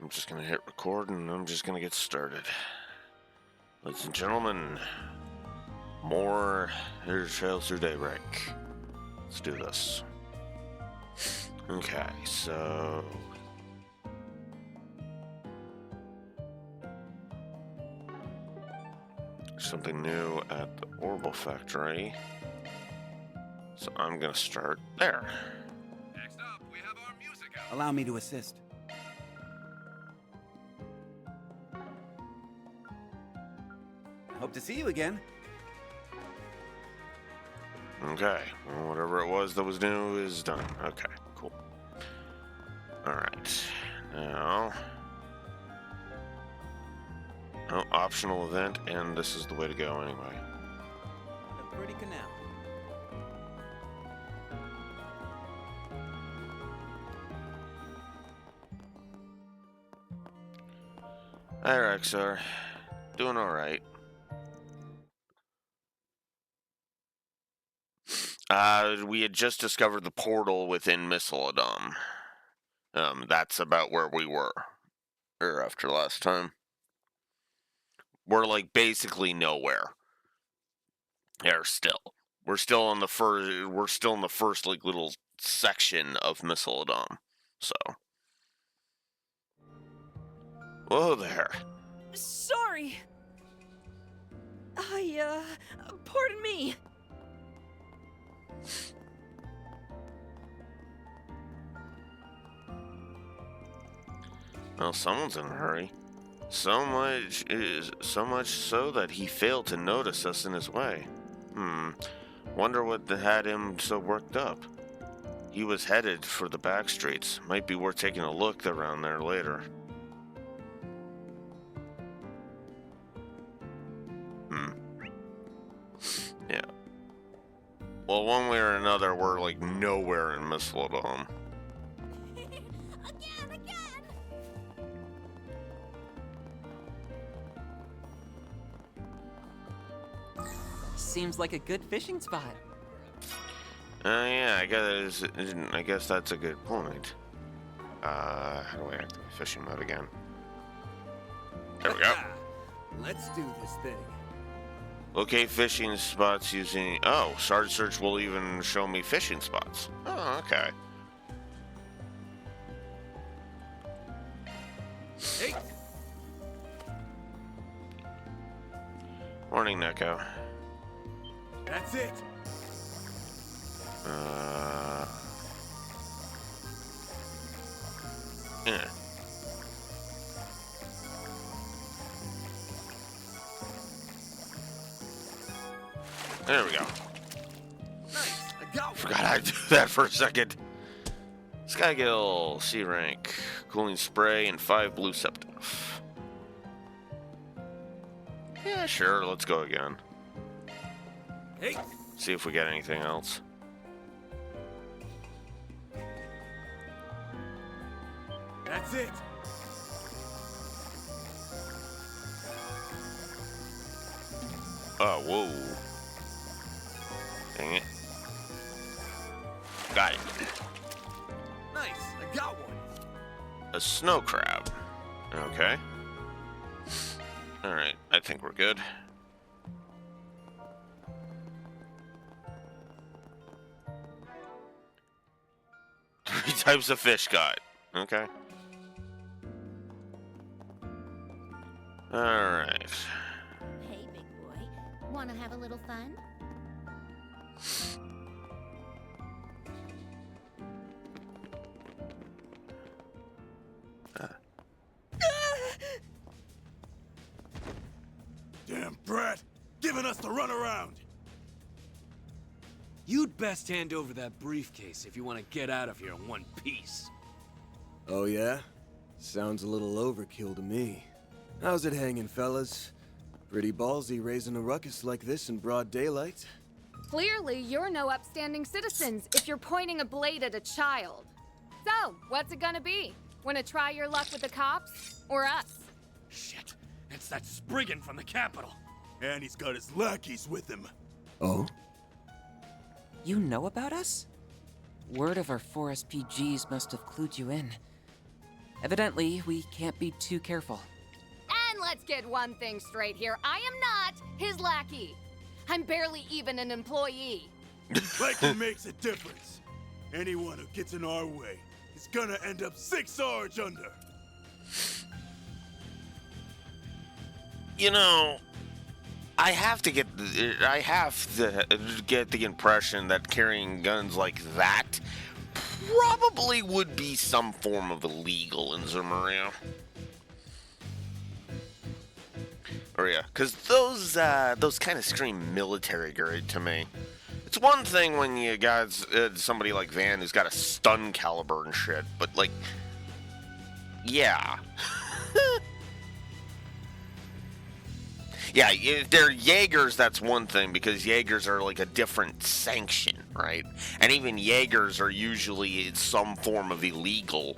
I'm just gonna hit record and I'm just gonna get started. Ladies and gentlemen, more Here's Trails Through Daybreak. Let's do this. Okay, so... something new at the Orbital Factory. So I'm gonna start there. Next up, we have our music out. Allow me to assist. Hope to see you again. Okay, well, whatever it was that was new is done. Okay, cool. Alright, now... oh, optional event, and this is the way to go anyway. A pretty canal. Hi, Rexar. Doing alright. We had just discovered the portal within Misseladom. That's about where we were. Or after last time. We're like basically nowhere. There still. We're still in the first like little section of Misseladom. So. Whoa there. Sorry. Pardon me. Well, someone's in a hurry. So much so that he failed to notice us in his way. Wonder what had him so worked up. He was headed for the back streets. Might be worth taking a look around there later. Yeah. Well, one way or another, we're like nowhere in Misseladom. Again. Seems like a good fishing spot. Yeah, I guess that's a good point. How do I activate fishing mode again? There we go. Let's do this thing. Locate fishing spots using... oh, Start Search will even show me fishing spots. Oh, okay. Hey. Morning, Neko. That's it. Yeah. There we go. Nice. I got one. Forgot I'd do that for a second. Skygill, C rank, cooling spray, and 5 blue septif. Yeah, sure, let's go again. Hey. See if we get anything else. That's it. Oh, whoa. Dang it. Got it. Nice. I got one. A snow crab. Okay. Alright, I think we're good. Three types of fish got. Okay. Alright. Hey, big boy. Wanna have a little fun? Damn brat! Giving us the runaround! You'd best hand over that briefcase if you want to get out of here in one piece. Oh yeah? Sounds a little overkill to me. How's it hanging, fellas? Pretty ballsy raising a ruckus like this in broad daylight. Clearly, you're no upstanding citizens if you're pointing a blade at a child. So, what's it gonna be? Wanna try your luck with the cops? Or us? Shit, it's that Spriggan from the Capitol. And he's got his lackeys with him. Oh? You know about us? Word of our 4 SPGs must have clued you in. Evidently, we can't be too careful. And let's get one thing straight here. I am not his lackey. I'm barely even an employee. Liking makes a difference. Anyone who gets in our way is gonna end up 6 Sarge under. You know, I have to get the impression that carrying guns like that probably would be some form of illegal in Zemuria. Or yeah, because those kind of scream military grade to me. It's one thing when you got somebody like Van who's got a stun caliber and shit, but like, yeah. Yeah, if they're Jaegers, that's one thing, because Jaegers are like a different sanction, right? And even Jaegers are usually some form of illegal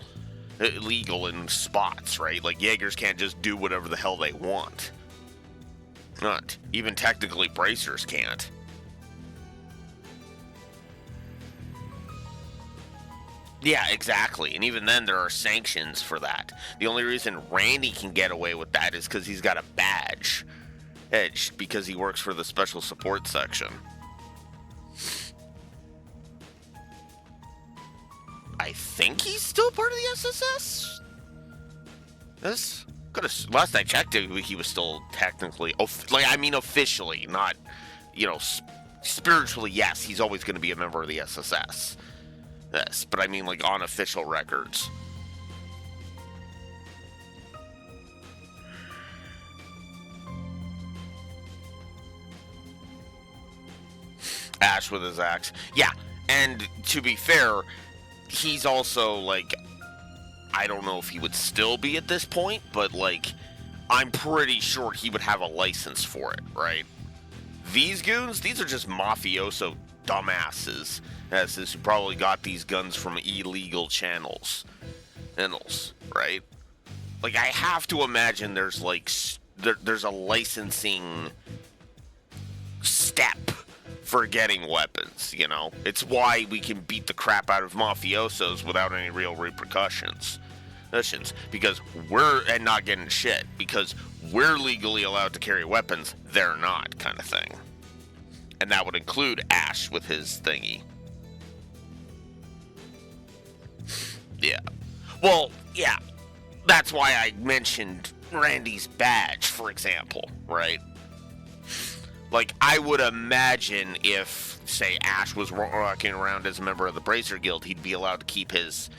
in spots, right? Like, Jaegers can't just do whatever the hell they want. Not. Even technically, bracers can't. Yeah, exactly. And even then, there are sanctions for that. The only reason Randy can get away with that is because he's got a badge. Edge, because he works for the special support section. I think he's still part of the SSS? This could have. Last I checked, he was still technically, officially, not, spiritually. Yes, he's always going to be a member of the SSS. Yes, but I mean, like, on official records. Ash with his axe. Yeah, and to be fair, he's also, like, I don't know if he would still be at this point, but, like, I'm pretty sure he would have a license for it, right? These goons, these are just mafioso dumbasses who probably got these guns from illegal channels, right? Like, I have to imagine there's, like, there's a licensing step for getting weapons, It's why we can beat the crap out of mafiosos without any real repercussions. Because and not getting shit, because we're legally allowed to carry weapons, they're not, kind of thing. And that would include Ash with his thingy. Yeah. Well, yeah. That's why I mentioned Randy's badge, for example, right? Like, I would imagine if, say, Ash was walking around as a member of the Bracer Guild, he'd be allowed to keep his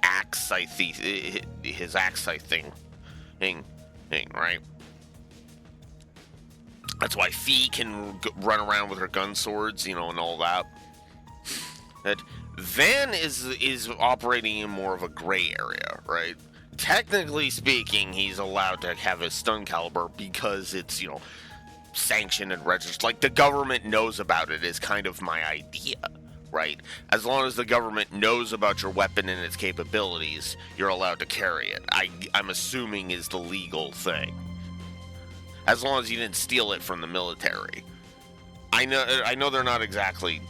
axe scythe thing, right? That's why Fee can run around with her gun swords, and all that. That Van is operating in more of a gray area, right? Technically speaking, he's allowed to have his stun caliber because it's, sanctioned and registered. Like, the government knows about it is kind of my idea, right? As long as the government knows about your weapon and its capabilities, you're allowed to carry it. I'm assuming is the legal thing. As long as you didn't steal it from the military. I know they're not exactly.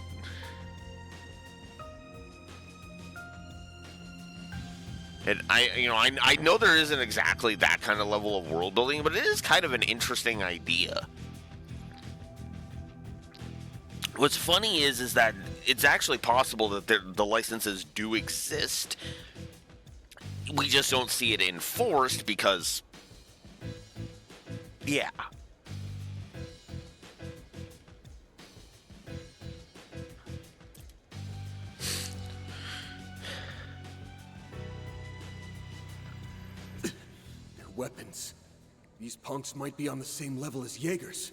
And I know there isn't exactly that kind of level of world building, but it is kind of an interesting idea. What's funny is that it's actually possible that the licenses do exist. We just don't see it enforced because, yeah. Their weapons. These punks might be on the same level as Jaegers.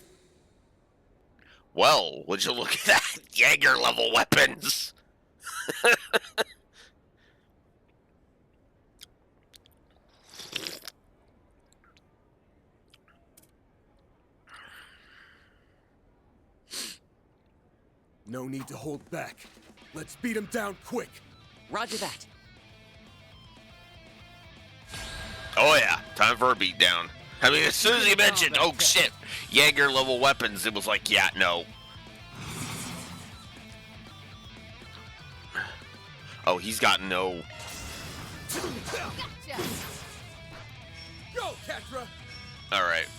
Well, would you look at that? Jaeger level weapons. No need to hold back. Let's beat him down quick. Roger that. Oh yeah, time for a beatdown. I mean, as soon as he mentioned, oh shit, Jaeger level weapons, it was like, yeah, no. Oh, he's got no. Gotcha. Go, Ketra! Alright.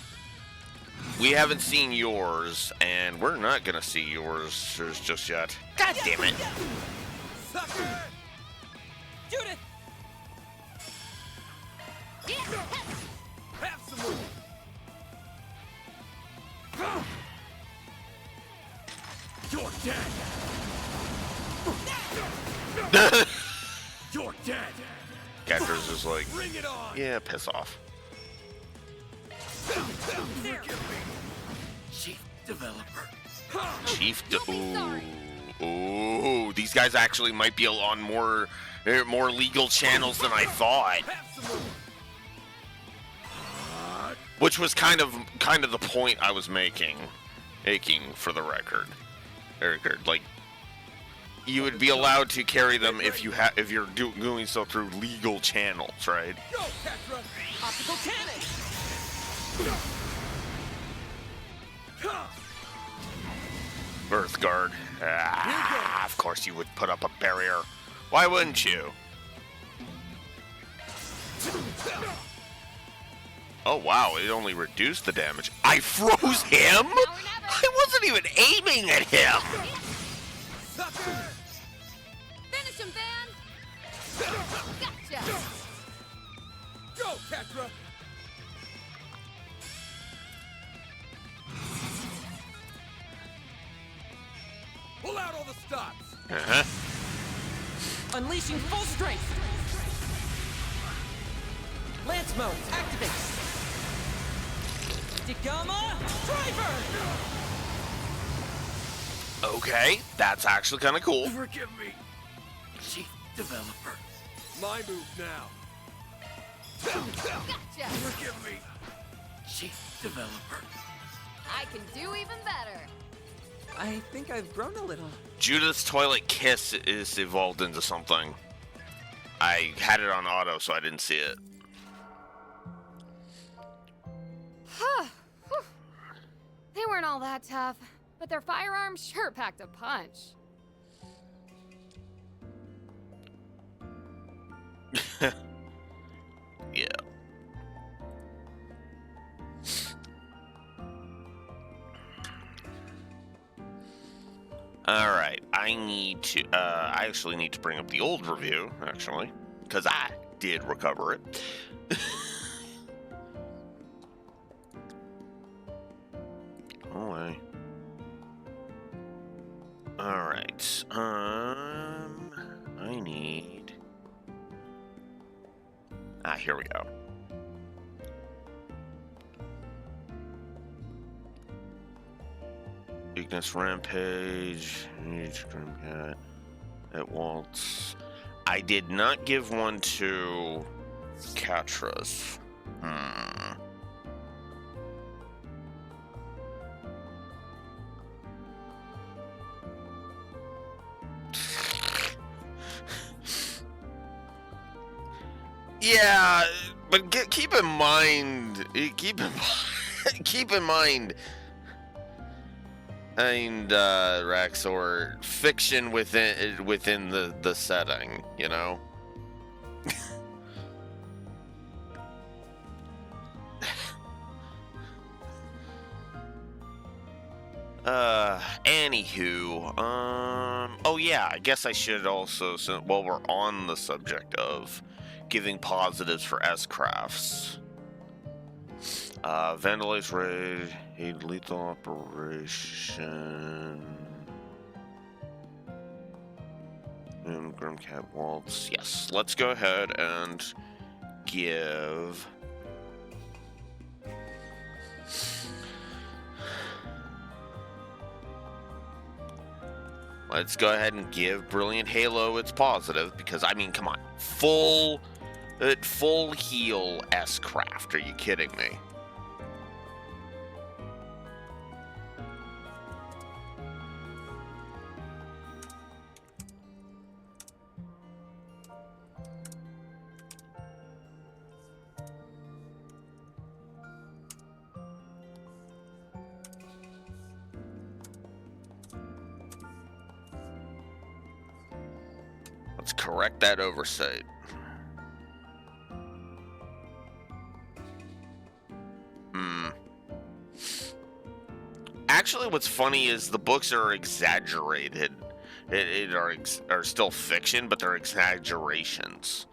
We haven't seen yours, and we're not gonna see yours just yet. God damn it. Sucker! Judith! Have some more! You're dead! You're dead! Catcher's just like, Bring it on! yeah, piss off. Chief developer. Ooh, these guys actually might be on more legal channels than I thought. Have some more! Which was kind of the point I was making for the record. Like, you would be allowed to carry them if you're doing so through legal channels, right? Go, Ketra! Optical cannon! Earth Guard. Ah, of course you would put up a barrier. Why wouldn't you? Oh wow, it only reduced the damage. I froze him? I wasn't even aiming at him! Sucker! Finish him, Van. Gotcha. Go, Ketra! Pull out all the stops! Uh-huh. Unleashing full strength. Lance mode, activate. Digama, driver. Okay, that's actually kind of cool. Forgive me, Chief Developer. My move now. Gotcha. Forgive me, Chief Developer. I can do even better. I think I've grown a little. Judith's Toilet Kiss is evolved into something. I had it on auto, so I didn't see it. They weren't all that tough, but their firearms sure packed a punch. Yeah. Alright, I actually need to bring up the old review, actually, because I did recover it. Oh, alright, I need... here we go. Weakness Rampage, Grimcat, at Waltz. I did not give one to Katras. Yeah, but keep in mind, and Raxor, fiction within the setting, you know. Anywho, oh yeah, I guess I should also, while we're on the subject of giving positives for S-crafts, Vandalize Raid, a lethal operation, and Grimcat Waltz. Yes, let's go ahead and give... Let's go ahead and give Brilliant Halo its positive, because, I mean, come on. Full heal S-Craft. Are you kidding me? Let's correct that oversight. actually, what's funny is the books are exaggerated. Are still fiction, but they're exaggerations.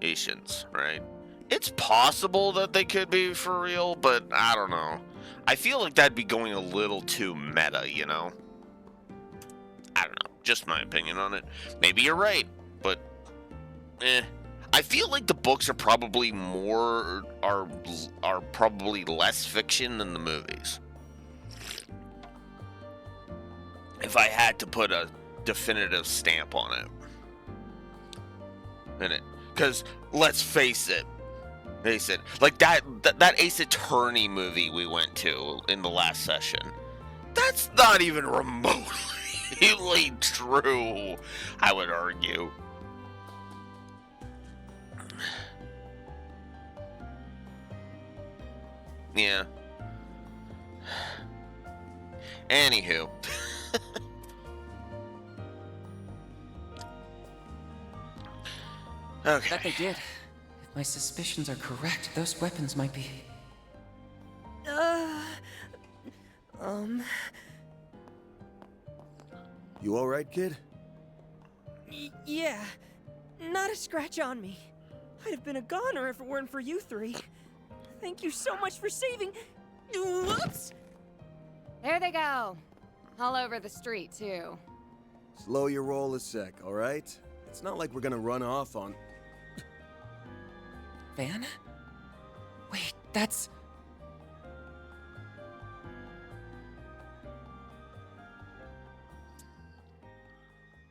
Right? It's possible that they could be for real, but I don't know. I feel like that'd be going a little too meta, you know? I don't know. Just my opinion on it. Maybe you're right, but I feel like the books are probably are probably less fiction than the movies. If I had to put a definitive stamp on it. Because let's face it, like that Ace Attorney movie we went to in the last session, that's not even remotely true, I would argue. Yeah. Anywho. Okay. That they did. If my suspicions are correct, those weapons might be... You alright, kid? Yeah. Not a scratch on me. I'd have been a goner if it weren't for you three. Thank you so much for saving... Whoops! There they go. All over the street, too. Slow your roll a sec, alright? It's not like we're gonna run off on... Van? Wait, that's...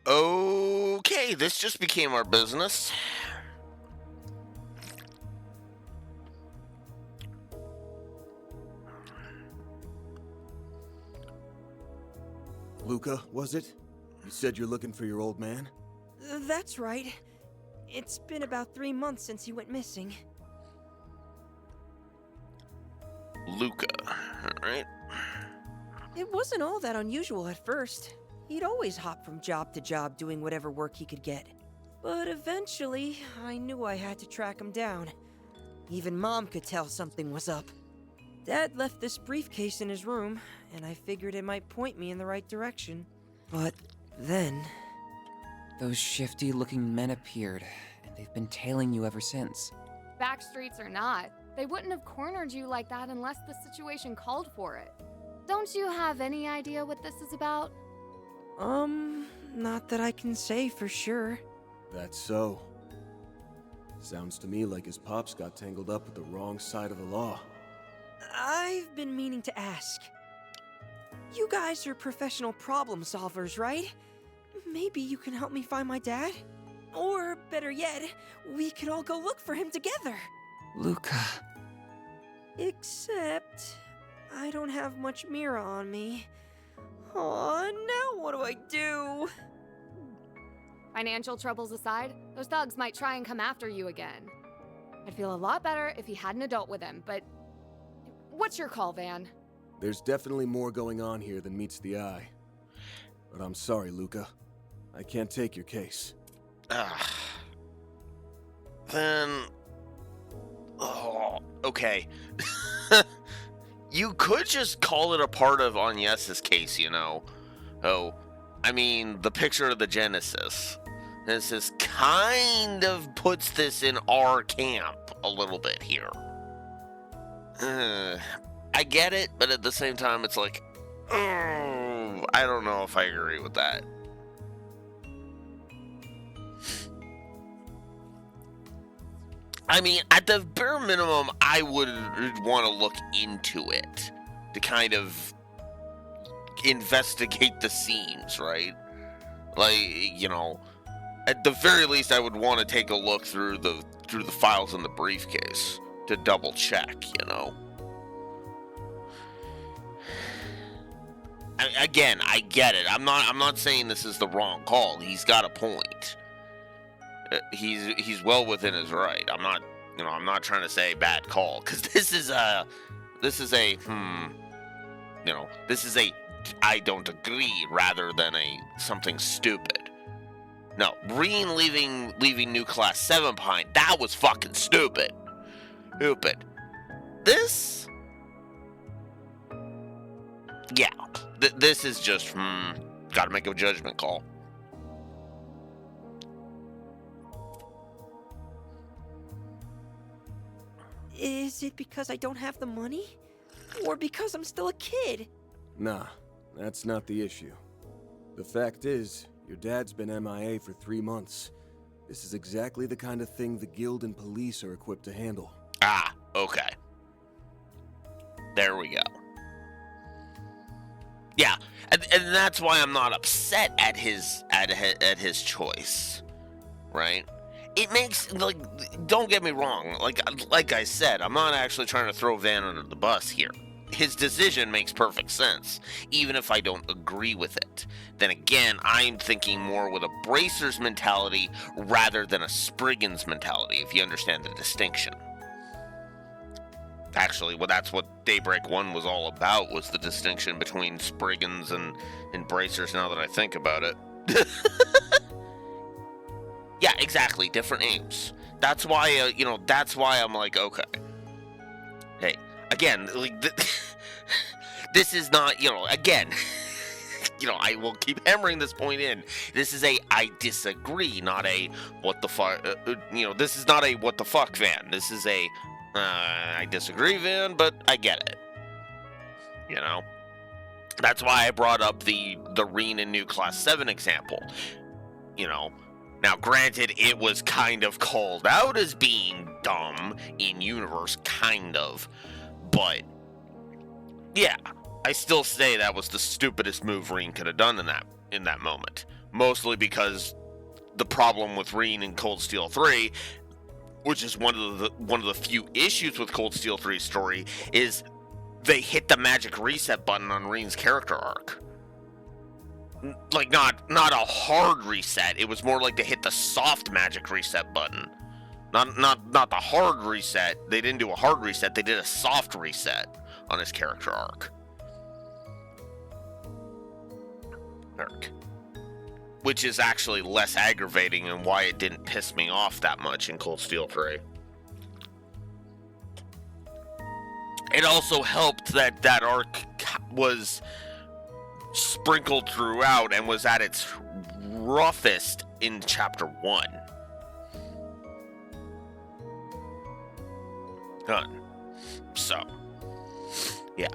Okay, this just became our business. Luca, was it? You said you're looking for your old man? That's right. It's been about 3 months since he went missing. Luca, alright? It wasn't all that unusual at first. He'd always hop from job to job doing whatever work he could get. But eventually, I knew I had to track him down. Even Mom could tell something was up. Dad left this briefcase in his room, and I figured it might point me in the right direction. But then... Those shifty-looking men appeared, and they've been tailing you ever since. Backstreets or not, they wouldn't have cornered you like that unless the situation called for it. Don't you have any idea what this is about? Not that I can say for sure. That's so. Sounds to me like his pops got tangled up with the wrong side of the law. I've been meaning to ask. You guys are professional problem solvers, right? Maybe you can help me find my dad? Or, better yet, we could all go look for him together. Luca... Except... I don't have much Mira on me. Aw, now what do I do? Financial troubles aside, those thugs might try and come after you again. I'd feel a lot better if he had an adult with him, but... What's your call, Van? There's definitely more going on here than meets the eye. But I'm sorry, Luca. I can't take your case. Then... Oh, okay. You could just call it a part of Agnes's case, you know. Oh, I mean, the picture of the Genesis. This is kind of puts this in our camp a little bit here. I get it, but at the same time, it's like, I don't know if I agree with that. I mean, at the bare minimum, I would want to look into it to kind of investigate the seams, right? Like, you know, at the very least, I would want to take a look through the files in the briefcase to double check, you know. Again, I get it. I'm not saying this is the wrong call. He's got a point. He's well within his right. I'm not trying to say bad call, because this is a I don't agree rather than a something stupid. No, Breen leaving New Class 7 behind, that was fucking stupid. This yeah, this is just, gotta make a judgment call. Is it because I don't have the money? Or because I'm still a kid? Nah, that's not the issue. The fact is, your dad's been MIA for 3 months. This is exactly the kind of thing the guild and police are equipped to handle. Ah, okay. There we go. Yeah, and that's why I'm not upset at his choice, right? It makes, like, don't get me wrong, like I said, I'm not actually trying to throw Van under the bus here. His decision makes perfect sense, even if I don't agree with it. Then again, I'm thinking more with a Bracer's mentality rather than a Spriggan's mentality, if you understand the distinction. Actually, well, that's what Daybreak 1 was all about, was the distinction between Spriggans and Bracers, now that I think about it. Yeah, exactly, different aims. That's why, that's why I'm like, okay. Hey, again, like, this is not, again, I will keep hammering this point in. This is a I disagree, not a what the fuck, this is not a what the fuck Van. This is a I disagree, Van, but I get it. That's why I brought up the Reen and New Class 7 example. Now granted, it was kind of called out as being dumb in universe, kind of, but yeah, I still say that was the stupidest move Reen could have done in that moment. Mostly because the problem with Reen in Cold Steel 3, which is one of the few issues with Cold Steel 3's story, is they hit the magic reset button on Reen's character arc. Like, not a hard reset. It was more like they hit the soft magic reset button. Not the hard reset. They didn't do a hard reset. They did a soft reset on his character arc. Which is actually less aggravating and why it didn't piss me off that much in Cold Steel 3. It also helped that arc was sprinkled throughout and was at its roughest in Chapter 1. Done. So, yeah.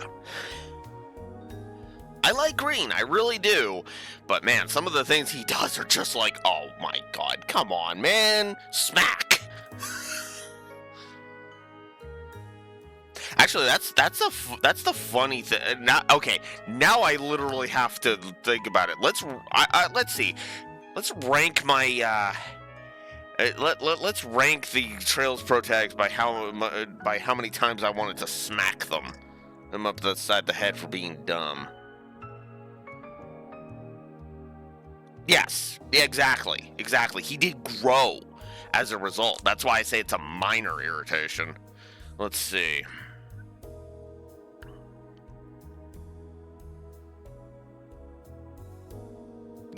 I like Green, I really do. But man, some of the things he does are just like, oh my god, come on, man. Smack. Actually, that's the funny thing. Now I literally have to think about it. Let's see. Let's rank my let's rank the Trails Pro tags by how many times I wanted to smack them up the side of the head for being dumb. Yes, exactly. He did grow as a result. That's why I say it's a minor irritation. Let's see.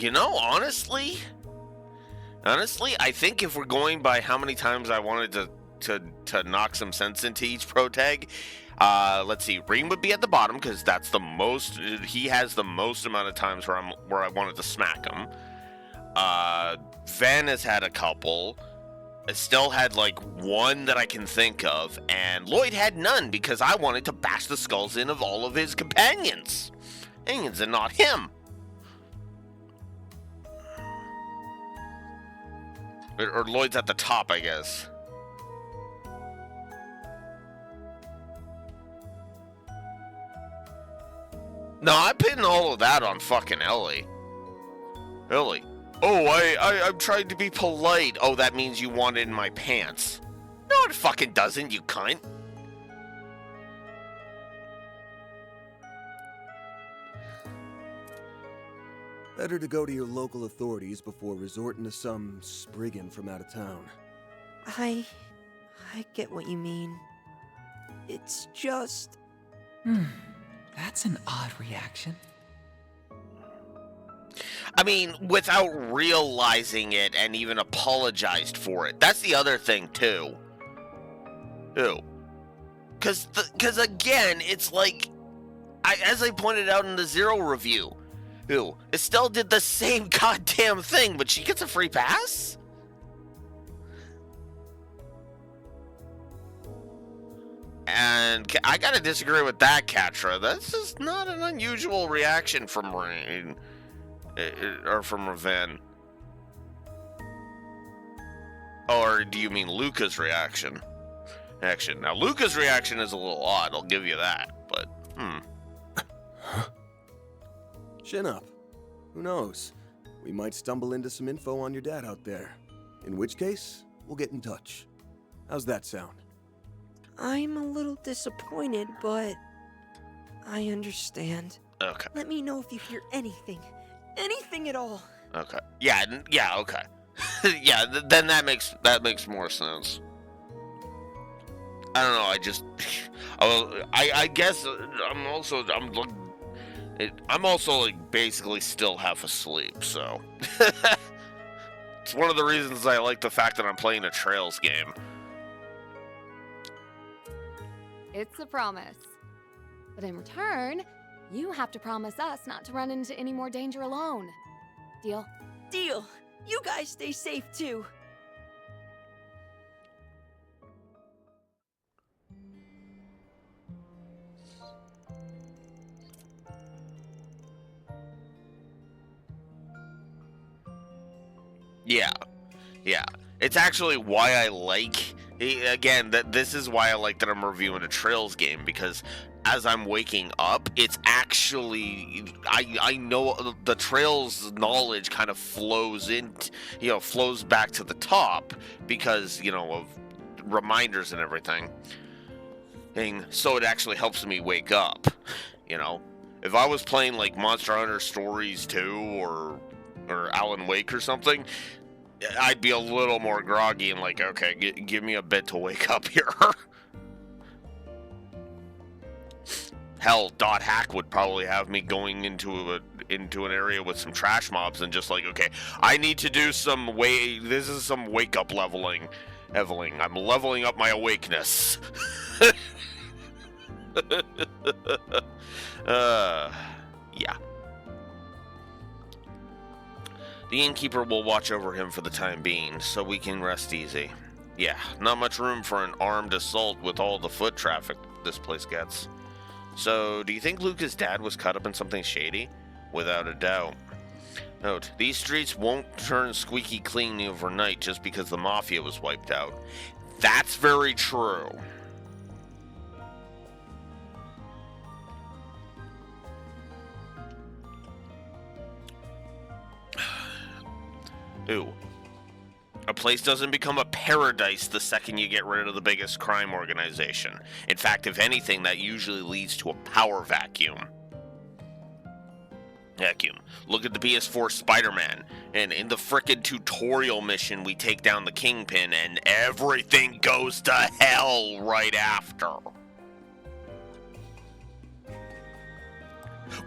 Honestly, I think if we're going by how many times I wanted to knock some sense into each pro tag, let's see, Reem would be at the bottom because that's the most. He has the most amount of times where I wanted to smack him. Van has had a couple. Estelle had like one that I can think of, and Lloyd had none because I wanted to bash the skulls in of all of his companions and not him. Or Lloyd's at the top, I guess. No, I'm pinning all of that on fucking Ellie. Ellie. Oh, I'm trying to be polite. Oh, that means you want it in my pants. No, it fucking doesn't, you cunt. Better to go to your local authorities before resorting to some Spriggan from out of town. I get what you mean. It's just... That's an odd reaction. I mean, without realizing it and even apologized for it. That's the other thing, too. Because again, it's like... as I pointed out in the Zero review, Estelle did the same goddamn thing, but she gets a free pass? And I gotta disagree with that, Katra. That's just not an unusual reaction from Rain. Or from Raven. Or do you mean Luca's reaction? Now, Luca's reaction is a little odd, I'll give you that, but, Chin up. Who knows? We might stumble into some info on your dad out there. In which case, we'll get in touch. How's that sound? I'm a little disappointed, but I understand. Okay. Let me know if you hear anything. Anything at all. Okay. Yeah, okay. Yeah, then that makes more sense. I don't know, I guess I'm also like basically still half asleep, so it's one of the reasons I like the fact that I'm playing a Trails game. It's a promise. But in return, you have to promise us not to run into any more danger alone. Deal? Deal. You guys stay safe too. Yeah. It's actually why I like, again, this is why I like that I'm reviewing a Trails game, because as I'm waking up, it's actually, I know the Trails knowledge kind of flows flows back to the top because, of reminders and everything. And so it actually helps me wake up, If I was playing like Monster Hunter Stories 2 or Alan Wake or something, I'd be a little more groggy and like, okay, give me a bit to wake up here. Hell, Dot Hack would probably have me going into an area with some trash mobs and just like, okay, I need to do this is some wake up leveling. I'm leveling up my awakeness. Yeah. The innkeeper will watch over him for the time being, so we can rest easy. Yeah, not much room for an armed assault with all the foot traffic this place gets. So, do you think Luca's dad was caught up in something shady? Without a doubt. Note, these streets won't turn squeaky clean overnight just because the Mafia was wiped out. That's very true. Ooh. A place doesn't become a paradise the second you get rid of the biggest crime organization. In fact, if anything, that usually leads to a power vacuum. Look at the PS4 Spider-Man, and in the frickin' tutorial mission, we take down the Kingpin, and everything goes to hell right after.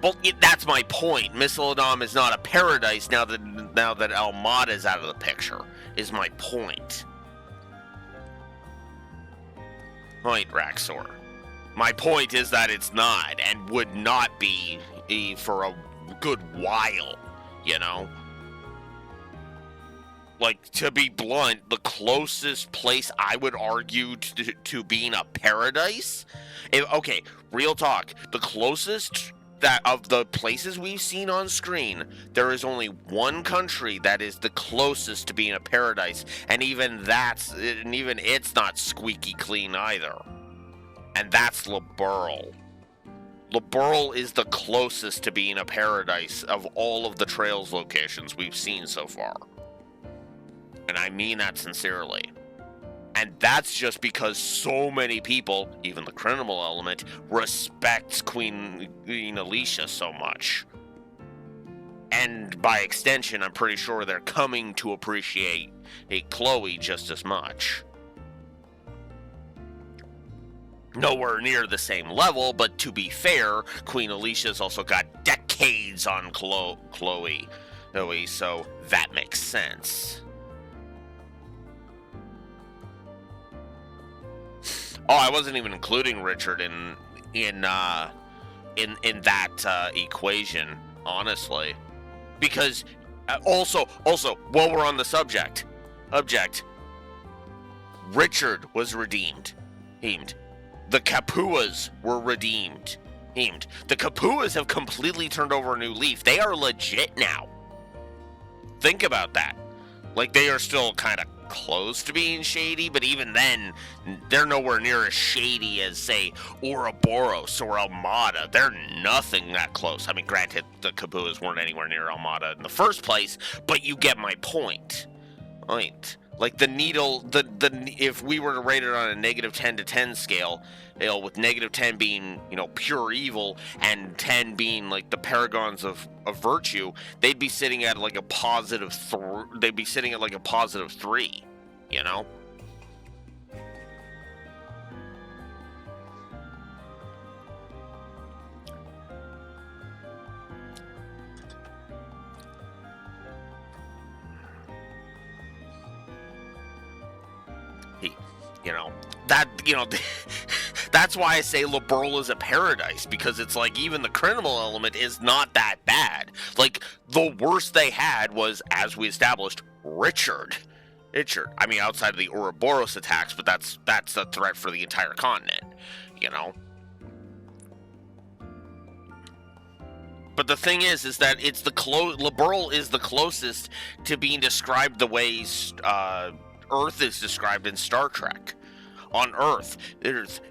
Well, that's my point. Misseladom is not a paradise now that Almada is out of the picture, is my point. Right, Raxor. My point is that it's not, and would not be for a good while, Like, to be blunt, the closest place I would argue to being a paradise... Okay, real talk. The closest... that of the places we've seen on screen, there is only one country that is the closest to being a paradise, and even it's not squeaky clean either. And that's Liberl. Liberl is the closest to being a paradise of all of the Trails locations we've seen so far. And I mean that sincerely. And that's just because so many people, even the criminal element, respects Queen Alicia so much. And by extension, I'm pretty sure they're coming to appreciate Chloe just as much. Nowhere near the same level, but to be fair, Queen Alicia's also got decades on Chloe, so that makes sense. Oh, I wasn't even including Richard in in that equation, honestly. Because also while we're on the subject, Richard was redeemed. The Capuas were redeemed. The Capuas have completely turned over a new leaf. They are legit now. Think about that. Like, they are still kind of close to being shady, but even then, they're nowhere near as shady as, say, Ouroboros or Almada. They're nothing that close. I mean, granted, the Capuas weren't anywhere near Almada in the first place, but you get my point. Right. Like, the needle, if we were to rate it on a -10 to 10 scale, with -10 being, pure evil, and 10 being like the paragons of virtue, they'd be sitting at like a positive they'd be sitting at like a positive 3, that's why I say Liberal is a paradise, because it's like even the criminal element is not that bad. Like, the worst they had was, as we established, Richard. I mean, outside of the Ouroboros attacks, but that's a threat for the entire continent, But the thing is that it's Liberal is the closest to being described the way Earth is described in Star Trek. On Earth,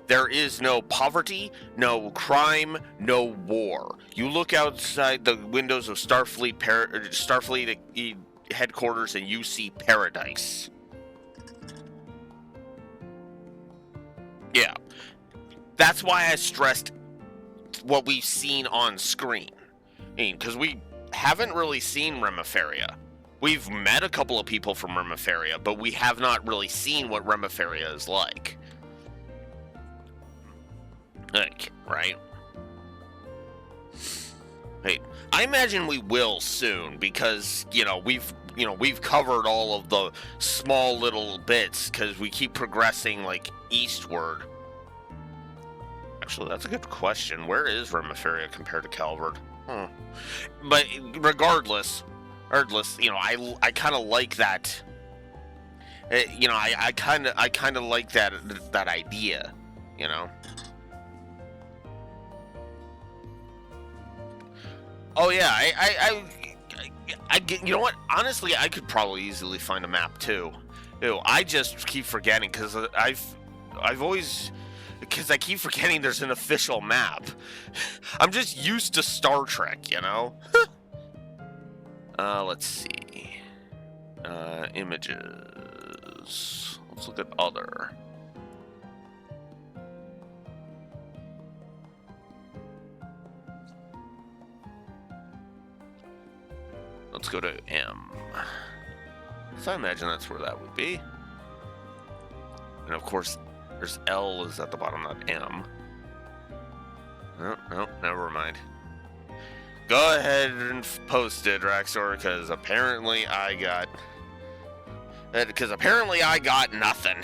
there is no poverty, no crime, no war. You look outside the windows of Starfleet headquarters and you see paradise. Yeah. That's why I stressed what we've seen on screen. Because we haven't really seen Remiferia. We've met a couple of people from Remiferia, but we have not really seen what Remiferia is like. Right? Hey, I imagine we will soon, because, we've covered all of the small little bits, because we keep progressing, like, eastward. Actually, that's a good question. Where is Remiferia compared to Calvard? But regardless, I kind of like that. I kind of like that idea. Oh yeah, I get. You know what? Honestly, I could probably easily find a map too. I just keep forgetting because I keep forgetting there's an official map. I'm just used to Star Trek, Let's see. Images. Let's look at other. Let's go to M. So I imagine that's where that would be. And of course, there's L is at the bottom, not M. No, never mind. Go ahead and post it, Raxor, because apparently I got nothing.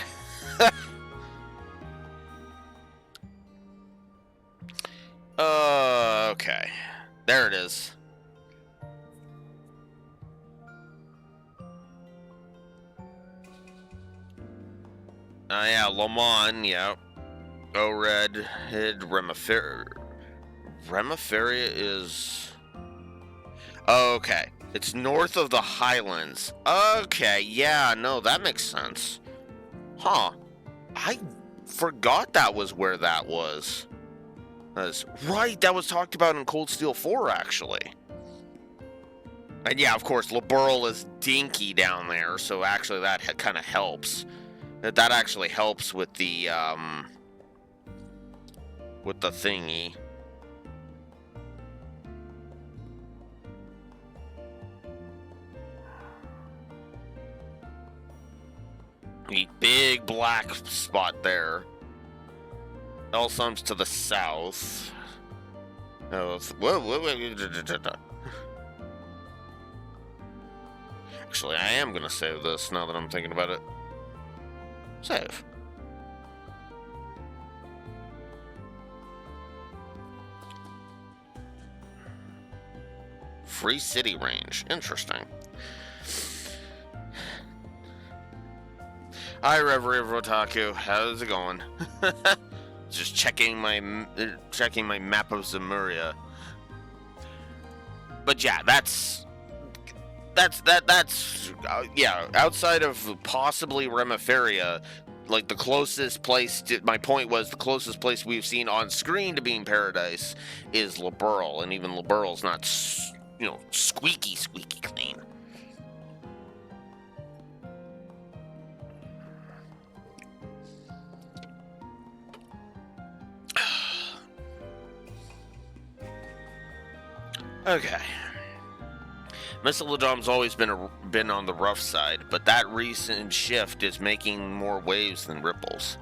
Okay. There it is. Yeah, Lamon, yeah. Go Red, Hid, Remiferia is... Okay. It's north of the Highlands. Okay, yeah, no, that makes sense. Huh. I forgot that was where that was. Right, that was talked about in Cold Steel 4, actually. And yeah, of course, Liberal is dinky down there, so actually that kind of helps. That actually helps with the thingy. The big black spot there. Elsum's to the south. Oh, actually, I am gonna save this now that I'm thinking about it. Save. Free City range. Interesting. Hi, Reverie of Otaku. How's it going? Just checking my map of Zemuria. But yeah, that's yeah. Outside of possibly Remiferia, like the closest place. My point was the closest place we've seen on screen to being Paradise is Liberl, and even Liberl's not, squeaky clean. Okay. Mesolodon's always been on the rough side, but that recent shift is making more waves than ripples.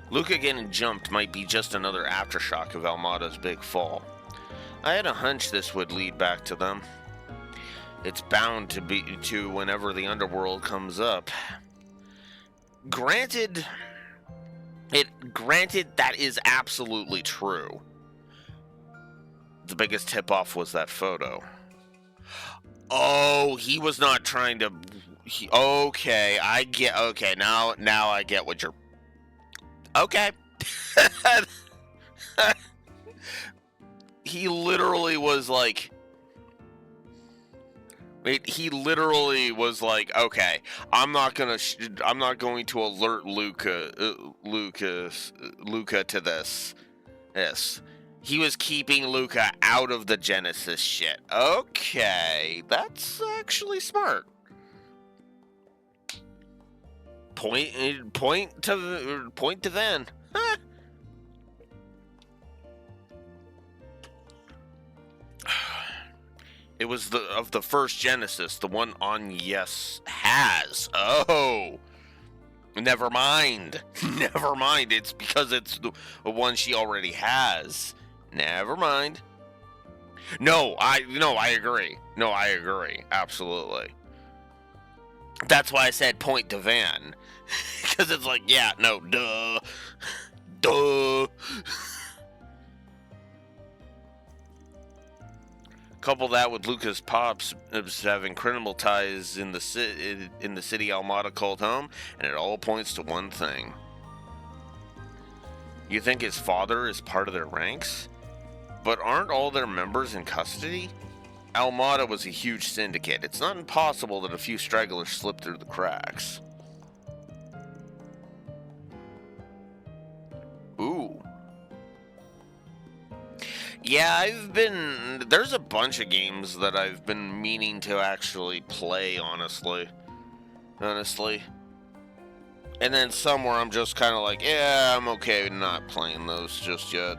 Luca getting jumped might be just another aftershock of Almada's big fall. I had a hunch this would lead back to them. It's bound to be to whenever the underworld comes up. Granted, that is absolutely true. The biggest tip-off was that photo. Oh, he was not trying to... okay, I get... Okay, now I get what you're... Okay. He literally was like... Wait, he literally was like, okay, I'm not going to alert Luca to this. Yes. He was keeping Luca out of the Genesis shit. Okay, that's actually smart. Point to then. Huh. It was of the first Genesis, the one on Yes has. Oh. Never mind. Never mind. It's because it's the one she already has. Never mind. No, I agree. No, I agree. Absolutely. That's why I said point to Van. Because it's like, yeah, no, duh. Duh. Couple that with Lucas Pops having criminal ties in the city Almada called home, and it all points to one thing. You think his father is part of their ranks? But aren't all their members in custody? Almada was a huge syndicate. It's not impossible that a few stragglers slipped through the cracks. Ooh. Yeah, there's a bunch of games that I've been meaning to actually play, honestly. And then somewhere I'm just kind of like, yeah, I'm okay not playing those just yet.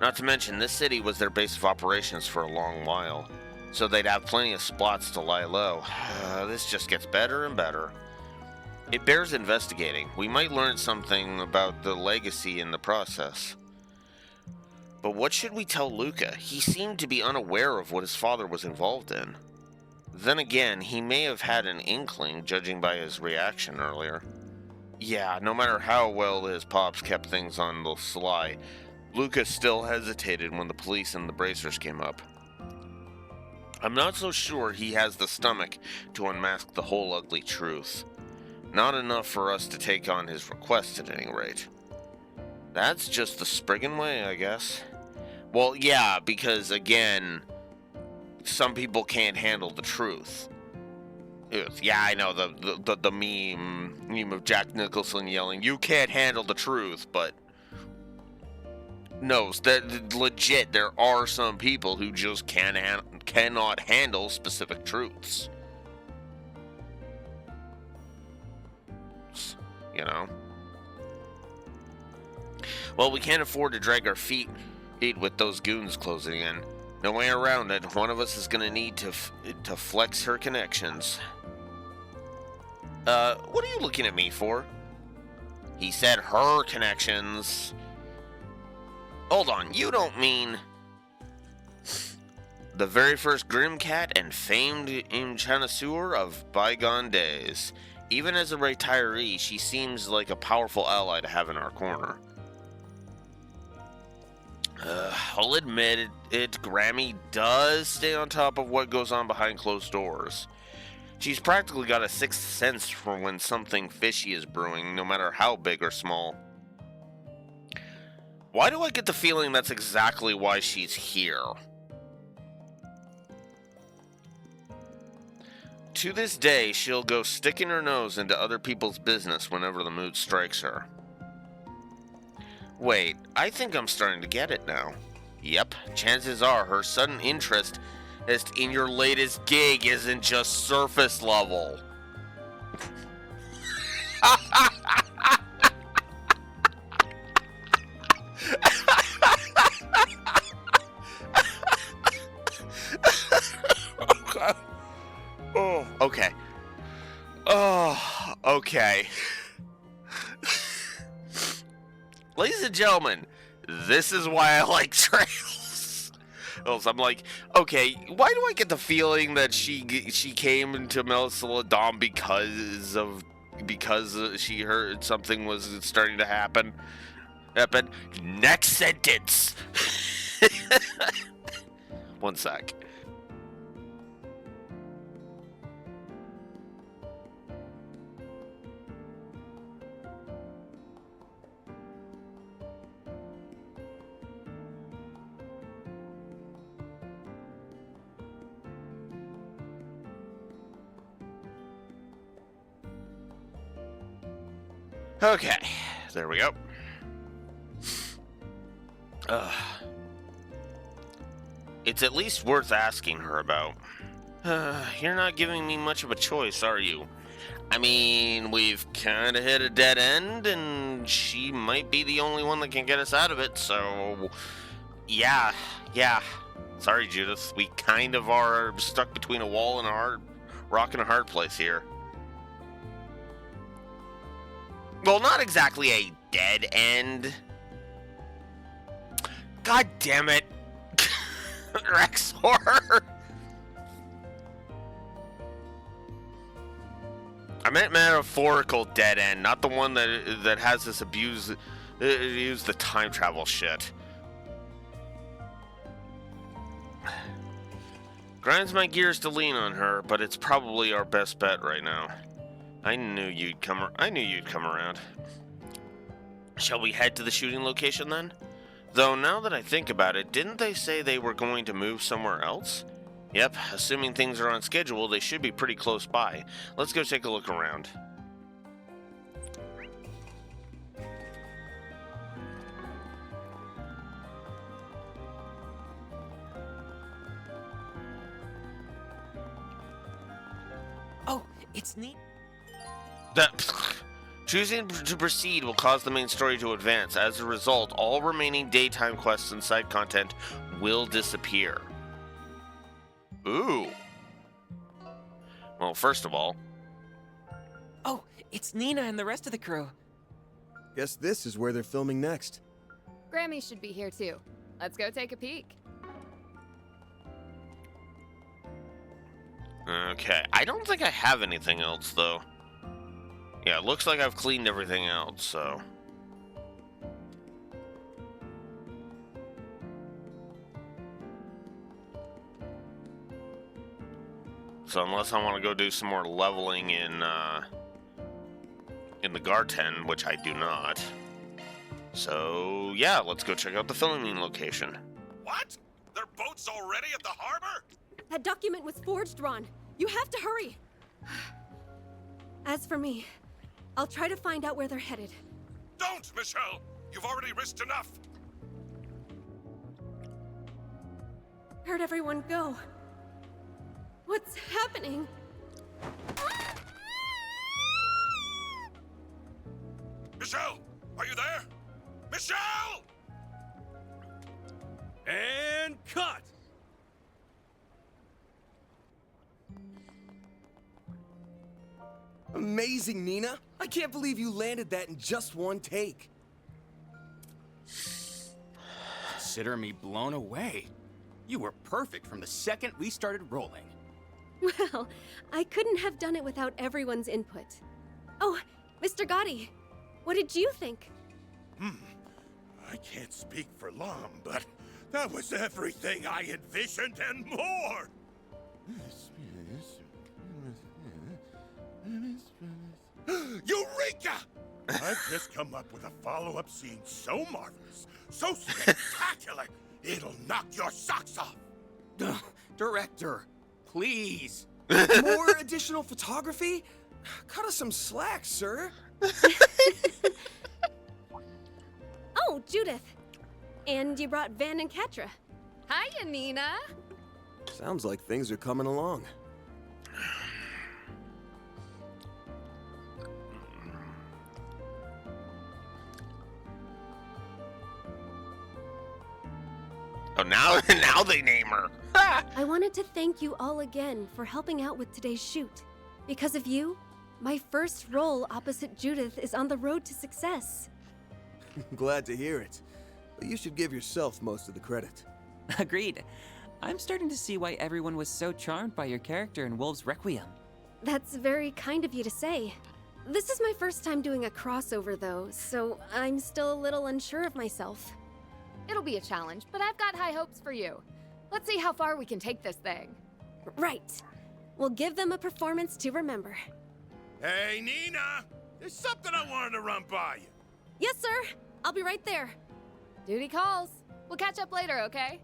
Not to mention, this city was their base of operations for a long while, so they'd have plenty of spots to lie low. This just gets better and better. It bears investigating. We might learn something about the legacy in the process. But what should we tell Luca? He seemed to be unaware of what his father was involved in. Then again, he may have had an inkling, judging by his reaction earlier. Yeah, no matter how well his pops kept things on the sly, Luca still hesitated when the police and the bracers came up. I'm not so sure he has the stomach to unmask the whole ugly truth. Not enough for us to take on his request at any rate. That's just the Spriggan way, I guess. Well, yeah, because again, some people can't handle the truth. Yeah, I know, the meme of Jack Nicholson yelling, "You can't handle the truth," but no, that legit, there are some people who just cannot handle specific truths. You know? Well, we can't afford to drag our feet with those goons closing in. No way around it. One of us is gonna need to flex her connections. What are you looking at me for? He said her connections. Hold on, you don't mean... The very first Grimcat and famed Imchanasur of bygone days. Even as a retiree, she seems like a powerful ally to have in our corner. I'll admit it, Grammy does stay on top of what goes on behind closed doors. She's practically got a sixth sense for when something fishy is brewing, no matter how big or small. Why do I get the feeling that's exactly why she's here? To this day, she'll go sticking her nose into other people's business whenever the mood strikes her. Wait, I think I'm starting to get it now. Yep, chances are her sudden interest in your latest gig isn't just surface level. Oh, okay. Oh, okay. Ladies and gentlemen, this is why I like trails. I'm like, okay, why do I get the feeling that she came into Melissaladom because she heard something was starting to happen? Next sentence. One sec. Okay, there we go. It's at least worth asking her about. You're not giving me much of a choice, are you? I mean, we've kind of hit a dead end, and she might be the only one that can get us out of it, so... Yeah. Sorry, Judith. We kind of are stuck between a wall and a rock and a hard place here. Well, not exactly a dead end. God damn it. Rexor. I meant metaphorical dead end, not the one that has this use the time travel shit. Grinds my gears to lean on her, but it's probably our best bet right now. I knew you'd come around. Shall we head to the shooting location then? Though now that I think about it, didn't they say they were going to move somewhere else? Yep, assuming things are on schedule, they should be pretty close by. Let's go take a look around. Oh, it's neat. Choosing to proceed will cause the main story to advance. As a result, all remaining daytime quests and side content will disappear. Ooh. Well, first of all... Oh, it's Nina and the rest of the crew. Guess this is where they're filming next. Grammy should be here too. Let's go take a peek. Okay, I don't think I have anything else, though. Yeah, it looks like I've cleaned everything out, so... So unless I want to go do some more leveling in the Garten, which I do not. So, yeah, let's go check out the filming location. What? Their boat's already at the harbor? That document was forged, Ron. You have to hurry. As for me, I'll try to find out where they're headed. Don't, Michelle! You've already risked enough! Where'd everyone go? What's happening? Michelle! Are you there? Michelle! And cut! Amazing, Nina! I can't believe you landed that in just one take. Consider me blown away. You were perfect from the second we started rolling. Well, I couldn't have done it without everyone's input. Oh, Mr. Gotti, what did you think? I can't speak for long, but that was everything I envisioned and more! Eureka! I've just come up with a follow-up scene so marvelous, so spectacular, it'll knock your socks off! Director, please. More additional photography? Cut us some slack, sir. Oh, Judith. And you brought Van and Ketra. Hiya, Nina. Sounds like things are coming along. Oh, now they name her. I wanted to thank you all again for helping out with today's shoot. Because of you, my first role opposite Judith is on the road to success. Glad to hear it. But you should give yourself most of the credit. Agreed. I'm starting to see why everyone was so charmed by your character in Wolves Requiem. That's very kind of you to say. This is my first time doing a crossover, though, so I'm still a little unsure of myself. It'll be a challenge, but I've got high hopes for you. Let's see how far we can take this thing. Right. We'll give them a performance to remember. Hey, Nina! There's something I wanted to run by you. Yes, sir. I'll be right there. Duty calls. We'll catch up later, okay?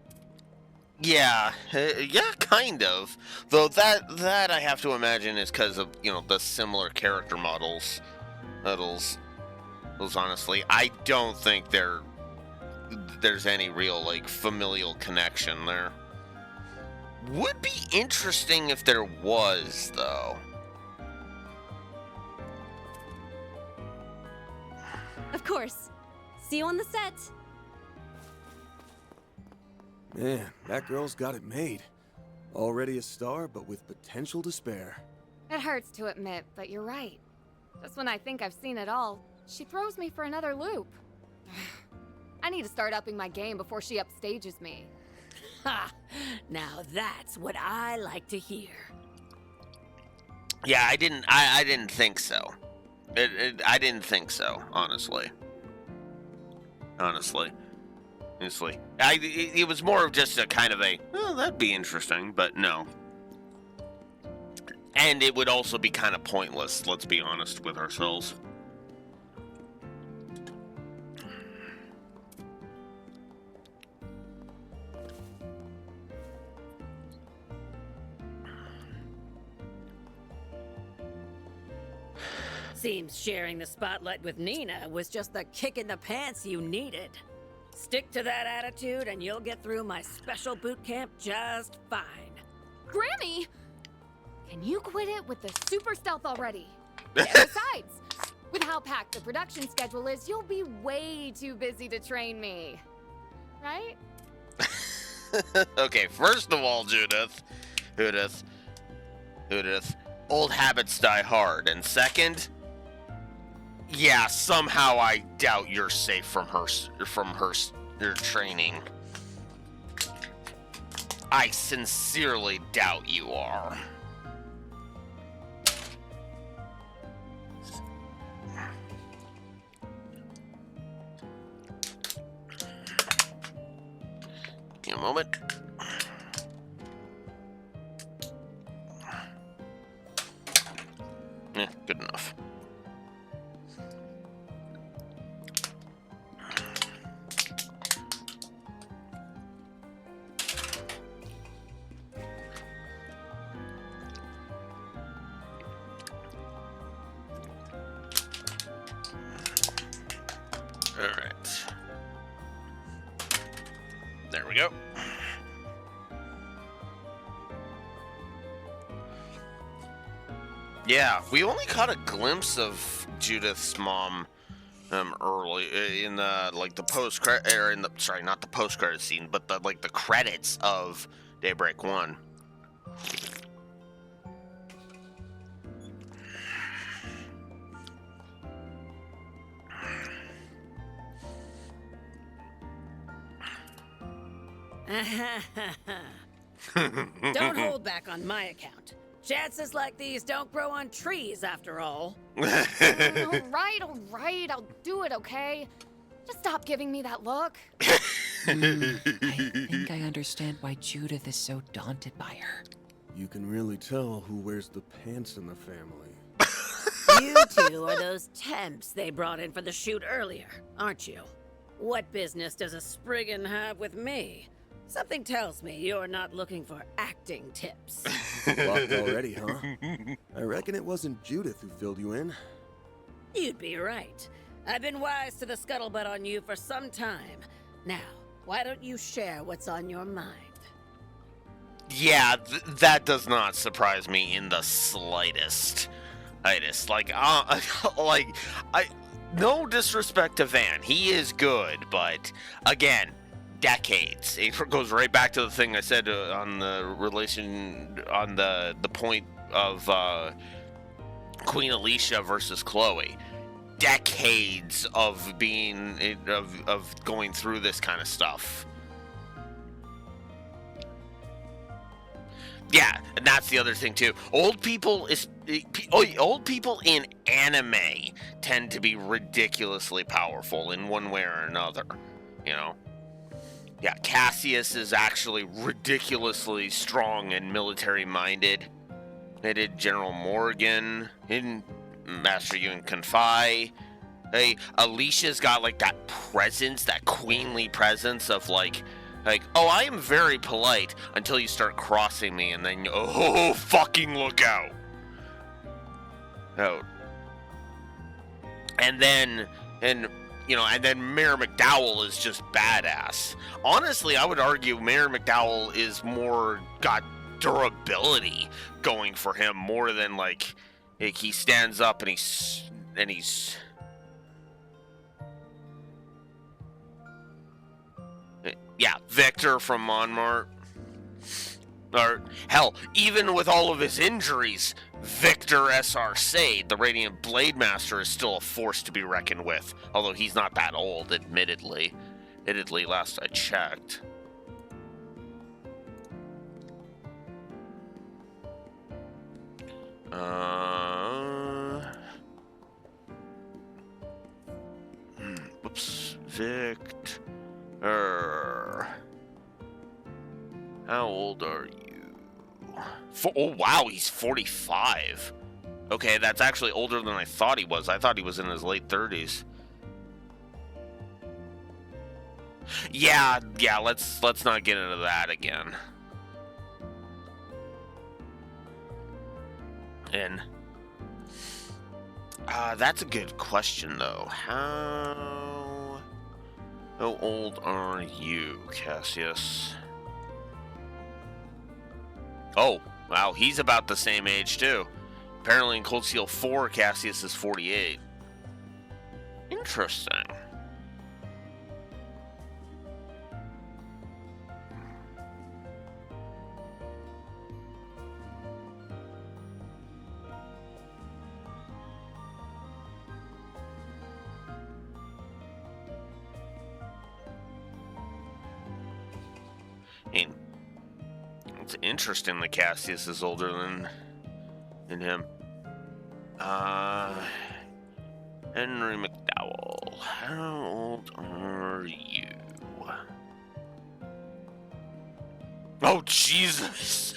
Yeah, yeah, kind of. Though that I have to imagine is because of, you know, the similar character models. Those honestly, I don't think there's any real, like, familial connection there. Would be interesting if there was, though. Of course. See you on the set. Man, that girl's got it made. Already a star, but with potential to spare. It hurts to admit, but you're right. Just when I think I've seen it all, she throws me for another loop. I need to start upping my game before she upstages me. Ha! Now that's what I like to hear. Yeah, I didn't think so. I didn't think so, honestly. It was more of just a kind of a, oh, that'd be interesting, but no. And it would also be kind of pointless, let's be honest with ourselves. Seems sharing the spotlight with Nina was just the kick in the pants you needed. Stick to that attitude and you'll get through my special boot camp just fine. Grammy! Can you quit it with the super stealth already? Besides, with how packed the production schedule is, you'll be way too busy to train me. Right? Okay, first of all, Judith, old habits die hard. And second, yeah, somehow I doubt you're safe from her training. I sincerely doubt you are. Give me a moment. Good enough. All right. There we go. Yeah, we only caught a glimpse of Judith's mom early in the the post credit or in the not the post credit scene, but the the credits of Daybreak 1. Don't hold back on my account. Chances like these don't grow on trees, after all. All right, I'll do it, okay? Just stop giving me that look. I think I understand why Judith is so daunted by her. You can really tell who wears the pants in the family. You two are those temps they brought in for the shoot earlier, aren't you? What business does a Spriggan have with me? Something tells me you're not looking for acting tips. Locked already, huh? I reckon it wasn't Judith who filled you in. You'd be right. I've been wise to the scuttlebutt on you for some time. Now, why don't you share what's on your mind? Yeah, that does not surprise me in the slightest. No disrespect to Van, he is good, but again, decades. It goes right back to the thing I said on the point of Queen Alicia versus Chloe. Decades of going through this kind of stuff. Yeah, and that's the other thing too. Old people in anime tend to be ridiculously powerful in one way or another, you know. Yeah, Cassius is actually ridiculously strong and military-minded. They did General Morgan in Master You and Confide. Hey, Alicia's got like that presence, that queenly presence of like, oh, I am very polite until you start crossing me, and then, oh, fucking look out. Oh. And then Mayor McDowell is just badass. Honestly, I would argue Mayor McDowell is more got durability going for him more than like he stands up and he's yeah, Victor from Monmart. Or, hell, even with all of his injuries, Victor S.R. Sade, the Radiant Blade Master, is still a force to be reckoned with. Although he's not that old, admittedly. Last I checked. Whoops. Victor. How old are you? Oh, wow, he's 45. Okay, that's actually older than I thought he was. I thought he was in his late 30s. Yeah, let's not get into that again. And that's a good question, though. How old are you, Cassius? Oh, wow, he's about the same age, too. Apparently in Cold Steel 4, Cassius is 48. Interesting. It's interesting that Cassius is older than him. Henry McDowell, how old are you? Oh, Jesus!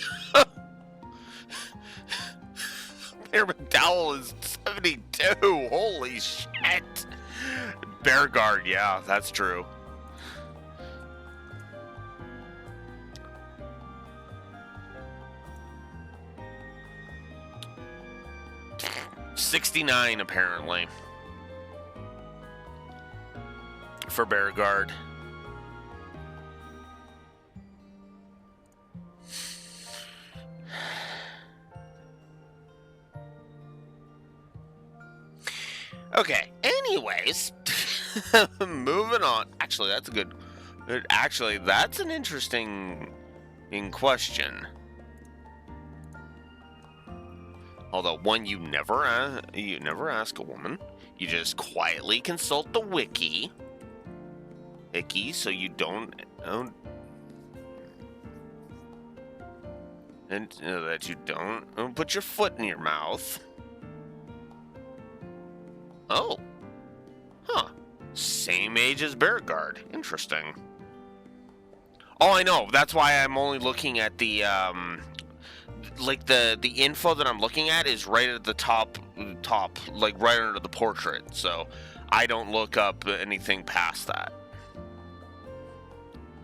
Henry McDowell is 72! Holy shit! Bearguard, yeah, that's true. 69 apparently for Bearguard. Okay, anyways, moving on. Actually, that's an interesting question. Although one you never ask a woman. You just quietly consult the wiki, so you don't and that you don't put your foot in your mouth. Oh, huh? same age as Beauregard. Interesting. Oh, I know. That's why I'm only looking at the, like, the info that I'm looking at is right at the top, like, right under the portrait. So, I don't look up anything past that.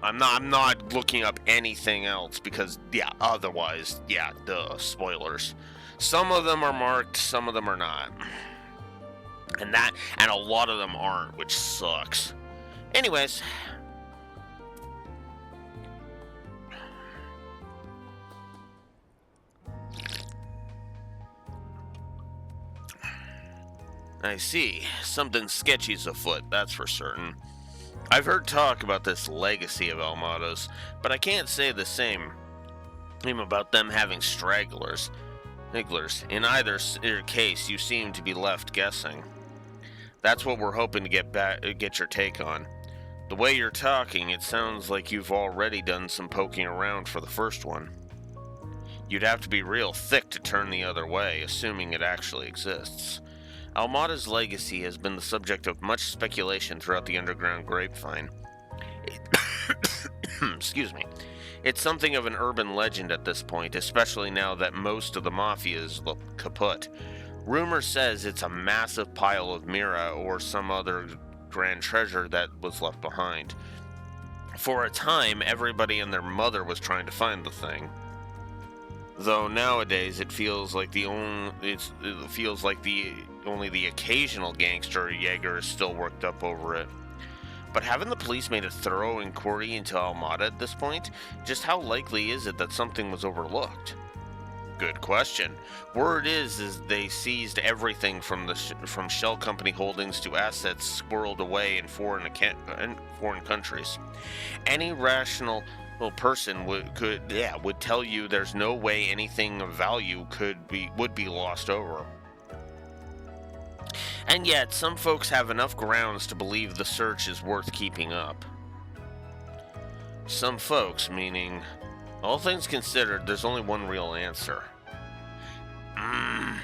I'm not looking up anything else because, yeah, otherwise, yeah, duh, spoilers. Some of them are marked, some of them are not. And a lot of them aren't, which sucks. Anyways. I see. Something sketchy's afoot, that's for certain. I've heard talk about this legacy of Almada's, but I can't say the same about them having stragglers. In either case, you seem to be left guessing. That's what we're hoping to get your take on. The way you're talking, it sounds like you've already done some poking around for the first one. You'd have to be real thick to turn the other way, assuming it actually exists. Almada's legacy has been the subject of much speculation throughout the underground grapevine. Excuse me. It's something of an urban legend at this point, especially now that most of the mafia is kaput. Rumor says it's a massive pile of Mira or some other grand treasure that was left behind. For a time, everybody and their mother was trying to find the thing. Though nowadays it feels like only the occasional gangster or Jaeger is still worked up over it. But haven't the police made a thorough inquiry into Almada at this point? Just how likely is it that something was overlooked? Good question. Word is they seized everything from shell company holdings to assets squirreled away in foreign countries. Any rational person would tell you there's no way anything of value would be lost over. And yet, some folks have enough grounds to believe the search is worth keeping up. Some folks, meaning, all things considered, there's only one real answer. I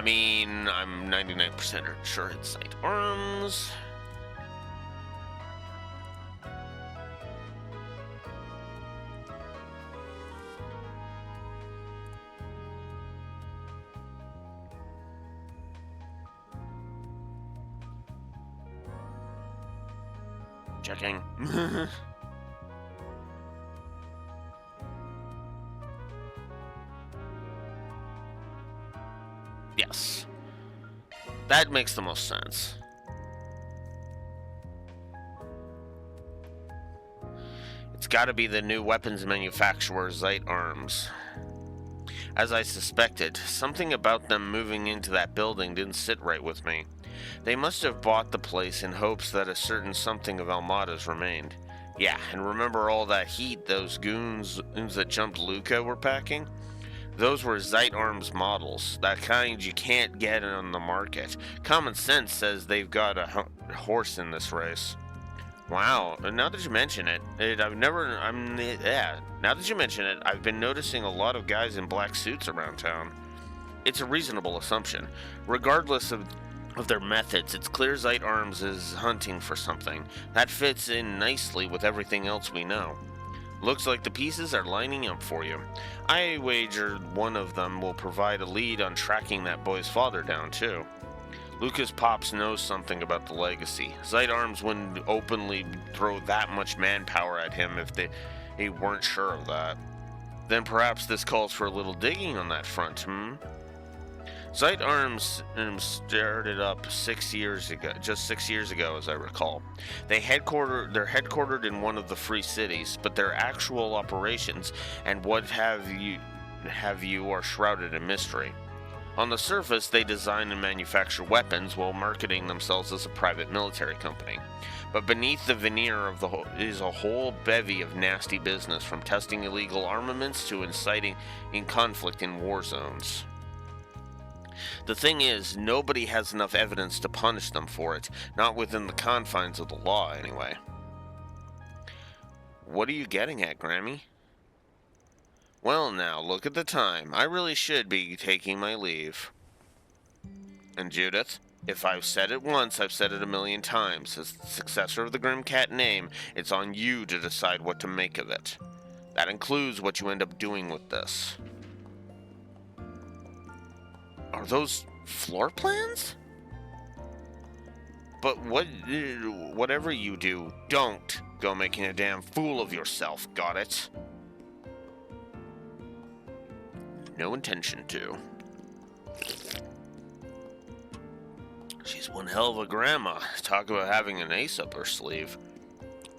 mean, I'm 99% sure it's Sight Arms. Checking. Yes. That makes the most sense. It's gotta be the new weapons manufacturer, Zeit Arms. As I suspected, something about them moving into that building didn't sit right with me. They must have bought the place in hopes that a certain something of Almada's remained. Yeah, and remember all that heat those goons that jumped Luca were packing? Those were Zeit Arms models, that kind you can't get on the market. Common sense says they've got a horse in this race. Wow, now that you mention it, now that you mention it, I've been noticing a lot of guys in black suits around town. It's a reasonable assumption. Regardless of their methods, it's clear Zeit Arms is hunting for something. That fits in nicely with everything else we know. Looks like the pieces are lining up for you. I wager one of them will provide a lead on tracking that boy's father down, too. Lucas Pops knows something about the legacy. Zeit Arms wouldn't openly throw that much manpower at him if they weren't sure of that. Then perhaps this calls for a little digging on that front, Zeit Arms started up just 6 years ago, as I recall. They're headquartered in one of the free cities, but their actual operations and what have you are shrouded in mystery. On the surface, they design and manufacture weapons while marketing themselves as a private military company. But beneath the veneer is a whole bevy of nasty business, from testing illegal armaments to inciting conflict in war zones. The thing is, nobody has enough evidence to punish them for it, not within the confines of the law, anyway. What are you getting at, Grammy? Well now, look at the time. I really should be taking my leave. And Judith? If I've said it once, I've said it a million times. As the successor of the Grimcat name, it's on you to decide what to make of it. That includes what you end up doing with this. Are those floor plans? But whatever you do, don't go making a damn fool of yourself, got it? No intention to. She's one hell of a grandma. Talk about having an ace up her sleeve.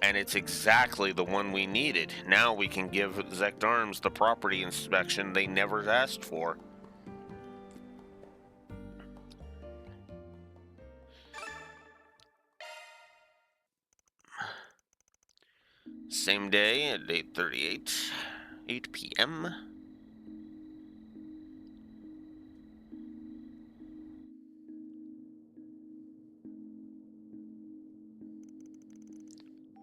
And it's exactly the one we needed. Now we can give Zect Arms the property inspection they never asked for. Same day at 8:38, 8 p.m.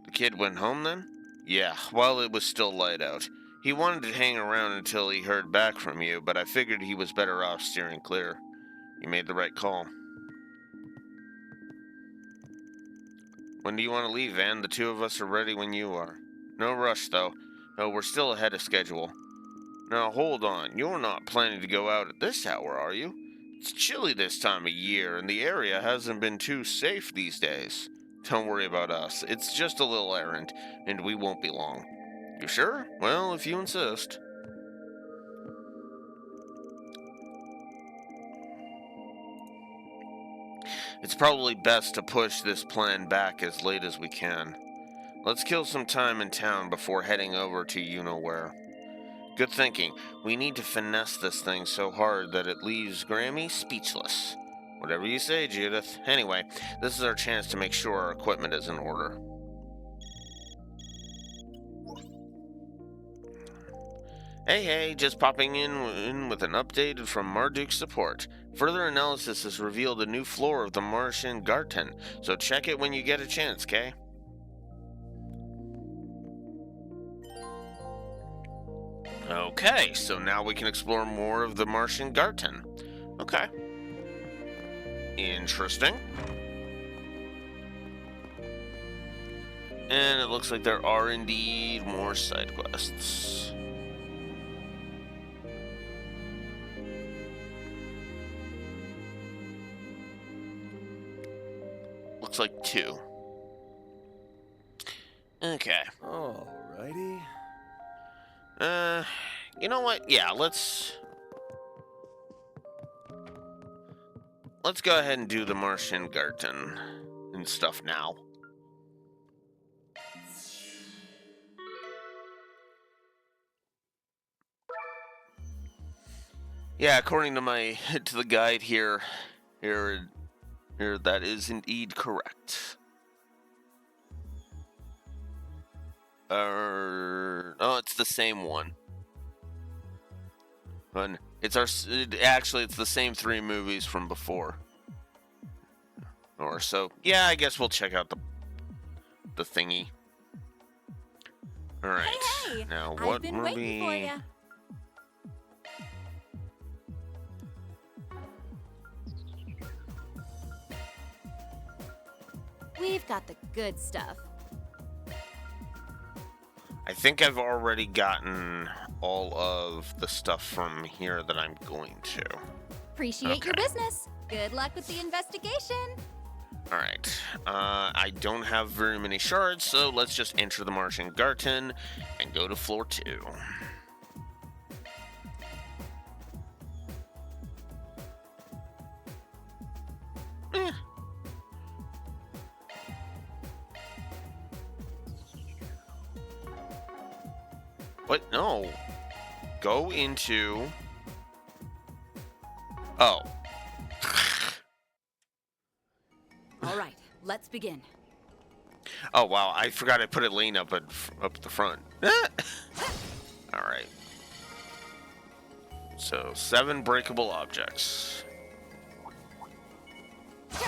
The kid went home then? Yeah, while it was still light out. He wanted to hang around until he heard back from you, but I figured he was better off steering clear. You made the right call. When do you want to leave, Van? The two of us are ready when you are. No rush, though. No, we're still ahead of schedule. Now, hold on. You're not planning to go out at this hour, are you? It's chilly this time of year, and the area hasn't been too safe these days. Don't worry about us. It's just a little errand, and we won't be long. You sure? Well, if you insist. It's probably best to push this plan back as late as we can. Let's kill some time in town before heading over to you-know-where. Good thinking. We need to finesse this thing so hard that it leaves Grammy speechless. Whatever you say, Judith. Anyway, this is our chance to make sure our equipment is in order. Hey, just popping in with an update from Marduk support. Further analysis has revealed a new floor of the Martian Garten, so check it when you get a chance, Kay? Okay, so now we can explore more of the Martian Garten. Okay. Interesting. And it looks like there are indeed more side quests. Looks like 2. Okay. Alrighty. You know what? Yeah, let's go ahead and do the Martian Garten and stuff now. Yeah, according to the guide here that is indeed correct. Oh, it's the same one. But it's the same 3 movies from before. Or so, yeah, I guess we'll check out the thingy. All right. Hey, now what I've been movie? waiting for you. We've got the good stuff. I think I've already gotten all of the stuff from here that I'm going to. Appreciate your business. Good luck with the investigation. All right. I don't have very many shards, so let's just enter the Martian Garten and go to floor 2. What? No. Go into... Oh. All right, let's begin. Oh, wow. I forgot I put a lane up at the front. All right. So, 7 breakable objects. I'm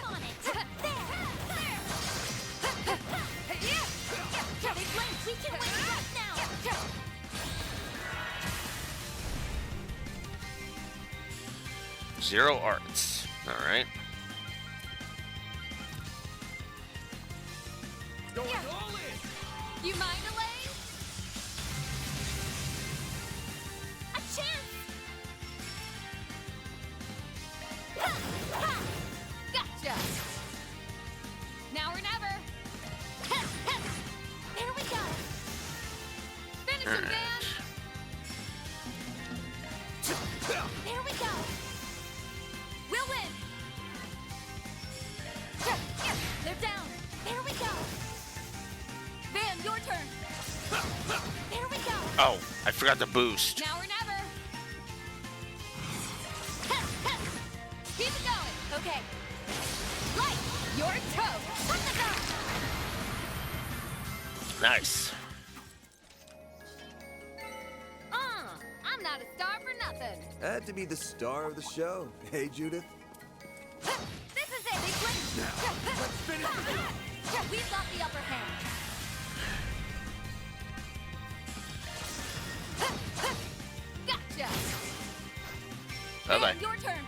on it. We can win right now. 0 arts. All right. Going all in. You mind, Elaine? A chance! Ha! Ha! Gotcha! Now or never! Ha! Ha! There we go! Finish him, Dan! There we go! We'll win! They're down! There we go! Van, your turn! There we go! Oh, I forgot to boost. Now or never! Keep it going! Okay. Light! Your toe! From the go! Nice. I'm not a star for nothing. Had to be the star of the show. Hey, Judith? This is it, big one! Now, let's finish it. We've got the upper hand. Gotcha! Bye-bye. And your turn.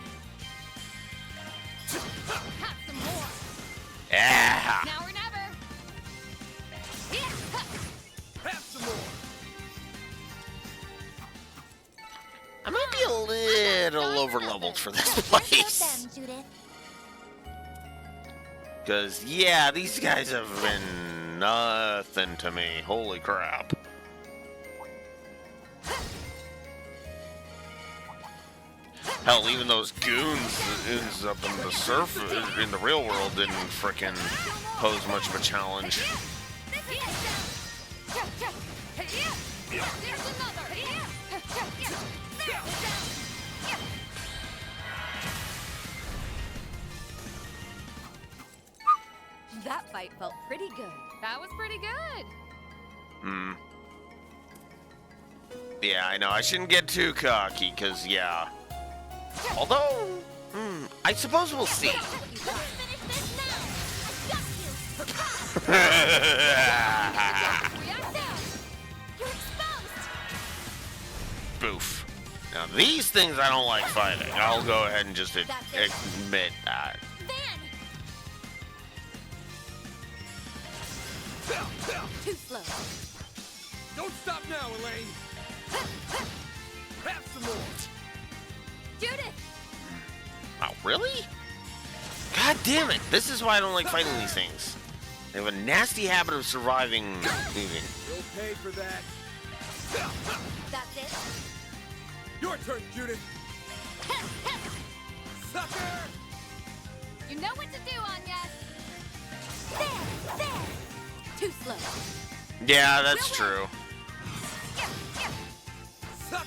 Have some more. Yeah. Now or never. Have some more. I might be a little over-leveled for this Show place. them, Judith. Because, yeah, these guys have been nothing to me. Holy crap. Hell, even those goons up in the in the real world didn't frickin' pose much of a challenge. There's another. That fight felt pretty good. That was pretty good. Hmm. Yeah, I know. I shouldn't get too cocky, because, yeah. Although, I suppose we'll see. Boof. Now, these things I don't like fighting. I'll go ahead and just admit that. Too slow. Don't stop now, Elaine. Have some more. Judith! Oh, really? God damn it. This is why I don't like fighting these things. They have a nasty habit of surviving moving. You'll pay for that. That's it. Your turn, Judith. Sucker! You know what to do, Anya. There! Too slow. Yeah, that's true.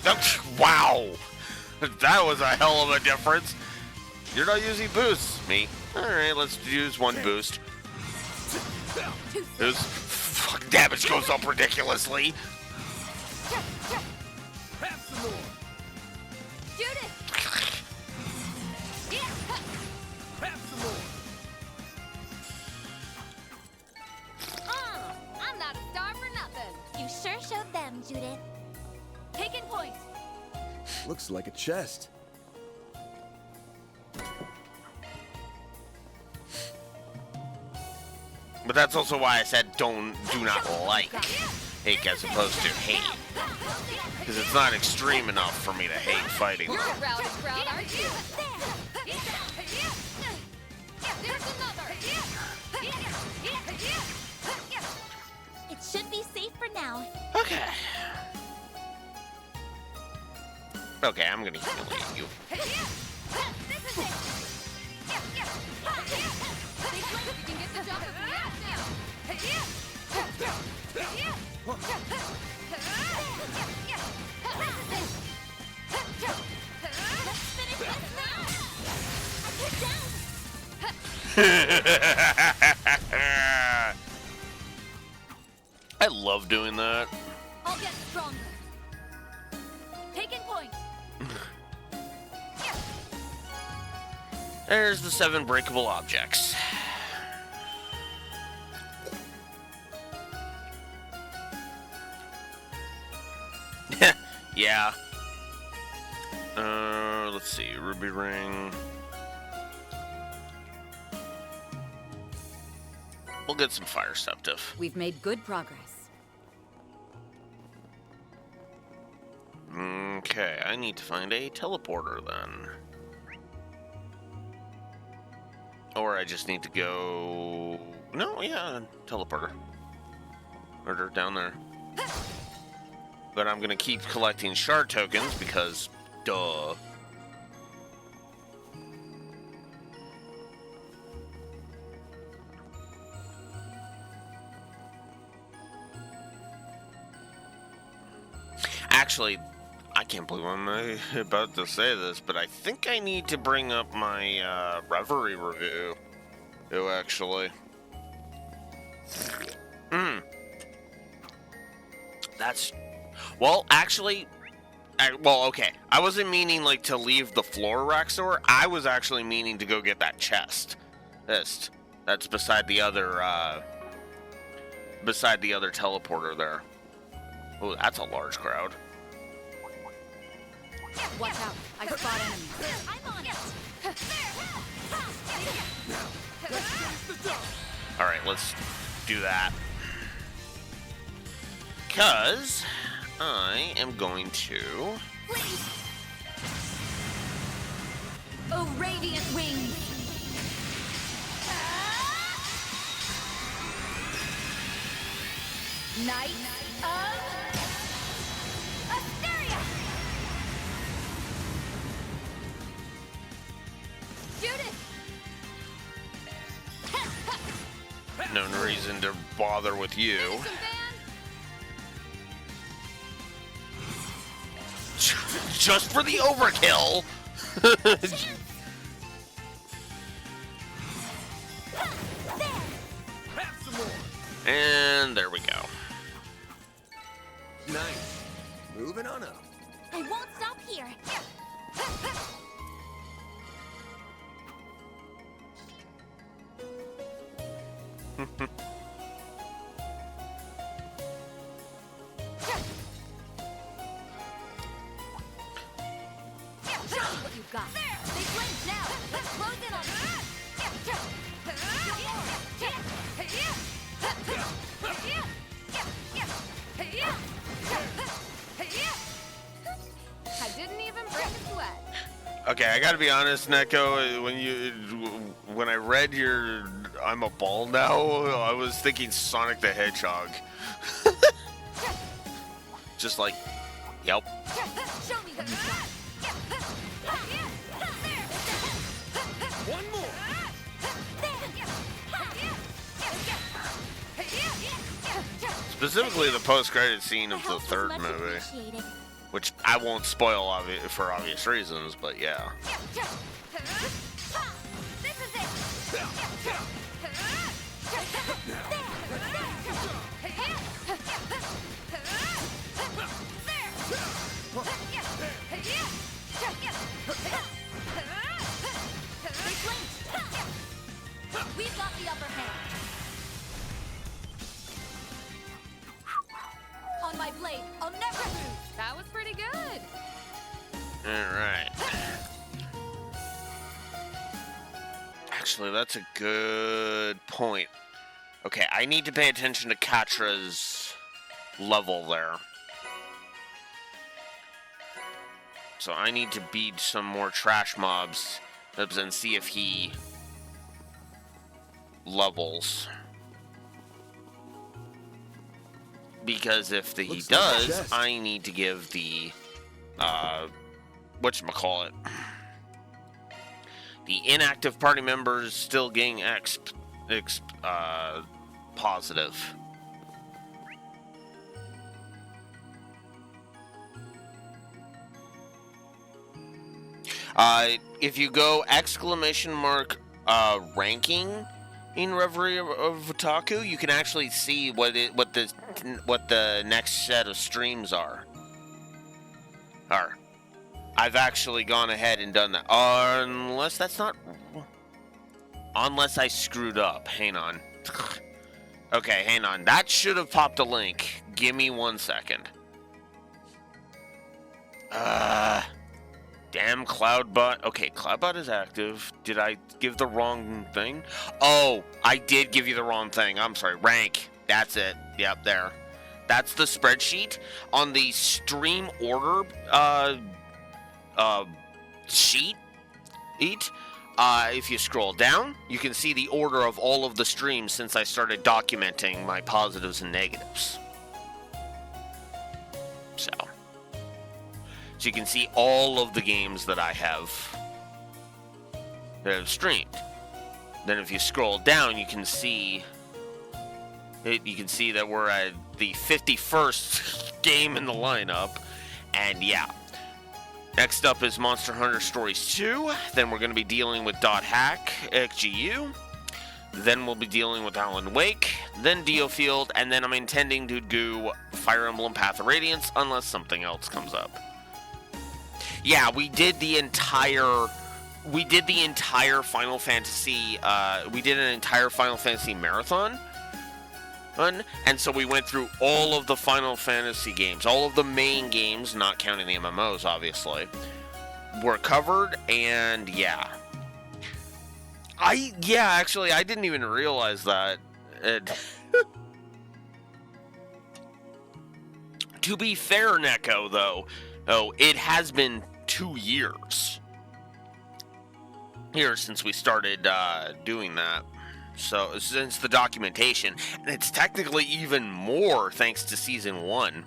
Sucker! Wow! That was a hell of a difference. You're not using boosts, me. Alright, let's use one boost. This fuck damage goes up ridiculously. Have some more. Judith! Have some more. I'm not a star for nothing. You sure showed them, Judith. Taking point. Looks like a chest. But that's also why I said do not like hate as opposed to hate. Because it's not extreme enough for me to hate fighting. You're a rowdy crowd, aren't you? There's another. It should be safe for now. Okay. Okay, I'm gonna humiliate you. This is it. You can get the jump if we have Let's finish this now. I love doing that. I'll get stronger. Taking point. There's the 7 breakable objects. Yeah. Let's see. Ruby ring. We'll get some fire septive. We've made good progress. Okay, I need to find a teleporter then. Or I just need to go... No, yeah, teleporter. Murder down there. But I'm gonna keep collecting shard tokens because, duh. Actually, I can't believe I'm about to say this, but I think I need to bring up my Reverie review. Actually. That's... Well, actually... well, okay. I wasn't meaning, like, to leave the floor Raxor. I was actually meaning to go get that chest. That's beside the other, teleporter there. Oh, that's a large crowd. Watch out. I spot enemies. I'm on it. Alright, let's do that. Because I am going to... Please. Oh, radiant wings. Knight of Asteria. Judith. No reason to bother with you. Just for the overkill. And there we go. Nice. Moving on up. I won't stop here. Show me what you've got. They flames now. Let's close in on them. I didn't even break a sweat. Okay, I gotta be honest, Neko. When I read your "I'm a ball now," I was thinking Sonic the Hedgehog. Just like, yep. Show me what you've got. One more. Specifically, the post-credit scene of the third movie, which I won't spoil for obvious reasons, but yeah. We've got the upper hand. On my blade, I'll never lose. That was pretty good. Alright. Actually, that's a good point. Okay, I need to pay attention to Katra's level there. So I need to beat some more trash mobs and see if he levels. Because if he does, I need to give the whatchamacallit, the inactive party members still getting exp positive. If you go ! Ranking in Reverie of Otaku, you can actually see what the next set of streams are. I've actually gone ahead and done that. Unless that's not... Unless I screwed up. Hang on. Okay, hang on. That should have popped a link. Give me 1 second. Damn Cloudbot. Okay, Cloudbot is active. Did I give the wrong thing? Oh, I did give you the wrong thing. I'm sorry. Rank. That's it. Yep, there. That's the spreadsheet. On the stream order sheet. If you scroll down, you can see the order of all of the streams since I started documenting my positives and negatives. So you can see all of the games that I have streamed. Then if you scroll down, you can see that we're at the 51st game in the lineup. And yeah. Next up is Monster Hunter Stories 2. Then we're going to be dealing with .hack XGU. Then we'll be dealing with Alan Wake. Then Diofield. And then I'm intending to do Fire Emblem Path of Radiance unless something else comes up. Yeah, we did the entire Final Fantasy. We did an entire Final Fantasy marathon. And so we went through all of the Final Fantasy games, all of the main games, not counting the MMOs, obviously, were covered, and yeah. Actually, I didn't even realize that. To be fair, Neko, though, it has been 2 years here since we started doing that. So, since the documentation, and it's technically even more thanks to Season 1.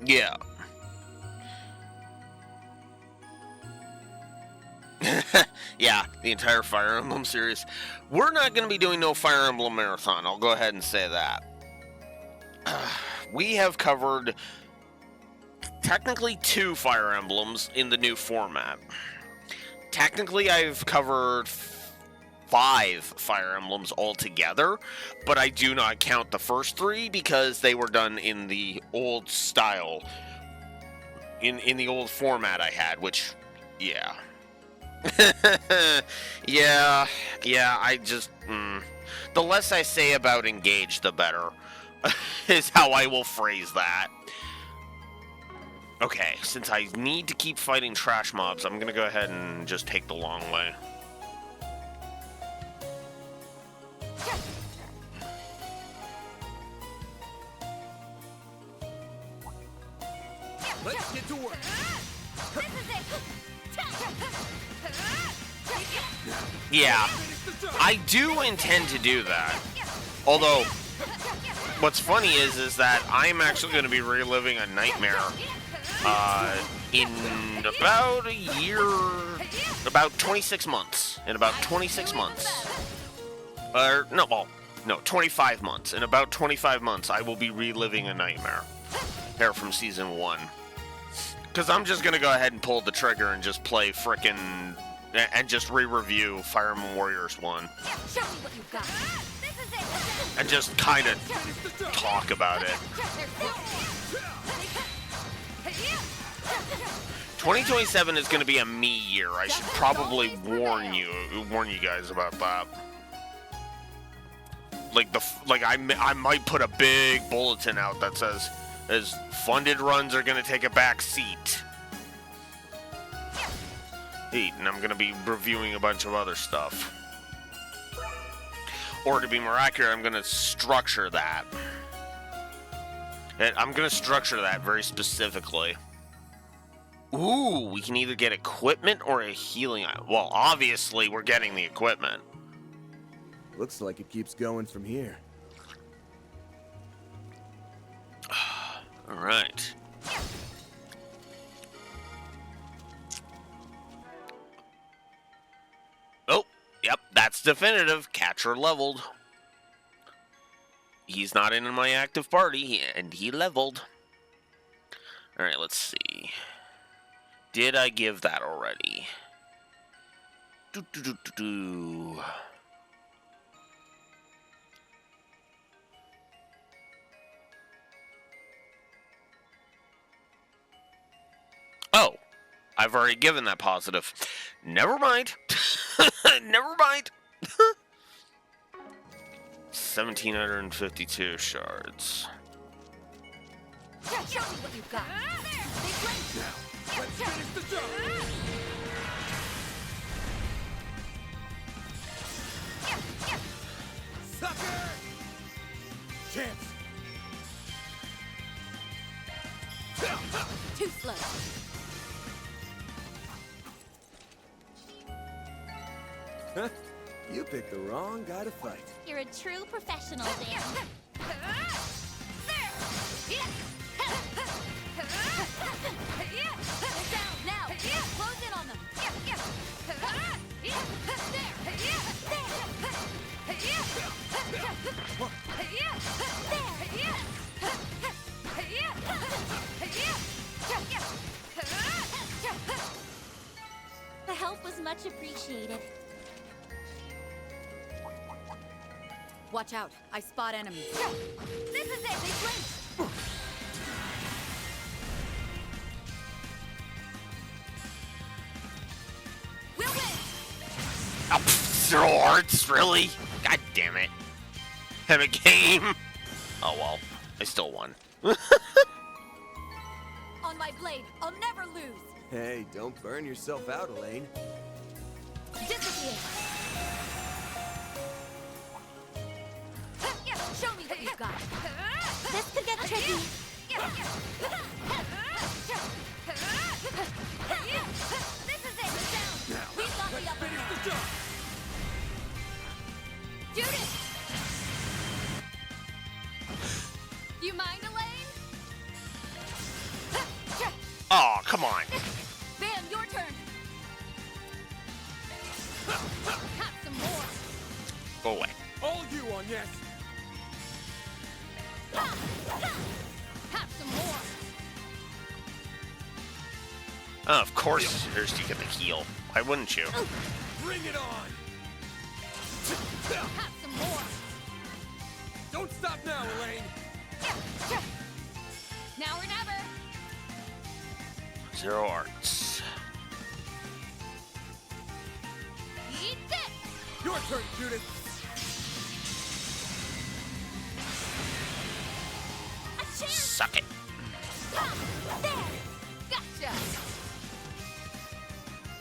Yeah. Yeah, the entire Fire Emblem series. We're not going to be doing no Fire Emblem Marathon, I'll go ahead and say that. We have covered technically 2 Fire Emblems in the new format. Technically, I've covered 5 Fire Emblems altogether, but I do not count the first 3 because they were done in the old style, in the old format I had, which, yeah. yeah, I just, the less I say about Engage, the better, is how I will phrase that. Okay, since I need to keep fighting trash mobs, I'm gonna go ahead and just take the long way. Let's get to work. Yeah, I do intend to do that. Although, what's funny is that I'm actually going to be reliving a nightmare in about a year, about 26 months. In about 26 months. No, 25 months. In about 25 months, I will be reliving a nightmare. There from Season 1. Because I'm just going to go ahead and pull the trigger and just play frickin' and just re-review Fire Emblem Warriors 1. Show me what you've got. And just kind of talk about it. 2027 is going to be a me year. I should probably warn you guys about that. I might put a big bulletin out that says, as funded runs are going to take a back seat. And I'm going to be reviewing a bunch of other stuff. Or to be more accurate, I'm going to structure that. And I'm going to structure that very specifically. Ooh, we can either get equipment or a healing item. Well, obviously, we're getting the equipment. Looks like it keeps going from here. All right. Oh, yep, that's definitive. Catcher leveled. He's not in my active party, and he leveled. All right, let's see. Did I give that already? Oh, I've already given that positive. Never mind. Never mind. 1,752 shards. Show me what you've got. Big blink. Now, let's finish the job. Sucker! Chance. Too slow. Huh? You picked the wrong guy to fight. You're a true professional, Dan. Down now. Close in on them. The help was much appreciated. Watch out. I spot enemies. This is it. They blinked. We'll win. Oh, 0 hearts, really? God damn it. Have a game. Oh well, I still won. On my blade. I'll never lose. Hey, don't burn yourself out, Elaine. Disappear. Show me what you've got. This could get tricky. This is it. Down. We've got the upper hand. Judith! You mind, Elaine? Oh, come on. Bam, your turn. Have some more. Go away. All you on yes. Have some more. Oh, of course, here's you get the heal. Why wouldn't you? Bring it on. Have some more. Don't stop now, Elaine. Now or never. 0 arts. Eat this. Your turn, Judith. A chance. Suck it. There. Gotcha.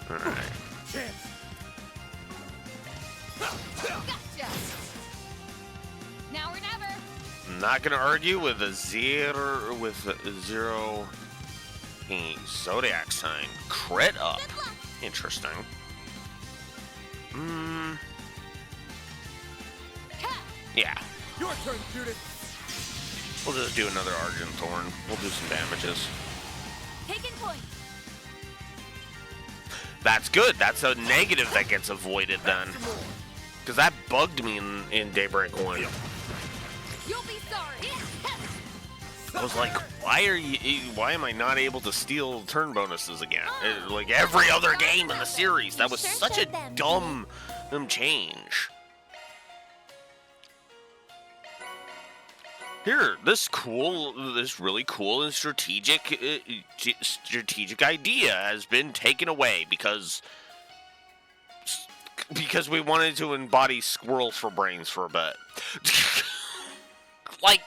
Alright. Chance. Gotcha. Now or never. I'm not gonna argue with a zero zodiac sign. Crit up. Interesting. Yeah. Your turn, Judith. We'll just do another Argent Thorn. We'll do some damages. Taking point. That's good. That's a negative that gets avoided then. Because that bugged me in Daybreak 1. You'll be sorry. I was like, why am I not able to steal turn bonuses again? Like every other game in the series. That was such a dumb change. Here, this really cool and strategic idea has been taken away because we wanted to embody squirrels for brains for a bit. Like,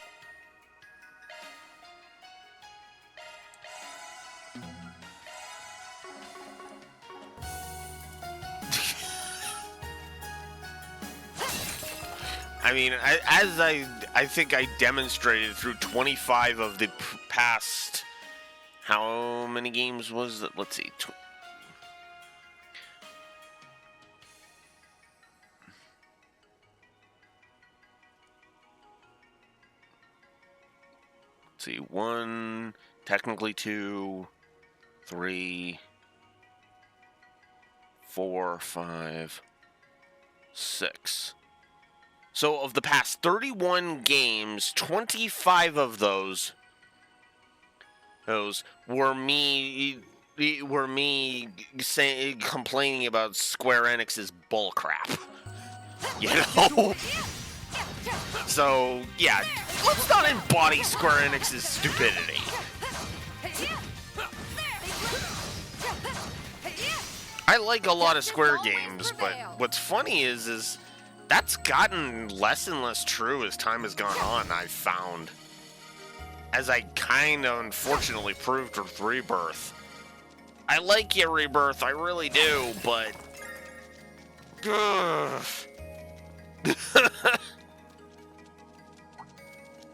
I mean, I think I demonstrated through 25 of the past. How many games was it? Let's see. Let's see. 1, technically 2, 3, 4, 5, 6. So of the past 31 games, 25 of those were me complaining about Square Enix's bullcrap. You know? So, yeah, let's not embody Square Enix's stupidity. I like a lot of Square games, but what's funny is That's gotten less and less true as time has gone on, I've found. As I kind of unfortunately proved with Rebirth. I like you, Rebirth, I really do, but...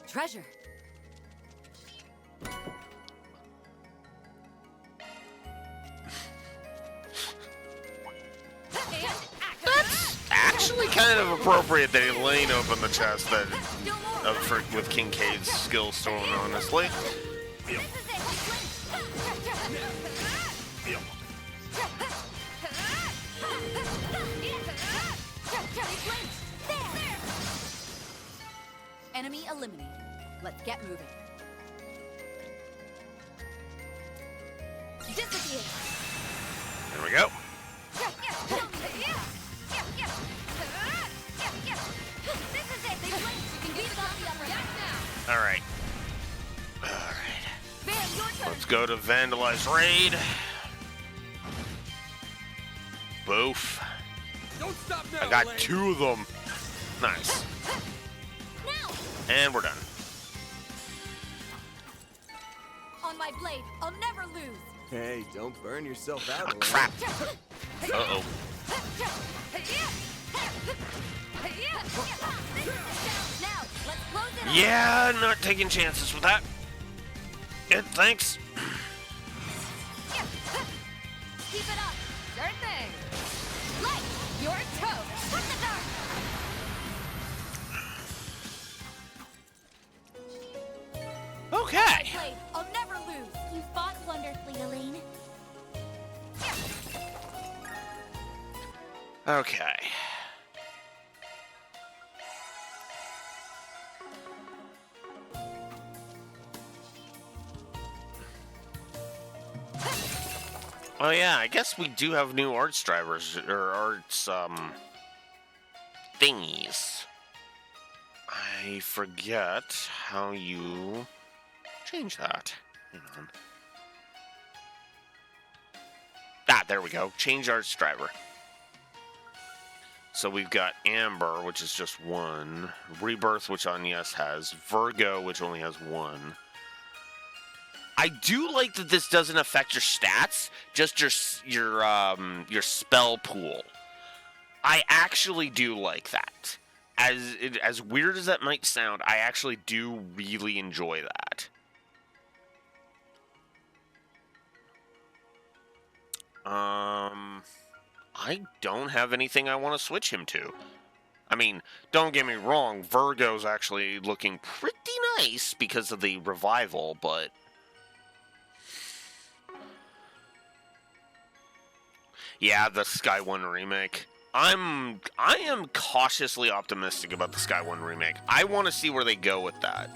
Treasure. That's actually kind of appropriate that Elaine opened the chest that with Kincaid's skill stone, honestly. Enemy eliminated. Let's get moving. Disappear. There we go. Alright. Let's go to Vandalize Raid. Boof. I got 2 of them. Nice. And we're done. On my blade, I'll never lose. Hey, don't burn yourself out. Oh, crap. Uh-oh. Yeah, not taking chances with that. Good, thanks. Keep it up. Sure thing. Light, your toe. Put the dark. Okay. Blade, I'll never lose. You fought wonderfully, Elaine. Okay. Oh yeah, I guess we do have new arts drivers, or arts, thingies. I forget how you change that. Hang on. Ah, there we go. Change arts driver. So we've got Amber, which is just 1. Rebirth, which on yes has. Virgo, which only has 1. I do like that this doesn't affect your stats, just your spell pool. I actually do like that. As weird as that might sound, I actually do really enjoy that. I don't have anything I want to switch him to. I mean, don't get me wrong, Virgo's actually looking pretty nice because of the revival, but... Yeah, the Sky 1 remake. I am cautiously optimistic about the Sky 1 remake. I want to see where they go with that.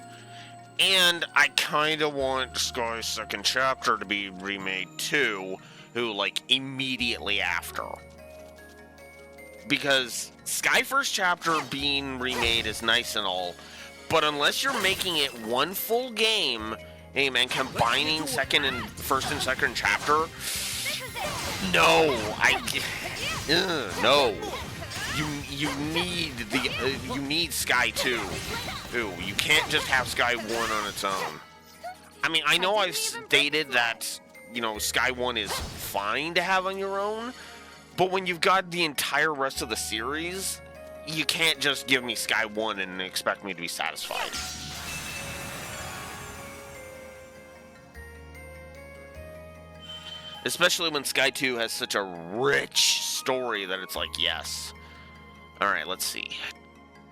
And I kind of want Sky's second chapter to be remade too, like, immediately after. Because Sky First Chapter being remade is nice and all, but unless you're making it one full game, hey man, combining first and second chapter, no, no. You need Sky 2. Ooh, you can't just have Sky 1 on its own. I mean, I know I've stated that, you know, Sky 1 is fine to have on your own, but when you've got the entire rest of the series, you can't just give me Sky 1 and expect me to be satisfied. Especially when Sky 2 has such a rich story that it's like, yes. Alright, let's see.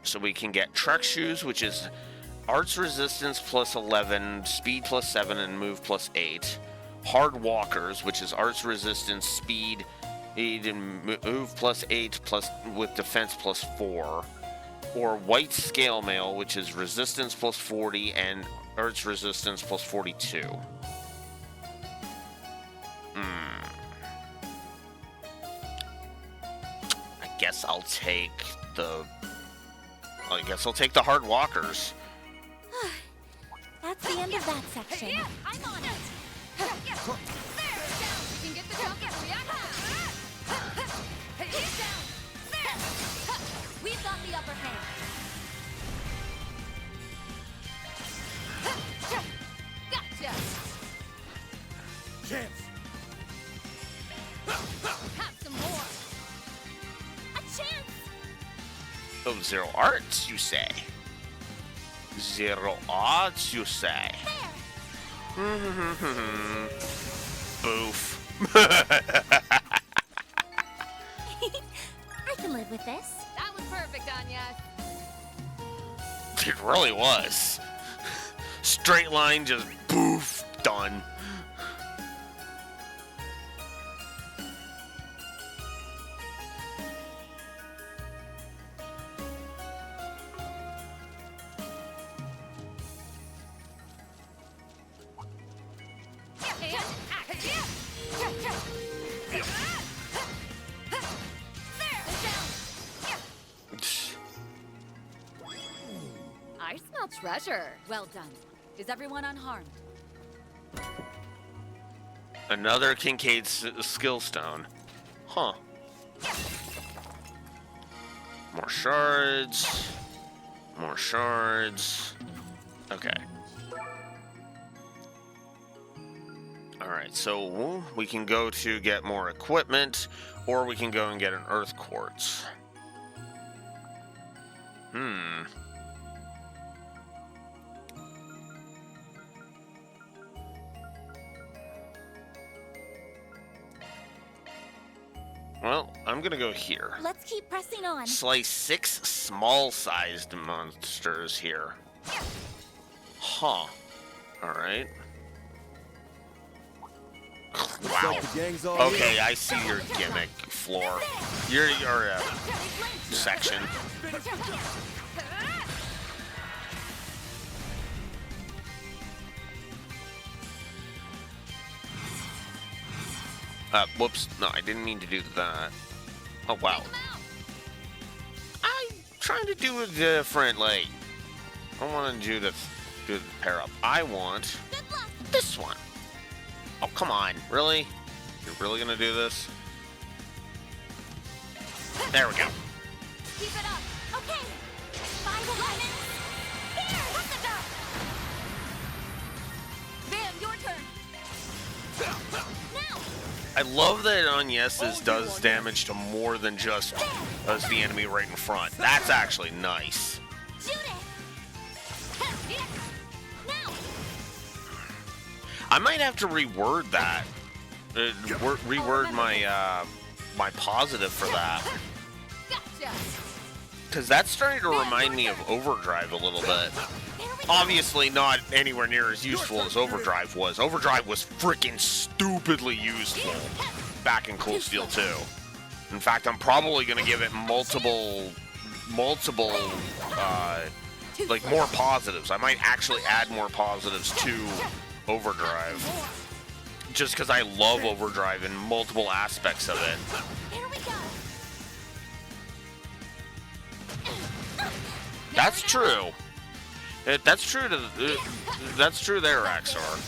So we can get Trek Shoes, which is Arts Resistance plus 11, Speed plus 7, and Move plus 8. Hard Walkers, which is Arts Resistance, Speed, and Move plus 8, plus with Defense plus 4. Or White Scale Mail, which is Resistance plus 40 and Arts Resistance plus 42. I guess I'll take the Hard Walkers. That's the end of that section. Yeah, I'm on it. There, down. We can get the jump and react. Down. There. We've got the the upper hand. Gotcha! Chance. Have some more! A chance! Oh, zero arts, you say? Zero arts, you say? Boof. I can live with this. That was perfect, Anya. It really was. Straight line, just boof, done. I smell treasure. Well done. Is everyone unharmed? Another Kincaid's skill stone. Huh. More shards. More shards. Okay. Alright, so we can go to get more equipment, or we can go and get an earth quartz. Well, I'm gonna go here. Let's keep pressing on. Slice 6 small-sized monsters here. Huh. Alright. Wow. Like the gang's all Okay, here. I see your gimmick, Floor. Your section. Whoops. No, I didn't mean to do that. Oh, wow. I'm trying to do a different, like... I want to do the pair up. I want this one. Oh, come on. Really? You're really gonna do this? There we go. Keep it up. Okay. 5 lemons. Here, what the duck? Bam, your turn. Now. I love that Agnes does damage to more than just as the enemy right in front. That's actually nice. Now. I might have to reword that. Reword my my positive for that. Gotcha! Because that's starting to remind me of Overdrive a little bit. Obviously not anywhere near as useful as Overdrive was. Overdrive was freaking stupidly useful back in Cold Steel 2. In fact, I'm probably going to give it multiple, like more positives. I might actually add more positives to Overdrive. Just because I love Overdrive in multiple aspects of it. Here we go. That's true. That's true that's true there, Axor.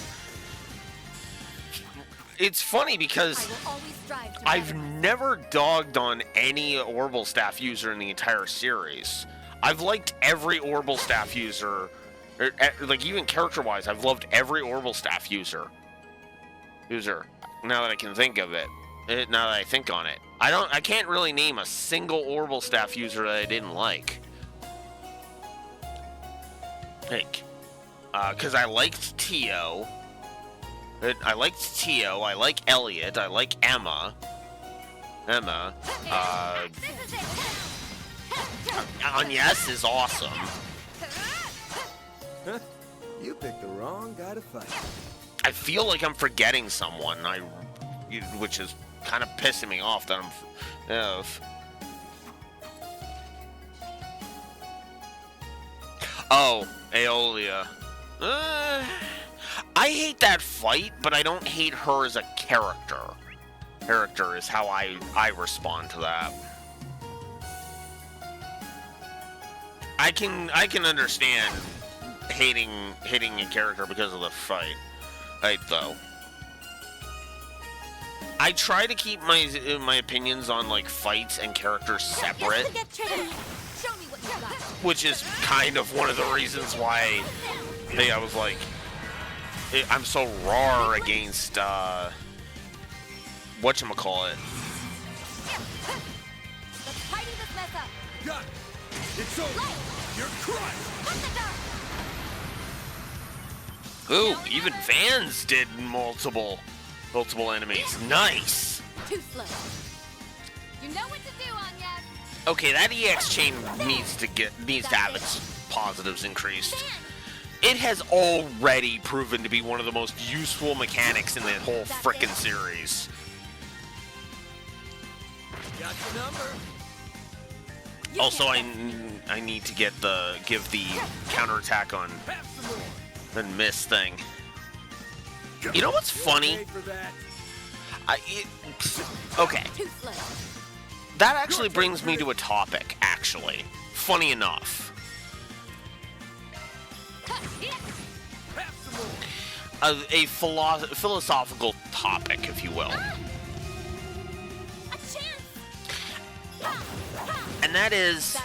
It's funny because I will always strive to I've better. never dogged on any Orbital Staff user in the entire series. I've liked every Orbital Staff user, like even character-wise, I've loved every Orbital Staff user. Now that I can think of it, now that I think on it, I can't really name a single Orbital Staff user that I didn't like. Because I liked Tio. I liked Tio. I like Elliot. I like Emma. Agnes is awesome. You picked the wrong guy to fight. I feel like I'm forgetting someone, which is kind of pissing me off that I'm... Oh, Aeolia. I hate that fight, but I don't hate her as a character. Character is how I respond to that. I can understand hating a character because of the fight. Though. I try to keep my opinions on like fights and characters separate. Get tricky. Show me what which is kind of one of the reasons why I was like, I'm so raw against whatchamacallit. Let's tidy this mess up. Got it. It's over. You're crushed. Ooh, even Vans did multiple enemies. Nice. Too slow. You know what to do, Anya. Okay, that EX chain needs to have its positives increased. It has already proven to be one of the most useful mechanics in the whole frickin' series. Got your number. Also, I need to give the counterattack on the miss thing. You know what's funny? Okay. That actually brings me to a topic, actually. Funny enough. A philosophical topic, if you will. And that is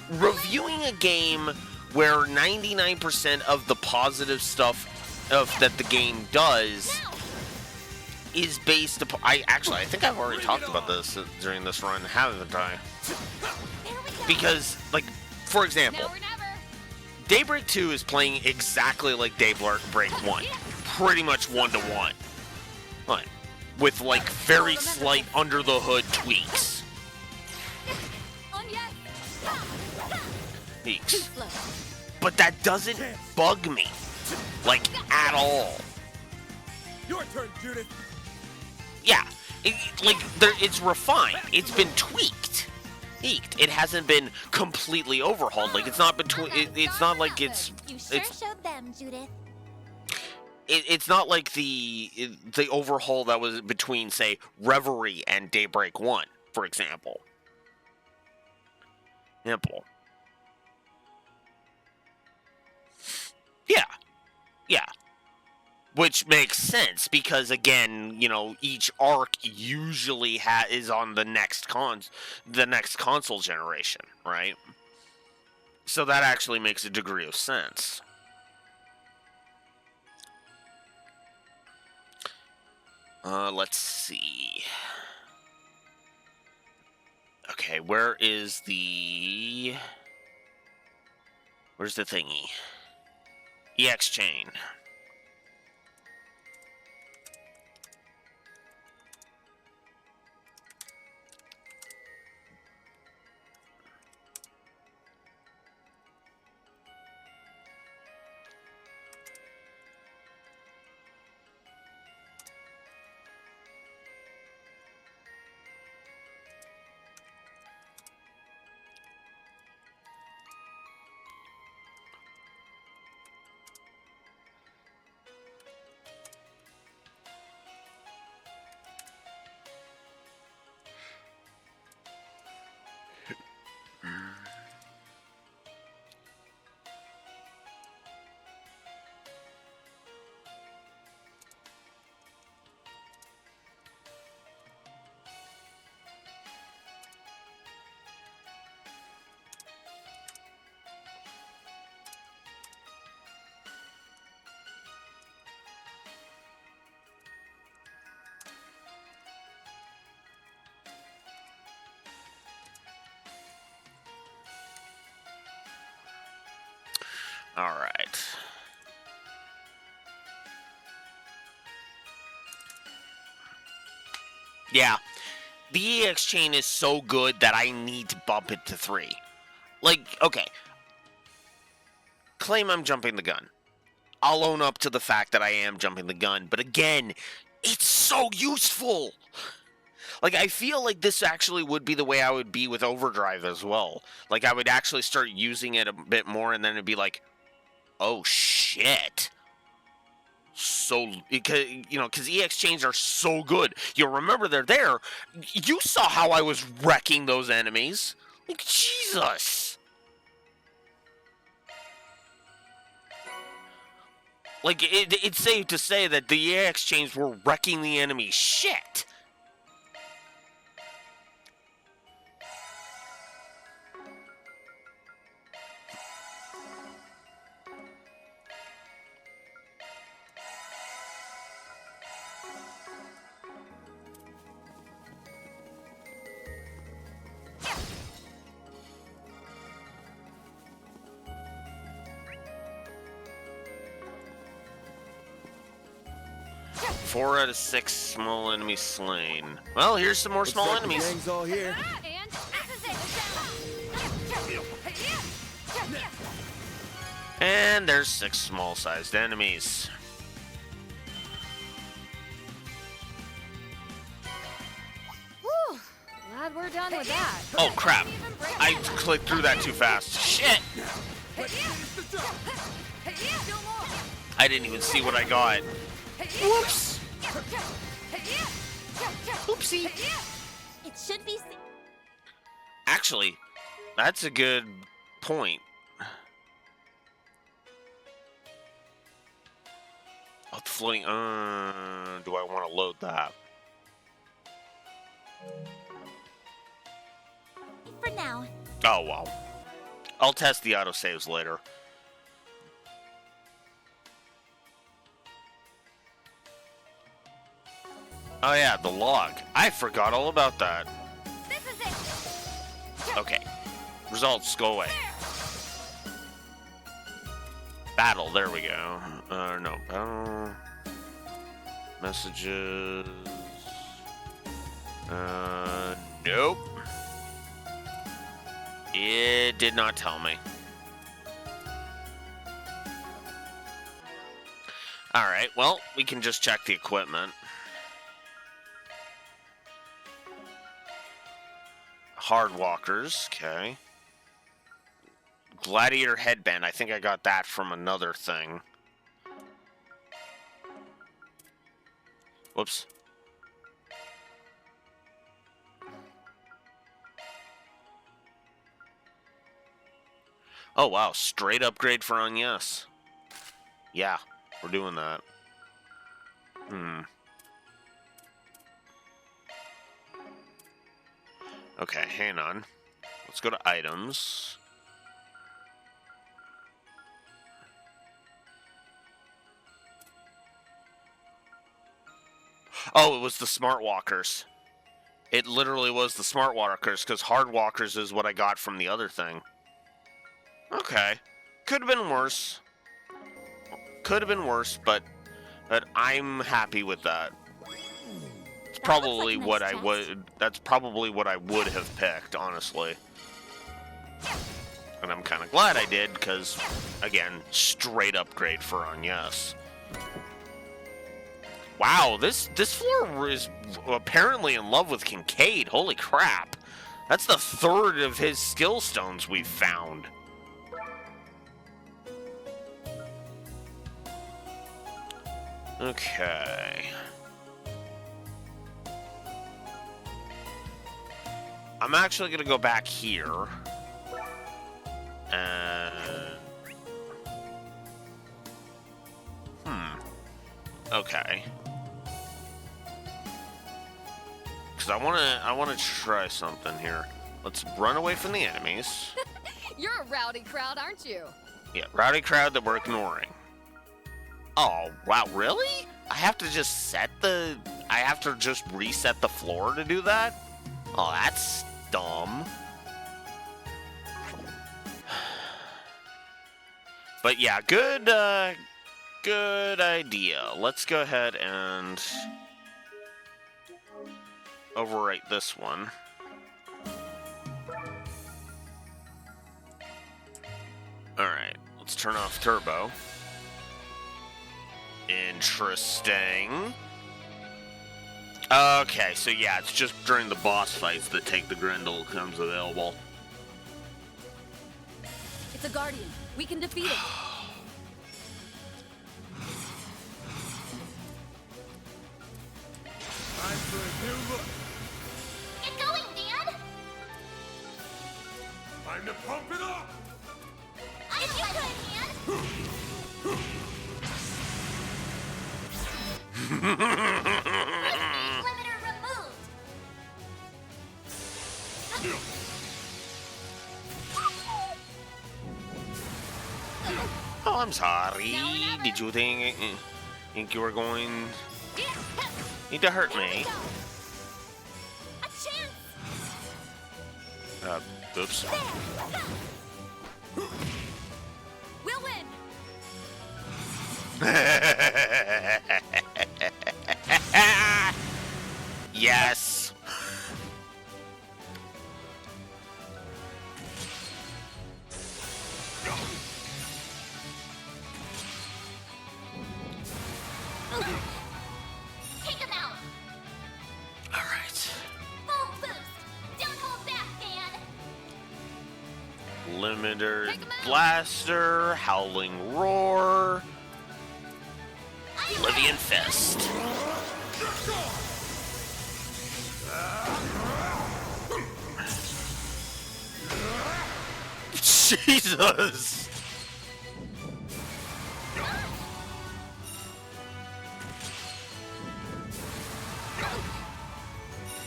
reviewing a game where 99% of the positive stuff that the game does is based upon... I think I've already talked about this during this run, haven't I? Because, like, for example, Daybreak 2 is playing exactly like Daybreak 1. Pretty much one-to-one. With, like, very slight under-the-hood tweaks. But that doesn't bug me. Like, at all. Your turn, Judith. Yeah, it's refined. It's been tweaked. It hasn't been completely overhauled. Like, it's not between. It's not like it's. You sure showed them, Judith. It's not like the overhaul that was between, say, Reverie and Daybreak 1, for example. Yeah. Which makes sense because, again, you know, each arc usually is on the next console generation, right? So that actually makes a degree of sense. Let's see. Okay, where's the thingy? EX chain. All right. Yeah. The EX chain is so good that I need to bump it to 3. Like, okay. Claim I'm jumping the gun. I'll own up to the fact that I am jumping the gun. But again, it's so useful. Like, I feel like this actually would be the way I would be with Overdrive as well. Like, I would actually start using it a bit more, and then it'd be like, oh, shit. So, because EX chains are so good. You remember they're there. You saw how I was wrecking those enemies. Like, Jesus. Like, it's safe to say that the EX chains were wrecking the enemy shit. 4 out of 6 small enemies slain. Well, here's some more Looks small like the enemies. gang's all here. And this is it. And there's 6 small-sized enemies. Whew. Glad we're done with that. Oh, crap. I clicked through that too fast. Shit! I didn't even see what I got. Whoops! Oopsie! It should be. Actually, that's a good point. Oh, the floating. Do I want to load that? For now. Oh, well. I'll test the autosaves later. Oh yeah, the log. I forgot all about that. This is it. Okay. Results, go away. Battle, there we go. No, battle. Messages. Nope. It did not tell me. Alright, well, we can just check the equipment. Hardwalkers, okay. Gladiator headband, I think I got that from another thing. Whoops. Oh wow, straight upgrade for Agnes. Yeah, we're doing that. Okay, hang on. Let's go to items. Oh, it was the smart walkers. It literally was the smart walkers, because hard walkers is what I got from the other thing. Okay. Could have been worse. Could have been worse, but I'm happy with that. It's probably like a what nice I chest. would. That's probably what I would have picked, honestly. And I'm kind of glad I did, because, again, straight upgrade for Agnes. Wow, this floor is apparently in love with Kincaid. Holy crap. That's the third of his skill stones we've found. Okay. I'm actually going to go back here. And... Okay. Because I want to try something here. Let's run away from the enemies. You're a rowdy crowd, aren't you? Yeah, rowdy crowd that we're ignoring. Oh, wow, really? I have to just reset the floor to do that? Oh, that's dumb. But yeah, good idea. Let's go ahead and overwrite this one. Alright, let's turn off turbo. Interesting. Okay, so yeah, it's just during the boss fights that Take the Grendel comes available. It's a guardian. We can defeat it. Time for a new look. Get going, Dad. Time to pump it up. If you could, man. Limiter removed. Oh, I'm sorry. Did you think you were going to hurt me? A chance. Oops. We'll win. Take him out! Alright. Full boost! Don't hold back, man! Limiter Take 'em out. Blaster, Howling Roar, Oblivion Fist. Jesus!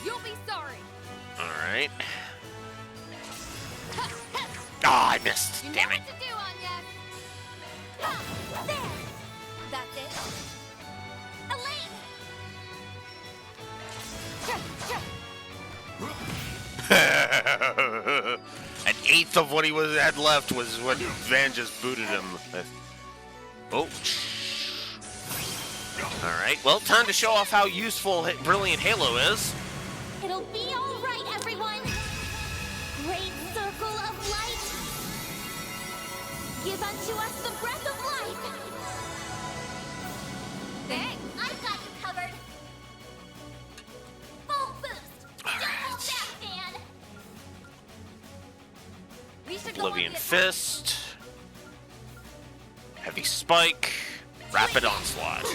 You'll be sorry. Alright. Ah, I missed. You know Damn it. what to do, Anya. Ha! There! That's it. Elaine! An eighth of what he had left was what Van just booted him with. Oh. Alright, well, time to show off how useful Brilliant Halo is. It'll be alright, everyone! Great circle of light! Give unto us the breath of life! Thanks. I've got you covered! Full boost! Don't hold back, man! We should go on Oblivion the Fist. Heavy Spike. Rapid Onslaught.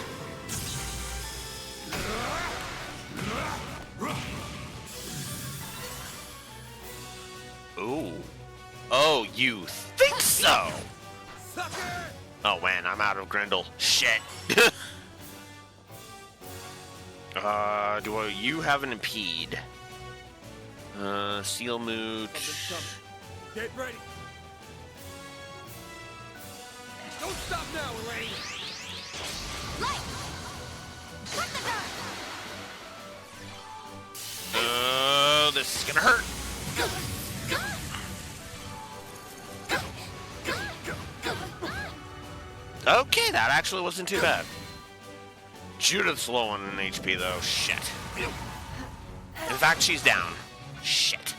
Ooh. Oh, you think so? Oh man, I'm out of Grendel. Shit. You have an impede. Seal Moot. Get ready. Don't stop now, Elaine! Light! Cut the dark! This is gonna hurt. Okay, that actually wasn't too bad. Judith's low on an HP though. Shit. In fact, she's down. Shit.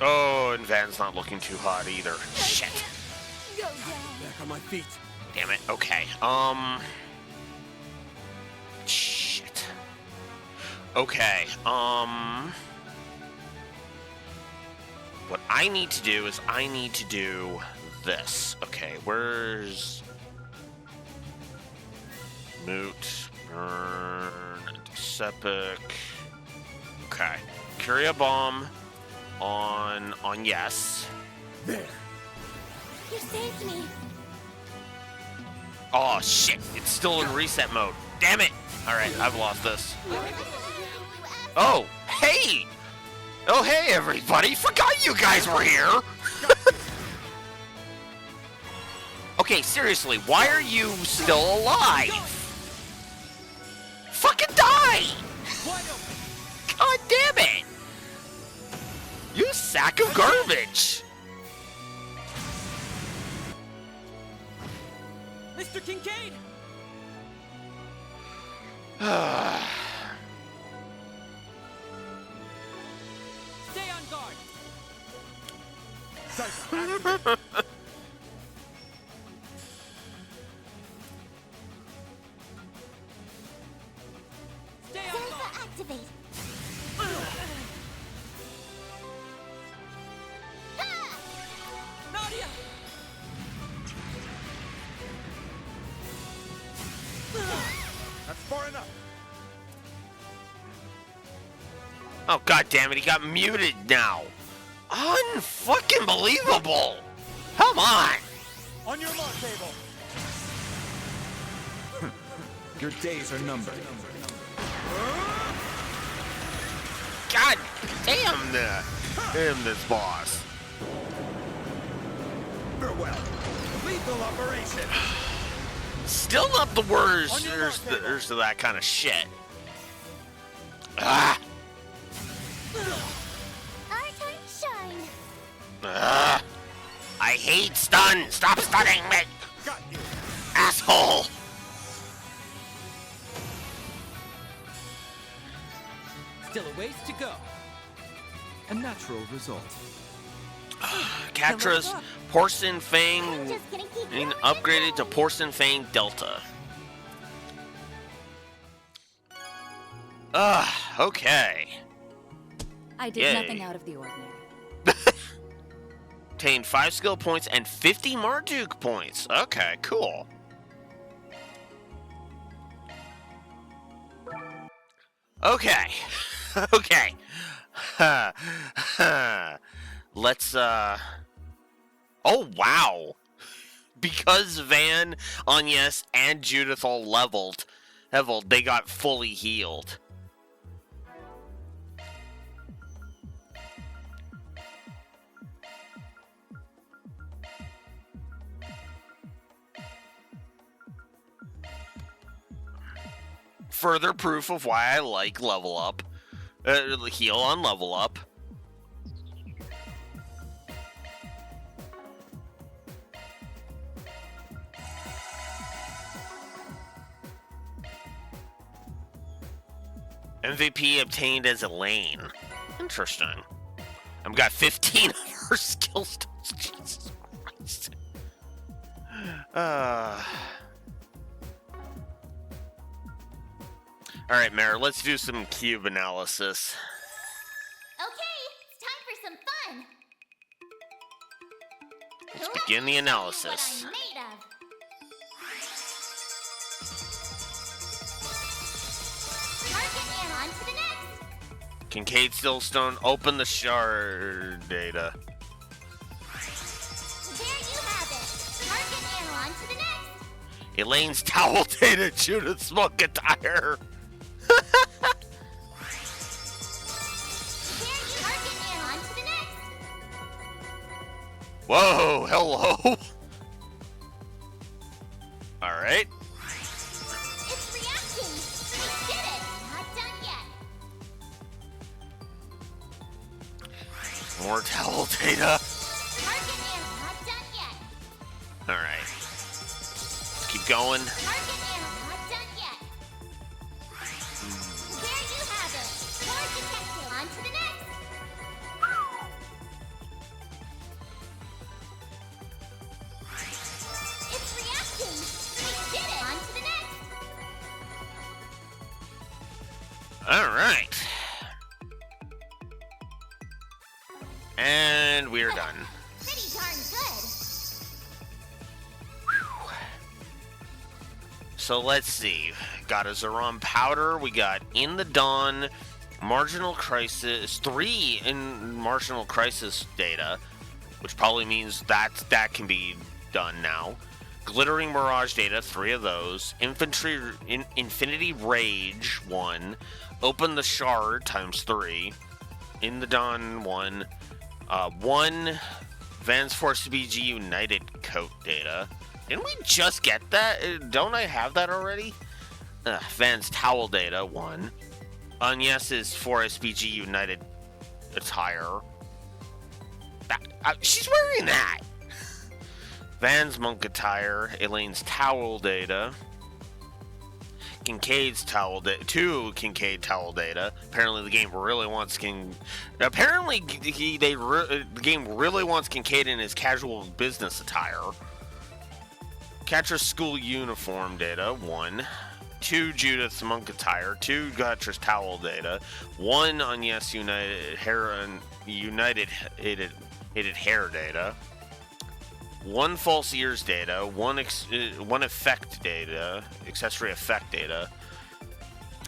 Oh, and Van's not looking too hot either. Shit. Go down! Back on my feet. Damn it. Okay. Shit. Okay. What I need to do is I need to do this. Okay, where's Moot, Burn, Sepic. Okay. Curia Bomb on yes. There. You saved me! Oh shit, it's still in reset mode. Damn it! Alright, I've lost this. Oh, hey! Oh, hey everybody! Forgot you guys were here! Okay, seriously, why are you still alive? Fucking die! God damn it! You sack of garbage! Mr. Kincaid! Stay on guard! Stay on Cypher guard! activate! Nadia! That's far enough. Oh god damn it, he got muted now. Unfucking believable. Come on. On your mark, table. Your days are numbered. God damn this boss. Farewell. Lethal operation. Still not the worst to that kind of shit. Ah. Our time to shine! Ah. I hate stun. Stop stunning me. Got you. Asshole. Still a ways to go. A natural result. Catra's Porcelain Fang Just gonna keep being going upgraded and to going. Porcelain Fang Delta. Okay. I did Yay. nothing out of the ordinary. Obtained 5 skill points and 50 Marduk points. Okay, cool. Okay. Okay. Let's, Oh, wow. Because Van, Agnes, and Judith all leveled, they got fully healed. Further proof of why I like level up. Heal on level up. MVP obtained as Elaine. Interesting. I've got 15 of her skill stones. Jesus Christ. Alright, Mare, let's do some cube analysis. Okay, it's time for some fun. Let's begin the analysis. What I'm made of. Target and on to the next. Kincaid Stillstone, open the shard data. There you have it. Target and on to the next. Elaine's towel data, Judith Smoke attire. There you target and on to the next. Whoa, hello. Alright. It's reacting. We did it. Not done yet. More towel data. Target and not done yet. Alright. Let's keep going. Target and not done yet. There you have it. Core detected. On to the next. It's reacting. We did it. On to the next. Alright. And we're done. Pretty darn good. So let's see. Got a Zeron Powder. We got In the Dawn, Marginal Crisis, 3 in Marginal Crisis data, which probably means that can be done now. Glittering Mirage data, 3 of those. Infinity Rage, 1. Open the Shard, times 3. In the Dawn, 1. 1 Vans Force BG United coat data. Didn't we just get that? Don't I have that already? Vans towel data, 1. Agnes's 4SBG United attire. She's wearing that! Van's monk attire, Elaine's towel data. Kincaid's towel data, 2 Kincaid towel data. Apparently the game really wants the game really wants Kincaid in his casual business attire. Catra's school uniform data, 1. 2 Judith's monk attire, 2 Catra's towel data, 1 Agnes United hair data, 1 false ears data, 1 effect data, accessory effect data,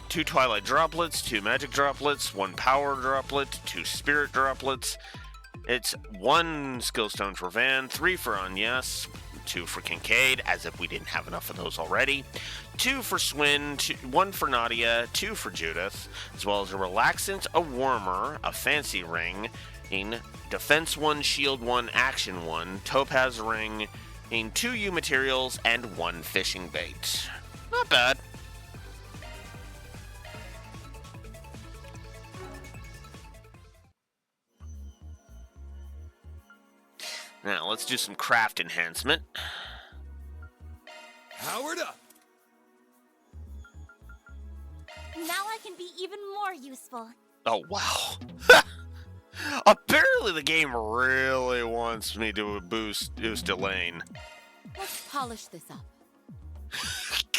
2 twilight droplets, 2 magic droplets, 1 power droplet, 2 spirit droplets. It's 1 skill stone for Van, 3 for Agnes, 2 for Kincaid, as if we didn't have enough of those already, 2 for Swin, 1 for Nadia, 2 for Judith, as well as a relaxant, a warmer, a fancy ring, in defense 1, shield 1, action 1, topaz ring, in 2 U materials, and 1 fishing bait. Not bad. Now, let's do some craft enhancement. Powered up. Now I can be even more useful. Oh, wow. Apparently the game really wants me to boost Elaine. Let's polish this up.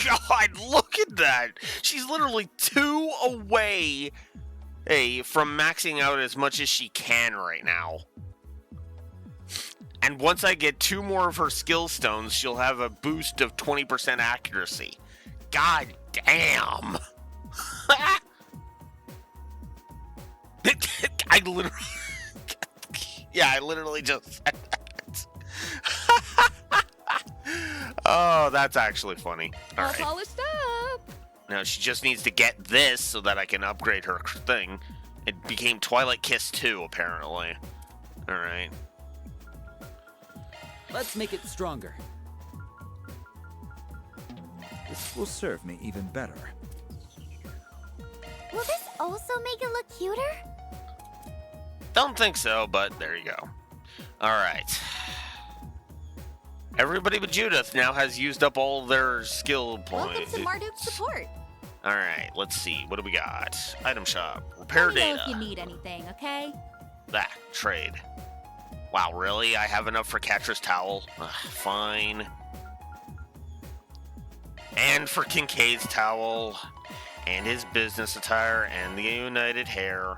God, look at that! She's literally 2 away from maxing out as much as she can right now. And once I get 2 more of her skill stones, she'll have a boost of 20% accuracy. God damn! I literally... yeah, I literally just said that. Oh, that's actually funny. All All right. polished up. Now she just needs to get this so that I can upgrade her thing. It became Twilight Kiss 2, apparently. Alright. Let's make it stronger. This will serve me even better. Will this also make it look cuter? Don't think so, but there you go. Alright. Everybody but Judith now has used up all their skill Welcome points. to Marduk's support. Alright, let's see. What do we got? Item shop. Repair Let me know data. if you need anything, okay? That. Trade. Wow, really? I have enough for Catra's towel? Ugh, fine. And for Kincaid's towel. And his business attire. And the United hair.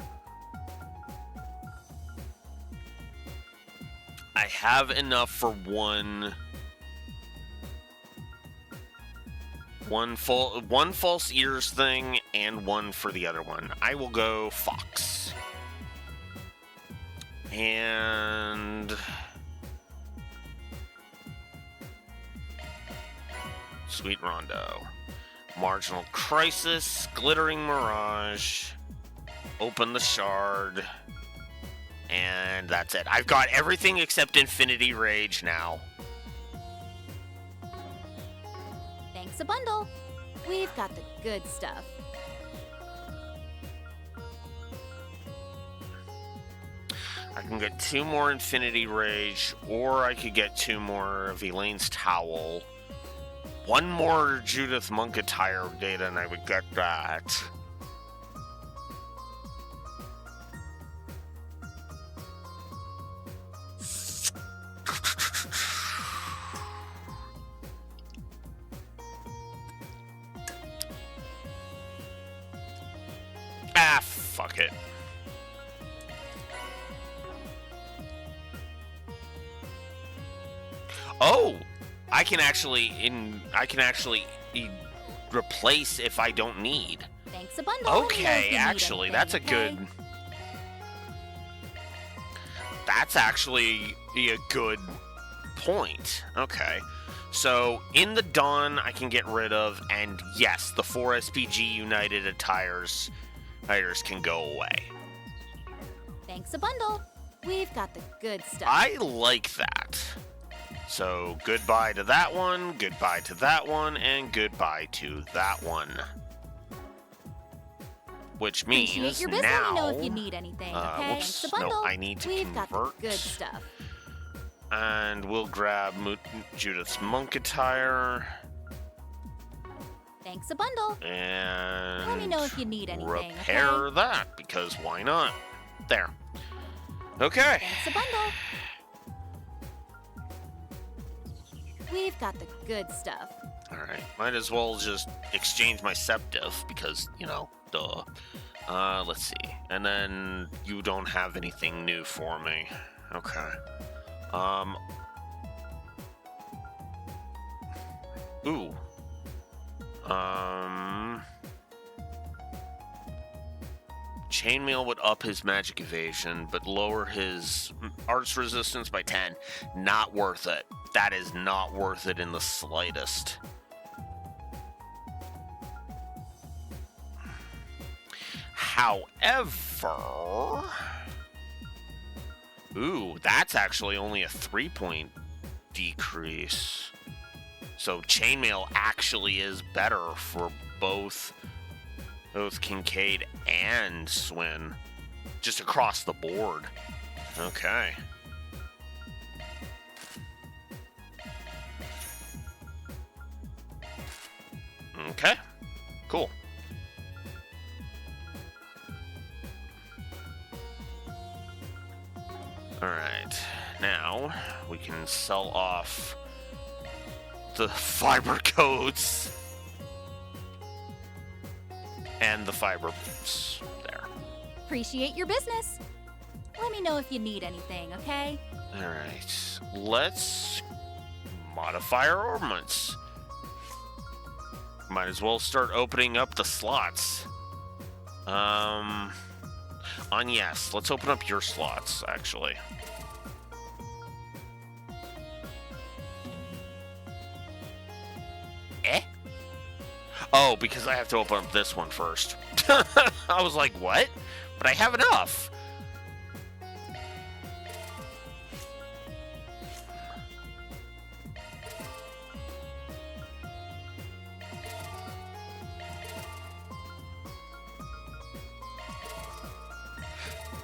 I have enough for one false ears thing and one for the other one. I will go Fox. And Sweet Rondo. Marginal Crisis, Glittering Mirage, Open the Shard, and that's it. I've got everything except Infinity Rage now. Thanks a bundle. We've got the good stuff. I can get 2 more Infinity Rage, or I could get 2 more of Elaine's Towel. 1 more Judith Monk attire data, and I would get that. Ah, fuck it. Oh, I can actually replace if I don't need. Thanks a bundle. Let me know if Okay, you need actually, that's a anything, good. That's actually a good point. Okay. So, in the Dawn, I can get rid of, and yes, the 4 SPG United attires can go away. okay? Thanks a bundle. We've got the good stuff. I like that. So, goodbye to that one, goodbye to that one, and goodbye to that one. Which means Appreciate your biz. now... Let me know if you need anything, okay? whoops, Thanks a bundle. no, I need to We've convert. got the good stuff. And we'll grab Judith's Monk attire. Thanks a bundle. And Let me know if you need anything, repair okay? that, because why not? There. Okay. Thanks a bundle. We've got the good stuff. Alright, might as well just exchange my Septif, because, you know, duh. Let's see. And then you don't have anything new for me. Okay. Ooh. Chainmail would up his magic evasion, but lower his arts resistance by 10. Not worth it. That is not worth it in the slightest. However... Ooh, that's actually only a 3-point decrease. So Chainmail actually is better for both Kincaid and Swin. Just across the board. Okay. Okay. Cool. we can sell off the fiber coats and the fiber boots there. Appreciate your business. Let me know if you need anything, okay? Alright, let's modify our ornaments. Might as well start opening up the slots. Yes, let's open up your slots, actually. Eh? Oh, because I have to open up this one first. I was like, what? But I have enough.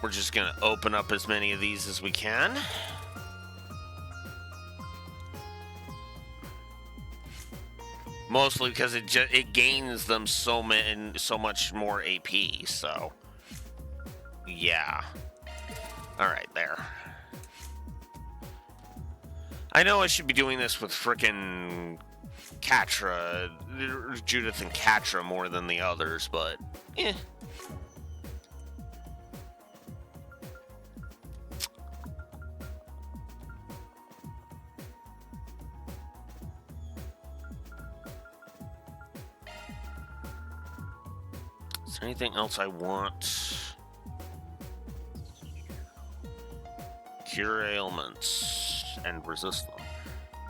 We're just gonna open up as many of these as we can. Mostly because it gains them so much more AP. So yeah. All right, there. I know I should be doing this with frickin' Catra, Judith and Catra more than the others, but eh. Is there anything else I want? Cure ailments and resist them.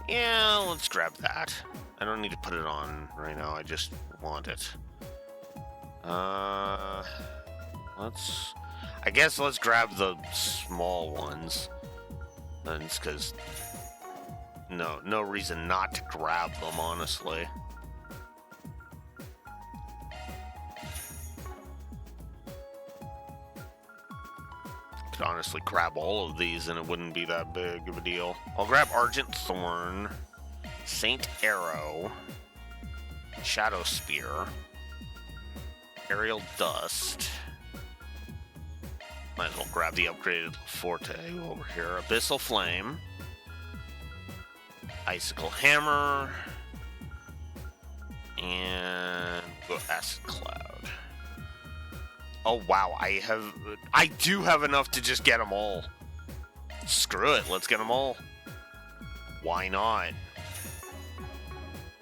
Yeah, let's grab that. I don't need to put it on right now, I just want it. I guess let's grab the small ones. It's because no reason not to grab them, honestly. Could honestly grab all of these and it wouldn't be that big of a deal. I'll grab Argent Thorn, Saint Arrow, Shadow Spear, Aerial Dust. Might as well grab the upgraded Forte over here. Abyssal Flame, Icicle Hammer, and go Acid Cloud. Oh wow, I do have enough to just get them all. Screw it, let's get them all. Why not?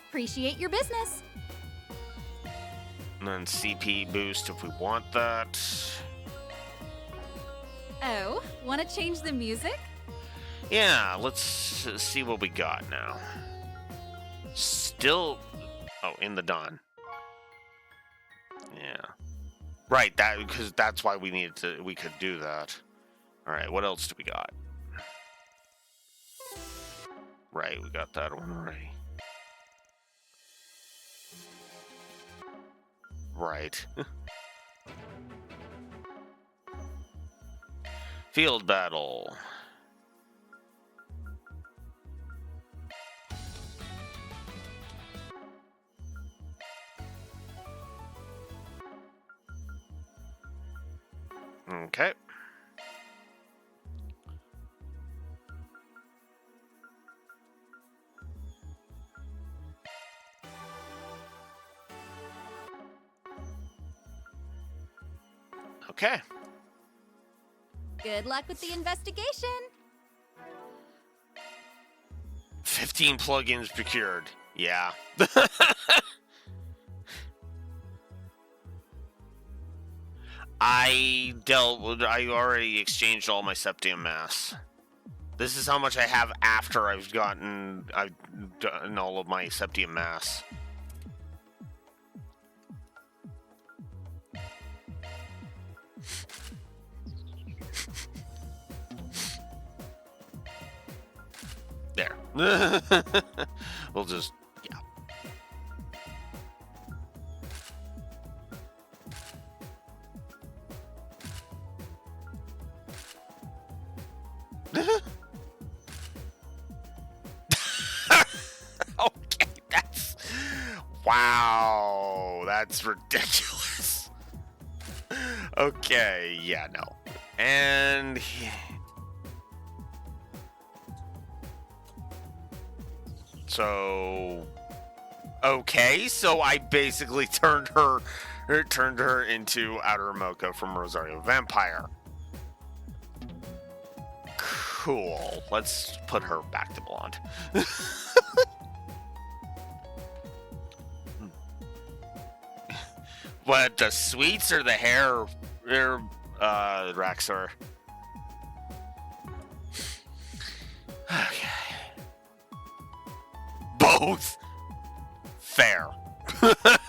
Appreciate your business. And then CP boost if we want that. Oh, want to change the music? Yeah, let's see what we got now. Still, oh, in the dawn. Yeah. Right, because that's why we could do that. All right, what else do we got? Right, we got that one already. Right. Field battle. Okay. Okay. Good luck with the investigation. 15 plugins procured. Yeah. I already exchanged all my Septium Mass. This is how much I have after I've done all of my Septium Mass. There. We'll just, yeah. Okay, wow, that's ridiculous. Okay, yeah, no. And So, okay, so I basically turned her into Outer Mocha from Rosario Vampire. Cool. Let's put her back to blonde. What, the sweets or the hair, Raxor? Okay. Both. Fair.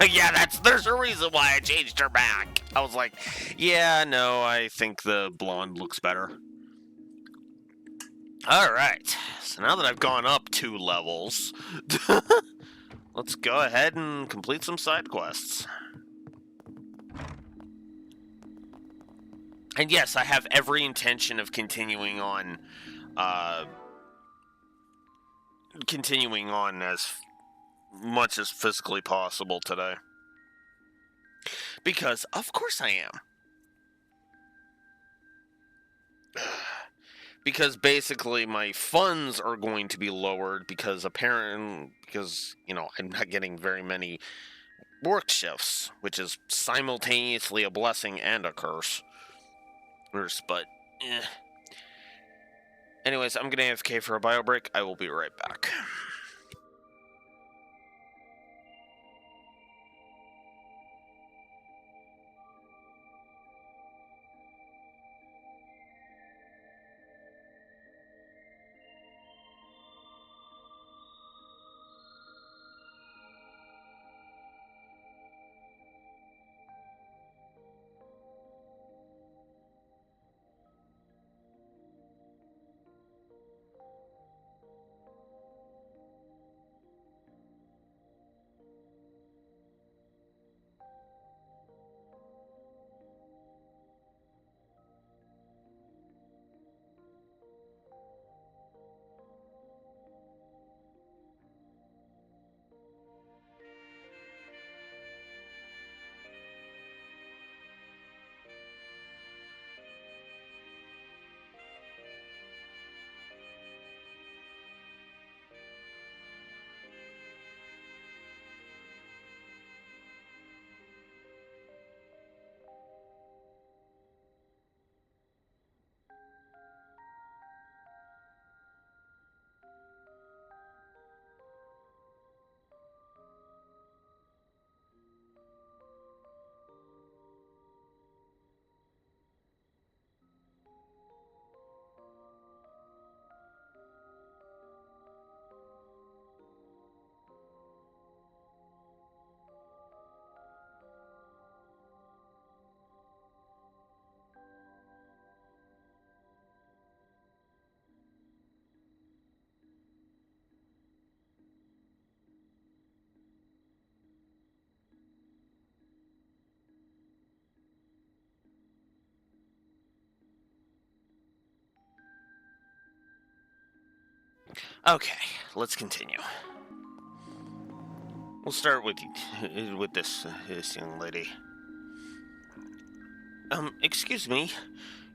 Yeah, there's a reason why I changed her back. I was like, yeah, no, I think the blonde looks better. Alright, so now that I've gone up 2 levels, let's go ahead and complete some side quests. And yes, I have every intention of continuing on as much as physically possible today. Because, of course I am. Because basically my funds are going to be lowered because I'm not getting very many work shifts, which is simultaneously a blessing and a curse. But, anyways, I'm gonna AFK for a bio break. I will be right back. Okay, let's continue. We'll start with this young lady. Excuse me.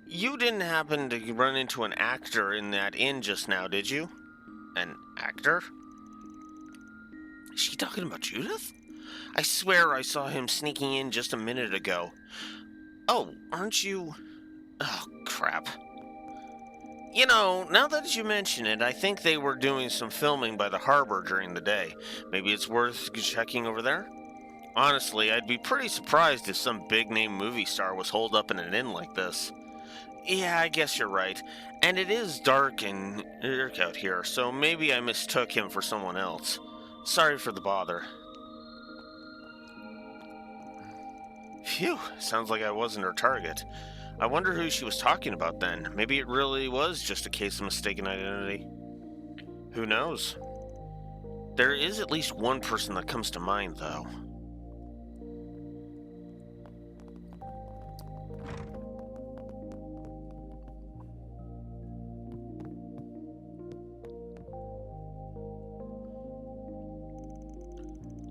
You didn't happen to run into an actor in that inn just now, did you? An actor? Is she talking about Judith? I swear I saw him sneaking in just a minute ago. Oh, aren't you... Oh, crap. You know, now that you mention it, I think they were doing some filming by the harbor during the day. Maybe it's worth checking over there? Honestly, I'd be pretty surprised if some big-name movie star was holed up in an inn like this. Yeah, I guess you're right. And it is dark out here, so maybe I mistook him for someone else. Sorry for the bother. Phew, sounds like I wasn't her target. I wonder who she was talking about then. Maybe it really was just a case of mistaken identity. Who knows? There is at least one person that comes to mind, though.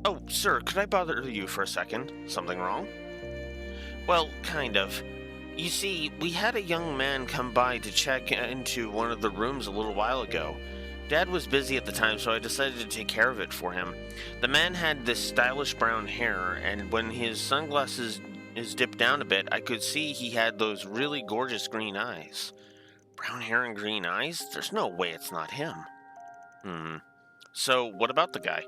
Oh, sir, could I bother you for a second? Something wrong? Well, kind of. You see, we had a young man come by to check into one of the rooms a little while ago. Dad was busy at the time, so I decided to take care of it for him. The man had this stylish brown hair, and when his sunglasses is dipped down a bit, I could see he had those really gorgeous green eyes. Brown hair and green eyes? There's no way it's not him. So, what about the guy?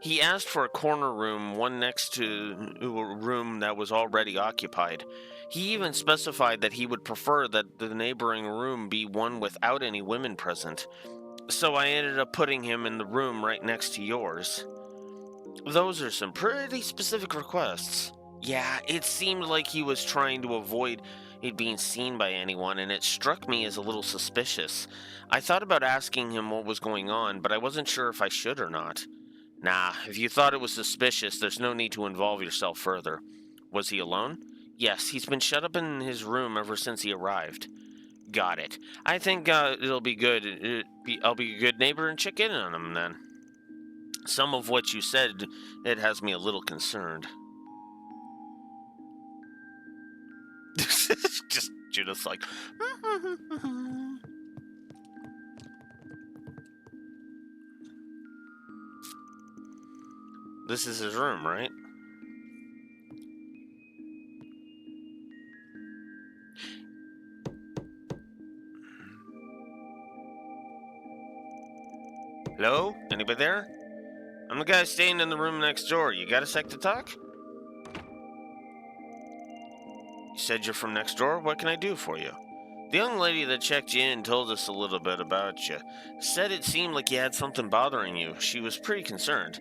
He asked for a corner room, one next to a room that was already occupied. He even specified that he would prefer that the neighboring room be one without any women present. So I ended up putting him in the room right next to yours. Those are some pretty specific requests. Yeah, it seemed like he was trying to avoid it being seen by anyone, and it struck me as a little suspicious. I thought about asking him what was going on, but I wasn't sure if I should or not. Nah, if you thought it was suspicious, there's no need to involve yourself further. Was he alone? Yes, he's been shut up in his room ever since he arrived. Got it. I think it'll be good. I'll be a good neighbor and check in on him then. Some of what you said, it has me a little concerned. Just Judith's like... This is his room, right? Hello? Anybody there? I'm the guy staying in the room next door. You got a sec to talk? You said you're from next door? What can I do for you? The young lady that checked you in told us a little bit about you. Said it seemed like you had something bothering you. She was pretty concerned.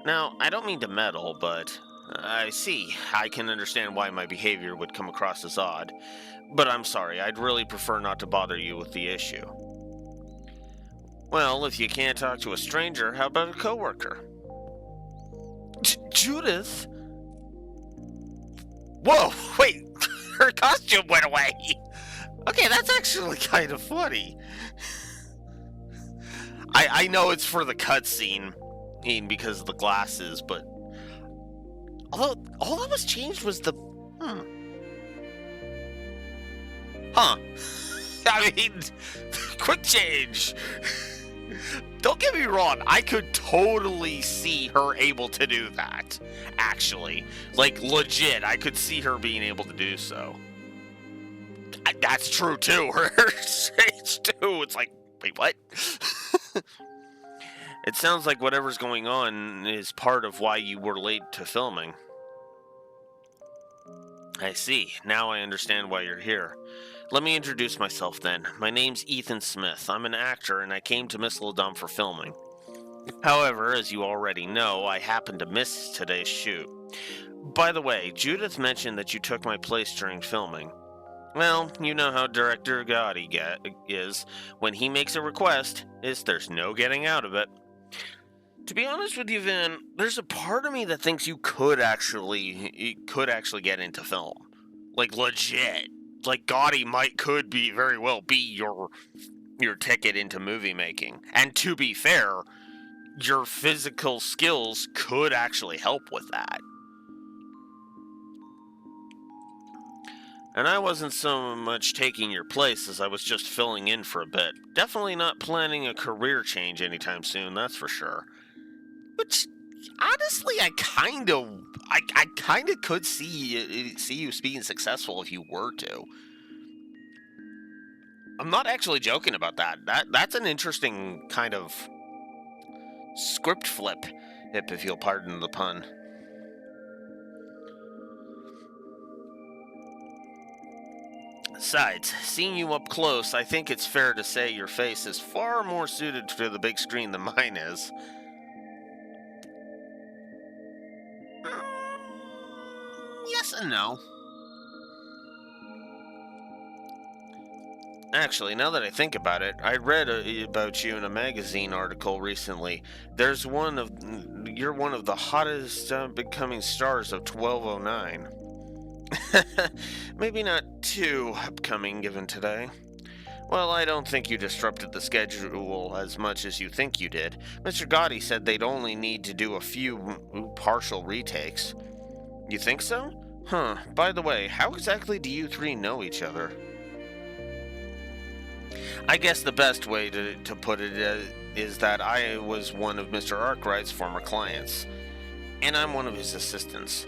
Now, I don't mean to meddle, but I see. I can understand why my behavior would come across as odd. But I'm sorry, I'd really prefer not to bother you with the issue. Well, if you can't talk to a stranger, how about a coworker? Judith? Whoa, wait, her costume went away. Okay, that's actually kind of funny. I know it's for the cutscene, because of the glasses, but although all that was changed was the I mean, quick change. Don't get me wrong, I could totally see her able to do that. Actually, like legit, I could see her being able to do so. That's true too. Her stage too. It's like, wait, what? It sounds like whatever's going on is part of why you were late to filming. I see. Now I understand why you're here. Let me introduce myself then. My name's Ethan Smith. I'm an actor and I came to Misseldom for filming. However, as you already know, I happened to miss today's shoot. By the way, Judith mentioned that you took my place during filming. Well, you know how Director Gotti is. When he makes a request, there's no getting out of it. To be honest with you, Vin, there's a part of me that thinks you could actually get into film. Like, legit. Like, Gotti could very well be your ticket into movie making. And to be fair, your physical skills could actually help with that. And I wasn't so much taking your place as I was just filling in for a bit. Definitely not planning a career change anytime soon, that's for sure. Which, honestly, I kind of could see you being successful if you were to. I'm not actually joking about that. That's an interesting kind of script flip, if you'll pardon the pun. Besides, seeing you up close, I think it's fair to say your face is far more suited to the big screen than mine is. Yes and no. Actually, now that I think about it, I read about you in a magazine article recently. You're one of the hottest becoming stars of 1209. Maybe not too upcoming given today. Well, I don't think you disrupted the schedule as much as you think you did. Mr. Gotti said they'd only need to do a few partial retakes. You think so? Huh. By the way, how exactly do you three know each other? I guess the best way to put it is that I was one of Mr. Arkwright's former clients, and I'm one of his assistants.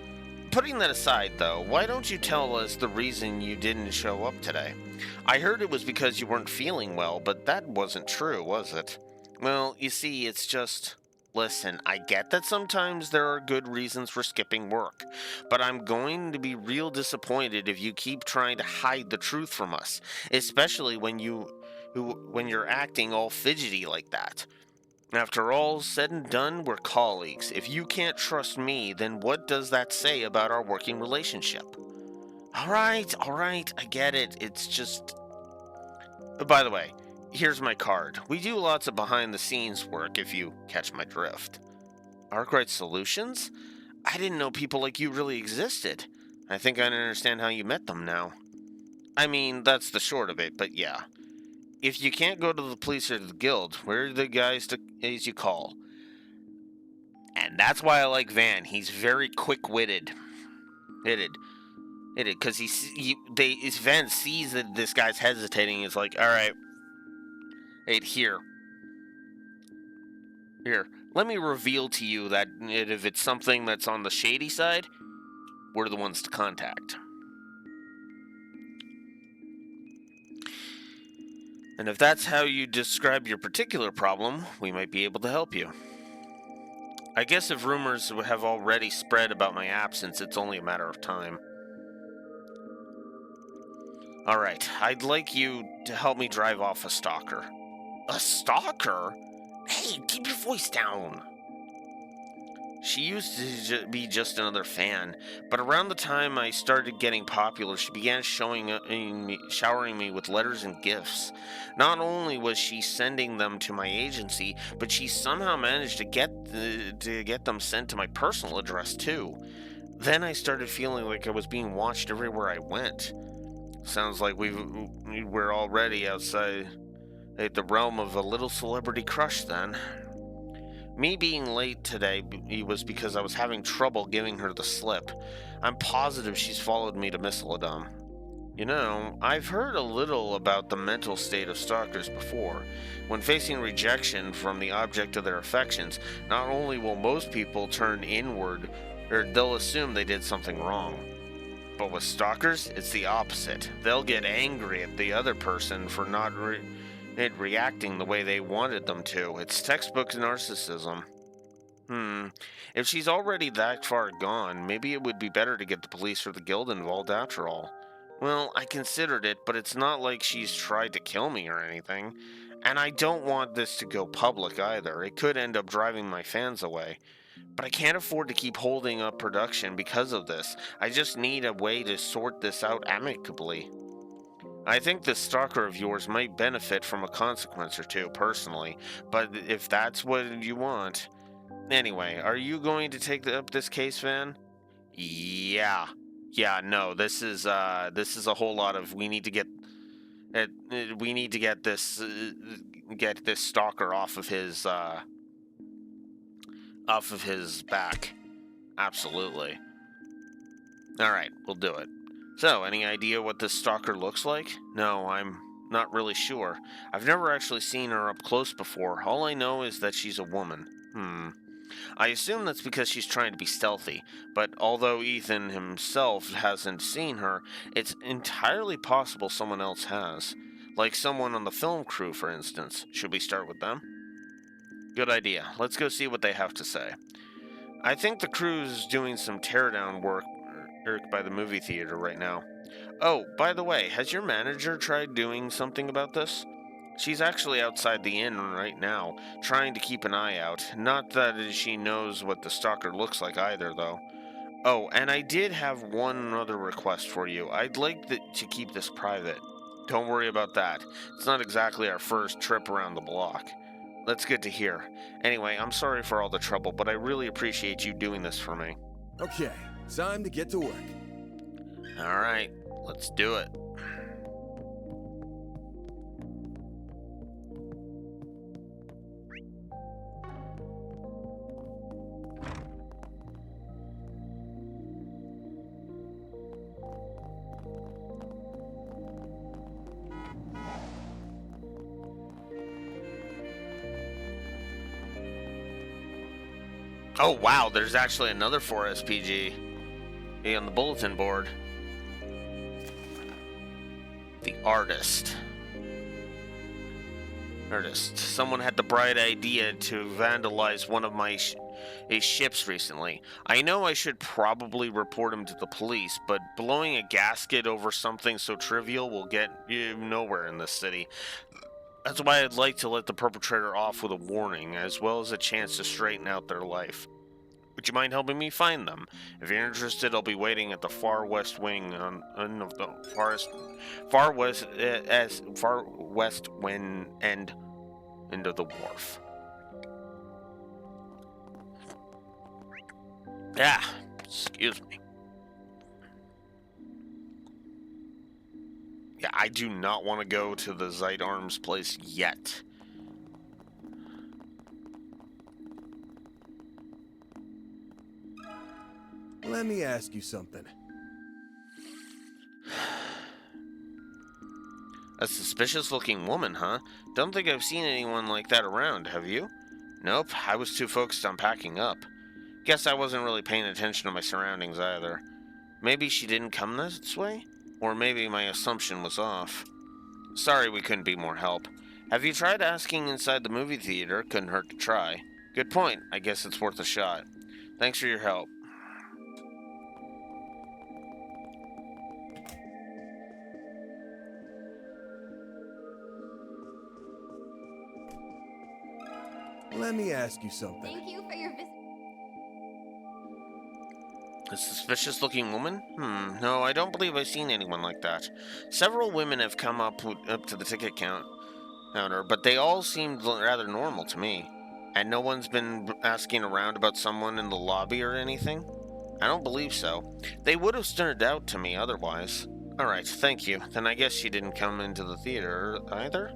Putting that aside, though, why don't you tell us the reason you didn't show up today? I heard it was because you weren't feeling well, but that wasn't true, was it? Well, you see, it's just... Listen, I get that sometimes there are good reasons for skipping work, but I'm going to be real disappointed if you keep trying to hide the truth from us, especially when you're acting all fidgety like that. After all said and done, we're colleagues. If you can't trust me, then what does that say about our working relationship? All right, I get it. It's just... By the way, here's my card. We do lots of behind-the-scenes work, if you catch my drift. Arkwright Solutions? I didn't know people like you really existed. I think I understand how you met them now. I mean, that's the short of it, but yeah. If you can't go to the police or the guild, where are the guys you call? And that's why I like Van. He's very quick-witted. Because Van sees that this guy's hesitating. He's like, all right, hey, here, let me reveal to you that if it's something that's on the shady side, we're the ones to contact. And if that's how you describe your particular problem, we might be able to help you. I guess if rumors have already spread about my absence, it's only a matter of time. Alright, I'd like you to help me drive off a stalker. A stalker? Hey, keep your voice down. She used to be just another fan, but around the time I started getting popular, she began showering me with letters and gifts. Not only was she sending them to my agency, but she somehow managed to get them sent to my personal address too. Then I started feeling like I was being watched everywhere I went. Sounds like we're already outside the realm of a little celebrity crush then. Me being late today was because I was having trouble giving her the slip. I'm positive she's followed me to Misseladom. You know, I've heard a little about the mental state of stalkers before. When facing rejection from the object of their affections, not only will most people turn inward, or they'll assume they did something wrong. But with stalkers, it's the opposite. They'll get angry at the other person for not reacting the way they wanted them to. It's textbook narcissism. If she's already that far gone, maybe it would be better to get the police or the guild involved after all. Well, I considered it, but it's not like she's tried to kill me or anything. And I don't want this to go public either. It could end up driving my fans away. But I can't afford to keep holding up production because of this. I just need a way to sort this out amicably. I think this stalker of yours might benefit from a consequence or two, personally, but if that's what you want... Anyway, are you going to take up this case, Van? Yeah, no, this is a whole lot of, we need to get this, get this stalker off of his back. Absolutely. Alright, we'll do it. So, any idea what this stalker looks like? No, I'm not really sure. I've never actually seen her up close before. All I know is that she's a woman. I assume that's because she's trying to be stealthy, but although Ethan himself hasn't seen her, it's entirely possible someone else has. Like someone on the film crew, for instance. Should we start with them? Good idea. Let's go see what they have to say. I think the crew's doing some teardown work by the movie theater right now. Oh, by the way, has your manager tried doing something about this? She's actually outside the inn right now, trying to keep an eye out. Not that she knows what the stalker looks like either, though. Oh, and I did have one other request for you. I'd like to keep this private. Don't worry about that. It's not exactly our first trip around the block. That's good to hear. Anyway, I'm sorry for all the trouble, but I really appreciate you doing this for me. Okay, time to get to work. Alright, let's do it. Oh wow, there's actually another 4SPG on the bulletin board. The artist. Someone had the bright idea to vandalize one of my ships recently. I know I should probably report him to the police, but blowing a gasket over something so trivial will get you nowhere in this city. That's why I'd like to let the perpetrator off with a warning, as well as a chance to straighten out their life. Would you mind helping me find them? If you're interested, I'll be waiting at the far west wing of the far west end of the wharf. Yeah, excuse me. Yeah, I do not want to go to the Zeit Arms place yet. Let me ask you something. A suspicious-looking woman, huh? Don't think I've seen anyone like that around, have you? Nope, I was too focused on packing up. Guess I wasn't really paying attention to my surroundings either. Maybe she didn't come this way? Or maybe my assumption was off. Sorry we couldn't be more help. Have you tried asking inside the movie theater? Couldn't hurt to try. Good point. I guess it's worth a shot. Thanks for your help. Let me ask you something. Thank you for your visit. A suspicious-looking woman? No, I don't believe I've seen anyone like that. Several women have come up to the ticket counter, but they all seemed rather normal to me. And no one's been asking around about someone in the lobby or anything? I don't believe so. They would have stood out to me otherwise. Alright, thank you. Then I guess she didn't come into the theater either?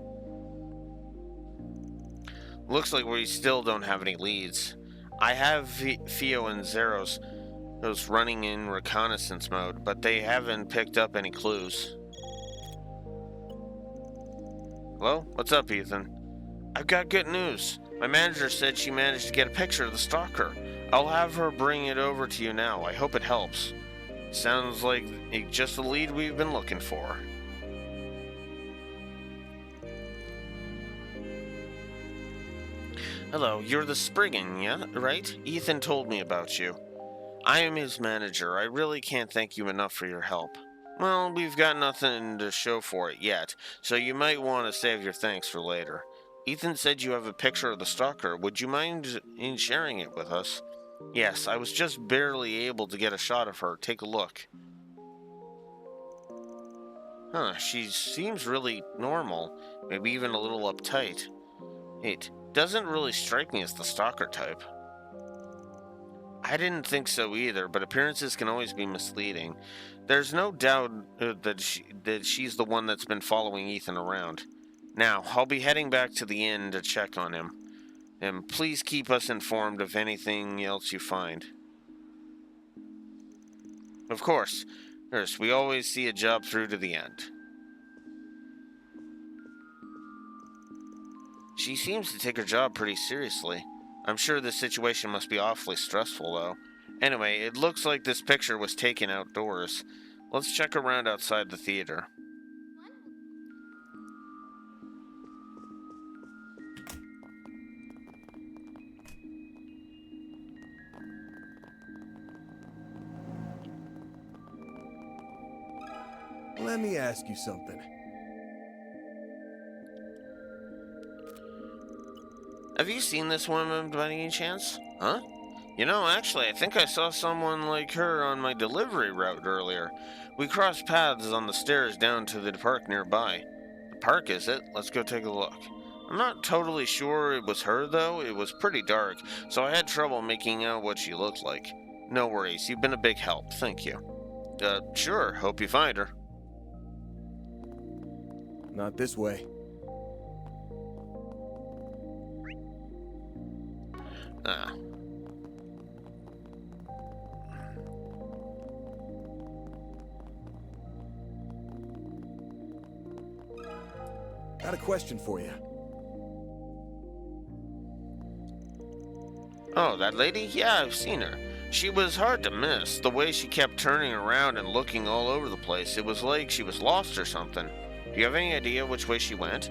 Looks like we still don't have any leads. I have Fio and Zeros running in reconnaissance mode, but they haven't picked up any clues. Hello? What's up, Ethan? I've got good news. My manager said she managed to get a picture of the stalker. I'll have her bring it over to you now. I hope it helps. Sounds like just the lead we've been looking for. Hello, you're the Spriggan, yeah? Right? Ethan told me about you. I am his manager. I really can't thank you enough for your help. Well, we've got nothing to show for it yet, so you might want to save your thanks for later. Ethan said you have a picture of the stalker. Would you mind in sharing it with us? Yes, I was just barely able to get a shot of her. Take a look. Huh, she seems really normal. Maybe even a little uptight. It doesn't really strike me as the stalker type. I didn't think so either, but appearances can always be misleading. There's no doubt that she's the one that's been following Ethan around. Now, I'll be heading back to the inn to check on him. And please keep us informed of anything else you find. Of course. Nurse, we always see a job through to the end. She seems to take her job pretty seriously. I'm sure this situation must be awfully stressful, though. Anyway, it looks like this picture was taken outdoors. Let's check around outside the theater. Let me ask you something. Have you seen this woman by any chance? Huh? You know, actually, I think I saw someone like her on my delivery route earlier. We crossed paths on the stairs down to the park nearby. The park, is it? Let's go take a look. I'm not totally sure it was her, though. It was pretty dark, so I had trouble making out what she looked like. No worries, you've been a big help. Thank you. Sure. Hope you find her. Not this way. Ah. Got a question for you. Oh, that lady? Yeah, I've seen her. She was hard to miss. The way she kept turning around and looking all over the place, it was like she was lost or something. Do you have any idea which way she went?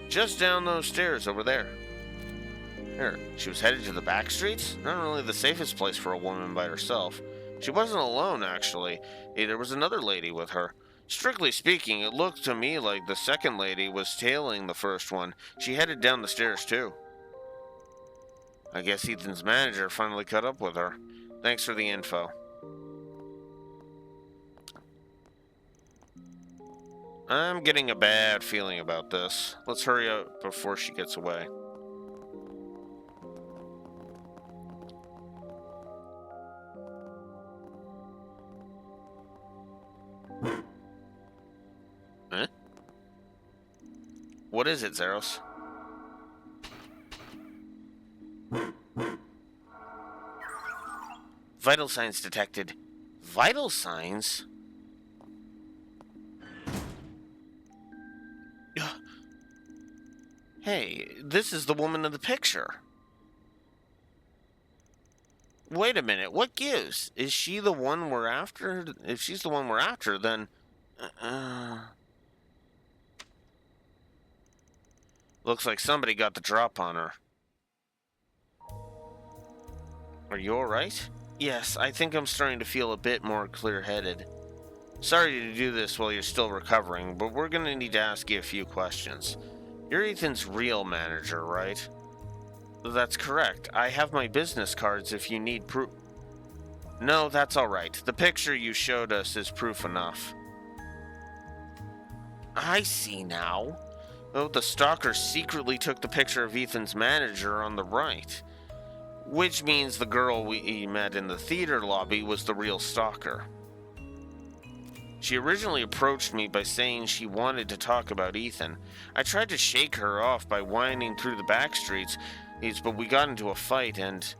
Just down those stairs over there. Here, she was headed to the back streets? Not really the safest place for a woman by herself. She wasn't alone, actually. There was another lady with her. Strictly speaking, it looked to me like the second lady was tailing the first one. She headed down the stairs, too. I guess Ethan's manager finally caught up with her. Thanks for the info. I'm getting a bad feeling about this. Let's hurry up before she gets away. Huh? What is it, Zeros? Vital signs detected. Vital signs? Hey, this is the woman in the picture. Wait a minute, what gives? Is she the one we're after? If she's the one we're after, then... Looks like somebody got the drop on her. Are you alright? Yes, I think I'm starting to feel a bit more clear-headed. Sorry to do this while you're still recovering, but we're gonna need to ask you a few questions. You're Ethan's real manager, right? That's correct. I have my business cards if you need proof. No, that's alright. The picture you showed us is proof enough. I see now. Oh, the stalker secretly took the picture of Ethan's manager on the right. Which means the girl we met in the theater lobby was the real stalker. She originally approached me by saying she wanted to talk about Ethan. I tried to shake her off by winding through the back streets, but we got into a fight and...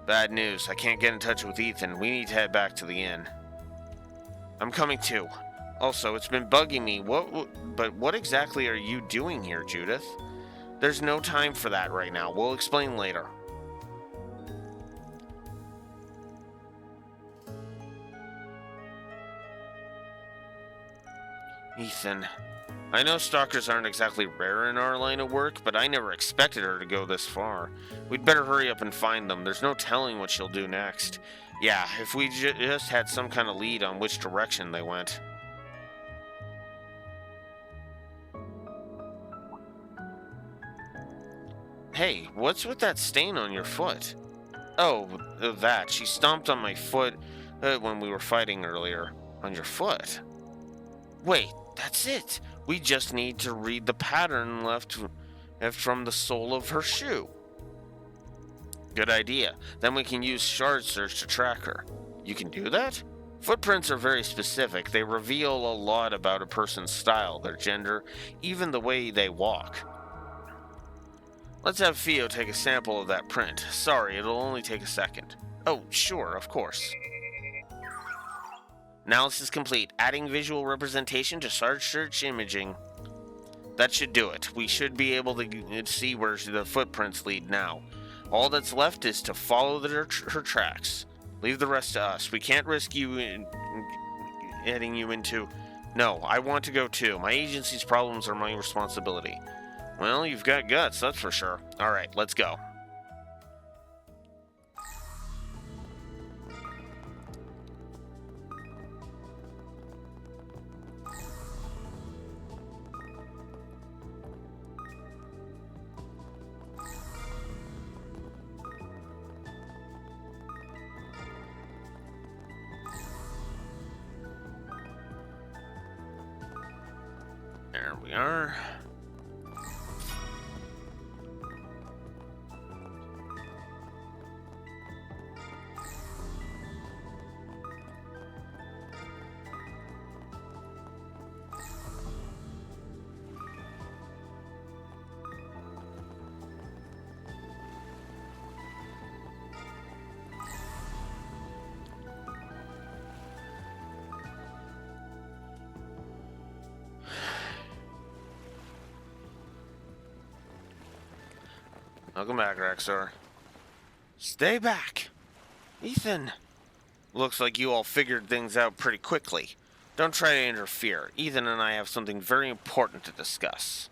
Bad news, I can't get in touch with Ethan. We need to head back to the inn. I'm coming too. Also, it's been bugging me. But what exactly are you doing here, Judith? There's no time for that right now. We'll explain later. Ethan. I know stalkers aren't exactly rare in our line of work, but I never expected her to go this far. We'd better hurry up and find them. There's no telling what she'll do next. Yeah, if we just had some kind of lead on which direction they went. Hey, what's with that stain on your foot? Oh, that. She stomped on my foot when we were fighting earlier. On your foot? Wait, that's it. We just need to read the pattern left from the sole of her shoe. Good idea. Then we can use shard search to track her. You can do that? Footprints are very specific. They reveal a lot about a person's style, their gender, even the way they walk. Let's have Theo take a sample of that print. Sorry, it'll only take a second. Oh, sure, of course. Analysis complete. Adding visual representation to shard search imaging. That should do it. We should be able to see where the footprints lead now. All that's left is to follow her tracks. Leave the rest to us. We can't risk you heading you into... No, I want to go too. My agency's problems are my responsibility. Well, you've got guts, that's for sure. Alright, let's go. There we are. Welcome back, Rexor. Stay back. Ethan. Looks like you all figured things out pretty quickly. Don't try to interfere. Ethan and I have something very important to discuss.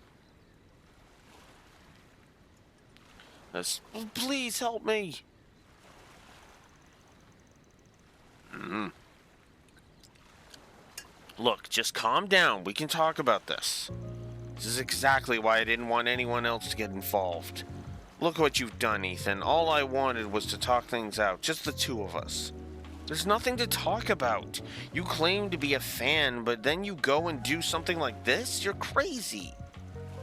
Please help me. Look, just calm down. We can talk about this. This is exactly why I didn't want anyone else to get involved. Look what you've done, Ethan. All I wanted was to talk things out, just the two of us. There's nothing to talk about. You claim to be a fan, but then you go and do something like this? You're crazy.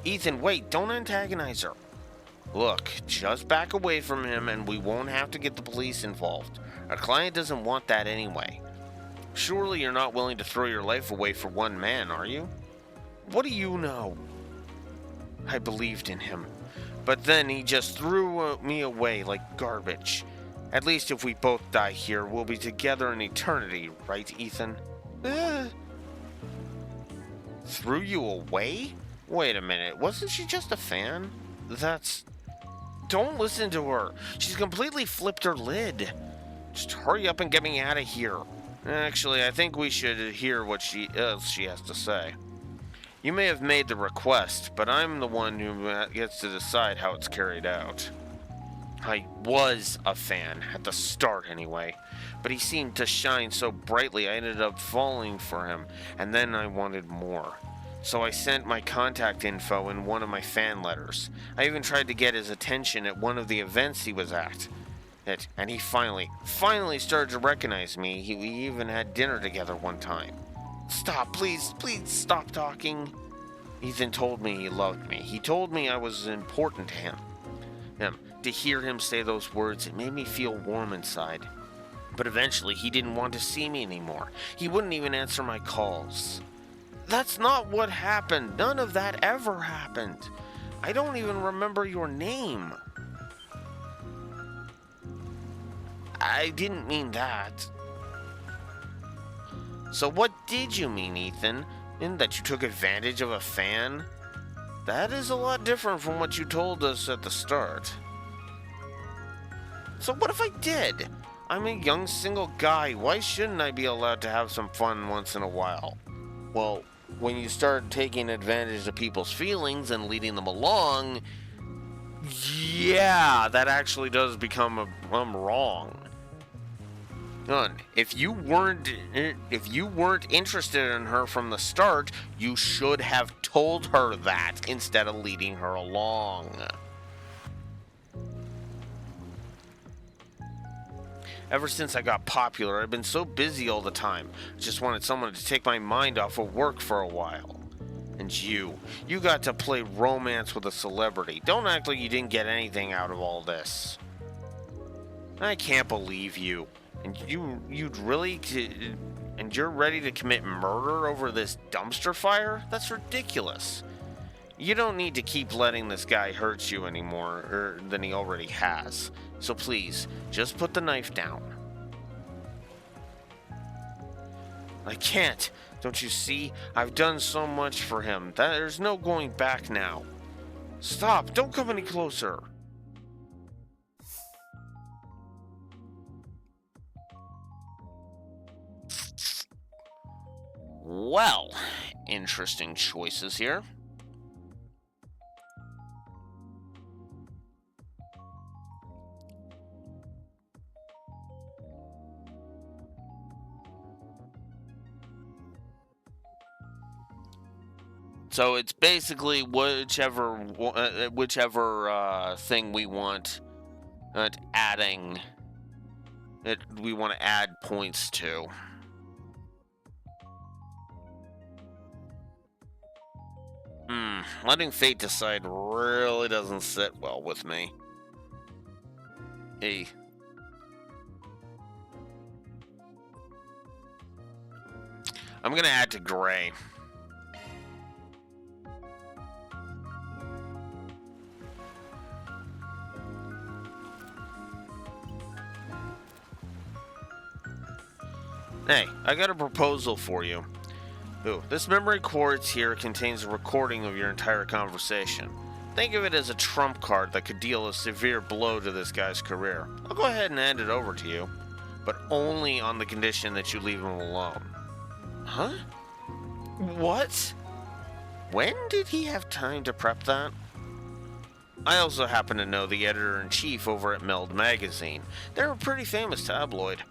Ethan, wait, don't antagonize her. Look, just back away from him and we won't have to get the police involved. Our client doesn't want that anyway. Surely you're not willing to throw your life away for one man, are you? What do you know? I believed in him, but then he just threw me away like garbage. At least if we both die here, we'll be together in eternity, right, Ethan? Threw you away? Wait a minute, wasn't she just a fan? Don't listen to her. She's completely flipped her lid. Just hurry up and get me out of here. Actually, I think we should hear what she has to say. You may have made the request, but I'm the one who gets to decide how it's carried out. I was a fan, at the start anyway, but he seemed to shine so brightly I ended up falling for him, and then I wanted more. So I sent my contact info in one of my fan letters. I even tried to get his attention at one of the events he was at. And he finally started to recognize me. We even had dinner together one time. Stop, please stop talking. Ethan told me he loved me. He told me I was important to him. To hear him say those words, it made me feel warm inside. But eventually, he didn't want to see me anymore. He wouldn't even answer my calls. That's not what happened. None of that ever happened. I don't even remember your name. I didn't mean that. So what did you mean, Ethan? In that you took advantage of a fan? That is a lot different from what you told us at the start. So what if I did? I'm a young single guy. Why shouldn't I be allowed to have some fun once in a while? Well, when you start taking advantage of people's feelings and leading them along, yeah, that actually does become wrong. If you weren't interested in her from the start, you should have told her that instead of leading her along. Ever since I got popular, I've been so busy all the time. I just wanted someone to take my mind off of work for a while. And you got to play romance with a celebrity. Don't act like you didn't get anything out of all this. I can't believe you. And you're ready to commit murder over this dumpster fire? That's ridiculous. You don't need to keep letting this guy hurt you anymore than he already has. So please, just put the knife down. I can't. Don't you see? I've done so much for him. There's no going back now. Stop. Don't come any closer. Well, interesting choices here. So it's basically whichever thing we want adding that we want to add points to. Letting fate decide really doesn't sit well with me. Hey. I'm gonna add to gray. Hey, I got a proposal for you. Ooh, this memory quartz here contains a recording of your entire conversation. Think of it as a trump card that could deal a severe blow to this guy's career. I'll go ahead and hand it over to you, but only on the condition that you leave him alone. Huh? What? When did he have time to prep that? I also happen to know the editor-in-chief over at Meld Magazine. They're a pretty famous tabloid.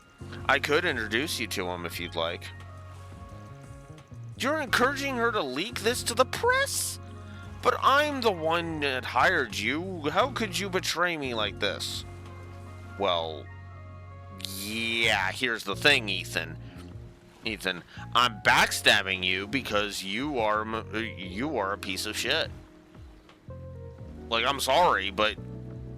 I could introduce you to him if you'd like. You're encouraging her to leak this to the press? But I'm the one that hired you. How could you betray me like this? Well, yeah, here's the thing, Ethan. Ethan, I'm backstabbing you because you are a piece of shit. Like, I'm sorry, but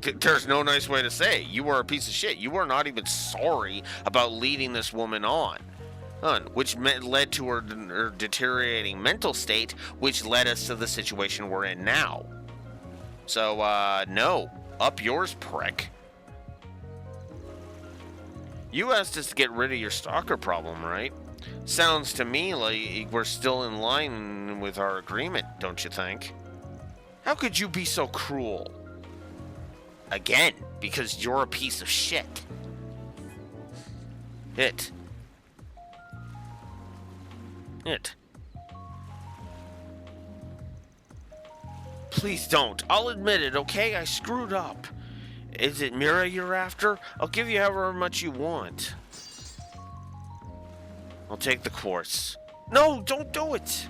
there's no nice way to say it. You are a piece of shit. You are not even sorry about leading this woman on, which led to her deteriorating mental state, which led us to the situation we're in now. So, no. Up yours, prick. You asked us to get rid of your stalker problem, right? Sounds to me like we're still in line with our agreement, don't you think? How could you be so cruel? Again, because you're a piece of shit. It. Please don't. I'll admit it, okay? I screwed up. Is it Mira you're after? I'll give you however much you want. I'll take the quartz. No, don't do it!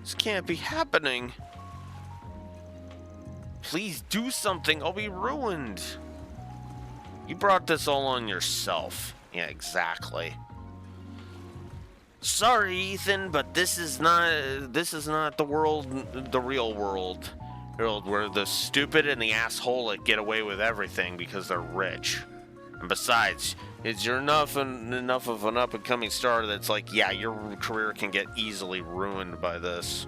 This can't be happening. Please do something. I'll be ruined. You brought this all on yourself. Yeah, exactly. Sorry, Ethan, but this is not the real world where the stupid and the asshole get away with everything because they're rich. And besides, you're enough of an up-and-coming star that's like, yeah, your career can get easily ruined by this.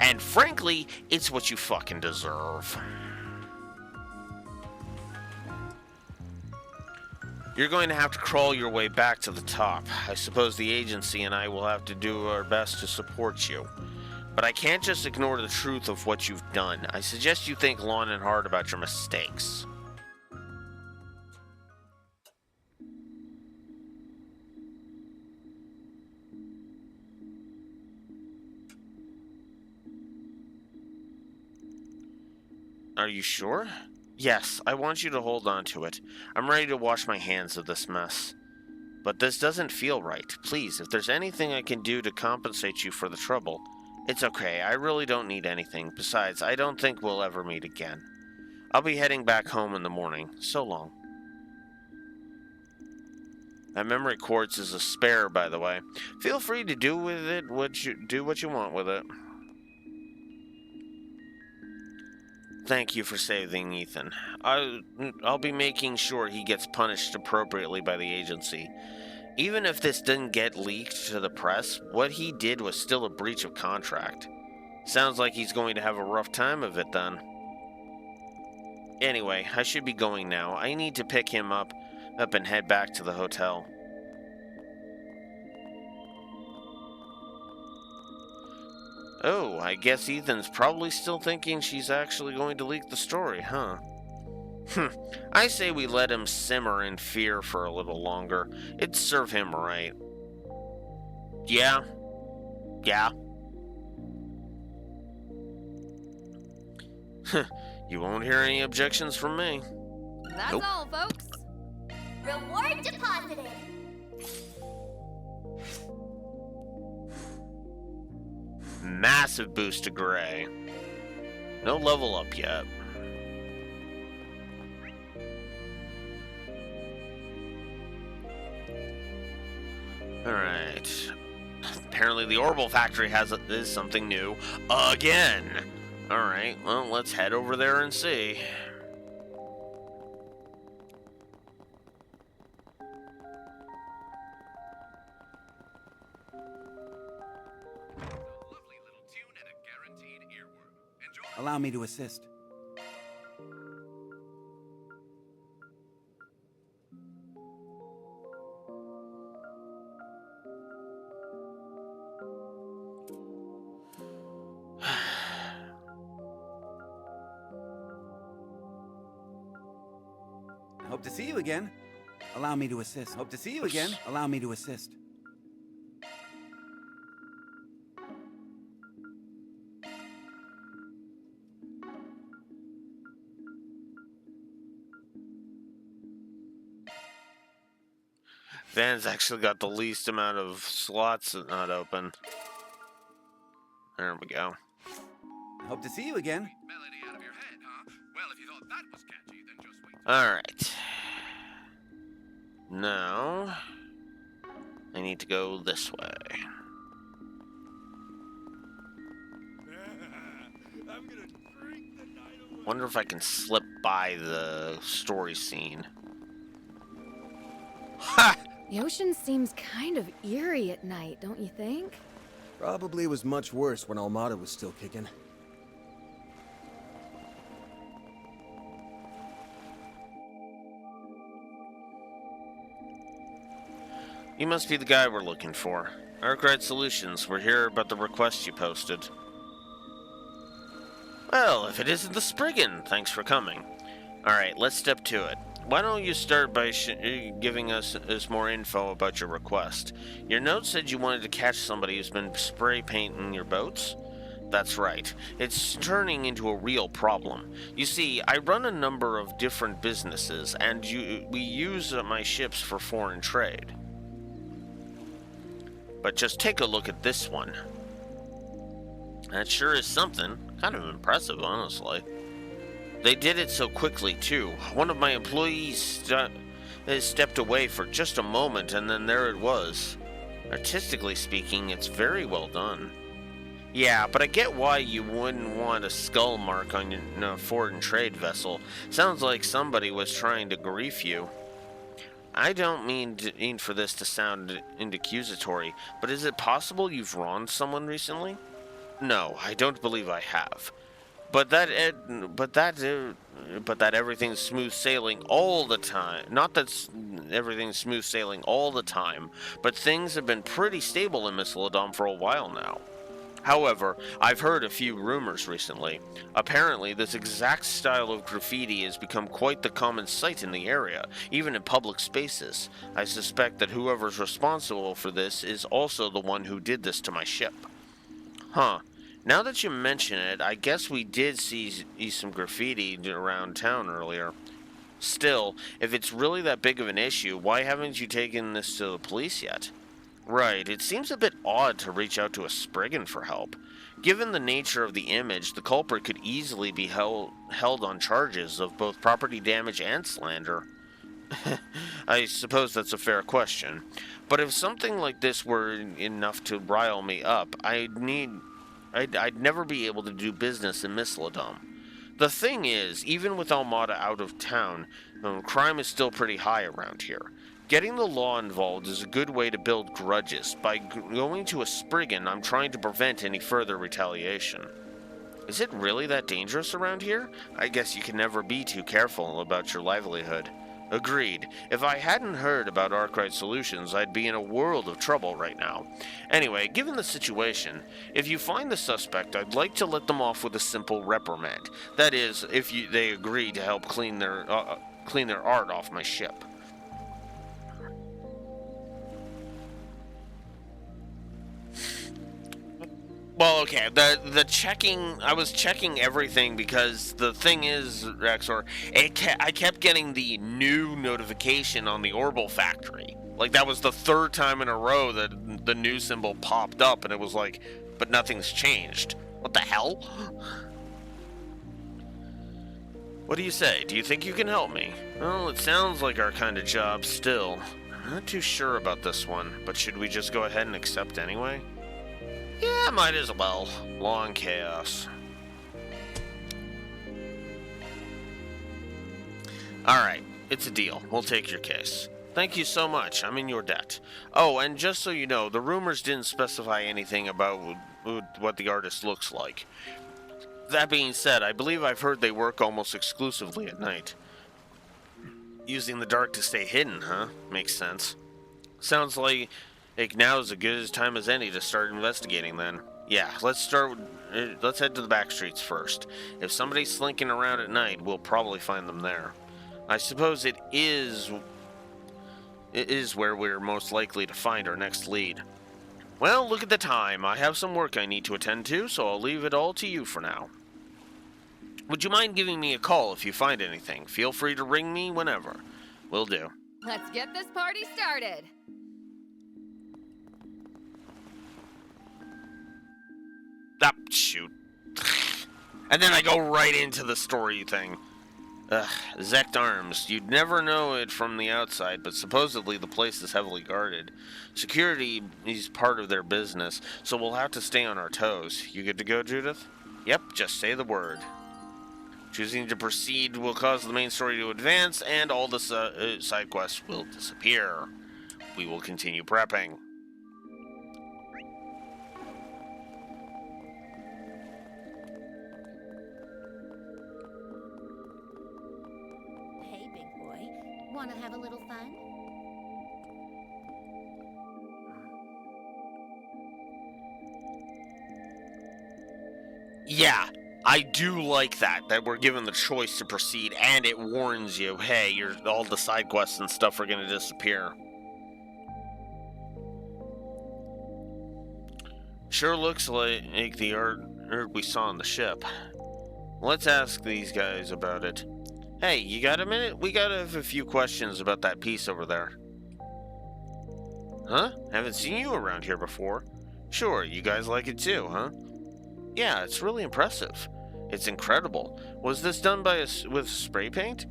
And frankly, it's what you fucking deserve. You're going to have to crawl your way back to the top. I suppose the agency and I will have to do our best to support you. But I can't just ignore the truth of what you've done. I suggest you think long and hard about your mistakes. Are you sure? Yes, I want you to hold on to it. I'm ready to wash my hands of this mess. But this doesn't feel right. Please, if there's anything I can do to compensate you for the trouble, it's okay. I really don't need anything. Besides, I don't think we'll ever meet again. I'll be heading back home in the morning. So long. That memory quartz is a spare, by the way. Feel free to do with it what you want with it. Thank you for saving Ethan. I'll be making sure he gets punished appropriately by the agency. Even if this didn't get leaked to the press, what he did was still a breach of contract. Sounds like he's going to have a rough time of it then. Anyway, I should be going now. I need to pick him up and head back to the hotel. Oh, I guess Ethan's probably still thinking she's actually going to leak the story, huh? I say we let him simmer in fear for a little longer. It'd serve him right. Yeah. You won't hear any objections from me. That's Nope. all, folks. Reward deposited. Massive boost to Gray. No level up yet. Alright. Apparently the Orbital Factory is something new. Again! Alright, well, let's head over there and see. Allow me to assist. Hope to see you again. Allow me to assist. Hope to see you again. Allow me to assist. Van's actually got the least amount of slots not open. There we go. Hope to see you again. Melody out of your head, huh? Well, if you thought that was catchy, then just wait. Alright. Now, I need to go this way. I'm gonna drink the night away. Wonder if I can slip by the story scene. Ha! The ocean seems kind of eerie at night, don't you think? Probably was much worse when Almada was still kicking. You must be the guy we're looking for. Arkwright Solutions, we're here about the request you posted. Well, if it isn't the Spriggan, thanks for coming. Alright, let's step to it. Why don't you start by giving us more info about your request? Your note said you wanted to catch somebody who's been spray painting your boats? That's right. It's turning into a real problem. You see, I run a number of different businesses, and we use my ships for foreign trade. But just take a look at this one. That sure is something. Kind of impressive, honestly. They did it so quickly, too. One of my employees stepped away for just a moment, and then there it was. Artistically speaking, it's very well done. Yeah, but I get why you wouldn't want a skull mark on your foreign trade vessel. Sounds like somebody was trying to grief you. I don't mean for this to sound accusatory, but is it possible you've wronged someone recently? No, I don't believe I have. But that everything's smooth sailing all the time. Not that everything's smooth sailing all the time, but things have been pretty stable in Misseladom for a while now. However, I've heard a few rumors recently. Apparently, this exact style of graffiti has become quite the common sight in the area, even in public spaces. I suspect that whoever's responsible for this is also the one who did this to my ship. Huh. Now that you mention it, I guess we did see some graffiti around town earlier. Still, if it's really that big of an issue, why haven't you taken this to the police yet? Right, it seems a bit odd to reach out to a Spriggan for help. Given the nature of the image, the culprit could easily be held on charges of both property damage and slander. I suppose that's a fair question. But if something like this were enough to rile me up, I'd never be able to do business in Misseladom. The thing is, even with Almada out of town, crime is still pretty high around here. Getting the law involved is a good way to build grudges. By going to a Spriggan, I'm trying to prevent any further retaliation. Is it really that dangerous around here? I guess you can never be too careful about your livelihood. Agreed. If I hadn't heard about Arkwright Solutions, I'd be in a world of trouble right now. Anyway, given the situation, if you find the suspect, I'd like to let them off with a simple reprimand. That is, if they agree to help clean their art off my ship. Well, okay, the checking, I was checking everything because the thing is, Rexor, I kept getting the new notification on the Orbital Factory. Like, that was the third time in a row that the new symbol popped up, and it was like, but nothing's changed. What the hell? What do you say? Do you think you can help me? Well, it sounds like our kind of job still. I'm not too sure about this one, but should we just go ahead and accept anyway? Yeah, might as well. Law and chaos. Alright, it's a deal. We'll take your case. Thank you so much. I'm in your debt. Oh, and just so you know, the rumors didn't specify anything about what the artist looks like. That being said, I believe I've heard they work almost exclusively at night. Using the dark to stay hidden, huh? Makes sense. Sounds like now is as good a time as any to start investigating then. Yeah, let's head to the back streets first. If somebody's slinking around at night, we'll probably find them there. I suppose it is where we're most likely to find our next lead. Well, look at the time. I have some work I need to attend to, so I'll leave it all to you for now. Would you mind giving me a call if you find anything? Feel free to ring me whenever. Will do. Let's get this party started. Ah, shoot. And then I go right into the story thing. Zect Arms. You'd never know it from the outside, but supposedly the place is heavily guarded. Security is part of their business, so we'll have to stay on our toes. You good to go, Judith? Yep, just say the word. Choosing to proceed will cause the main story to advance, and all the side quests will disappear. We will continue prepping. Hey, big boy. Wanna have a little fun? Yeah, I do like that we're given the choice to proceed, and it warns you, hey, all the side quests and stuff are going to disappear. Sure looks like the art we saw on the ship. Let's ask these guys about it. Hey, you got a minute? We got a few questions about that piece over there. Huh? Haven't seen you around here before. Sure, you guys like it too, huh? Yeah, it's really impressive. It's incredible. Was this done with spray paint?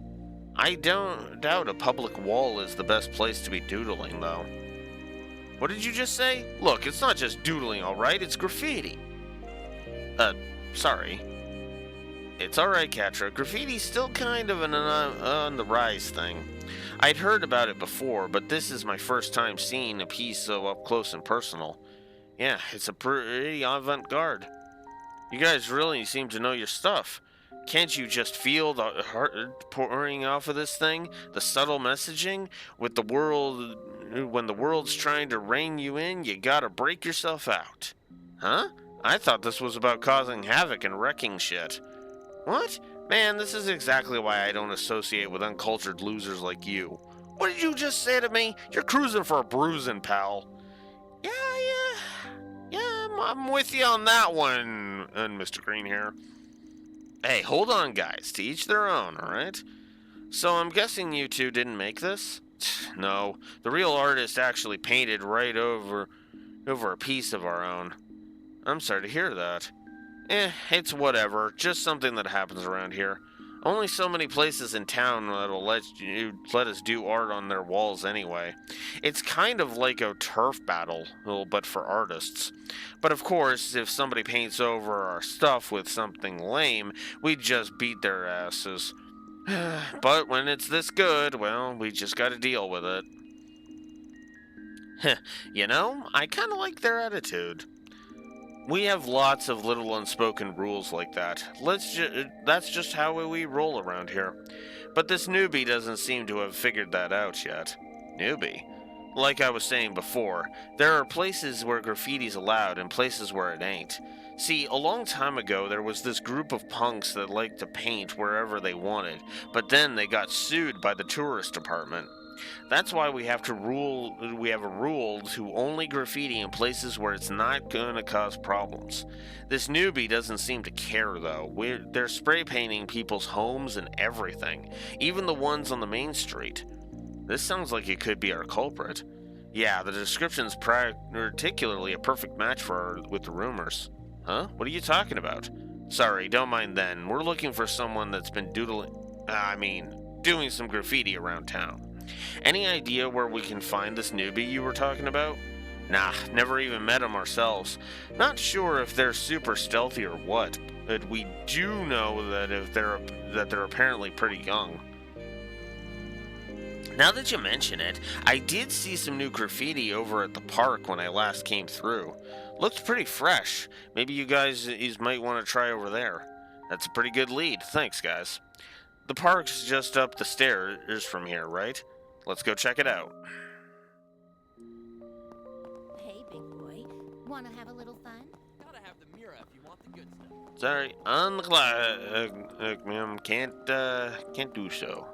I don't doubt a public wall is the best place to be doodling, though. What did you just say? Look, it's not just doodling, alright? It's graffiti. Sorry. It's alright, Katra. Graffiti's still kind of an on the rise thing. I'd heard about it before, but this is my first time seeing a piece so up close and personal. Yeah, it's a pretty avant-garde. You guys really seem to know your stuff. Can't you just feel the heart pouring off of this thing? The subtle messaging? With the world, when the world's trying to rein you in, you gotta break yourself out. Huh? I thought this was about causing havoc and wrecking shit. What? Man, this is exactly why I don't associate with uncultured losers like you. What did you just say to me? You're cruising for a bruising, pal. Yeah, I'm with you on that one, Mr. Green here. Hey, hold on, guys. To each their own, alright? So I'm guessing you two didn't make this? No, the real artist actually painted right over a piece of our own. I'm sorry to hear that. It's whatever. Just something that happens around here. Only so many places in town that'll let us do art on their walls anyway. It's kind of like a turf battle, but for artists. But of course, if somebody paints over our stuff with something lame, we just beat their asses. But when it's this good, well, we just gotta deal with it. You know, I kinda like their attitude. We have lots of little unspoken rules like that. That's just how we roll around here. But this newbie doesn't seem to have figured that out yet. Newbie? Like I was saying before, there are places where graffiti's allowed and places where it ain't. See, a long time ago there was this group of punks that liked to paint wherever they wanted, but then they got sued by the tourist department. That's why we have a rule to only graffiti in places where it's not going to cause problems. This newbie doesn't seem to care, though. They're spray painting people's homes and everything, even the ones on the main street. This sounds like it could be our culprit. Yeah, the description's particularly a perfect match with the rumors. Huh? What are you talking about? Sorry, don't mind then. We're looking for someone that's been doing some graffiti around town. Any idea where we can find this newbie you were talking about? Nah, never even met him ourselves. Not sure if they're super stealthy or what, but we do know that they're apparently pretty young. Now that you mention it, I did see some new graffiti over at the park when I last came through. Looked pretty fresh. Maybe you guys might want to try over there. That's a pretty good lead. Thanks, guys. The park's just up the stairs from here, right? Let's go check it out. Hey, big boy. Wanna have a little fun? Gotta have the mirror if you want the good stuff. Sorry, on the clock, ma'am, can't do so.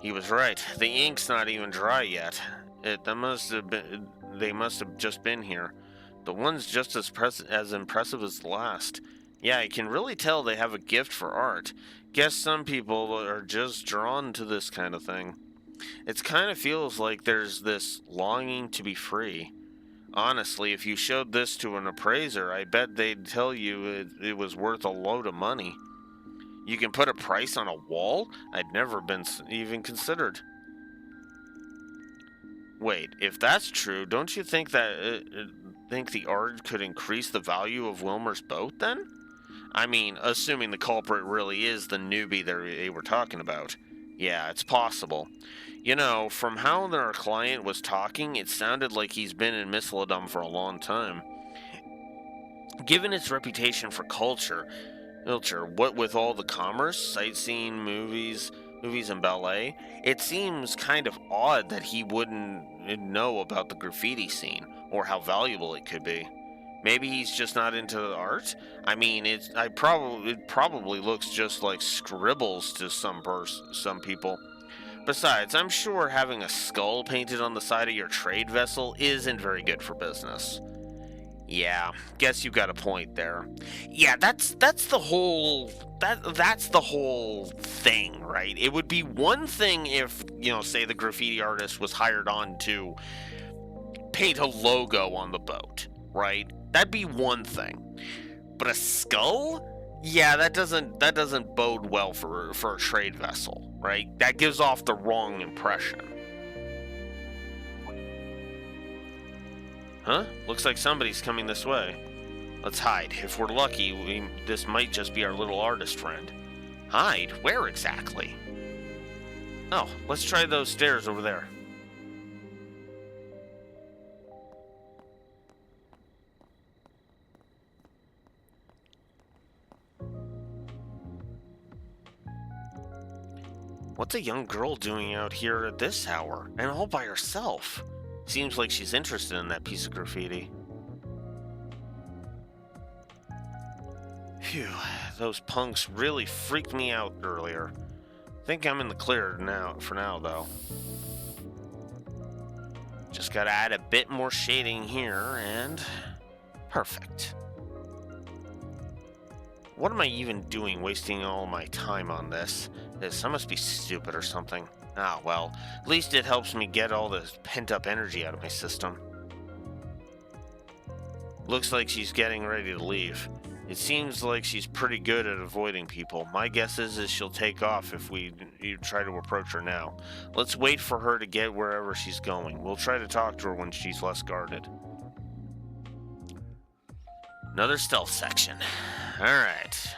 He was right. The ink's not even dry yet. That must have been. They must have just been here. The one's just as impressive as the last. Yeah, I can really tell they have a gift for art. Guess some people are just drawn to this kind of thing. It kind of feels like there's this longing to be free. Honestly, if you showed this to an appraiser, I bet they'd tell you it was worth a load of money. You can put a price on a wall? I'd never been even considered. Wait, if that's true, don't you think that think the art could increase the value of Wilmer's boat then? I mean, assuming the culprit really is the newbie they were talking about. Yeah, it's possible. You know, from how their client was talking, it sounded like he's been in Misseladum for a long time. Given its reputation for culture, what with all the commerce, sightseeing, movies and ballet, it seems kind of odd that he wouldn't know about the graffiti scene or how valuable it could be. Maybe he's just not into the art. I mean, it probably looks just like scribbles to some people. Besides, I'm sure having a skull painted on the side of your trade vessel isn't very good for business. Yeah, guess you got a point there. Yeah, that's the whole thing, right? It would be one thing if, say the graffiti artist was hired on to paint a logo on the boat, right? That'd be one thing. But a skull? Yeah, that doesn't bode well for a trade vessel, right? That gives off the wrong impression. Huh? Looks like somebody's coming this way. Let's hide. If we're lucky, this might just be our little artist friend. Hide? Where exactly? Oh, let's try those stairs over there. What's a young girl doing out here at this hour, and all by herself? Seems like she's interested in that piece of graffiti. Phew, those punks really freaked me out earlier. Think I'm in the clear for now, though. Just gotta add a bit more shading here, and perfect. What am I even doing wasting all my time on this? I must be stupid or something. Ah, well, at least it helps me get all this pent-up energy out of my system. Looks like she's getting ready to leave. It seems like she's pretty good at avoiding people. My guess is she'll take off if you try to approach her now. Let's wait for her to get wherever she's going. We'll try to talk to her when she's less guarded. Another stealth section. Alright.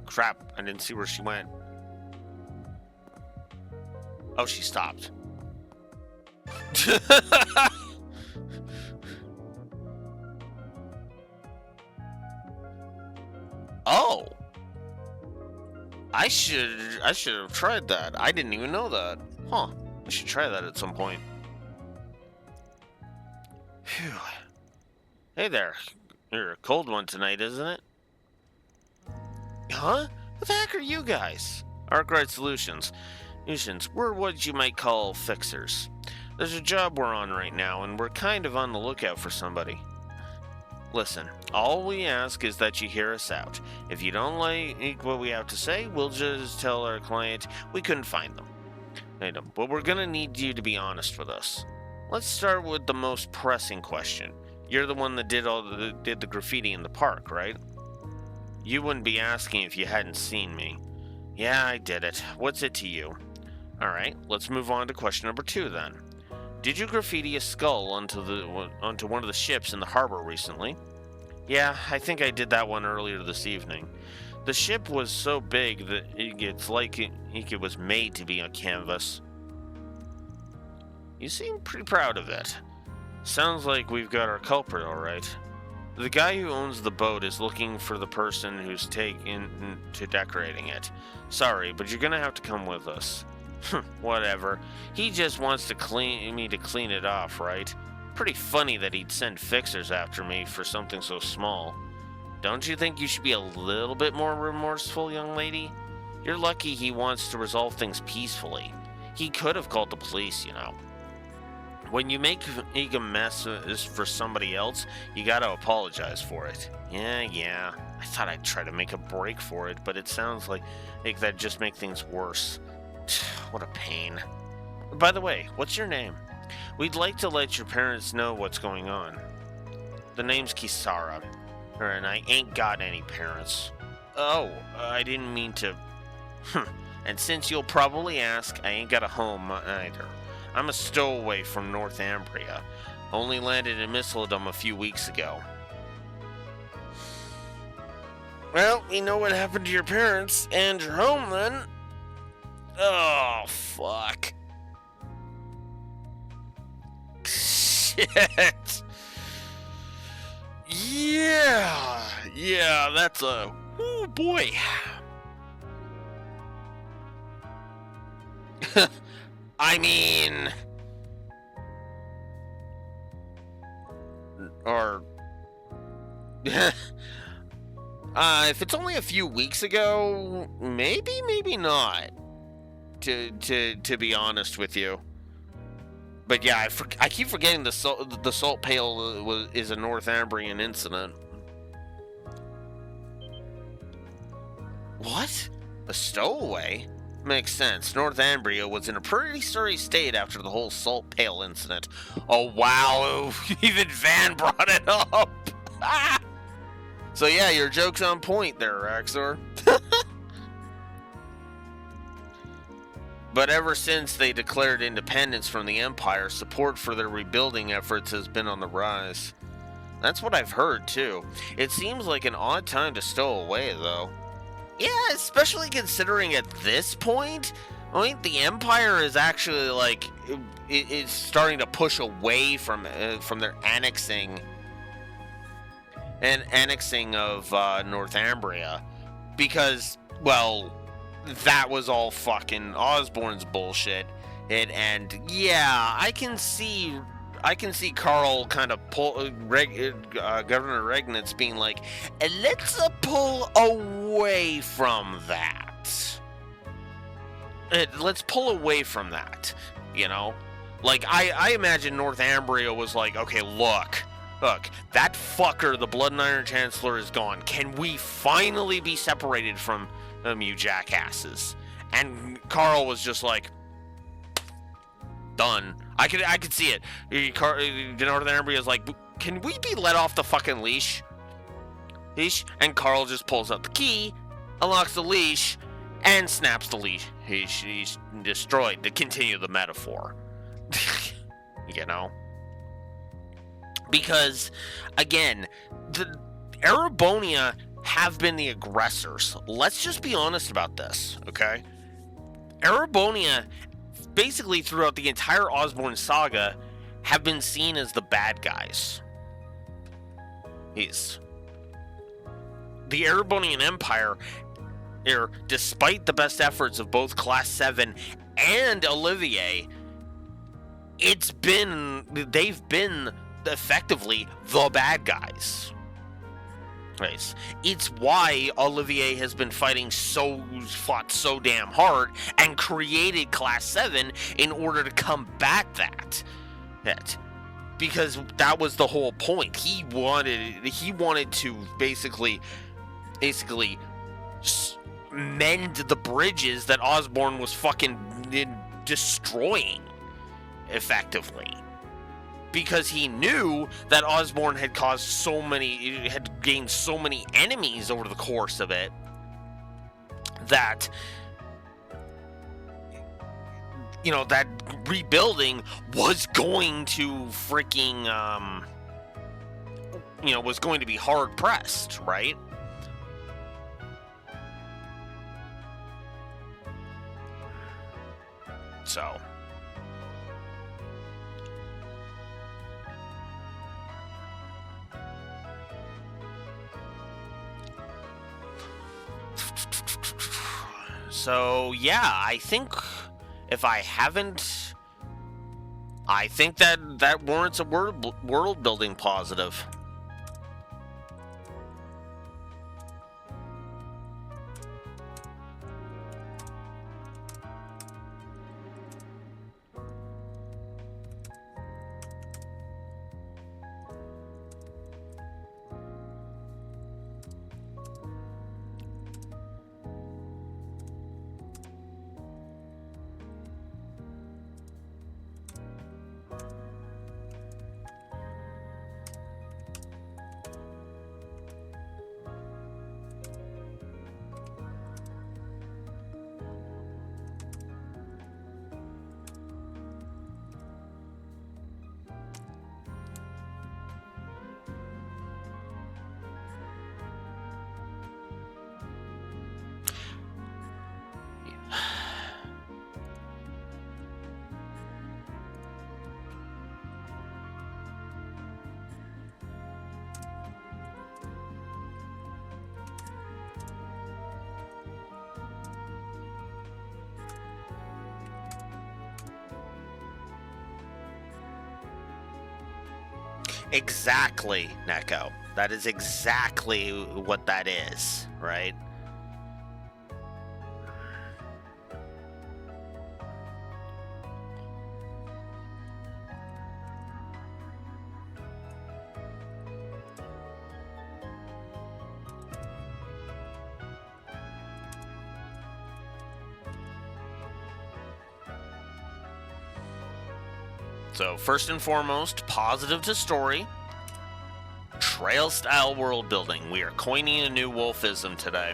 Crap, I didn't see where she went. Oh, she stopped. Oh. I should have tried that. I didn't even know that. Huh. I should try that at some point. Phew. Hey there. You're a cold one tonight, isn't it? Huh? Who the heck are you guys? Arkwright Solutions. We're what you might call fixers. There's a job we're on right now, and we're kind of on the lookout for somebody. Listen, all we ask is that you hear us out. If you don't like what we have to say, we'll just tell our client we couldn't find them. But we're gonna need you to be honest with us. Let's start with the most pressing question. You're the one that did the graffiti in the park, right? You wouldn't be asking if you hadn't seen me. Yeah, I did it. What's it to you? Alright, let's move on to question number 2 then. Did you graffiti a skull onto one of the ships in the harbor recently? Yeah, I think I did that one earlier this evening. The ship was so big that it's like it was made to be on canvas. You seem pretty proud of it. Sounds like we've got our culprit, alright. The guy who owns the boat is looking for the person who's taken to decorating it. Sorry, but you're gonna have to come with us. Whatever. He just wants to clean it off, right? Pretty funny that he'd send fixers after me for something so small. Don't you think you should be a little bit more remorseful, young lady? You're lucky he wants to resolve things peacefully. He could have called the police, you know. When you make a mess for somebody else, you gotta apologize for it. Yeah. I thought I'd try to make a break for it, but it sounds like that'd just make things worse. What a pain. By the way, what's your name? We'd like to let your parents know what's going on. The name's Kisara, and I ain't got any parents. Oh, I didn't mean to... And since you'll probably ask, I ain't got a home either. I'm a stowaway from Northumbria. Only landed in Misseldom a few weeks ago. Well, we know what happened to your parents and your home then. Oh, fuck. Shit. Yeah, that's a... Oh, boy. I mean... Or... if it's only a few weeks ago, maybe not. To be honest with you. But yeah, I keep forgetting the salt pail is a Northumbrian incident. What? A stowaway? Makes sense. Northumbria was in a pretty sorry state after the whole salt pail incident. Oh wow, even Van brought it up. So yeah, your joke's on point there, Raxor. But ever since they declared independence from the Empire, support for their rebuilding efforts has been on the rise. That's what I've heard, too. It seems like an odd time to stow away, though. Yeah, especially considering at this point, I think the Empire is actually, like, it's starting to push away from their annexing of Northumbria. Because, well... that was all fucking Osborne's bullshit, and yeah, I can see Carl kind of pull Governor Regnitz being like, let's pull away from that. Let's pull away from that, you know. Like I imagine Northumbria was like, okay, look, that fucker, the Blood and Iron Chancellor, is gone. Can we finally be separated from you jackasses? And Carl was just like, done. I could see it. Northumbria is like, can we be let off the fucking leash? And Carl just pulls out the key, unlocks the leash, and snaps the leash. He's destroyed, to continue the metaphor. You know? Because, again, the Erebonia have been the aggressors. Let's just be honest about this, okay? Erebonia basically throughout the entire Osborn saga, have been seen as the bad guys. The Erebonian Empire, despite the best efforts of both Class 7 and Olivier, they've been effectively the bad guys. Right. It's why Olivier has been fought so damn hard and created Class 7 in order to combat that. Because that was the whole point. He wanted to basically mend the bridges that Osborn was fucking destroying effectively. Because he knew that Osborn had gained so many enemies over the course of it that that rebuilding was going to freaking was going to be hard pressed, right? So yeah, I think that warrants a world building positive. Exactly, Neko. That is exactly what that is, right? So, first and foremost, positive to story. Trail-style world building. We are coining a new wolfism today.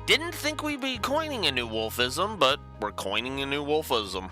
Didn't think we'd be coining a new wolfism, but we're coining a new wolfism.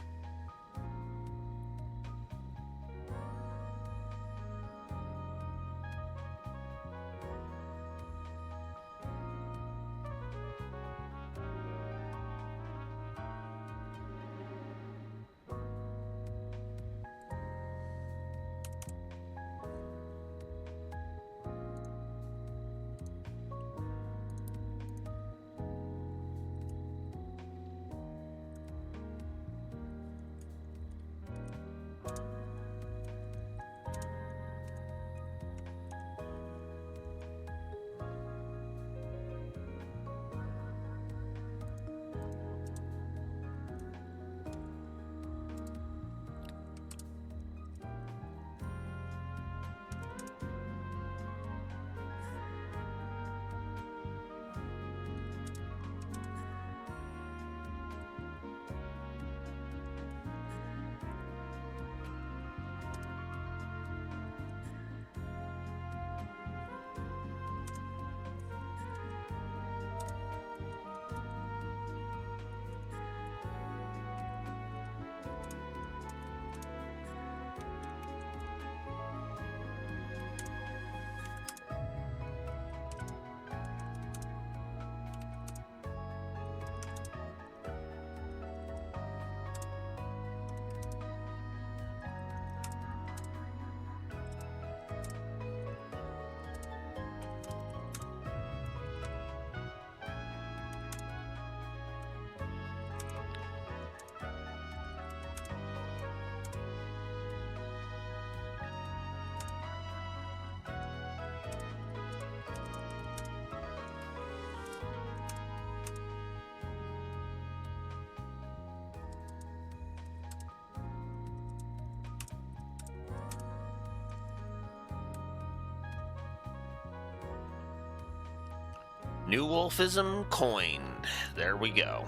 New wolfism coined. There we go.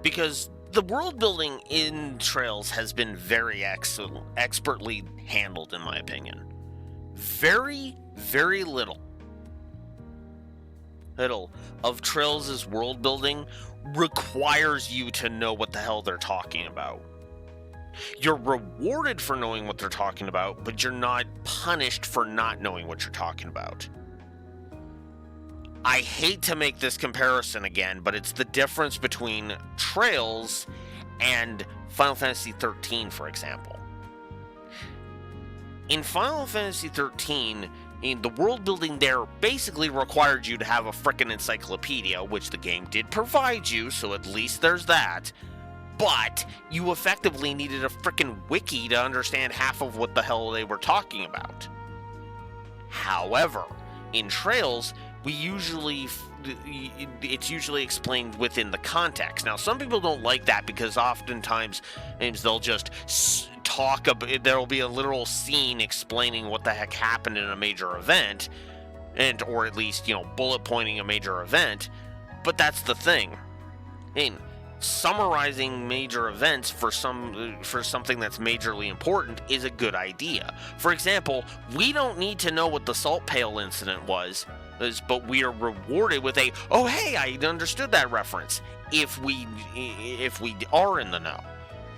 Because the world building in Trails has been very expertly handled, in my opinion. Very, very little of Trails' world building requires you to know what the hell they're talking about. You're rewarded for knowing what they're talking about, but you're not punished for not knowing what you're talking about. I hate to make this comparison again, but it's the difference between Trails and Final Fantasy XIII, for example. In Final Fantasy XIII, the world building there basically required you to have a frickin' encyclopedia, which the game did provide you, so at least there's that. But you effectively needed a frickin' wiki to understand half of what the hell they were talking about. However, in Trails, it's usually explained within the context. Now, some people don't like that because oftentimes they'll just talk about, there'll be a literal scene explaining what the heck happened in a major event, or at least, bullet pointing a major event. But that's the thing. Summarizing major events for something that's majorly important is a good idea. For example, we don't need to know what the Salt Pail incident was, but we are rewarded with oh hey, I understood that reference if we are in the know.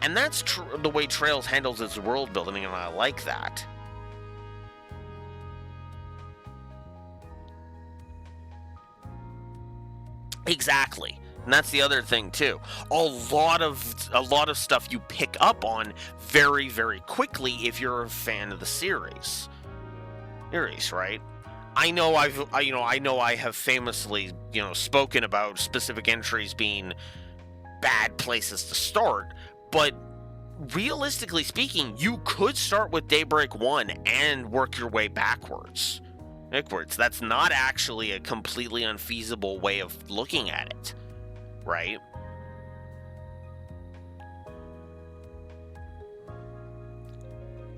And that's the way Trails handles its world building, and I like that. Exactly. And that's the other thing too. A lot of stuff you pick up on very, very quickly if you're a fan of the series. Right? I know I have famously, spoken about specific entries being bad places to start, but realistically speaking, you could start with Daybreak 1 and work your way backwards. That's not actually a completely unfeasible way of looking at it. Right?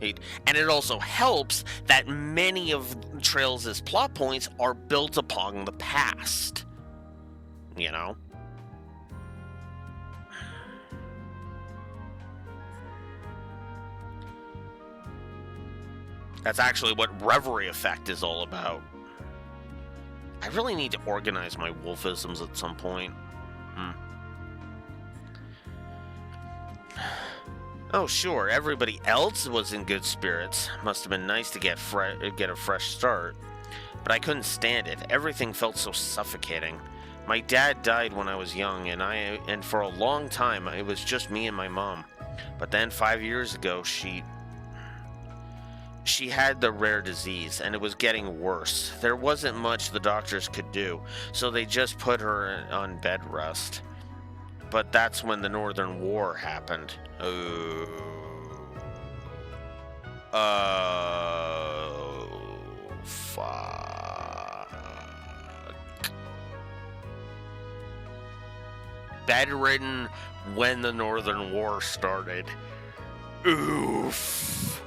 And it also helps that many of Trails' plot points are built upon the past. That's actually what Reverie Effect is all about. I really need to organize my wolfisms at some point. Oh, sure, everybody else was in good spirits. Must have been nice to get a fresh start. But I couldn't stand it. Everything felt so suffocating. My dad died when I was young, and for a long time, it was just me and my mom. But then 5 years ago, she had the rare disease, and it was getting worse. There wasn't much the doctors could do, so they just put her on bed rest. But that's when the Northern War happened. Oh, fuck. Bedridden when the Northern War started. Oof.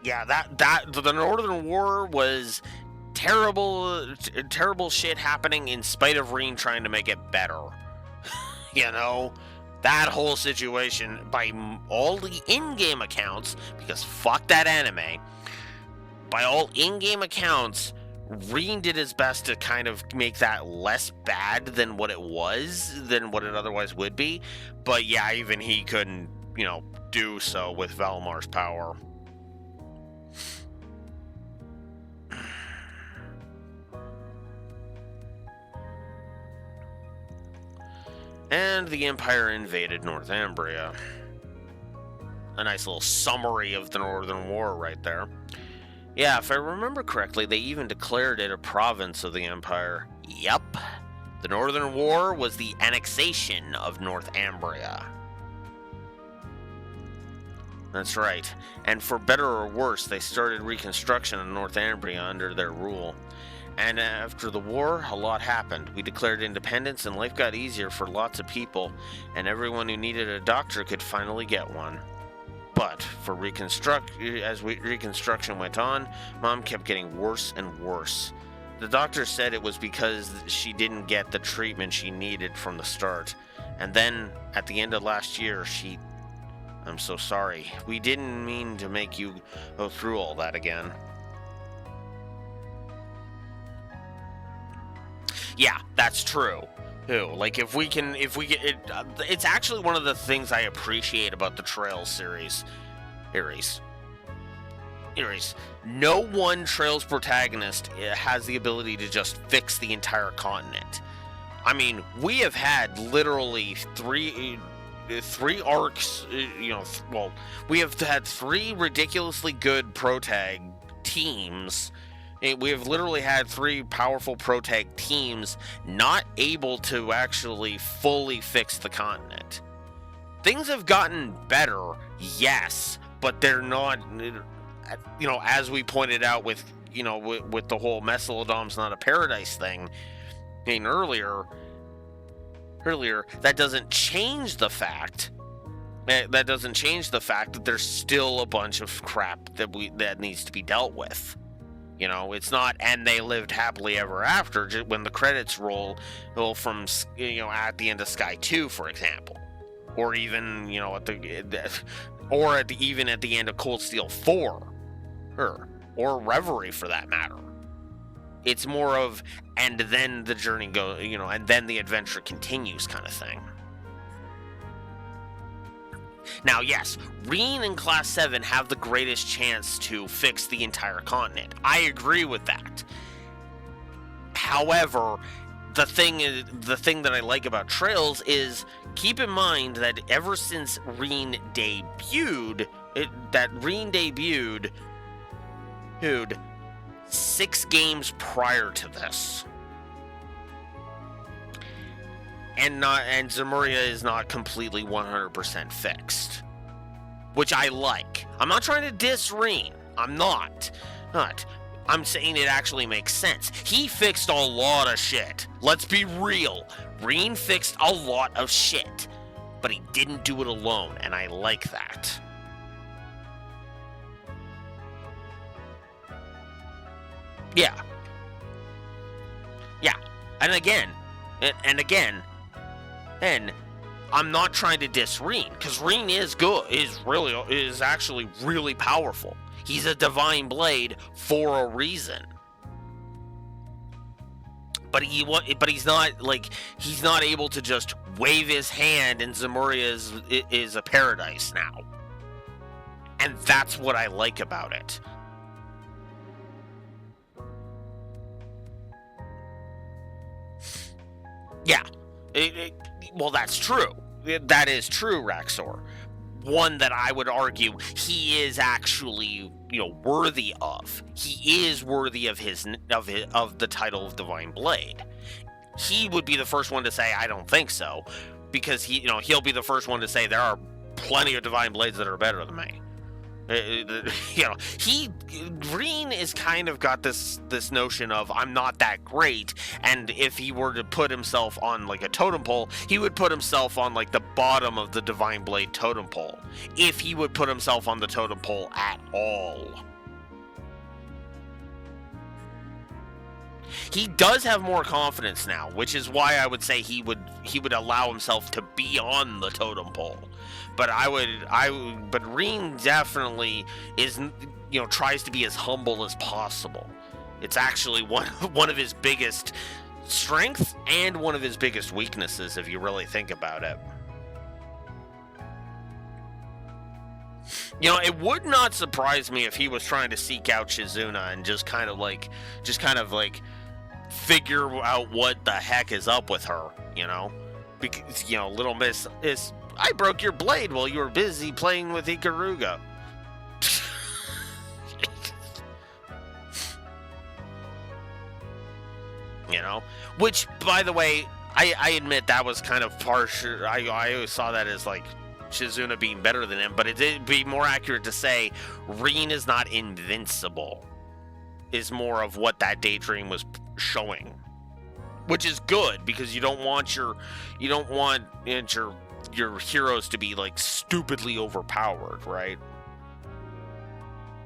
Yeah, the Northern War was terrible shit happening in spite of Reen trying to make it better. That whole situation, by all the in-game accounts, because fuck that anime, by all in-game accounts, Reen did his best to kind of make that less bad than what it otherwise would be. But yeah, even he couldn't, do so with Valmar's power. And the Empire invaded Northumbria. A nice little summary of the Northern War right there. Yeah, if I remember correctly, they even declared it a province of the Empire. Yup. The Northern War was the annexation of Northumbria. That's right. And for better or worse, they started reconstruction of Northumbria under their rule. And after the war, a lot happened. We declared independence, and life got easier for lots of people, and everyone who needed a doctor could finally get one. But for reconstruction went on, Mom kept getting worse and worse. The doctor said it was because she didn't get the treatment she needed from the start. And then, at the end of last year, I'm so sorry. We didn't mean to make you go through all that again. Yeah, that's true. Like, it's actually one of the things I appreciate about the Trails series. No one Trails protagonist has the ability to just fix the entire continent. I mean, we have had literally three arcs, we have had 3 ridiculously good protag teams. We have literally had 3 powerful protag teams not able to actually fully fix the continent. Things have gotten better, yes, but they're not, as we pointed out with the whole Mesolodon's not a paradise thing, earlier, that doesn't change the fact that there's still a bunch of crap that needs to be dealt with. It's not, and they lived happily ever after when the credits roll from, at the end of Sky 2, for example. Or even, even at the end of Cold Steel 4. Or Reverie, for that matter. It's more of, and then the journey goes, and then the adventure continues kind of thing. Now, yes, Reen and Class 7 have the greatest chance to fix the entire continent. I agree with that. However, the thing that I like about Trails is, keep in mind that ever since Reen debuted, 6 games prior to this. And Zemuria is not completely 100% fixed, which I like. I'm not trying to diss Reen. I'm not. I'm saying it actually makes sense. He fixed a lot of shit. Let's be real. Reen fixed a lot of shit, but he didn't do it alone, and I like that. Yeah. And I'm not trying to diss Reen, because Reen is good, is actually really powerful. He's a divine blade for a reason. But he's not able to just wave his hand and Zemuria is a paradise now. And that's what I like about it. Yeah. Well, that's true. That is true, Raxor. One that I would argue he is actually, worthy of. He is worthy of of the title of Divine Blade. He would be the first one to say, I don't think so, because he'll be the first one to say there are plenty of Divine Blades that are better than me. Reen is kind of got this notion of, I'm not that great, and if he were to put himself on like a totem pole, he would put himself on like the bottom of the Divine Blade totem pole, if he would put himself on the totem pole at all. He does have more confidence now, which is why I would say he would allow himself to be on the totem pole. But but Reen definitely is, tries to be as humble as possible. It's actually one of his biggest strengths and one of his biggest weaknesses, if you really think about it. It would not surprise me if he was trying to seek out Shizuna and just kind of like figure out what the heck is up with her, because Little Miss is, I broke your blade while you were busy playing with Ikaruga. Which, by the way, I admit that was kind of partial. I always saw that as like Shizuna being better than him, but it'd be more accurate to say Reen is not invincible, is more of what that daydream was showing, which is good because you don't want your heroes to be like stupidly overpowered, right?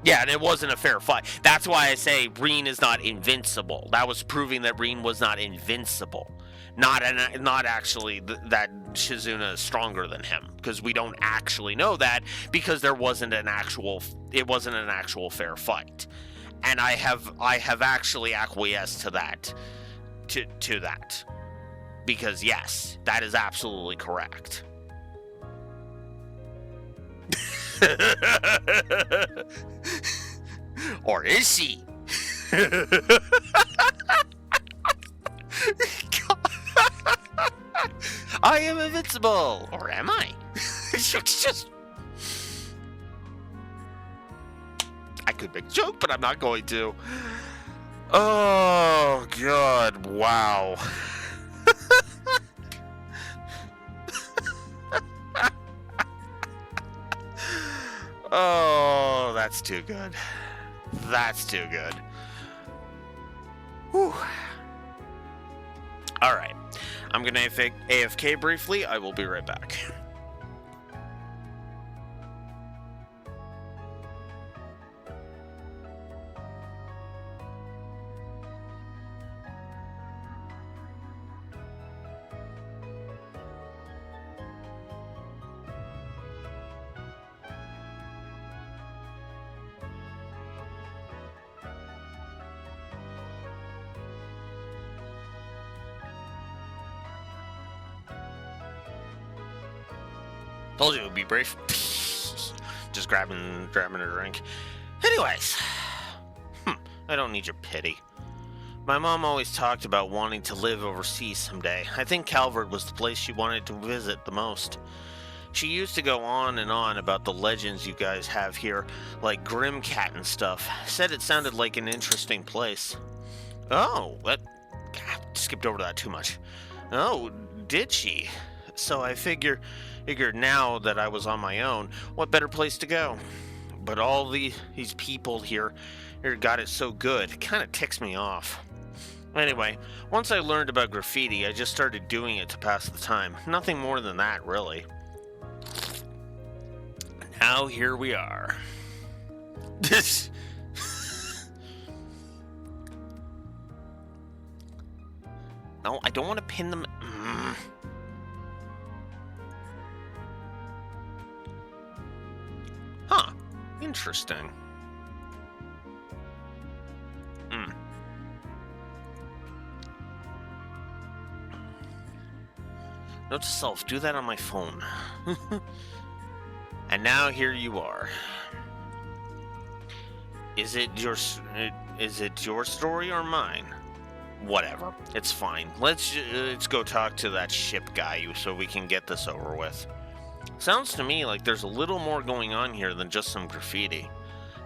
Yeah, and it wasn't a fair fight. That's why I say Reen is not invincible. That was proving that Reen was not invincible. Not actually that Shizuna is stronger than him, because we don't actually know that because it wasn't an actual fair fight. And I have actually acquiesced to that. To that. Because yes, that is absolutely correct. Or is she? I am invincible, or am I? It's just. I could make a joke, but I'm not going to. Oh God! Wow. Oh, that's too good. That's too good. Whew. All right. I'm going to AFK briefly. I will be right back. Told you it would be brief. Just grabbing a drink. Anyways, I don't need your pity. My mom always talked about wanting to live overseas someday. I think Calvert was the place she wanted to visit the most. She used to go on and on about the legends you guys have here, like Grimcat and stuff. Said it sounded like an interesting place. Oh, what? God, skipped over that too much. Oh, did she? So I figured now that I was on my own, what better place to go? But all these people here got it so good, it kind of ticks me off. Anyway, once I learned about graffiti, I just started doing it to pass the time. Nothing more than that, really. Now here we are. No, I don't want to pin them. Huh. Interesting. Note to self, do that on my phone. And now here you are. Is it your story or mine? Whatever. It's fine. Let's go talk to that ship guy so we can get this over with. Sounds to me like there's a little more going on here than just some graffiti.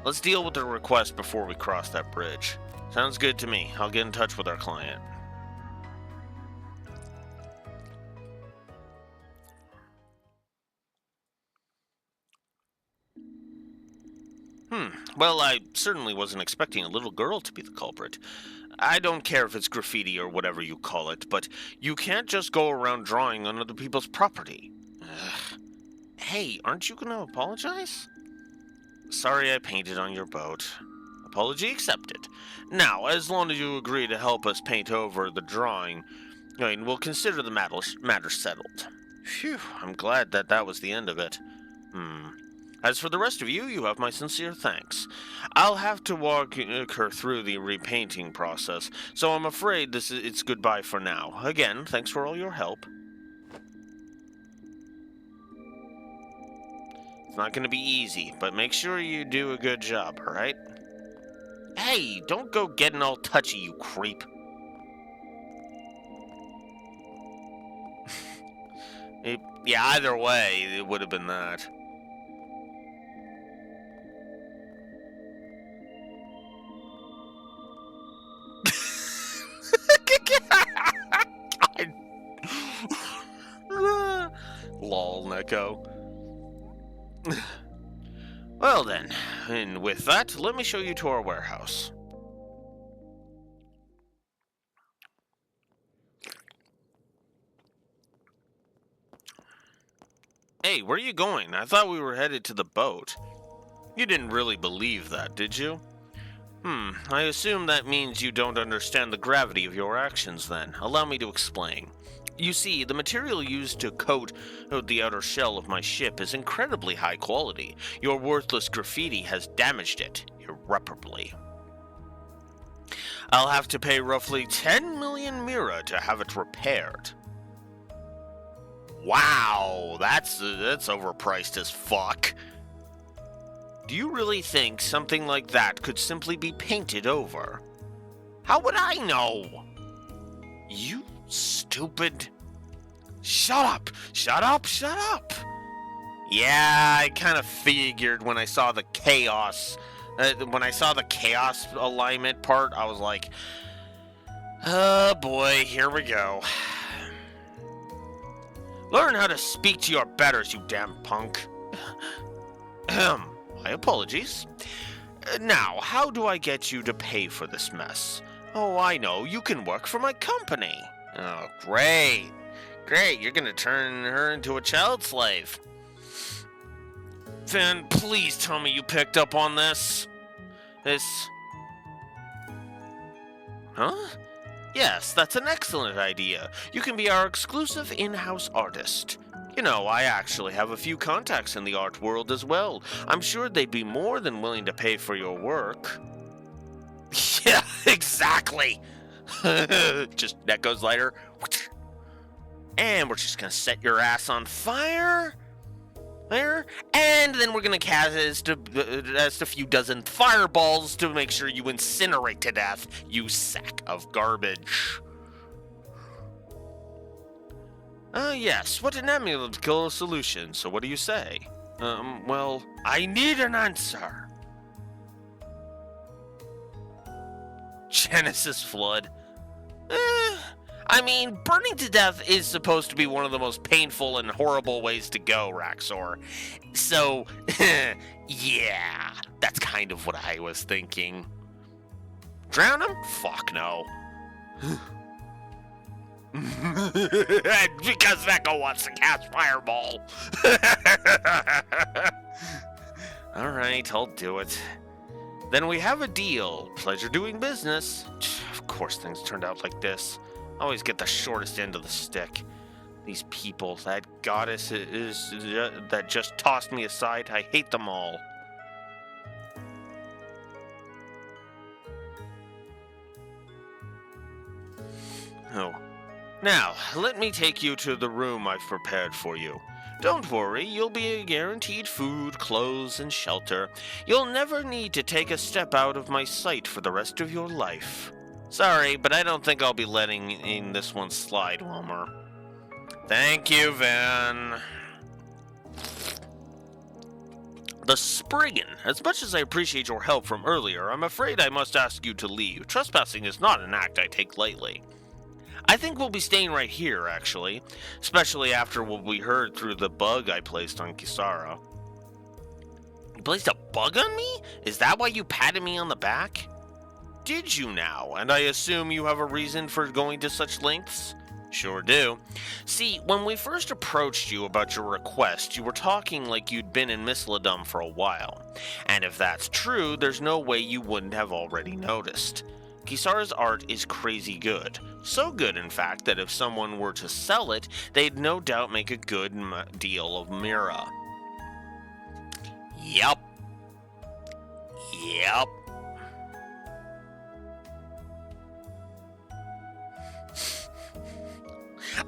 Let's deal with the request before we cross that bridge. Sounds good to me. I'll get in touch with our client. Well, I certainly wasn't expecting a little girl to be the culprit. I don't care if it's graffiti or whatever you call it, but you can't just go around drawing on other people's property. Ugh. Hey, aren't you gonna apologize? Sorry I painted on your boat. Apology accepted. Now, as long as you agree to help us paint over the drawing, we'll consider the matter settled. Phew, I'm glad that was the end of it. As for the rest of you, you have my sincere thanks. I'll have to walk her through the repainting process, so I'm afraid it's goodbye for now. Again, thanks for all your help. It's not going to be easy, but make sure you do a good job, alright? Hey, don't go getting all touchy, you creep. Yeah, either way, it would have been that. Lol, Neko. Well then, and with that, let me show you to our warehouse. Hey, where are you going? I thought we were headed to the boat. You didn't really believe that, did you? I assume that means you don't understand the gravity of your actions then. Allow me to explain. You see, the material used to coat the outer shell of my ship is incredibly high quality. Your worthless graffiti has damaged it irreparably. I'll have to pay roughly 10 million mira to have it repaired. Wow, that's overpriced as fuck. Do you really think something like that could simply be painted over? How would I know? You stupid... Shut up! Shut up! Shut up! Yeah, I kind of figured when I saw the chaos... when I saw the chaos alignment part, I was like... Oh boy, here we go. Learn how to speak to your betters, you damn punk. My apologies. Now, how do I get you to pay for this mess? Oh, I know. You can work for my company. Oh, great. Great, you're gonna turn her into a child slave. Then, please tell me you picked up on this. Huh? Yes, that's an excellent idea. You can be our exclusive in-house artist. You know, I actually have a few contacts in the art world as well. I'm sure they'd be more than willing to pay for your work. Yeah, exactly. Just that goes lighter. And we're just gonna set your ass on fire. There. And then we're gonna cast a few dozen fireballs to make sure you incinerate to death, you sack of garbage. Yes, what an amiable solution. So what do you say? Well, I need an answer. Genesis Flood. I mean, burning to death is supposed to be one of the most painful and horrible ways to go, Raxor. So, yeah, that's kind of what I was thinking. Drown him? Fuck no. Because Vecco wants to cast Fireball. Alright, I'll do it. Then we have a deal. Pleasure doing business. Of course things turned out like this. Always get the shortest end of the stick. These people, that goddess that just tossed me aside, I hate them all. Oh. Now, let me take you to the room I've prepared for you. Don't worry, you'll be guaranteed food, clothes, and shelter. You'll never need to take a step out of my sight for the rest of your life. Sorry, but I don't think I'll be letting in this one slide, Wilmer. Thank you, Van. The Spriggan. As much as I appreciate your help from earlier, I'm afraid I must ask you to leave. Trespassing is not an act I take lightly. I think we'll be staying right here, actually. Especially after what we heard through the bug I placed on Kisara. You placed a bug on me? Is that why you patted me on the back? Did you now? And I assume you have a reason for going to such lengths? Sure do. See, when we first approached you about your request, you were talking like you'd been in Misladum for a while. And if that's true, there's no way you wouldn't have already noticed. Kisara's art is crazy good. So good, in fact, that if someone were to sell it, they'd no doubt make a good deal of Mira. Yep. Yep.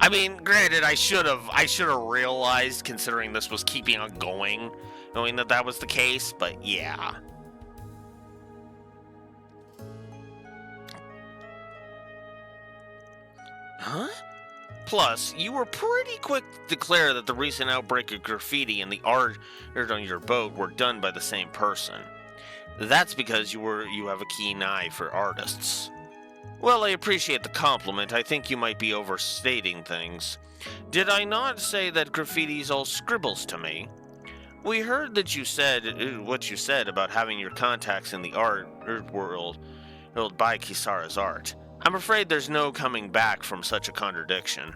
I mean, granted, I should have realized, considering this was keeping on going, knowing that was the case, but yeah. Huh? Plus, you were pretty quick to declare that the recent outbreak of graffiti and the art on your boat were done by the same person. That's because you have a keen eye for artists. Well, I appreciate the compliment. I think you might be overstating things. Did I not say that graffiti's all scribbles to me? We heard that you said what you said about having your contacts in the art world by Kisara's art. I'm afraid there's no coming back from such a contradiction.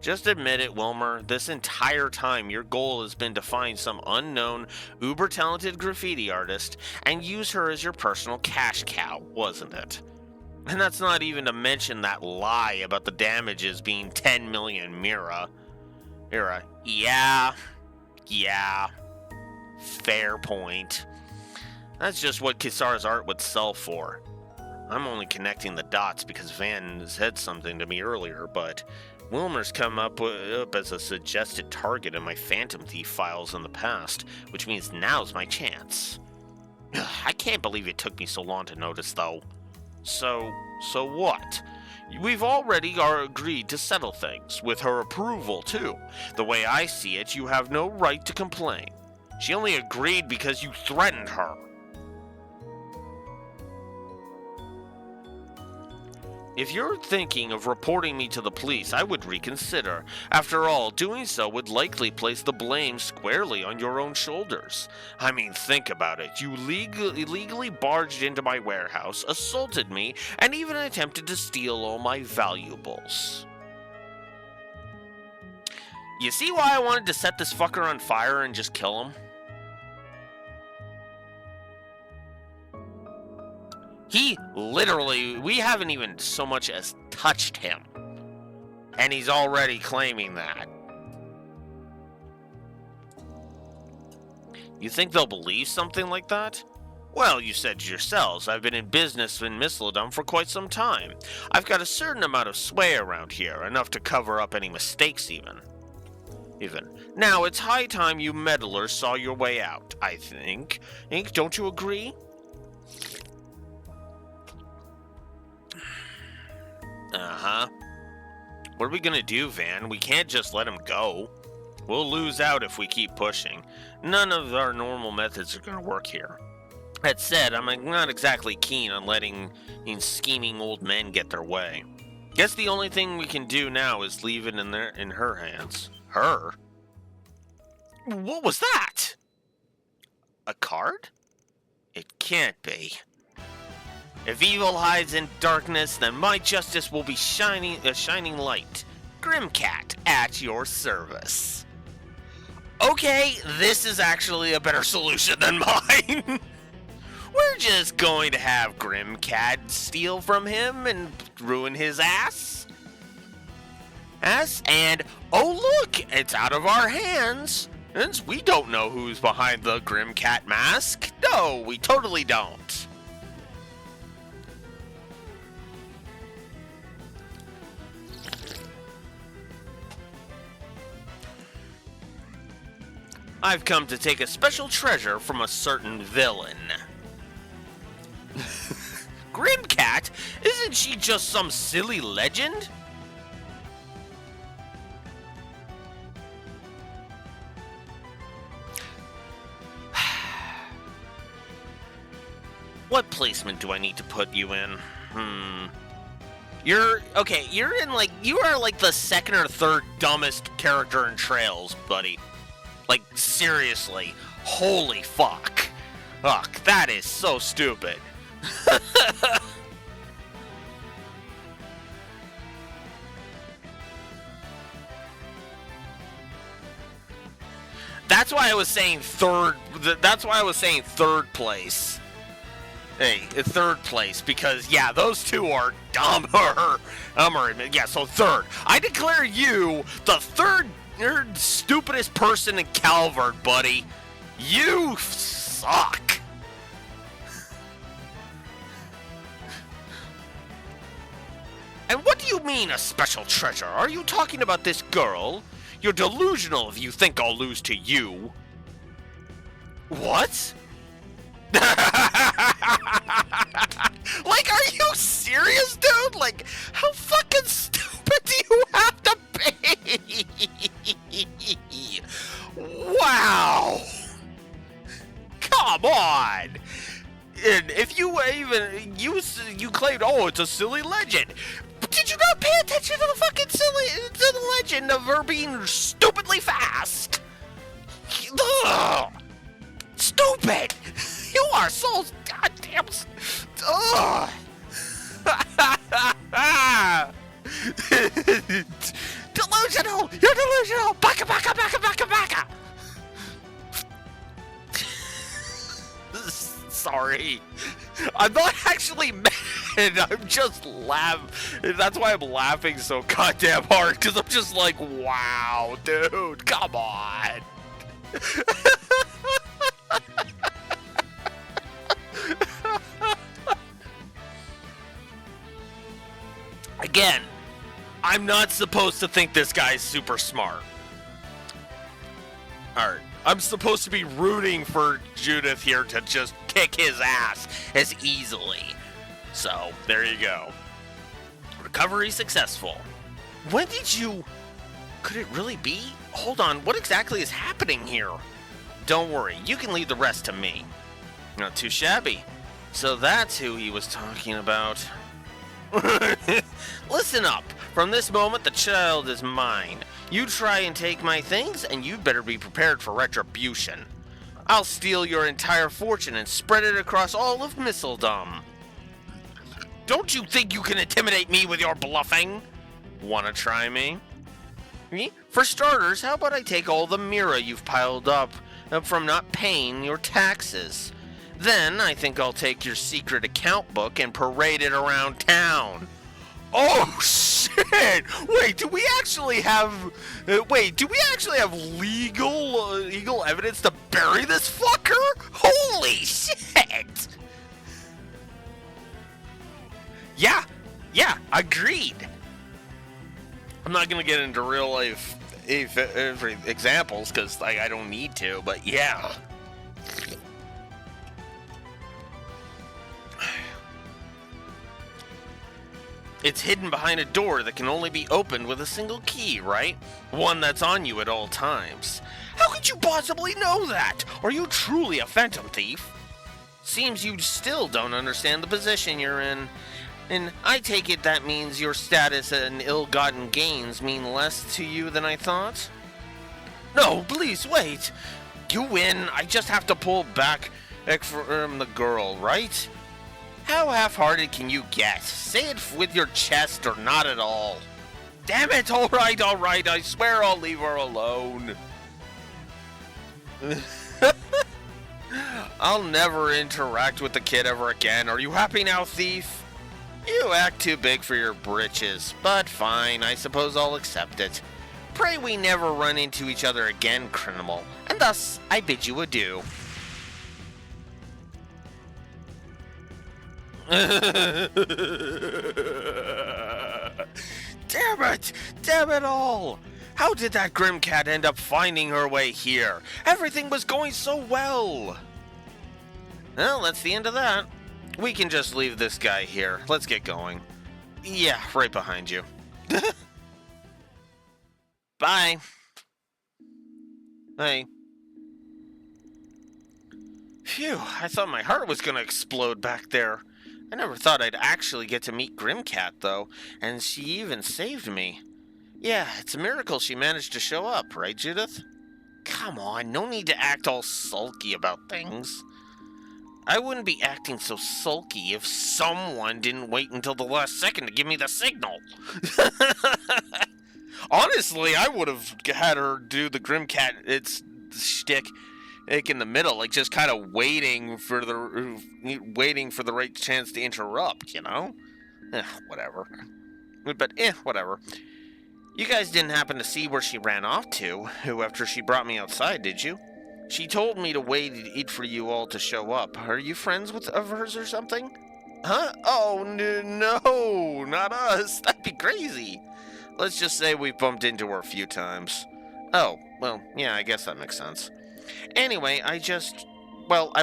Just admit it, Wilmer. This entire time, your goal has been to find some unknown, uber-talented graffiti artist and use her as your personal cash cow, wasn't it? And that's not even to mention that lie about the damages being 10 million, Mira. Mira, yeah, fair point. That's just what Kisar's art would sell for. I'm only connecting the dots because Van said something to me earlier, but Wilmer's come up as a suggested target in my Phantom Thief files in the past, which means now's my chance. I can't believe it took me so long to notice, though. So what? We've already agreed to settle things, with her approval, too. The way I see it, you have no right to complain. She only agreed because you threatened her. If you're thinking of reporting me to the police, I would reconsider. After all, doing so would likely place the blame squarely on your own shoulders. I mean, think about it. You illegally barged into my warehouse, assaulted me, and even attempted to steal all my valuables. You see why I wanted to set this fucker on fire and just kill him? He literally, we haven't even so much as touched him. And he's already claiming that. You think they'll believe something like that? Well, you said yourselves, I've been in business in Mistlodum for quite some time. I've got a certain amount of sway around here, enough to cover up any mistakes even. Now, it's high time you meddlers saw your way out, I think. Don't you agree? Uh-huh. What are we gonna do, Van? We can't just let him go. We'll lose out if we keep pushing. None of our normal methods are gonna work here. That said, I'm not exactly keen on letting these scheming old men get their way. Guess the only thing we can do now is leave it in her hands. Her? What was that? A card? It can't be. If evil hides in darkness, then my justice will be a shining light. Grimcat, at your service. Okay, this is actually a better solution than mine. We're just going to have Grimcat steal from him and ruin his ass. And, oh look, it's out of our hands. Since we don't know who's behind the Grimcat mask. No, we totally don't. I've come to take a special treasure from a certain villain. Grimcat? Isn't she just some silly legend? What placement do I need to put you in? You are like the second or third dumbest character in Trails, buddy. Like, seriously. Holy fuck. Ugh, that is so stupid. That's why I was saying third. That's why I was saying third place. Hey, third place, because, yeah, those two are dumber. Yeah, so third. I declare you the third stupidest person in Calvert, buddy. You suck. And what do you mean, a special treasure? Are you talking about this girl? You're delusional if you think I'll lose to you. What? Like, are you serious, dude? Like, how fucking stupid do you have to be? Wow! Come on! And if you even you claimed, oh, it's a silly legend. But did you not pay attention to the fucking to the legend of her being stupidly fast? Ugh. Stupid! You are so goddamn. Ugh. Delusion sorry. I'm not actually mad. I'm just laughing. That's why I'm laughing so goddamn hard, because I'm just like, wow, dude, come on. Again, I'm not supposed to think this guy's super smart. Alright, I'm supposed to be rooting for Judith here to just kick his ass as easily. So, there you go. Recovery successful. When did you... Could it really be? Hold on, what exactly is happening here? Don't worry, you can leave the rest to me. Not too shabby. So that's who he was talking about. Listen up. From this moment, the child is mine. You try and take my things, and you better be prepared for retribution. I'll steal your entire fortune and spread it across all of Mistledom. Don't you think you can intimidate me with your bluffing? Wanna try me? For starters, how about I take all the Mira you've piled up from not paying your taxes? Then I think I'll take your secret account book and parade it around town. Oh shit! Wait, do we actually have? Legal evidence to bury this fucker? Holy shit! Yeah, agreed. I'm not gonna get into real life examples because I don't need to, but yeah. It's hidden behind a door that can only be opened with a single key, right? One that's on you at all times. How could you possibly know that? Are you truly a phantom thief? Seems you still don't understand the position you're in. And I take it that means your status and ill-gotten gains mean less to you than I thought? No, please, wait. You win. I just have to pull back from the girl, right? How half-hearted can you get? Say it with your chest or not at all. Damn it, alright, I swear I'll leave her alone. I'll never interact with the kid ever again. Are you happy now, thief? You act too big for your britches, but fine, I suppose I'll accept it. Pray we never run into each other again, criminal, and thus I bid you adieu. Damn it all! How did that Grim Cat end up finding her way here? Everything was going so well! Well, that's the end of that. We can just leave this guy here. Let's get going. Yeah, right behind you. Bye. Hey. Phew, I thought my heart was gonna explode back there. I never thought I'd actually get to meet Grimcat, though, and she even saved me. Yeah, it's a miracle she managed to show up, right, Judith? Come on, no need to act all sulky about things. I wouldn't be acting so sulky if someone didn't wait until the last second to give me the signal. Honestly, I would have had her do the Grimcat its shtick in the middle, like just kind of waiting for the right chance to interrupt, you know? Whatever. But whatever. You guys didn't happen to see where she ran off to after she brought me outside, did you? She told me to wait for you all to show up. Are you friends of hers or something? Huh? Oh, no, not us. That'd be crazy. Let's just say we bumped into her a few times. Oh, well, yeah, I guess that makes sense. Anyway, I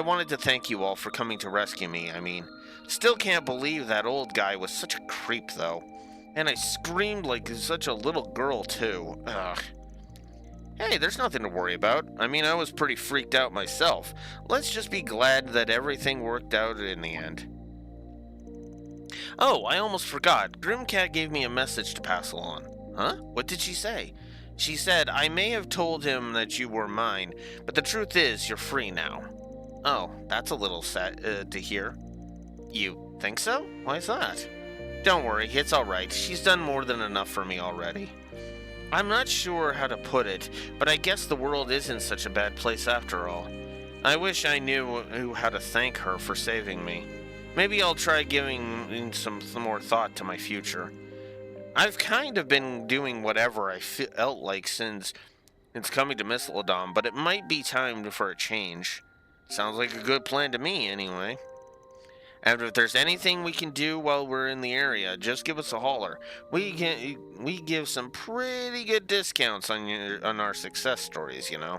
wanted to thank you all for coming to rescue me, Still can't believe that old guy was such a creep, though. And I screamed like such a little girl, too. Ugh. Hey, there's nothing to worry about. I was pretty freaked out myself. Let's just be glad that everything worked out in the end. Oh, I almost forgot. Grimcat gave me a message to pass along. Huh? What did she say? She said, I may have told him that you were mine, but the truth is, you're free now. Oh, that's a little sad to hear. You think so? Why's that? Don't worry, it's alright. She's done more than enough for me already. I'm not sure how to put it, but I guess the world isn't such a bad place after all. I wish I knew how to thank her for saving me. Maybe I'll try giving some more thought to my future. I've kind of been doing whatever I felt like since coming to Mistlodom, but it might be time for a change. Sounds like a good plan to me, anyway. And if there's anything we can do while we're in the area, just give us a holler. We give some pretty good discounts on our success stories, you know.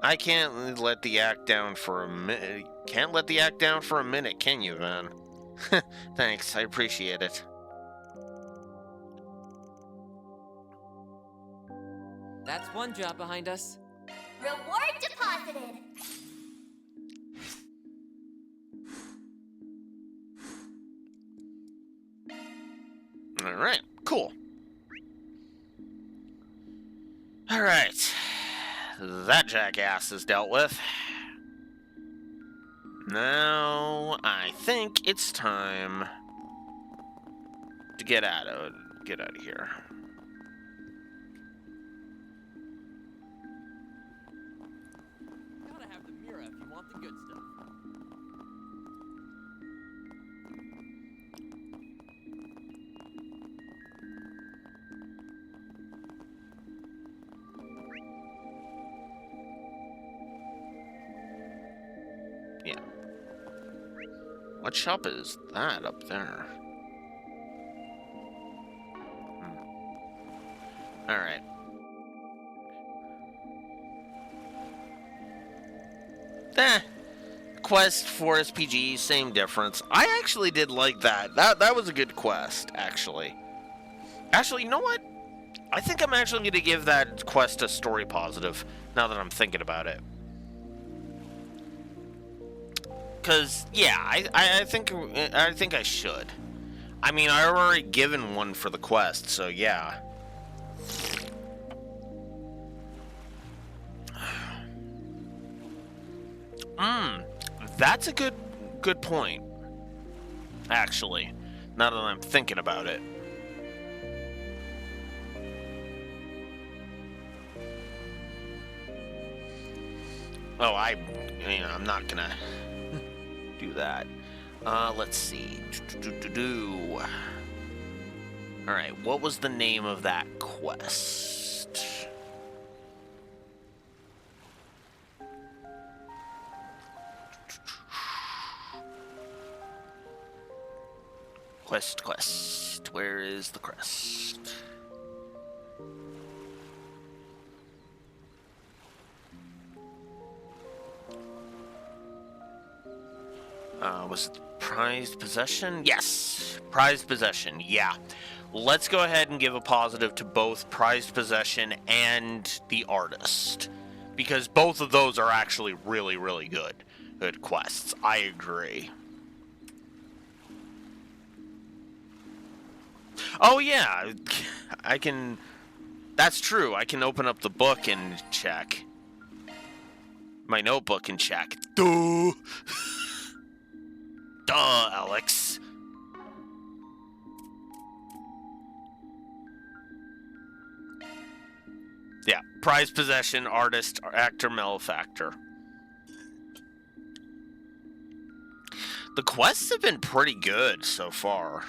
I can't let the act down for a minute. Can't let the act down for a minute, can you, Van? Thanks, I appreciate it. That's one job behind us. Reward deposited. Alright, cool. Alright. That jackass is dealt with. Now, I think it's time to get out of here. Gotta have the mirror if you want the good stuff. Yeah. What shop is that up there? Alright. Quest for SPG, same difference. I actually did like that. That was a good quest, actually. Actually, you know what? I think I'm actually going to give that quest a story positive, now that I'm thinking about it. Because, yeah, I think I should. I mean, I already given one for the quest, so yeah. That's a good point. Actually, now that I'm thinking about it. Oh, I'm not gonna do that. Let's see. Alright, what was the name of that quest? Quest. Where is the crest? Was it prized possession? Yes, prized possession, yeah. Let's go ahead and give a positive to both prized possession and the artist. Because both of those are actually really, really good quests. I agree. Oh yeah, I can... That's true, I can open up the book and check. My notebook and check. Duh! Duh, Alex. Yeah, prize possession, artist, actor, malefactor. The quests have been pretty good so far.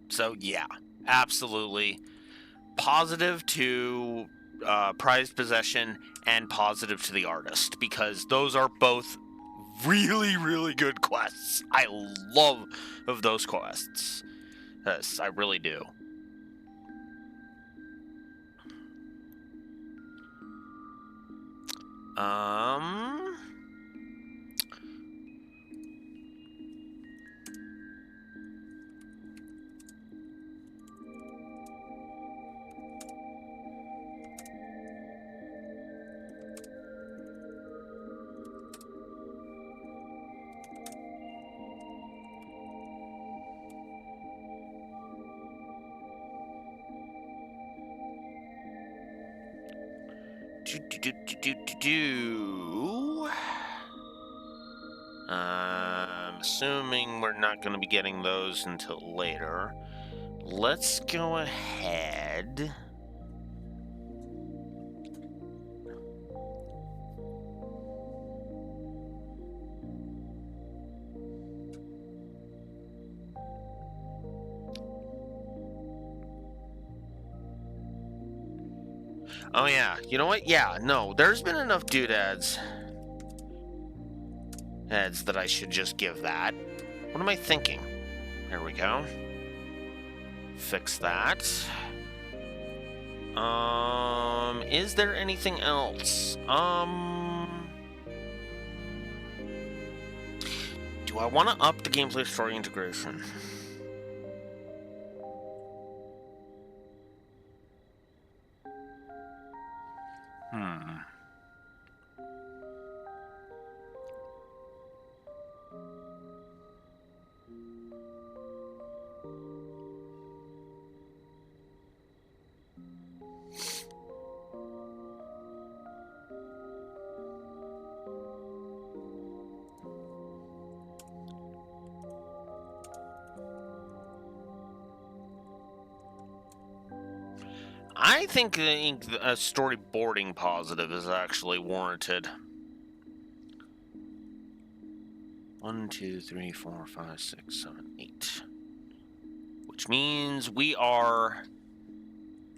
So, yeah, absolutely. Positive to prized possession and positive to the artist, because those are both really, really good quests. I love of those quests. Yes, I really do. I'm assuming we're not going to be getting those until later. Let's go ahead. Oh yeah, you know what? Yeah, no, there's been enough doodads heads that I should just give that. What am I thinking? There we go. Fix that. Is there anything else? Do I want to up the gameplay story integration? I think a storyboarding positive is actually warranted. 1, 2, 3, 4, 5, 6, 7, 8. Which means we are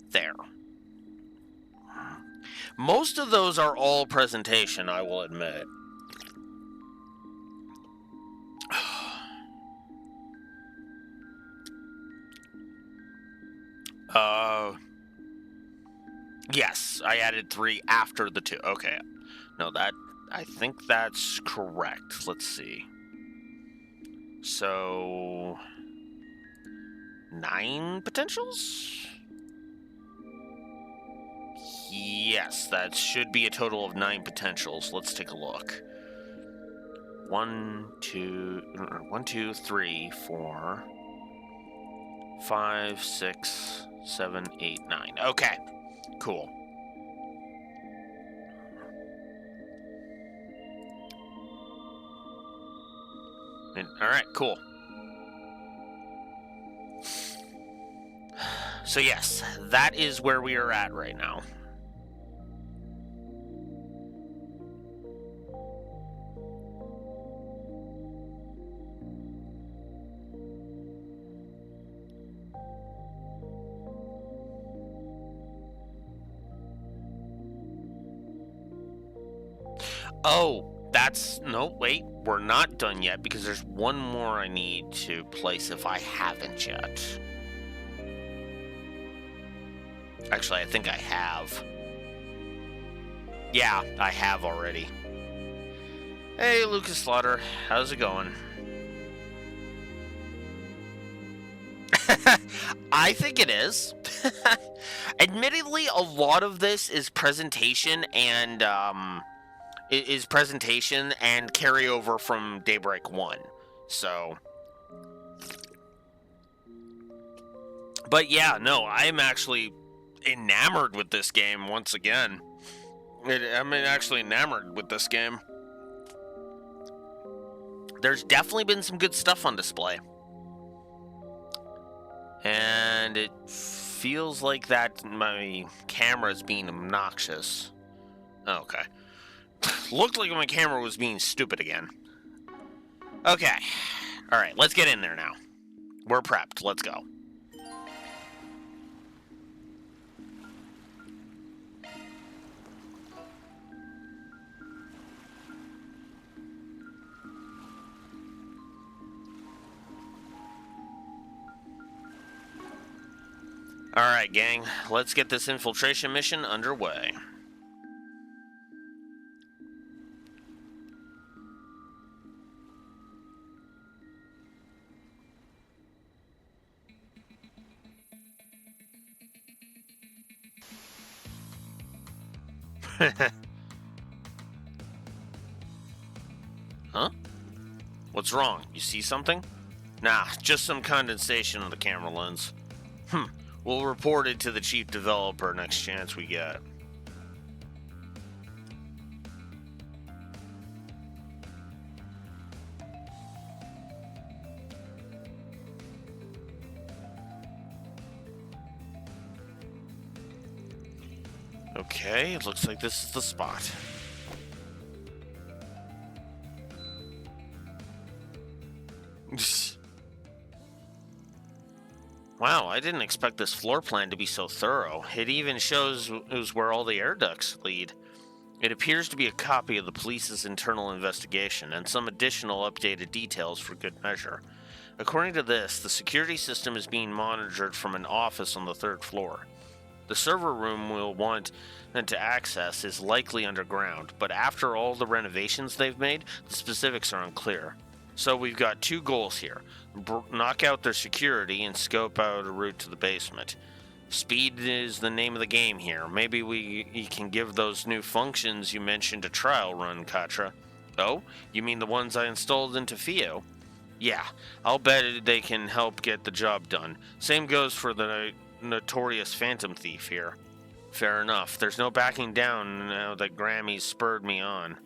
there. Most of those are all presentation, I will admit. Yes, I added 3 after the 2. Okay. No, I think that's correct. Let's see. So 9 potentials? Yes, that should be a total of 9 potentials. Let's take a look. 1, 2, 3, 4, 5, 6, 7, 8, 9. Okay, cool. Alright, cool. So yes, that is where we are at right now. Oh, no, wait, we're not done yet because there's one more I need to place if I haven't yet. Actually, I think I have. Yeah, I have already. Hey, Lucas Slaughter, how's it going? I think it is. Admittedly, a lot of this is presentation and carryover from Daybreak 1. So, but yeah, no, I'm actually enamored with this game once again. I'm actually enamored with this game. There's definitely been some good stuff on display. And it feels like that my camera's being obnoxious. Okay. Looked like my camera was being stupid again. Okay. Alright, let's get in there now. We're prepped. Let's go. Alright, gang. Let's get this infiltration mission underway. Huh? What's wrong? You see something? Nah, just some condensation on the camera lens. We'll report it to the chief developer next chance we get. Okay, it looks like this is the spot. Wow, I didn't expect this floor plan to be so thorough. It even shows where all the air ducts lead. It appears to be a copy of the police's internal investigation, and some additional updated details for good measure. According to this, the security system is being monitored from an office on the 3rd floor. The server room we'll want to access is likely underground, but after all the renovations they've made, the specifics are unclear. So we've got 2 goals here. Knock out their security and scope out a route to the basement. Speed is the name of the game here. Maybe we can give those new functions you mentioned a trial run, Katra. Oh, you mean the ones I installed into Fio? Yeah, I'll bet they can help get the job done. Same goes for the notorious Phantom Thief here. Fair enough. There's no backing down now that Grammy's spurred me on.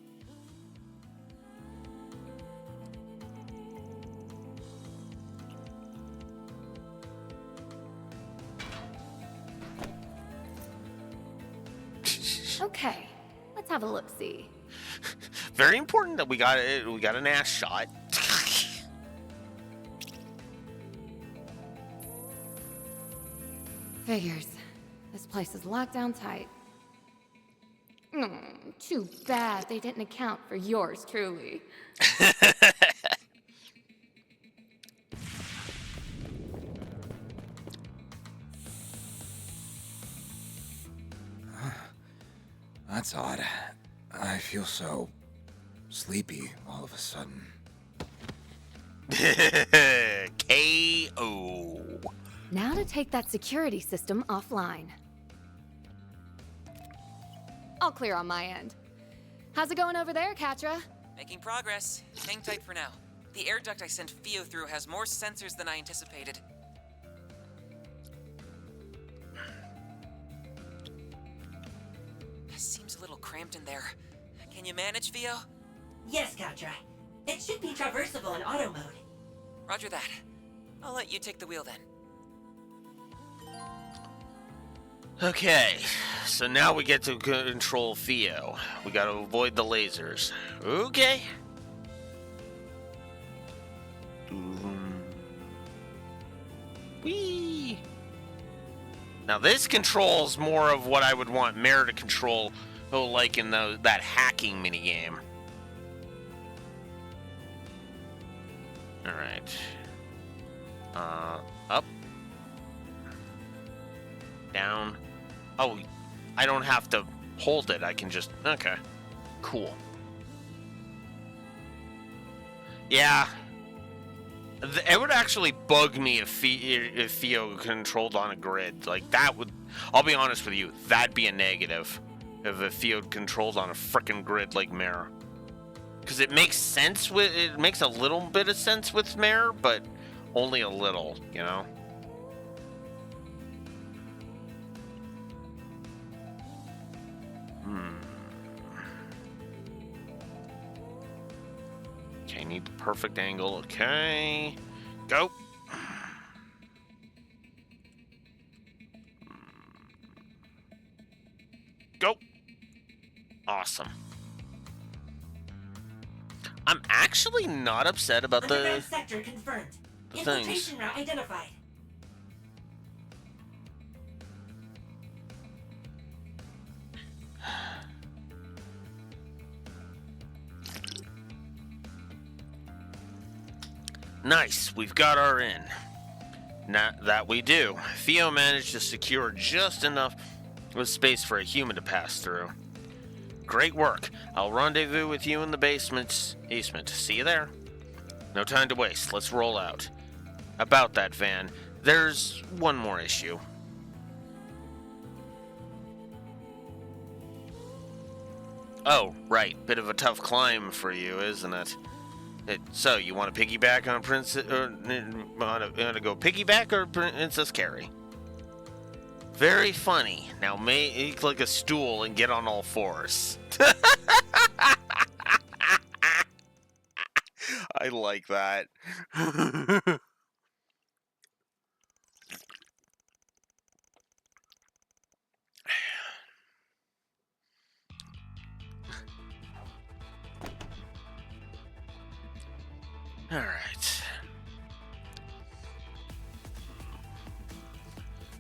Okay, let's have a look-see. Very important that we got an ass shot. Figures. This place is locked down tight. Too bad they didn't account for yours truly. That's odd. I feel so sleepy all of a sudden. K.O. Now to take that security system offline. All clear on my end. How's it going over there, Katra? Making progress. Hang tight for now. The air duct I sent Fio through has more sensors than I anticipated. Seems a little cramped in there. Can you manage, Fio? Yes, Katra. It should be traversable in auto mode. Roger that. I'll let you take the wheel then. Okay, so now we get to control Fio. We gotta avoid the lasers. Okay. Whee! Now this controls more of what I would want Mare to control, like in that hacking minigame. Alright. Up. Down. Oh, I don't have to hold it. I can just... Okay. Cool. Yeah. It would actually bug me if Fio controlled on a grid. Like, that would... I'll be honest with you. That'd be a negative. If Fio controlled on a frickin' grid like Mare. Because it makes sense with... It makes a little bit of sense with Mare, but only a little, you know? Okay, need the perfect angle. Okay. Go. Go. Awesome. I'm actually not upset about Underground sector confirmed. the Infiltration things. route identified. Nice, we've got our in. That we do. Theo managed to secure just enough of space for a human to pass through. Great work. I'll rendezvous with you in the basement. See you there. No time to waste. Let's roll out. About that van, there's one more issue. Oh, right. Bit of a tough climb for you, isn't it? So, you want to piggyback on Princess... want to go piggyback or Princess Carrie? Very funny. Now make like a stool and get on all fours. I like that. All right.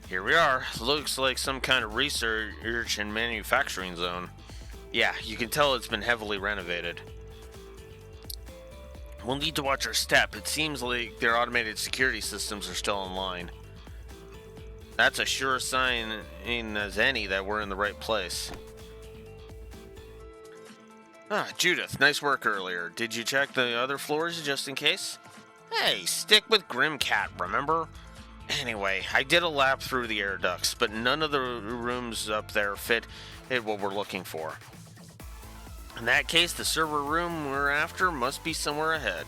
Here we are. Looks like some kind of research and manufacturing zone. Yeah, you can tell it's been heavily renovated. We'll need to watch our step. It seems like their automated security systems are still online. That's a sure sign as any that we're in the right place. Ah, Judith, nice work earlier. Did you check the other floors just in case? Hey, stick with Grimcat, remember? Anyway, I did a lap through the air ducts, but none of the rooms up there fit what we're looking for. In that case, the server room we're after must be somewhere ahead.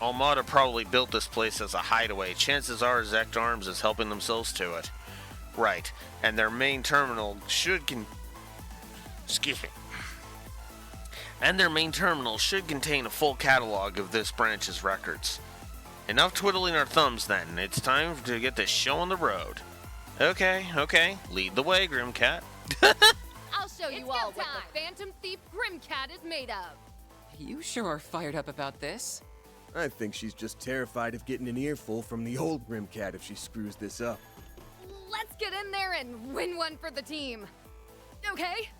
Almada probably built this place as a hideaway. Chances are Zect Arms is helping themselves to it. Right, and their main terminal should contain a full catalog of this branch's records. Enough twiddling our thumbs then. It's time to get this show on the road. Okay. Lead the way, Grimcat. I'll show you all what the Phantom Thief Grimcat is made of. You sure are fired up about this. I think she's just terrified of getting an earful from the old Grimcat if she screws this up. Let's get in there and win one for the team. Okay?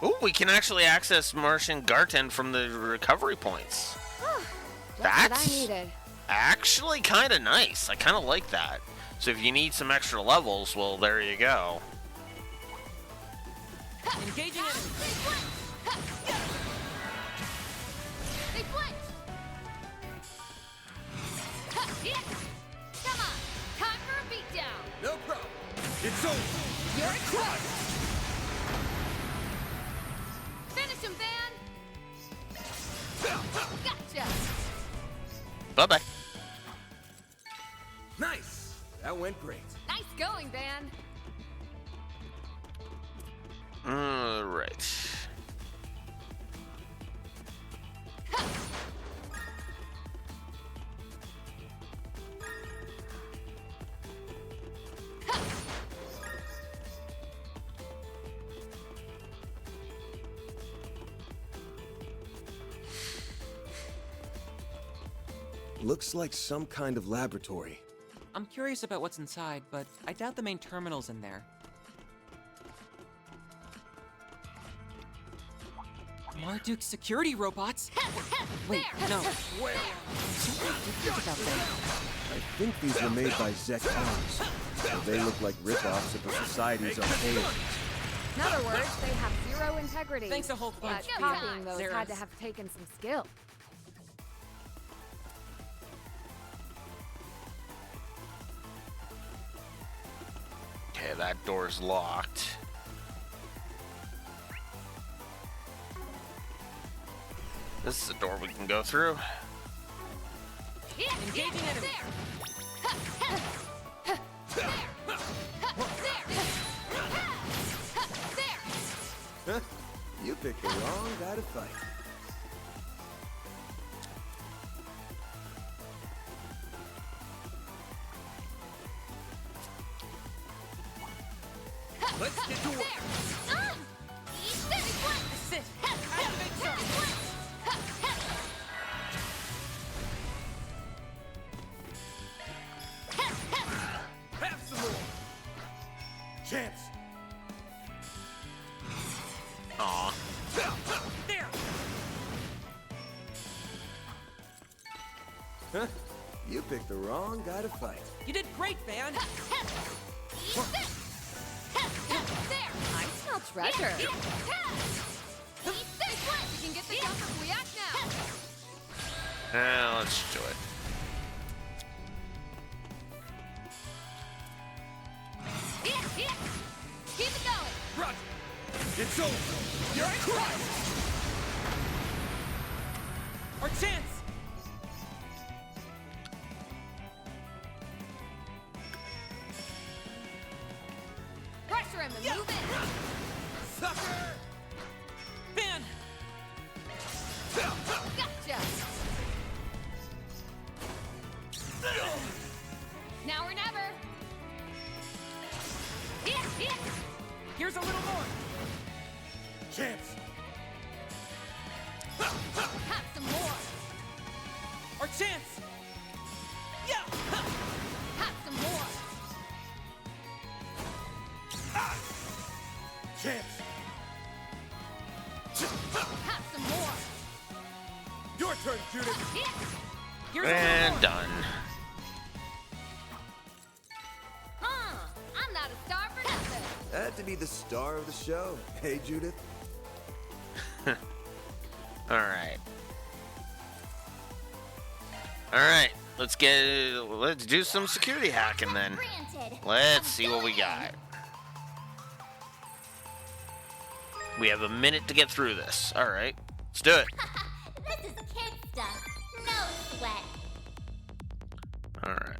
Ooh, we can actually access Martian Garten from the recovery points. That's what I needed. Actually kind of nice. I kind of like that. So if you need some extra levels, well, there you go. Engaging it. They flinched. Come on, time for a beatdown. No problem. It's over. You're crushed. Finish him, Van. Gotcha. Bye-bye. Nice. That went great. Nice going, Van. Alright. Looks like some kind of laboratory. I'm curious about what's inside, but I doubt the main terminal's in there. Marduk's security robots? Wait, no. Where? Something different about them. I think these were made by Zect Arms. So they look like rip-offs of the Society's arcade. In other words, they have zero integrity. Thanks a whole bunch, But copying those had to have taken some skill. Okay, that door's locked. This is a door we can go through. Engaging enemy. Huh? You picked the wrong guy to fight. Let's get to work. Have some more. Chance. Aw. Huh? You picked the wrong guy to fight. You did great, Van. There! I smell treasure. Eat this one! We can get the jump if we act now. Let's do it. Keep it going. Roger. It's over. You're crushed. Our chance. Pressure him and move in. Sucker! Van. Gotcha. Now or never. Here's a little more. Chance. Have some more. Our chance. Yeah. Have some more. Chance. Have some more. Your turn, Judith. Here's a little And more. done. I'm not a star for nothing. Had to be the star of the show. Hey, Judith. Alright. Alright. Let's do some security hacking then. Let's see what we got. We have a minute to get through this. Alright. Let's do it. This is kid stuff. No sweat. Alright.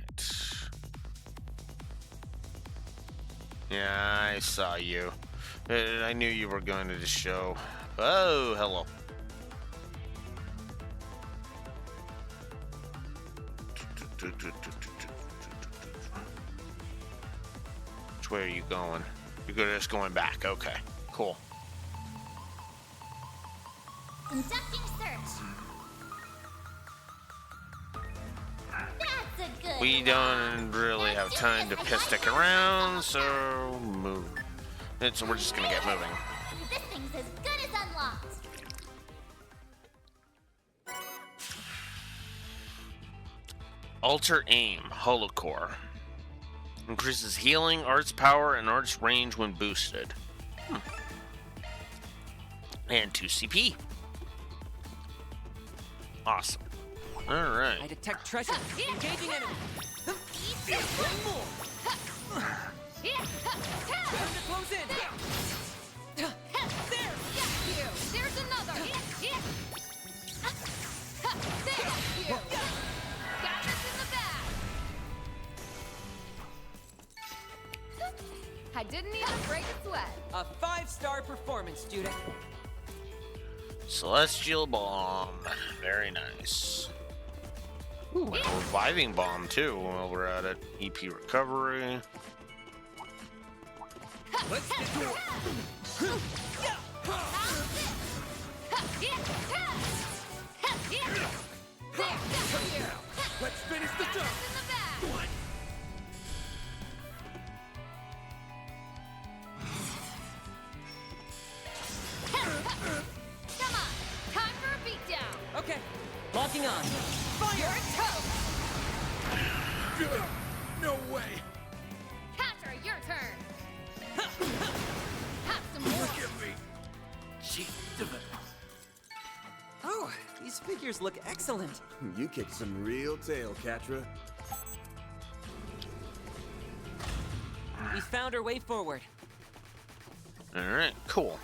Yeah, I saw you. I knew you were going to the show. Oh, hello. Which way are you going? You're just going back. Okay, cool. Conducting search. That's a good We don't really have time to stick around, so move. So we're just gonna get moving. This thing's as good as unlocked. Alter aim, holocore. Increases healing, arts power, and arts range when boosted. And 2 CP. Awesome. Alright. I detect treasure. Engaging enemy. One more. Time to close in. There. Got you. There's another. There. You. Got this in the bag. I didn't even break a sweat. A 5-star performance, Judith. Celestial bomb. Very nice. Ooh, and a reviving bomb too while we're at it. EP recovery. Let's get to it. Let's finish the job. Come on. Time for a beatdown. Okay. Locking on. You're toast. No way. Catcher, your turn. Have some more. Look at me. Oh, these figures look excellent. You kicked some real tail, Catra. We found our way forward. Alright, cool.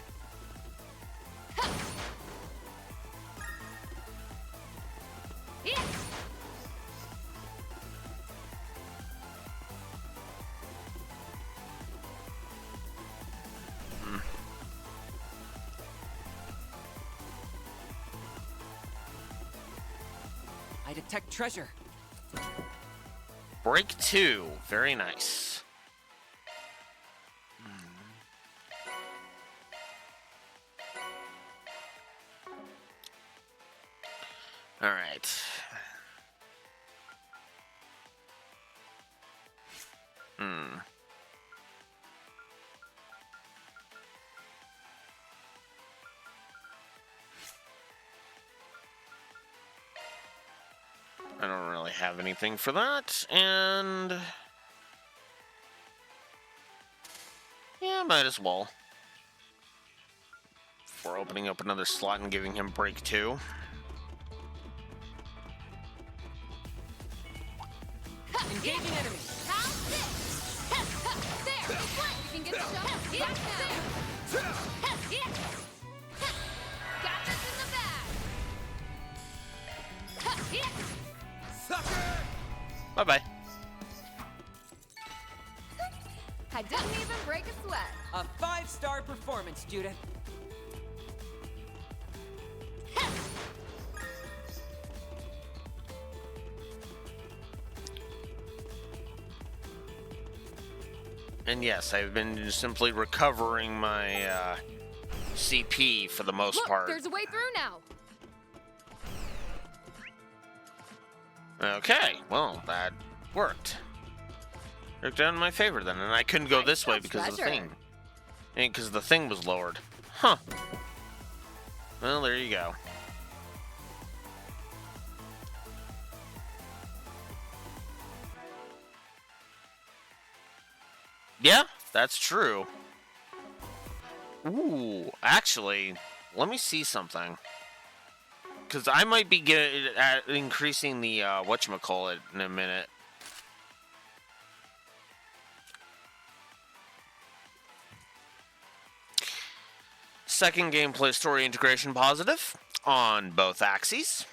I detect treasure. Break 2. Very nice. All right. I don't really have anything for that, and yeah, might as well. Before opening up another slot and giving him break 2. Engaging enemy. How's this? There, we can get the shot. Got this in the bag. Sucker! Bye-bye. I didn't even break a sweat. A 5-star performance, Judith. And yes, I've been simply recovering my CP for the most Look, part. there's a way through now. Okay, well, that worked. Worked out in my favor then, and I couldn't go this way because of the thing. And because the thing was lowered. Huh. Well, there you go. Yeah, that's true. Ooh, actually, let me see something. Because I might be at increasing the, whatchamacallit in a minute. Second gameplay story integration positive on both axes.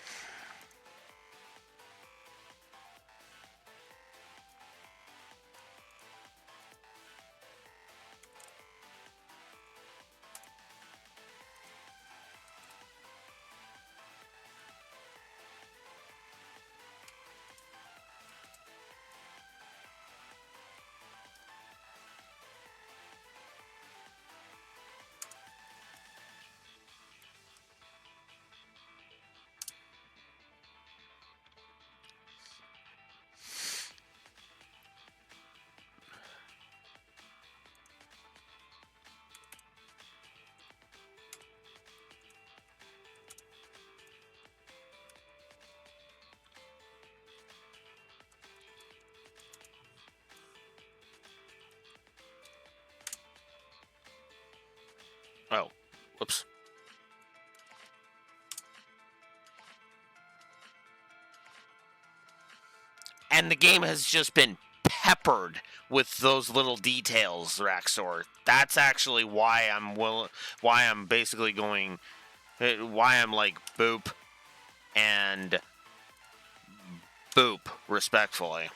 Oh, whoops. And the game has just been peppered with those little details, Raxor. That's actually why I'm basically going, why I'm like boop and boop, respectfully.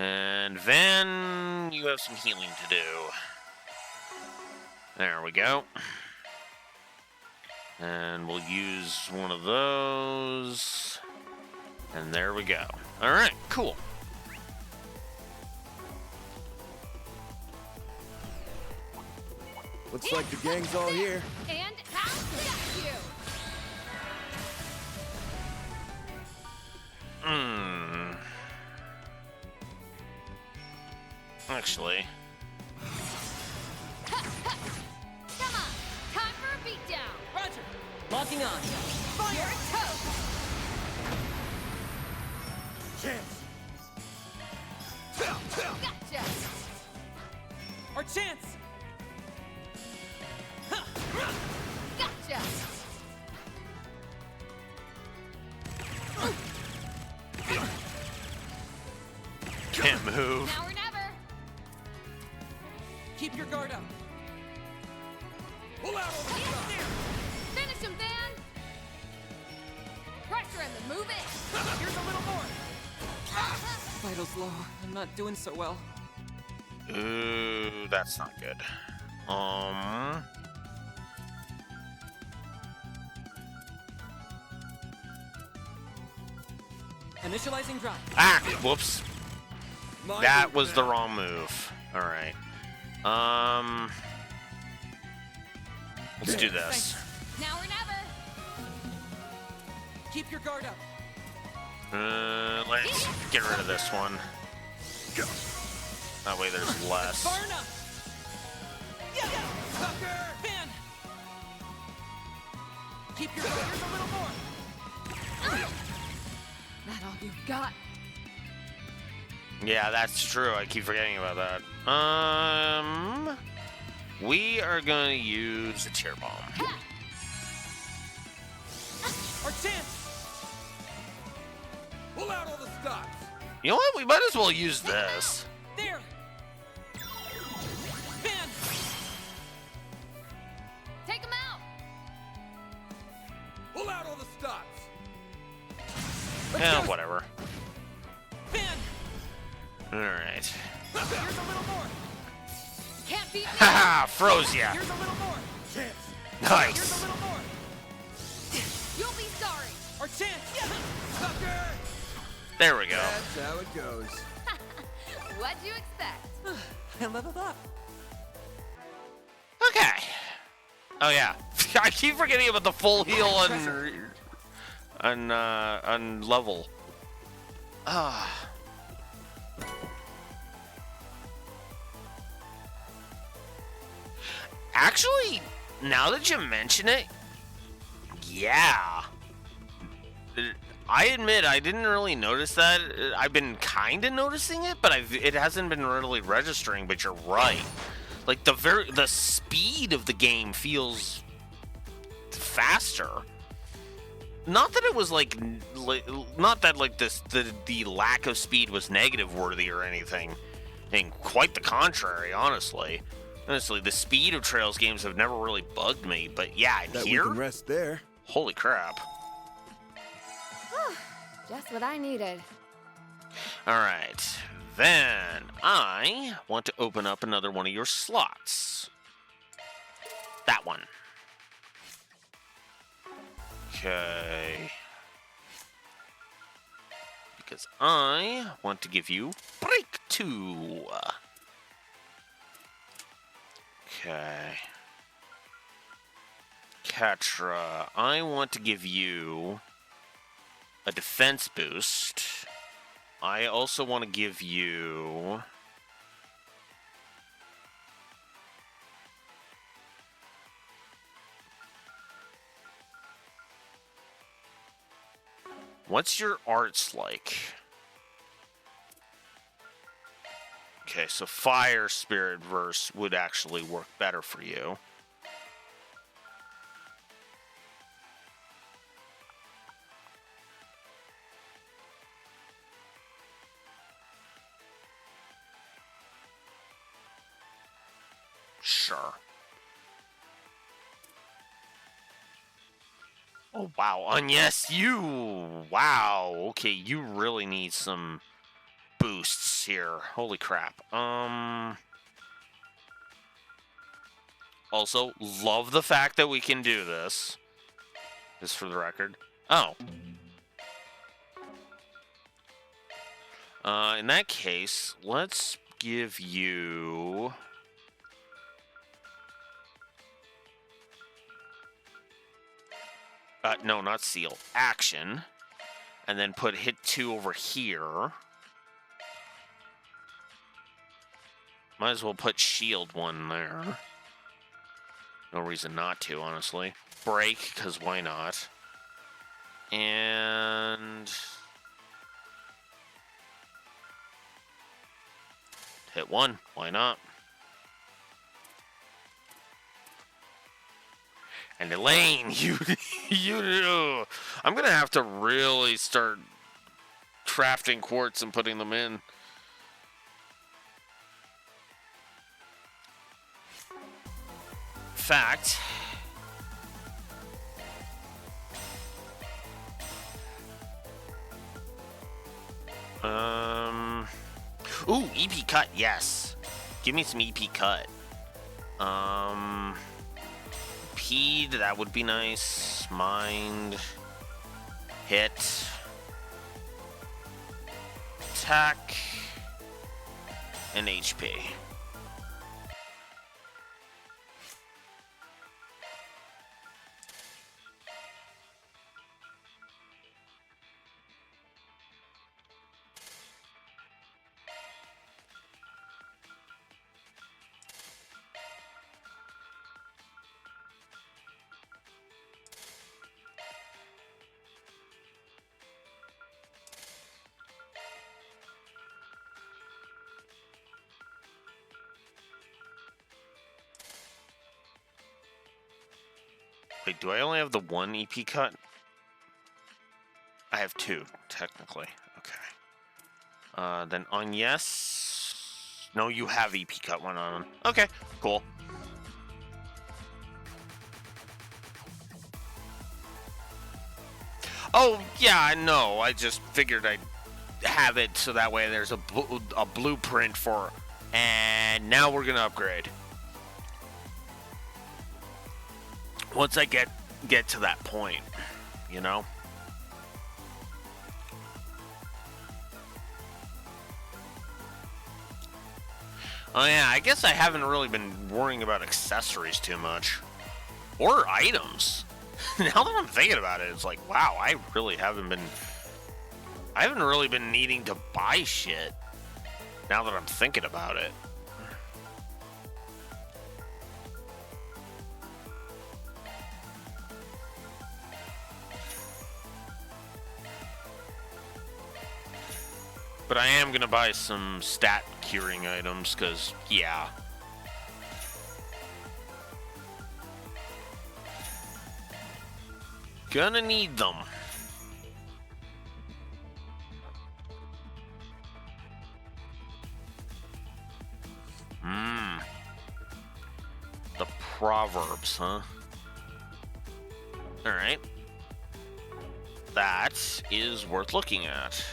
And then you have some healing to do. There we go. And we'll use one of those. And there we go. Alright, cool. Looks like the gang's all here. And how's you? Actually. Come on, time for a beatdown. Roger. Locking on. Fire toast. Chance. Gotcha. Our chance. Gotcha. Can't move. Now or never. Keep your guard up. Pull out over the top. Finish him, Van. Pressure him and move it. Here's a little more. Vital's low. I'm not doing so well. Ooh, that's not good. Initializing drive. Ah, whoops. That was the wrong move. All right. Let's do this. Now or never. Keep your guard up. Let's get rid of this one. That way there's less. Far enough. Yeah. Sucker. Van. Keep your going. Here's a little more. That all you've got? Yeah, that's true. I keep forgetting about that. We are going to use a tear bomb. Our chance. Pull out all the stops. You know what? We might as well use this. There. Fan. Take him out! Pull out all the stops. Yeah, whatever. Fan. All right. Here's a little more. Can't beat me! Haha, froze ya. Here's a little more. Chance. Here's a Nice. little more. You'll be sorry! Our chance. Sucker. There we go. That's how it goes. What'd you expect? I leveled up. Okay. Oh yeah. I keep forgetting about the full heal on level. Ah. Actually, now that you mention it, yeah. I admit I didn't really notice that. I've been kind of noticing it, but it hasn't been really registering. But you're right. Like the speed of the game feels faster. Not that it was not that like the lack of speed was negative worthy or anything. And quite the contrary, honestly. Honestly, the speed of Trails games have never really bugged me. But yeah, in Bet here, we can rest there. Holy crap. Just what I needed. All right. Then I want to open up another one of your slots. That one. Okay. Because I want to give you Break 2. Okay. Katra, I want to give you a defense boost. I also want to give you what's your arts like? Okay, so Fire Spirit Verse would actually work better for you. Sure. Oh, wow. And yes, you. Wow. Okay, you really need some boosts here. Holy crap. Also, love the fact that we can do this. Just for the record. Oh. In that case, let's give you... no, not seal. Action. And then put hit 2 over here. Might as well put shield 1 there. No reason not to, honestly. Break, because why not? And... hit 1. Why not? And Elaine, I'm gonna have to really start crafting quartz and putting them in. Fact. Ooh, EP cut, yes. Give me some EP cut. Peed, that would be nice. Mind. Hit. Attack. And HP. Wait, do I only have the one EP cut? I have two, technically. Okay. Then on yes... No, you have EP cut one on. Okay, cool. Oh, yeah, I know. I just figured I'd have it so that way there's a blueprint for... And now we're gonna upgrade. Once I get to that point, you know? Oh yeah, I guess I haven't really been worrying about accessories too much. Or items. Now that I'm thinking about it, it's like, wow, I haven't really been needing to buy shit. Now that I'm thinking about it. But I am gonna buy some stat curing items, because, yeah. Gonna need them. The Proverbs, huh? Alright. That is worth looking at.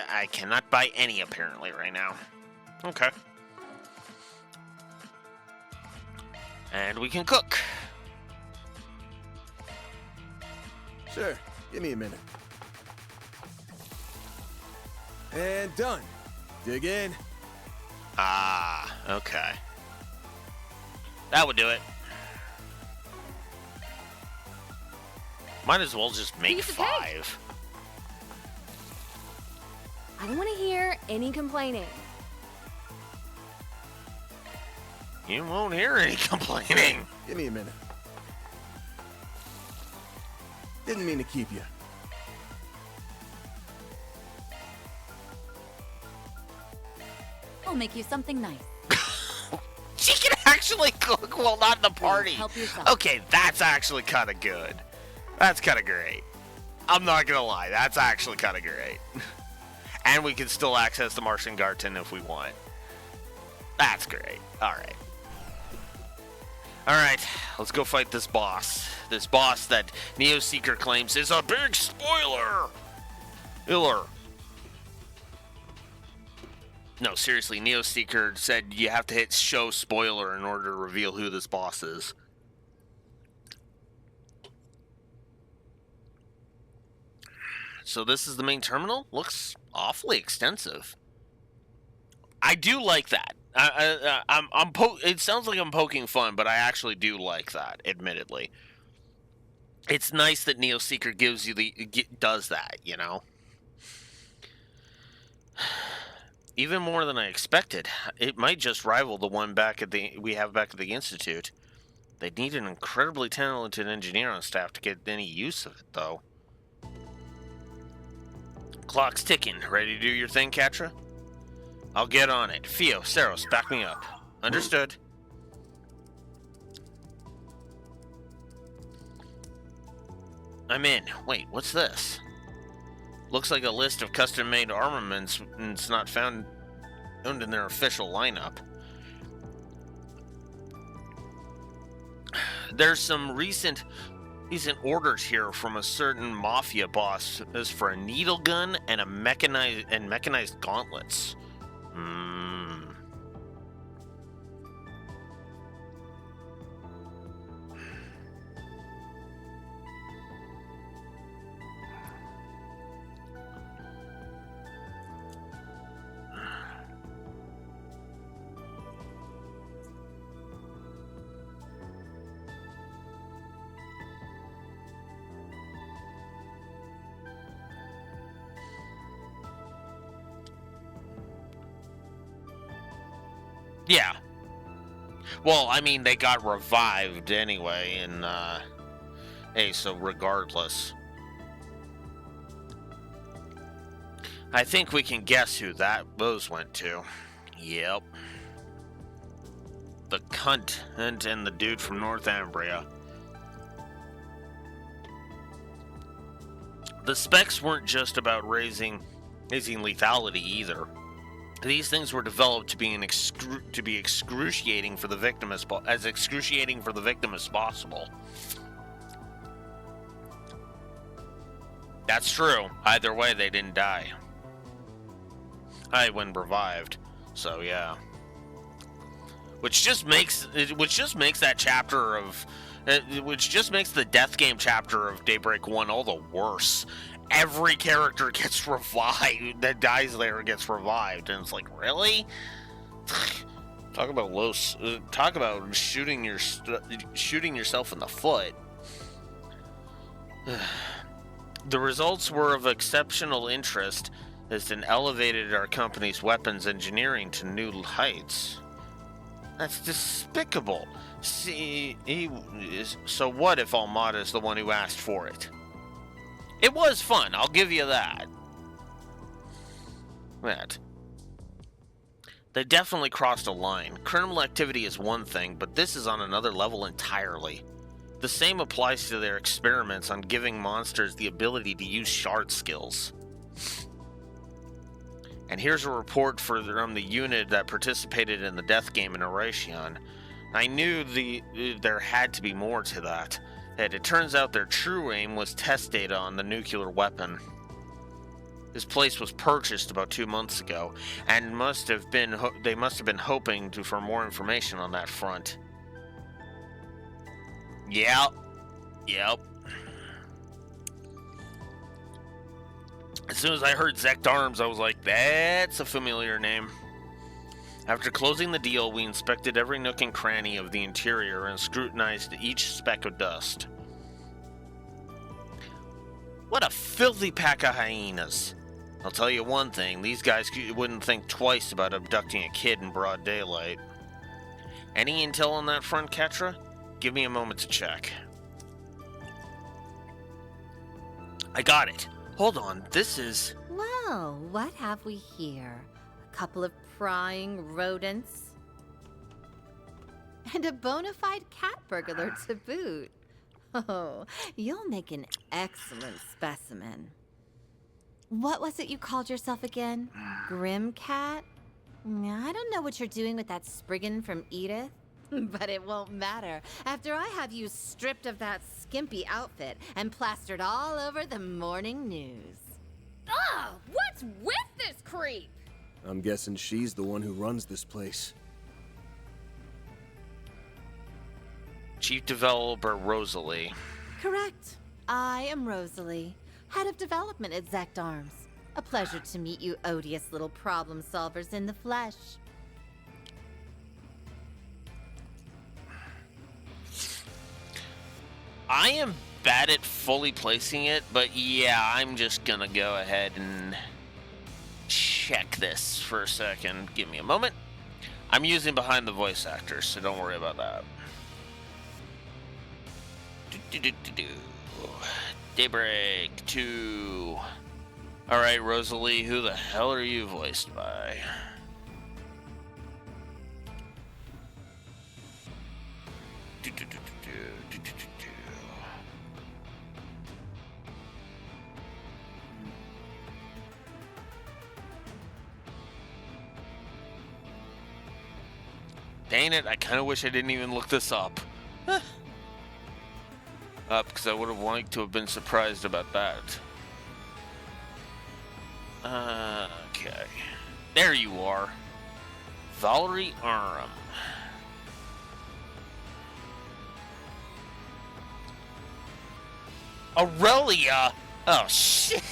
I cannot buy any, apparently, right now. Okay. And we can cook. Sure, give me a minute. And done. Dig in. Ah, okay. That would do it. Might as well just make 5. I don't want to hear any complaining. You won't hear any complaining. Give me a minute. Didn't mean to keep you. I'll make you something nice. She can actually cook while not in the party. Help yourself. Okay, that's actually kind of good. That's kind of great. I'm not gonna lie, that's actually kind of great. And we can still access the Martian Garden if we want. That's great. Alright. Alright, let's go fight this boss. This boss that Neo Seeker claims is a big spoiler! No, seriously, Neo Seeker said you have to hit show spoiler in order to reveal who this boss is. So this is the main terminal? Looks awfully extensive. I do like that. It sounds like I'm poking fun, but I actually do like that, admittedly. It's nice that Neo Seeker gives you does that, you know? Even more than I expected. It might just rival the one we have back at the Institute. They'd need an incredibly talented engineer on staff to get any use of it, though. Clock's ticking. Ready to do your thing, Katra? I'll get on it. Fio, Saros, back me up. Understood. I'm in. Wait, what's this? Looks like a list of custom-made armaments and it's not found in their official lineup. There's some recent orders here from a certain mafia boss as for a needle gun and mechanized gauntlets. Yeah. Well, I mean, they got revived anyway, and, hey, so regardless. I think we can guess who those went to. Yep. The cunt and the dude from Northumbria. The specs weren't just about raising lethality either. These things were developed to be excruciating for the victim as possible. That's true. Either way, they didn't die. When revived. So yeah. Which just makes that chapter of, which just makes the death game chapter of Daybreak 1 all the worse. Every character gets revived that dies there gets revived, and it's like, really? Talk about shooting yourself in the foot. The results were of exceptional interest as it elevated our company's weapons engineering to new heights. That's despicable. See, so what if Almada is the one who asked for it? It was fun, I'll give you that. They definitely crossed a line. Criminal activity is one thing, but this is on another level entirely. The same applies to their experiments on giving monsters the ability to use shard skills. And here's a report from the unit that participated in the death game in Oration. I knew there had to be more to that. And it turns out their true aim was test data on the nuclear weapon. This place was purchased about 2 months ago, and they must have been hoping for more information on that front. Yep. As soon as I heard Zect Arms, I was like, that's a familiar name. After closing the deal, we inspected every nook and cranny of the interior and scrutinized each speck of dust. What a filthy pack of hyenas. I'll tell you one thing, these guys wouldn't think twice about abducting a kid in broad daylight. Any intel on that front, Ketra? Give me a moment to check. I got it. Hold on, this is... Well, what have we here? A couple of prying rodents? And a bona fide cat burglar to boot. Oh, you'll make an excellent specimen. What was it you called yourself again? Grim Cat? I don't know what you're doing with that Spriggan from Edith, but it won't matter after I have you stripped of that skimpy outfit and plastered all over the morning news. Ugh! What's with this creep? I'm guessing she's the one who runs this place. Chief Developer Rosalie. Correct. I am Rosalie, head of development at Zect Arms. A pleasure to meet you odious little problem solvers in the flesh. I am bad at fully placing it, but yeah, I'm just gonna go ahead and check this for a second. Give me a moment. I'm using behind the voice actors, so don't worry about that. Daybreak 2. Alright, Rosalie, who the hell are you voiced by? Dang it, I kind of wish I didn't even look this up. Because I would have liked to have been surprised about that. Okay. There you are. Valerie Aram. Aurelia! Oh, shit!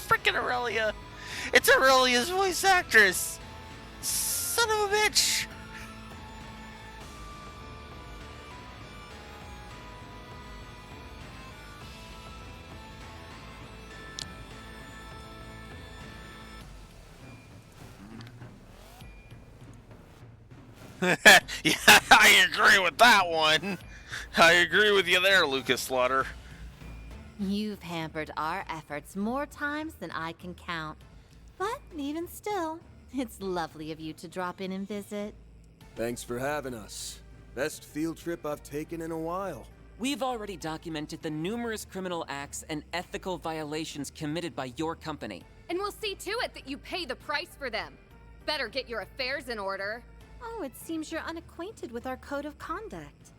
Frickin' Aurelia! It's Aurelia's voice actress! Son of a bitch! Yeah, I agree with that one. I agree with you there, Lucas Slaughter. You've hampered our efforts more times than I can count. But even still, it's lovely of you to drop in and visit. Thanks for having us. Best field trip I've taken in a while. We've already documented the numerous criminal acts and ethical violations committed by your company. And we'll see to it that you pay the price for them. Better get your affairs in order. Oh, it seems you're unacquainted with our code of conduct.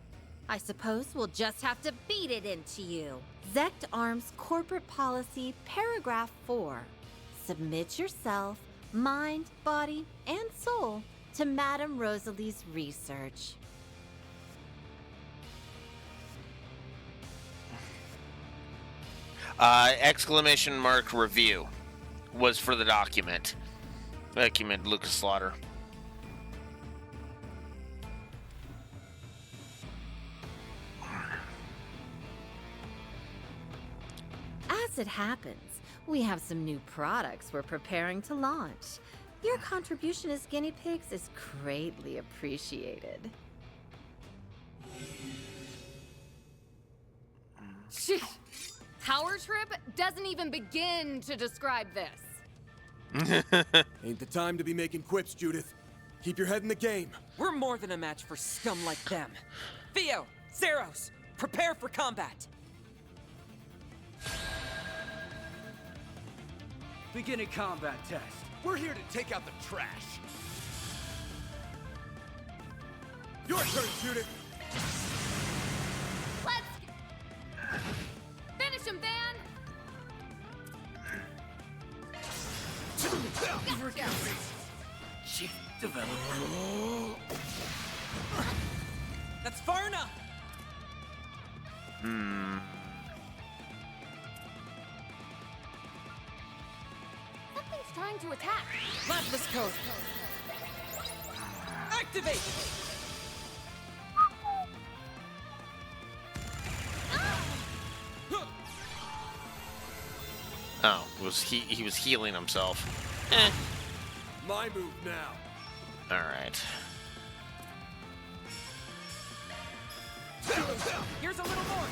I suppose we'll just have to beat it into you. Zect Arms Corporate Policy, Paragraph 4. Submit yourself, mind, body, and soul to Madame Rosalie's research. Exclamation mark review was for the document. Document Lucas Slaughter. As it happens, we have some new products we're preparing to launch. Your contribution as guinea pigs is greatly appreciated. Sheesh. Power Trip doesn't even begin to describe this. Ain't the time to be making quips, Judith. Keep your head in the game. We're more than a match for scum like them. Theo, Zeros, prepare for combat. Beginning combat test. We're here to take out the trash. Your turn, Judith. Let's finish him, Van. Gotcha. Chief developer. That's far enough. Something's trying to attack. Lapis code. Activate. Oh, he was healing himself. My move now. All right. Here's a little more.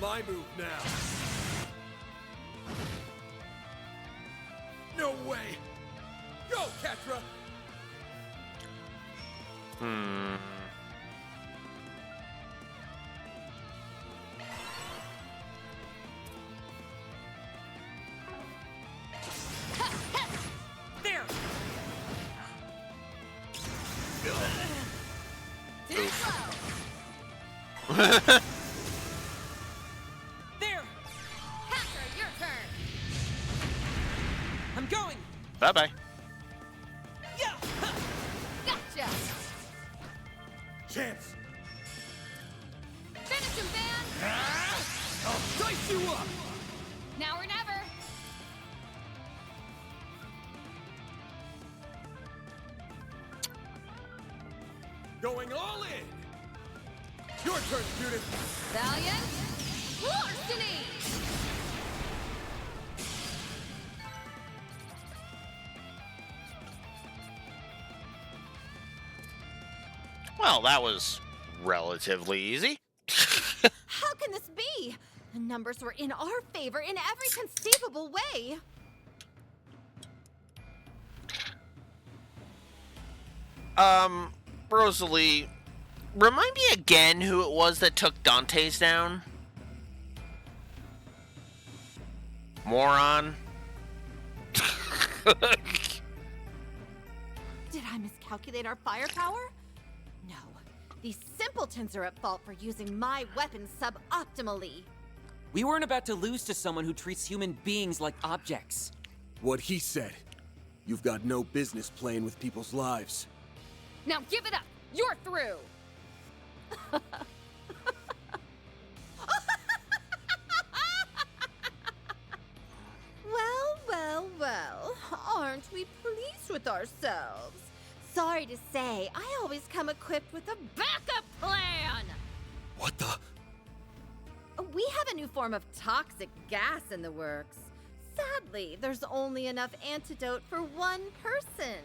My move now. No way. Go, Catra. There. Too slow. There. Catra, your turn. I'm going. Bye-bye. Yeah. Gotcha. Chance. Finish him, Van. I'll dice you up. Now or never. Going all in. Your turn, Judith. Valiant. Larceny. Well, that was relatively easy. How can this be? The numbers were in our favor in every conceivable way. Rosalie, remind me again who it was that took Dante's down? Moron. Did I miscalculate our firepower? No. These simpletons are at fault for using my weapons suboptimally. We weren't about to lose to someone who treats human beings like objects. What he said. You've got no business playing with people's lives. Now give it up. You're through. Well, aren't we pleased with ourselves? Sorry to say, I always come equipped with a backup plan! What the? We have a new form of toxic gas in the works. Sadly, there's only enough antidote for one person.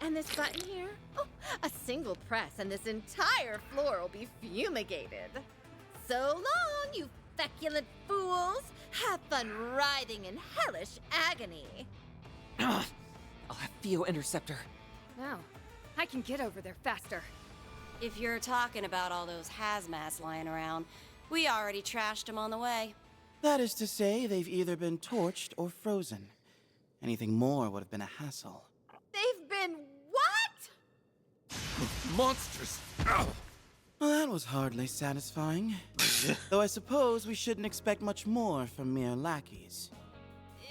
And this button here? Oh, a single press and this entire floor will be fumigated. So long, you feculent fools! Have fun writhing in hellish agony. I'll have Theo intercept her. No, I can get over there faster. If you're talking about all those hazmats lying around, we already trashed them on the way. That is to say, they've either been torched or frozen. Anything more would have been a hassle. They've been what? Monsters! Well, that was hardly satisfying. Though I suppose we shouldn't expect much more from mere lackeys.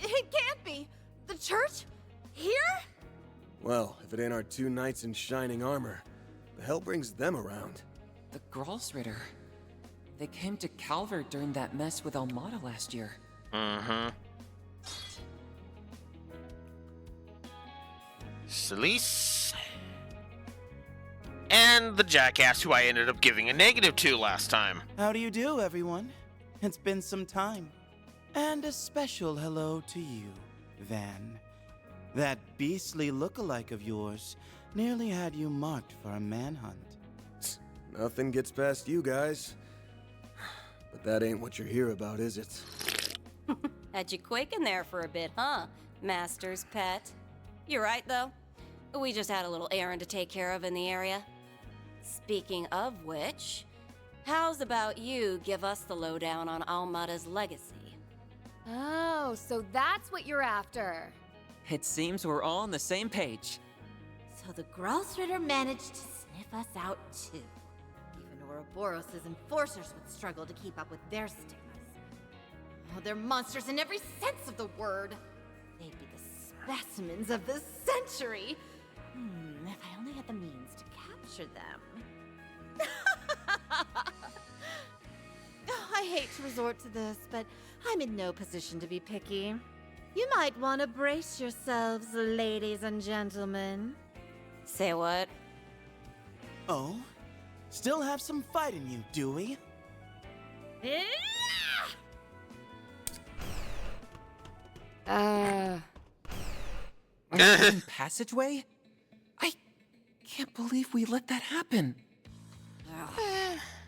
It can't be. The church? Here? Well, if it ain't our two knights in shining armor, the hell brings them around? The Grolsritter. They came to Calvert during that mess with Almada last year. Mm-hmm. Celise. And the jackass who I ended up giving a negative to last time. How do you do, everyone? It's been some time. And a special hello to you, Van. That beastly look-alike of yours nearly had you marked for a manhunt. Nothing gets past you guys. But that ain't what you're here about, is it? Had you quaking there for a bit, huh, Master's pet? You're right, though. We just had a little errand to take care of in the area. Speaking of which, how's about you give us the lowdown on Almada's legacy? Oh, so that's what you're after. It seems we're all on the same page. So the Grolsritter managed to sniff us out too. Even Ouroboros' enforcers would struggle to keep up with their stigmas. Oh, they're monsters in every sense of the word. They'd be the specimens of the century. If I only had the means to capture them. I hate to resort to this, but I'm in no position to be picky. You might want to brace yourselves, ladies and gentlemen. Say what? Oh? Still have some fight in you, do we? An passageway? I can't believe we let that happen.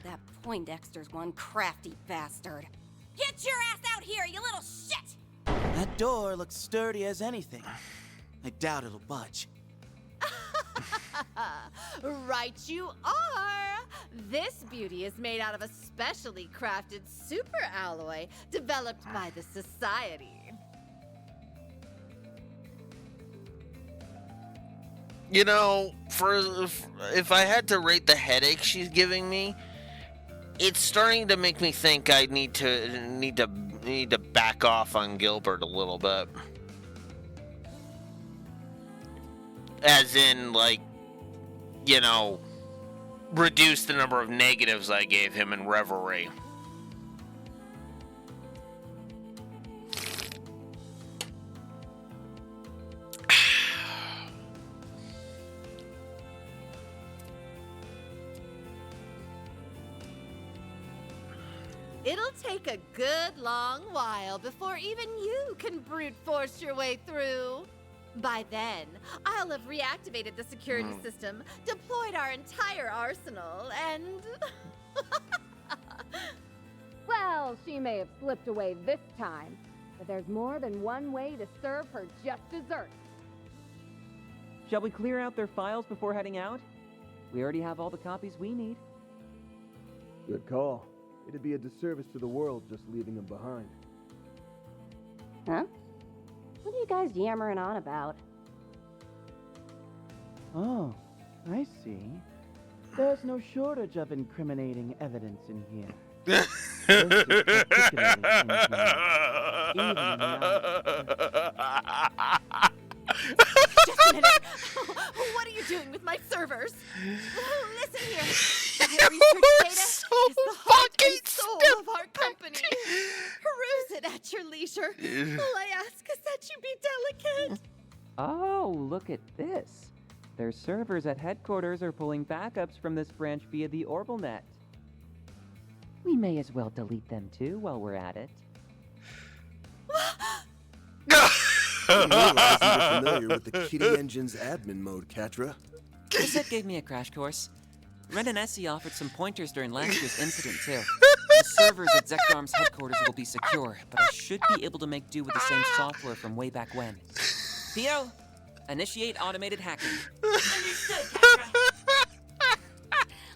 That Poindexter's one crafty bastard. Get your ass out here, you little shit! That door looks sturdy as anything. I doubt it'll budge. Right you are! This beauty is made out of a specially crafted super alloy developed by the Society. You know, if I had to rate the headache she's giving me, it's starting to make me think I need to back off on Gilbert a little bit. As in, like, you know, reduce the number of negatives I gave him in Revelry. It'll take a good long while before even you can brute force your way through. By then, I'll have reactivated the security system, deployed our entire arsenal, and... Well, she may have slipped away this time, but there's more than one way to serve her just desserts. Shall we clear out their files before heading out? We already have all the copies we need. Good call. It'd be a disservice to the world just leaving them behind. Huh? What are you guys yammering on about? Oh, I see. There's no shortage of incriminating evidence in here. This is particularly Just a minute! What are you doing with my servers? Listen here. My research data is the heart and soul of our company. Peruse it at your leisure. All I ask is that you be delicate. Oh, look at this. Their servers at headquarters are pulling backups from this branch via the OrbitalNet. We may as well delete them too while we're at it. didn't realize you were familiar with the Kitty Engine's admin mode, Catra. Lisette gave me a crash course. Ren and Essie offered some pointers during last year's incident, too. The servers at Zekdarm's headquarters will be secure, but I should be able to make do with the same software from way back when. Pio, initiate automated hacking. Understood, Catra.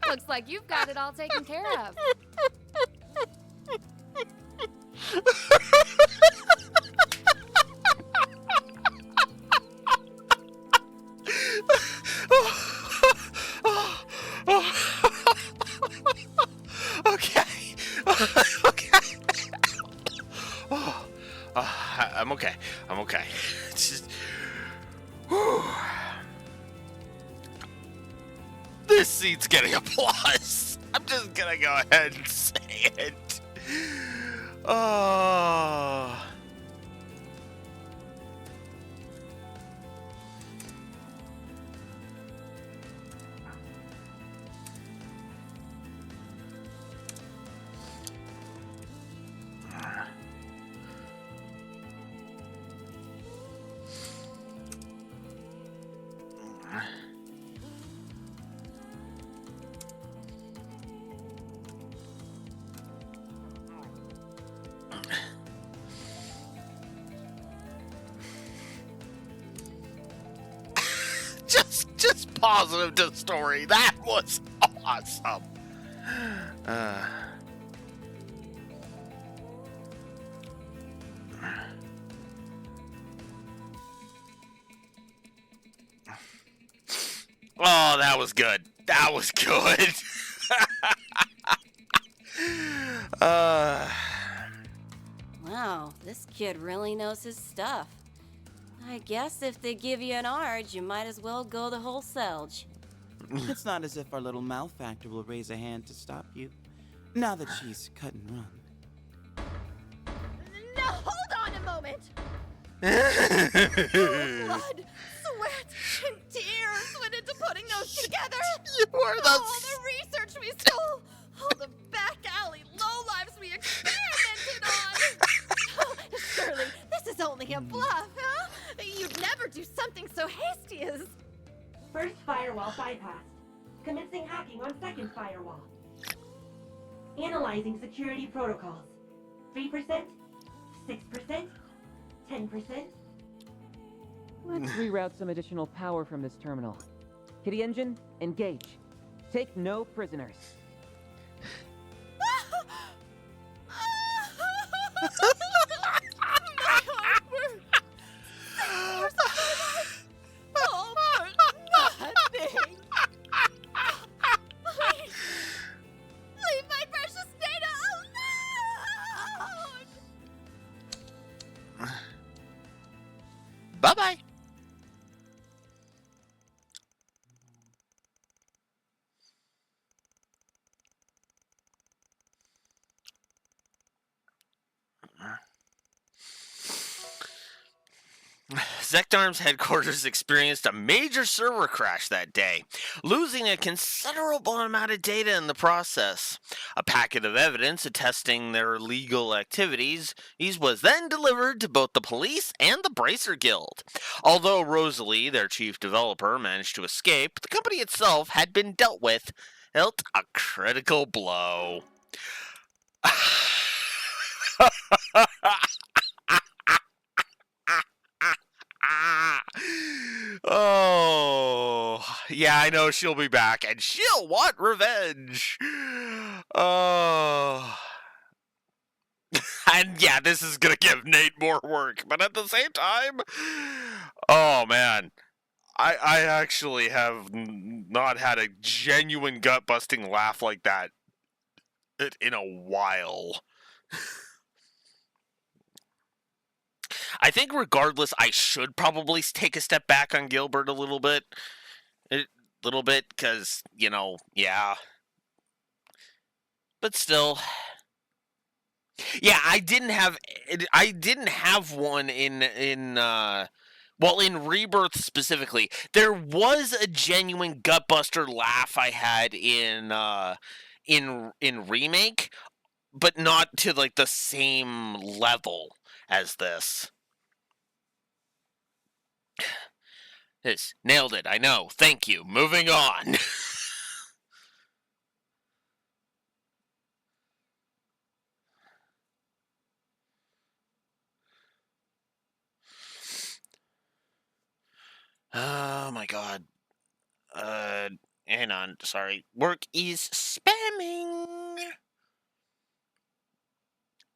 Looks like you've got it all taken care of. Okay. Okay. I'm okay. I'm okay. It's just, whew. This seat's getting a plus. I'm just gonna go ahead and say it. Oh. Just positive to the story. That was awesome. Oh, that was good. That was good. Wow, this kid really knows his stuff. I guess if they give you an Arge, you might as well go the whole Selge. It's not as if our little malefactor will raise a hand to stop you, now that she's cut and run. Now hold on a moment. Blood, sweat, and tears went into putting those together. You were the... All the research we stole, all the back alley lowlives we experimented on. Surely this is only a bluff, huh? You'd never do something so hasty as... First firewall bypassed. Commencing hacking on second firewall. Analyzing security protocols. 3%, 6%, 10%. Let's reroute some additional power from this terminal. Kitty Engine, engage. Take no prisoners. Bye-bye. Zekdarm's headquarters experienced a major server crash that day, losing a considerable amount of data in the process. A packet of evidence attesting their legal activities was then delivered to both the police and the Bracer Guild. Although Rosalie, their chief developer, managed to escape, the company itself had been dealt a critical blow. Oh, yeah, I know she'll be back, and she'll want revenge. Oh. And yeah, this is gonna give Nate more work, but at the same time, oh man, I actually have not had a genuine gut-busting laugh like that in a while. I think regardless, I should probably take a step back on Gilbert a little bit. Because, yeah. But still. Yeah, I didn't have one in Rebirth specifically. There was a genuine gutbuster laugh I had in Remake, but not to like the same level as this. Yes, nailed it, I know. Thank you. Moving on. Oh my god. Hang on, sorry. Work is spamming.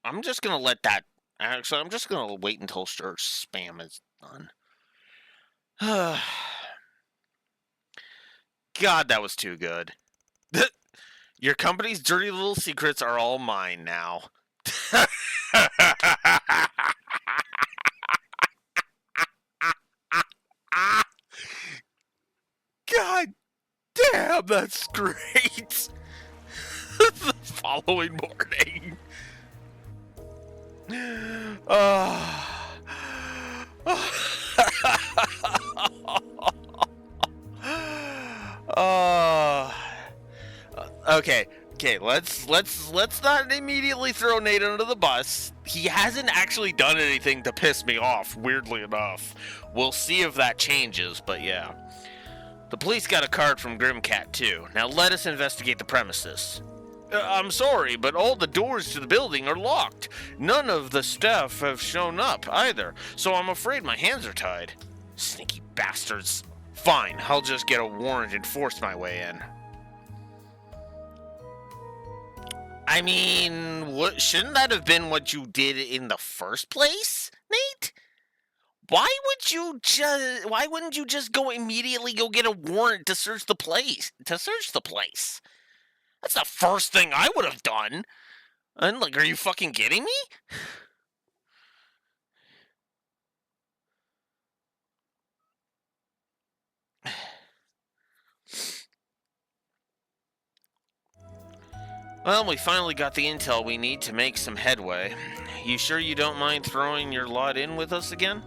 I'm just gonna let that. Actually, I'm just gonna wait until spam is done. God, that was too good. Your company's dirty little secrets are all mine now. God damn, that's great. The following morning. Okay, let's not immediately throw Nate under the bus. He hasn't actually done anything to piss me off, weirdly enough. We'll see if that changes, but yeah. The police got a card from Grimcat too. Now let us investigate the premises. I'm sorry, but all the doors to the building are locked. None of the staff have shown up either, so I'm afraid my hands are tied. Sneaky bastards. Fine, I'll just get a warrant and force my way in. I mean, shouldn't that have been what you did in the first place, Nate? Why wouldn't you just go immediately go get a warrant to search the place? That's the first thing I would have done. And like, are you fucking kidding me? Well, we finally got the intel we need to make some headway. You sure you don't mind throwing your lot in with us again?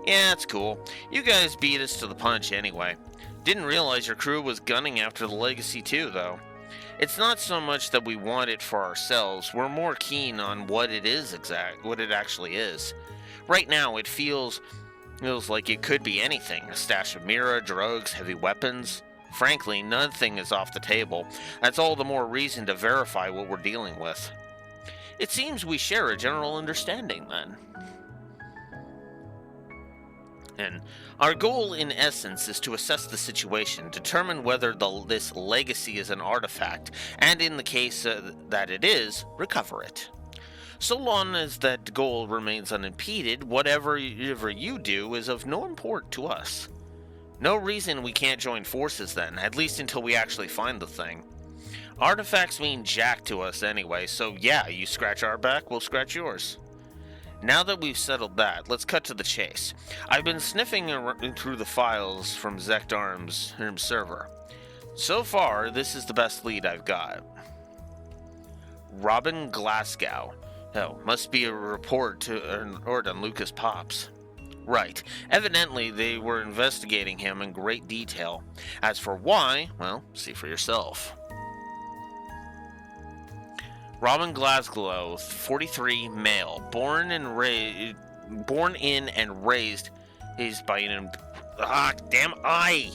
Yeah, it's cool. You guys beat us to the punch anyway. Didn't realize your crew was gunning after the Legacy too, though. It's not so much that we want it for ourselves, we're more keen on what it actually is. Right now, it feels like it could be anything. A stash of Mira, drugs, heavy weapons. Frankly, nothing is off the table. That's all the more reason to verify what we're dealing with. It seems we share a general understanding, then. And our goal, in essence, is to assess the situation, determine whether this legacy is an artifact, and in the case that it is, recover it. So long as that goal remains unimpeded, whatever you do is of no import to us. No reason we can't join forces then, at least until we actually find the thing. Artifacts mean jack to us anyway, so yeah, you scratch our back, we'll scratch yours. Now that we've settled that, let's cut to the chase. I've been sniffing through the files from Zekdarm's server. So far, this is the best lead I've got. Robin Glasgow. Oh, must be a report to an on Lucas Pops. Right. Evidently, they were investigating him in great detail. As for why, well, see for yourself. Robin Glasgow, 43, male, born in and raised by an damn eye.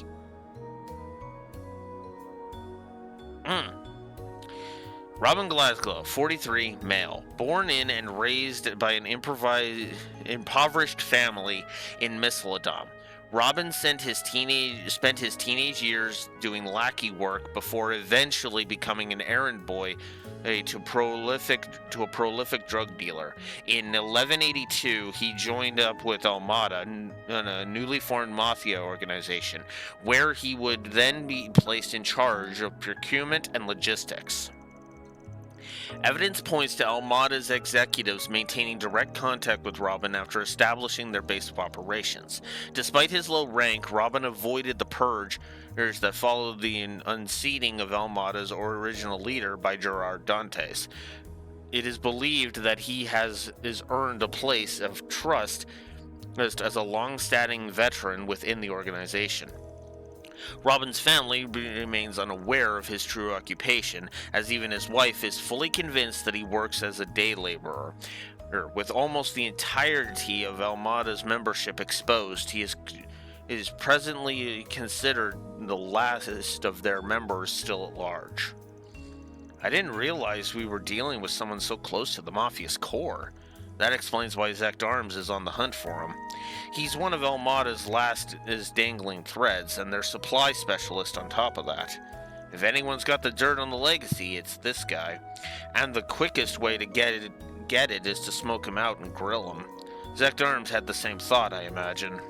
Robin Glasgow, 43, male, born in and raised by an impoverished family in Misseladom. Robin spent his teenage years doing lackey work before eventually becoming an errand boy to a prolific drug dealer. In 1182, he joined up with Almada in a newly formed mafia organization, where he would then be placed in charge of procurement and logistics. Evidence points to Almada's executives maintaining direct contact with Robin after establishing their base of operations. Despite his low rank, Robin avoided the purge that followed the unseating of Almada's original leader by Gerard Dantes. It is believed that he has earned a place of trust as a long-standing veteran within the organization. Robin's family remains unaware of his true occupation, as even his wife is fully convinced that he works as a day laborer. With almost the entirety of Almada's membership exposed, he is presently considered the last of their members still at large. I didn't realize we were dealing with someone so close to the Mafia's core. That explains why Zect Arms is on the hunt for him. He's one of Almada's last dangling threads, and their supply specialist on top of that. If anyone's got the dirt on the legacy, it's this guy. And the quickest way to get it is to smoke him out and grill him. Zect Arms had the same thought, I imagine.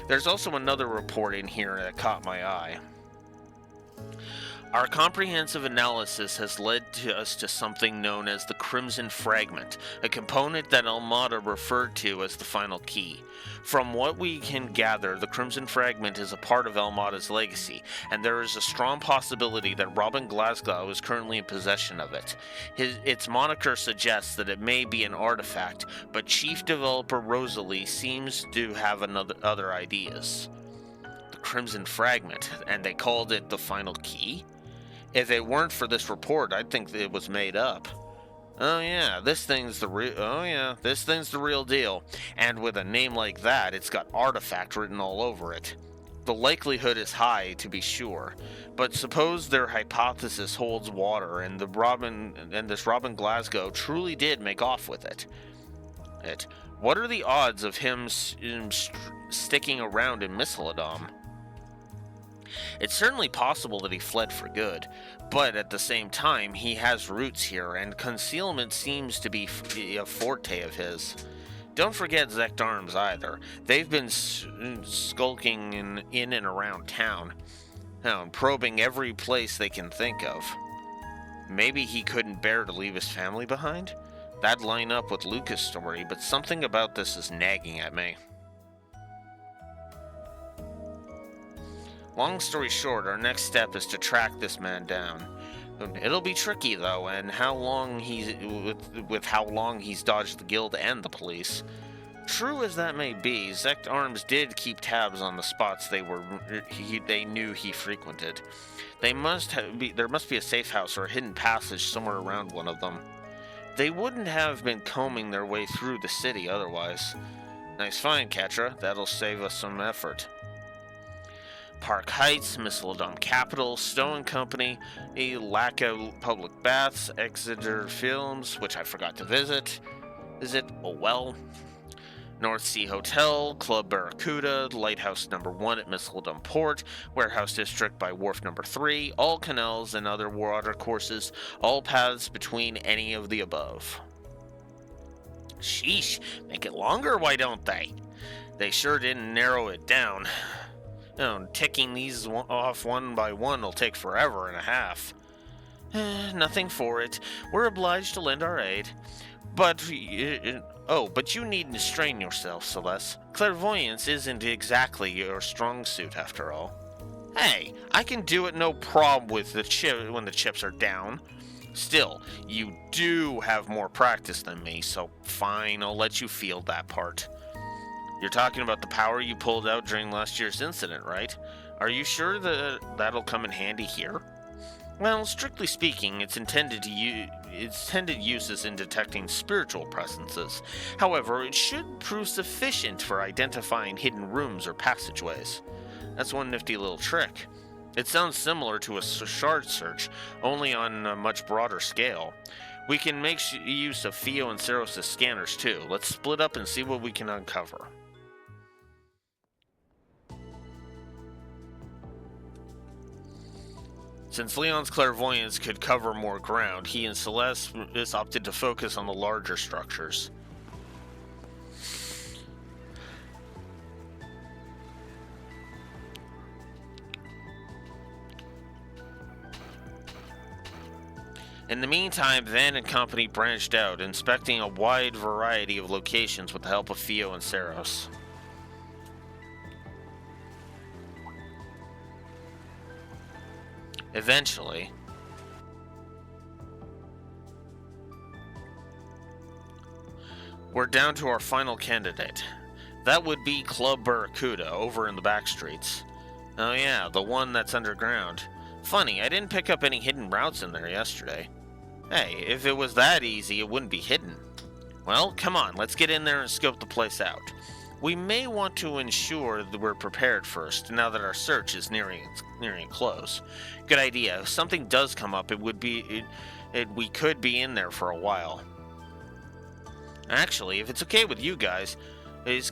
There's also another report in here that caught my eye. Our comprehensive analysis has led us to something known as the Crimson Fragment, a component that Almada referred to as the final key. From what we can gather, the Crimson Fragment is a part of Almada's legacy, and there is a strong possibility that Robin Glasgow is currently in possession of it. Its moniker suggests that it may be an artifact, but Chief Developer Rosalie seems to have other ideas. The Crimson Fragment, and they called it the final key? If it weren't for this report, I'd think that it was made up. Oh yeah, this thing's the real deal. And with a name like that, it's got artifact written all over it. The likelihood is high, to be sure. But suppose their hypothesis holds water, and this Robin Glasgow truly did make off with it. What are the odds of him sticking around in Misseladom? It's certainly possible that he fled for good, but at the same time, he has roots here, and concealment seems to be a forte of his. Don't forget Zect Arms either. They've been skulking in and around town, probing every place they can think of. Maybe he couldn't bear to leave his family behind? That'd line up with Luca's story, but something about this is nagging at me. Long story short, our next step is to track this man down. It'll be tricky though, and how long he's dodged the guild and the police. True as that may be, Zect Arms did keep tabs on the spots they knew he frequented. There must be a safe house or a hidden passage somewhere around one of them. They wouldn't have been combing their way through the city otherwise. Nice find, Ketra. That'll save us some effort. Park Heights, Misseladom Capital, Stowe & Company, Lacka Public Baths, Exeter Films, which I forgot to visit. Oh well. North Sea Hotel, Club Barracuda, Lighthouse number 1 at Misseladom Port, Warehouse District by Wharf number 3, all canals and other water courses, all paths between any of the above. Sheesh, make it longer, why don't they? They sure didn't narrow it down. Ticking these off one by one will take forever and a half. Nothing for it. We're obliged to lend our aid. But you needn't strain yourself, Celeste. Clairvoyance isn't exactly your strong suit, after all. Hey, I can do it no problem with when the chips are down. Still, you do have more practice than me, so fine, I'll let you field that part. You're talking about the power you pulled out during last year's incident, right? Are you sure that that'll come in handy here? Well, strictly speaking, its intended use is in detecting spiritual presences. However, it should prove sufficient for identifying hidden rooms or passageways. That's one nifty little trick. It sounds similar to a shard search, only on a much broader scale. We can make use of Theo and Saros' scanners too. Let's split up and see what we can uncover. Since Leon's clairvoyance could cover more ground, he and Celeste opted to focus on the larger structures. In the meantime, Van and company branched out, inspecting a wide variety of locations with the help of Theo and Saros. Eventually, we're down to our final candidate. That would be Club Barracuda, over in the back streets. Oh yeah, the one that's underground. Funny, I didn't pick up any hidden routes in there yesterday. Hey, if it was that easy, it wouldn't be hidden. Well, come on, let's get in there and scope the place out. We may want to ensure that we're prepared first, now that our search is nearing a close. Good idea. If something does come up, we could be in there for a while. Actually, if it's okay with you guys,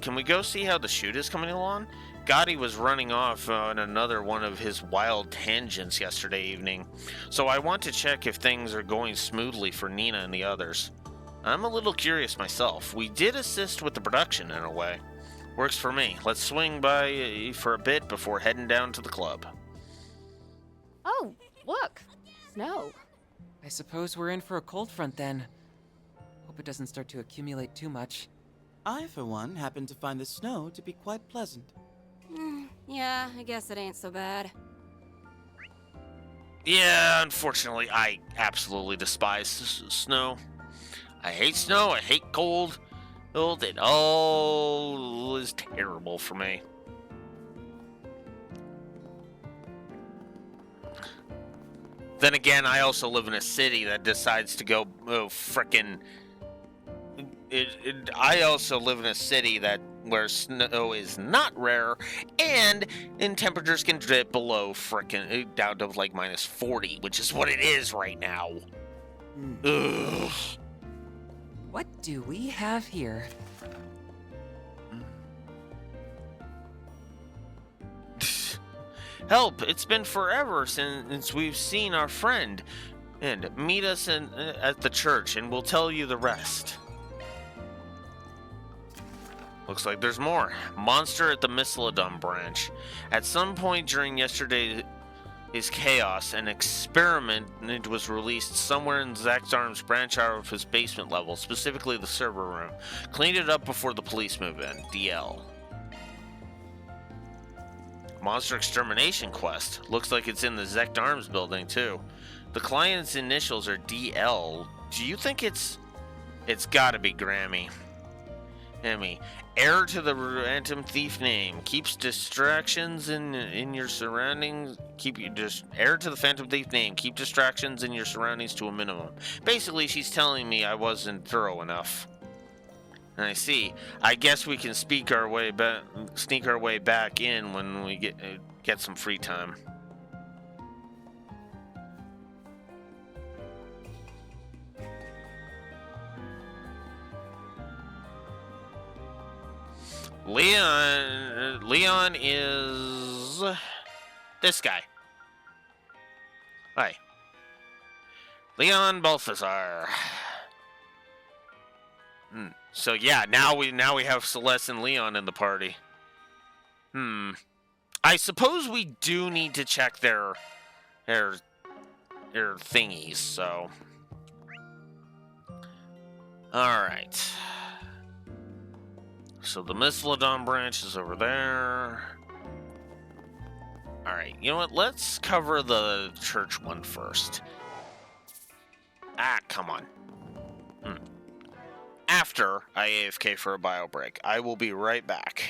can we go see how the shoot is coming along? Gotti was running off on another one of his wild tangents yesterday evening, so I want to check if things are going smoothly for Nina and the others. I'm a little curious myself. We did assist with the production in a way. Works for me. Let's swing by for a bit before heading down to the club. Oh, look! Snow. I suppose we're in for a cold front then. Hope it doesn't start to accumulate too much. I, for one, happen to find the snow to be quite pleasant. Yeah, I guess it ain't so bad. Yeah, unfortunately, I absolutely despise snow. I hate snow, I hate cold. It all is terrible for me. Then again, I also live in a city that decides to go frickin'. I also live in a city where snow is not rare, and temperatures can dip below frickin' down to like -40, which is what it is right now. Ugh. What do we have here? Help! It's been forever since we've seen our friend. And meet us at the church, and we'll tell you the rest. Looks like there's more. Monster at the Missilodon branch. At some point during yesterday's chaos, an experiment was released somewhere in Zakzarm's branch out of his basement level, specifically the server room. Cleaned it up before the police move in. DL. Monster extermination quest. Looks like it's in the Zect Arms building too. The client's initials are DL. Do you think it's gotta be Grammy? Emmy. Heir to the Phantom Thief name. Keeps distractions in your surroundings. Heir to the Phantom Thief name. Keep distractions in your surroundings to a minimum. Basically, she's telling me I wasn't thorough enough. And I see. I guess we can sneak our way back in when we get some free time. Leon is this guy. Hi. Leon Balthazar. So yeah, now we have Celeste and Leon in the party. I suppose we do need to check their thingies, so. Alright. So the Missilodon branch is over there. Alright, you know what? Let's cover the church one first. Ah, come on. After I AFK for a bio break. I will be right back.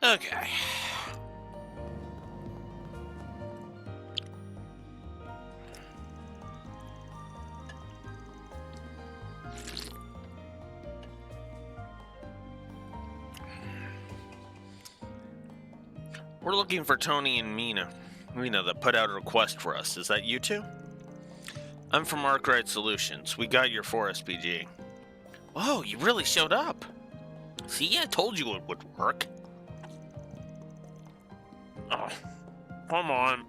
Okay. We're looking for Tony and Mina. Mina that put out a request for us. Is that you two? I'm from Arkwright Solutions. We got your 4SPG. Whoa, you really showed up. See, I told you it would work. Oh, come on.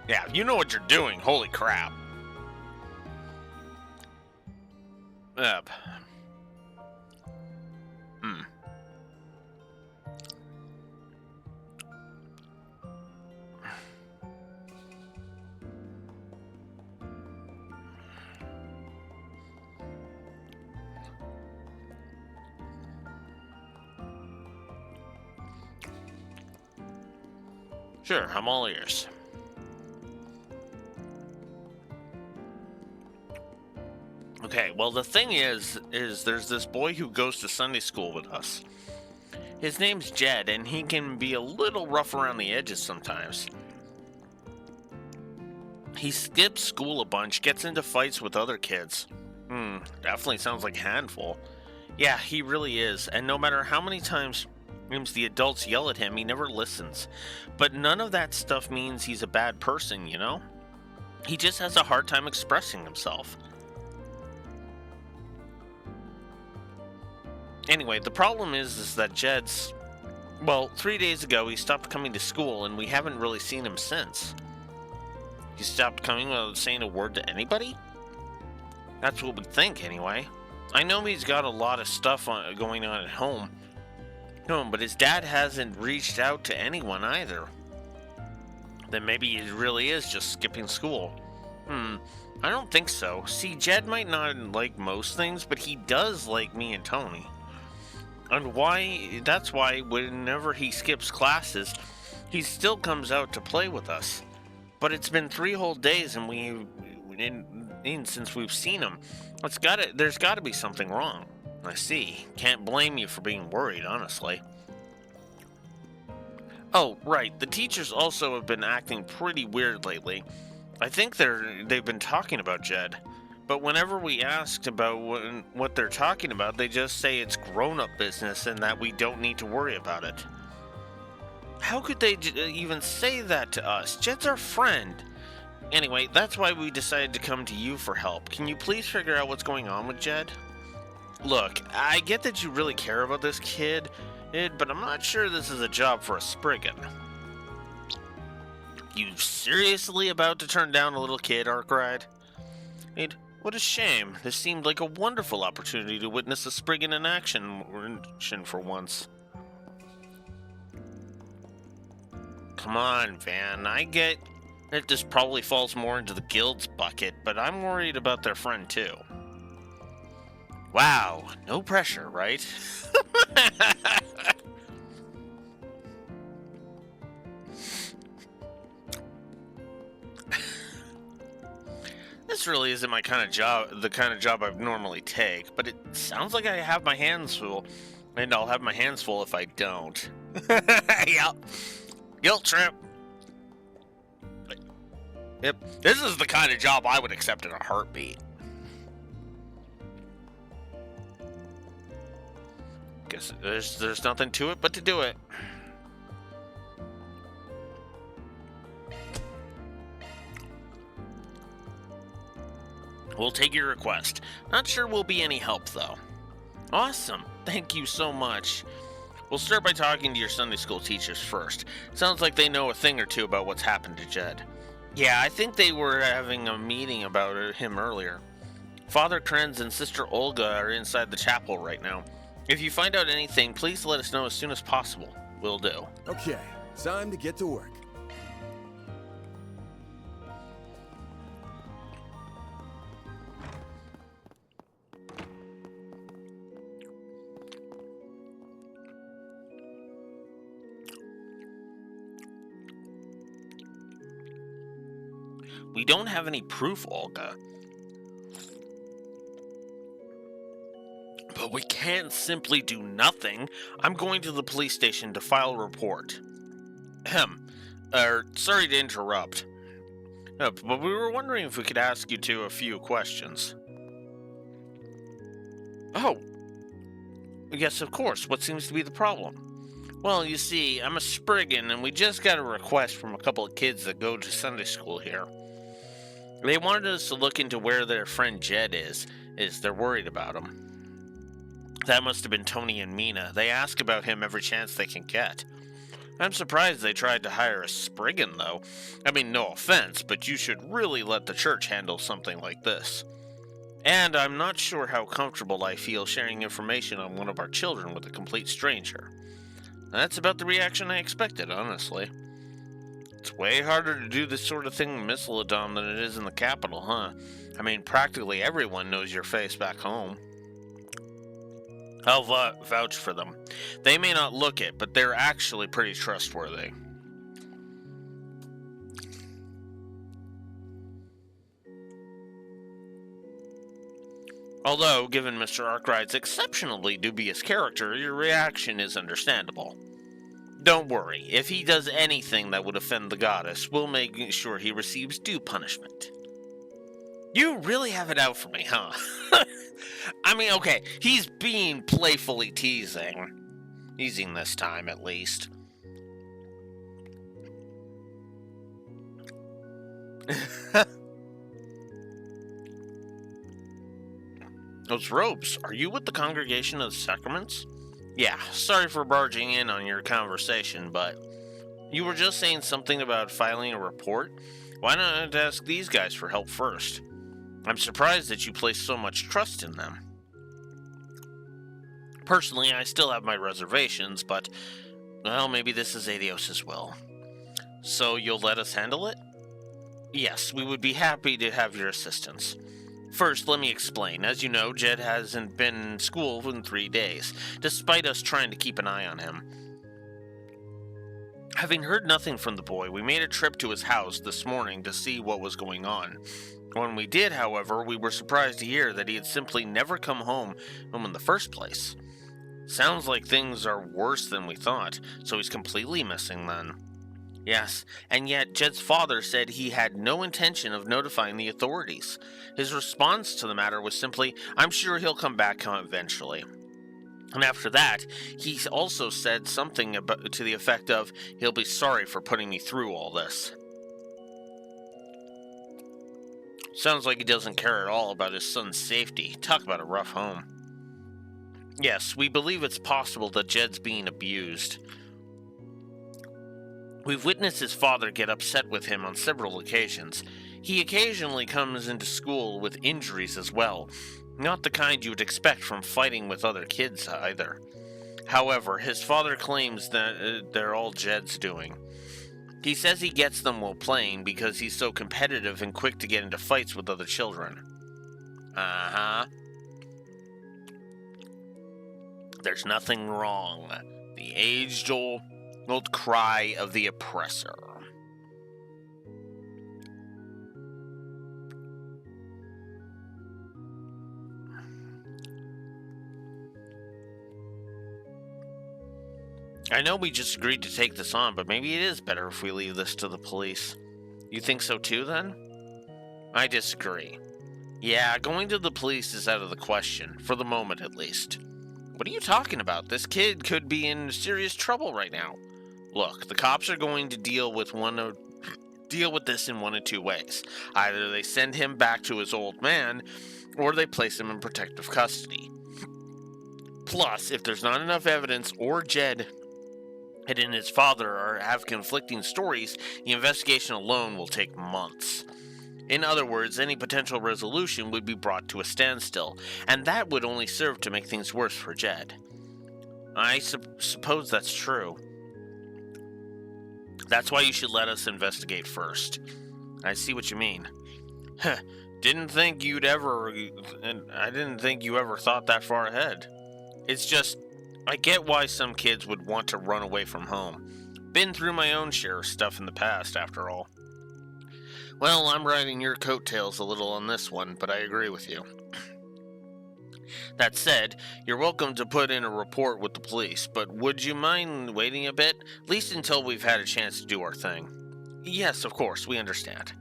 Yeah, you know what you're doing. Holy crap. Yep. Sure, I'm all ears. Okay, well the thing is there's this boy who goes to Sunday school with us. His name's Jed, and he can be a little rough around the edges sometimes. He skips school a bunch, gets into fights with other kids. Definitely sounds like a handful. Yeah, he really is, and no matter how many times the adults yell at him, he never listens. But none of that stuff means he's a bad person, you know? He just has a hard time expressing himself. Anyway, the problem is that Jed's... Well, 3 days ago he stopped coming to school, and we haven't really seen him since. He stopped coming without saying a word to anybody? That's what we think, anyway. I know he's got a lot of stuff going on at home. But his dad hasn't reached out to anyone either. Then maybe he really is just skipping school. I don't think so. See, Jed might not like most things, but he does like me and Tony. And that's why whenever he skips classes, he still comes out to play with us. But it's been 3 whole days and since we've seen him. There's gotta be something wrong. I see. Can't blame you for being worried, honestly. Oh, right. The teachers also have been acting pretty weird lately. I think they've been talking about Jed. But whenever we asked about what they're talking about, they just say it's grown-up business and that we don't need to worry about it. How could they even say that to us? Jed's our friend. Anyway, that's why we decided to come to you for help. Can you please figure out what's going on with Jed? Look, I get that you really care about this kid, but I'm not sure this is a job for a Spriggan. You seriously about to turn down a little kid, Arkwright? What a shame. This seemed like a wonderful opportunity to witness a Spriggan in action for once. Come on, Van. I get that this probably falls more into the guild's bucket, but I'm worried about their friend too. Wow, no pressure, right? This really isn't my kind of job, the kind of job I normally take, but it sounds like I have my hands full, and I'll have my hands full if I don't. Yep. Guilt trip. Yep. This is the kind of job I would accept in a heartbeat. Guess there's nothing to it but to do it. We'll take your request. Not sure we'll be any help, though. Awesome. Thank you so much. We'll start by talking to your Sunday school teachers first. Sounds like they know a thing or two about what's happened to Jed. Yeah, I think they were having a meeting about him earlier. Father Krenz and Sister Olga are inside the chapel right now. If you find out anything, please let us know as soon as possible. Will do. Okay, time to get to work. We don't have any proof, Olga. But we can't simply do nothing. I'm going to the police station to file a report. Sorry to interrupt. But we were wondering if we could ask you a few questions. Oh. Yes, of course. What seems to be the problem? Well, you see, I'm a Spriggan, and we just got a request from a couple of kids that go to Sunday school here. They wanted us to look into where their friend Jed is they're worried about him. That must have been Tony and Mina. They ask about him every chance they can get. I'm surprised they tried to hire a Spriggan, though. I mean, no offense, but you should really let the church handle something like this. And I'm not sure how comfortable I feel sharing information on one of our children with a complete stranger. That's about the reaction I expected, honestly. It's way harder to do this sort of thing in Misseladom than it is in the capital, huh? I mean, practically everyone knows your face back home. I'll vouch for them. They may not look it, but they're actually pretty trustworthy. Although, given Mr. Arkwright's exceptionally dubious character, your reaction is understandable. Don't worry, if he does anything that would offend the goddess, we'll make sure he receives due punishment. You really have it out for me, huh? I mean, okay, he's being playfully teasing. Teasing this time, at least. Those robes, are you with the Congregation of the Sacraments? Yeah, sorry for barging in on your conversation, but you were just saying something about filing a report? Why not ask these guys for help first? I'm surprised that you place so much trust in them. Personally, I still have my reservations, but, well, maybe this is Adios's will. So you'll let us handle it? Yes, we would be happy to have your assistance. First, let me explain. As you know, Jed hasn't been in school in 3 days, despite us trying to keep an eye on him. Having heard nothing from the boy, we made a trip to his house this morning to see what was going on. When we did, however, we were surprised to hear that he had simply never come home in the first place. Sounds like things are worse than we thought, so he's completely missing then. Yes, and yet Jed's father said he had no intention of notifying the authorities. His response to the matter was simply, I'm sure he'll come back eventually. And after that, he also said something to the effect of, he'll be sorry for putting me through all this. Sounds like he doesn't care at all about his son's safety. Talk about a rough home. Yes, we believe it's possible that Jed's being abused. We've witnessed his father get upset with him on several occasions. He occasionally comes into school with injuries as well. Not the kind you would expect from fighting with other kids either. However, his father claims that they're all Jed's doing. He says he gets them while playing because he's so competitive and quick to get into fights with other children. Uh-huh. There's nothing wrong. The age-old cry of the oppressor. I know we just agreed to take this on, but maybe it is better if we leave this to the police. You think so too, then? I disagree. Yeah, going to the police is out of the question, for the moment at least. What are you talking about? This kid could be in serious trouble right now. Look, the cops are going to deal with this in one of two ways. Either they send him back to his old man, or they place him in protective custody. Plus, if there's not enough evidence, or Jed and his father have conflicting stories, the investigation alone will take months. In other words, any potential resolution would be brought to a standstill, and that would only serve to make things worse for Jed. I suppose that's true. That's why you should let us investigate first. I see what you mean. I didn't think you ever thought that far ahead. It's just, I get why some kids would want to run away from home. Been through my own share of stuff in the past, after all. Well, I'm riding your coattails a little on this one, but I agree with you. That said, you're welcome to put in a report with the police, but would you mind waiting a bit? At least until we've had a chance to do our thing. Yes, of course, we understand.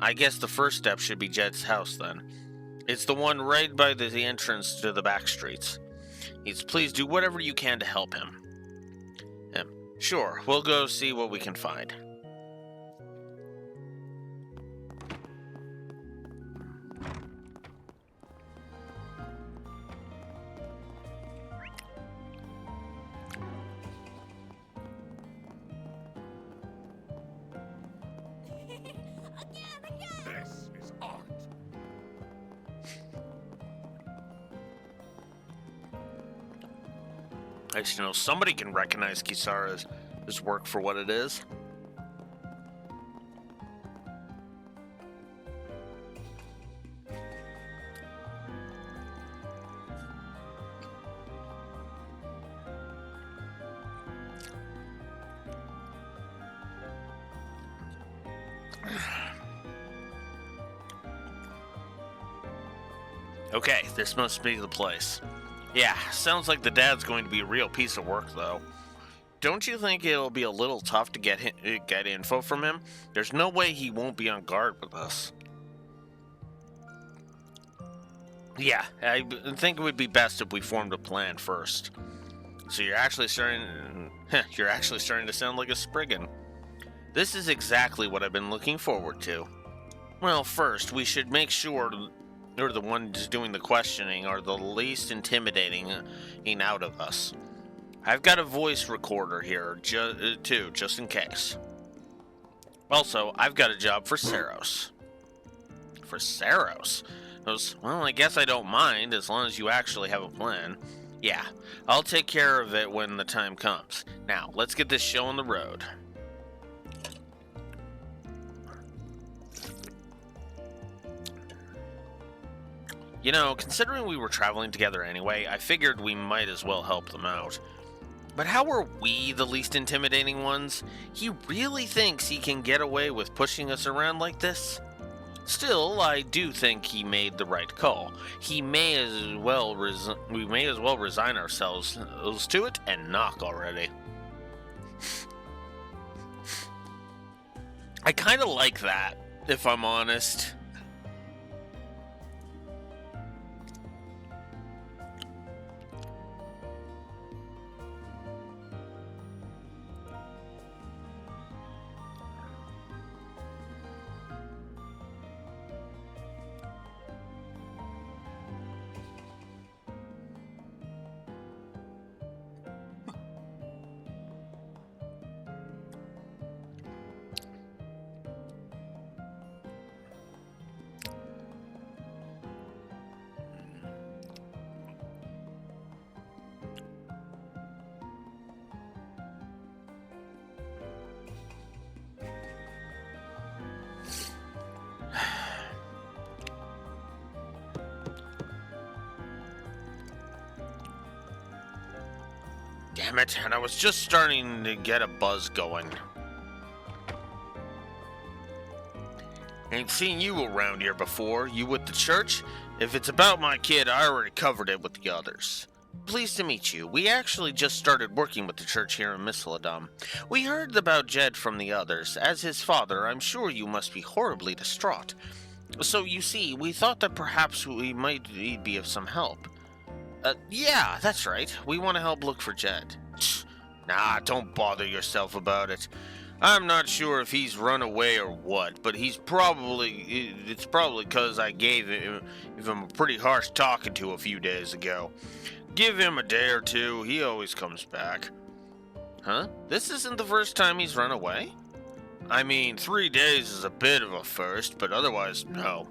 I guess the first step should be Jed's house, then. It's the one right by the entrance to the back streets. Please do whatever you can to help him. Sure, we'll go see what we can find. This is art. I just know somebody can recognize Kisara's work for what it is. Okay, this must be the place. Yeah, sounds like the dad's going to be a real piece of work, though. Don't you think it'll be a little tough to get info from him? There's no way he won't be on guard with us. Yeah, I think it would be best if we formed a plan first. So you're actually starting to sound like a Spriggan. This is exactly what I've been looking forward to. Well, first, we should make sure the ones doing the questioning are the least intimidating out of us. I've got a voice recorder here, too, just in case. Also, I've got a job for Saros. For Saros? Well, I guess I don't mind, as long as you actually have a plan. Yeah, I'll take care of it when the time comes. Now, let's get this show on the road. You know, considering we were traveling together anyway, I figured we might as well help them out. But how are we the least intimidating ones? He really thinks he can get away with pushing us around like this? Still, I do think he made the right call. We may as well resign ourselves to it and knock already. I kind of like that, if I'm honest. Damn it, and I was just starting to get a buzz going. Ain't seen you around here before. You with the church? If it's about my kid, I already covered it with the others. Pleased to meet you. We actually just started working with the church here in Misseladom. We heard about Jed from the others. As his father, I'm sure you must be horribly distraught. So, you see, we thought that perhaps we might be of some help. Yeah, that's right. We want to help look for Jed. Nah, don't bother yourself about it. I'm not sure if he's run away or what, but it's probably because I gave him a pretty harsh talking to a few days ago. Give him a day or two, he always comes back. Huh? This isn't the first time he's run away? I mean, 3 days is a bit of a first, but otherwise, no.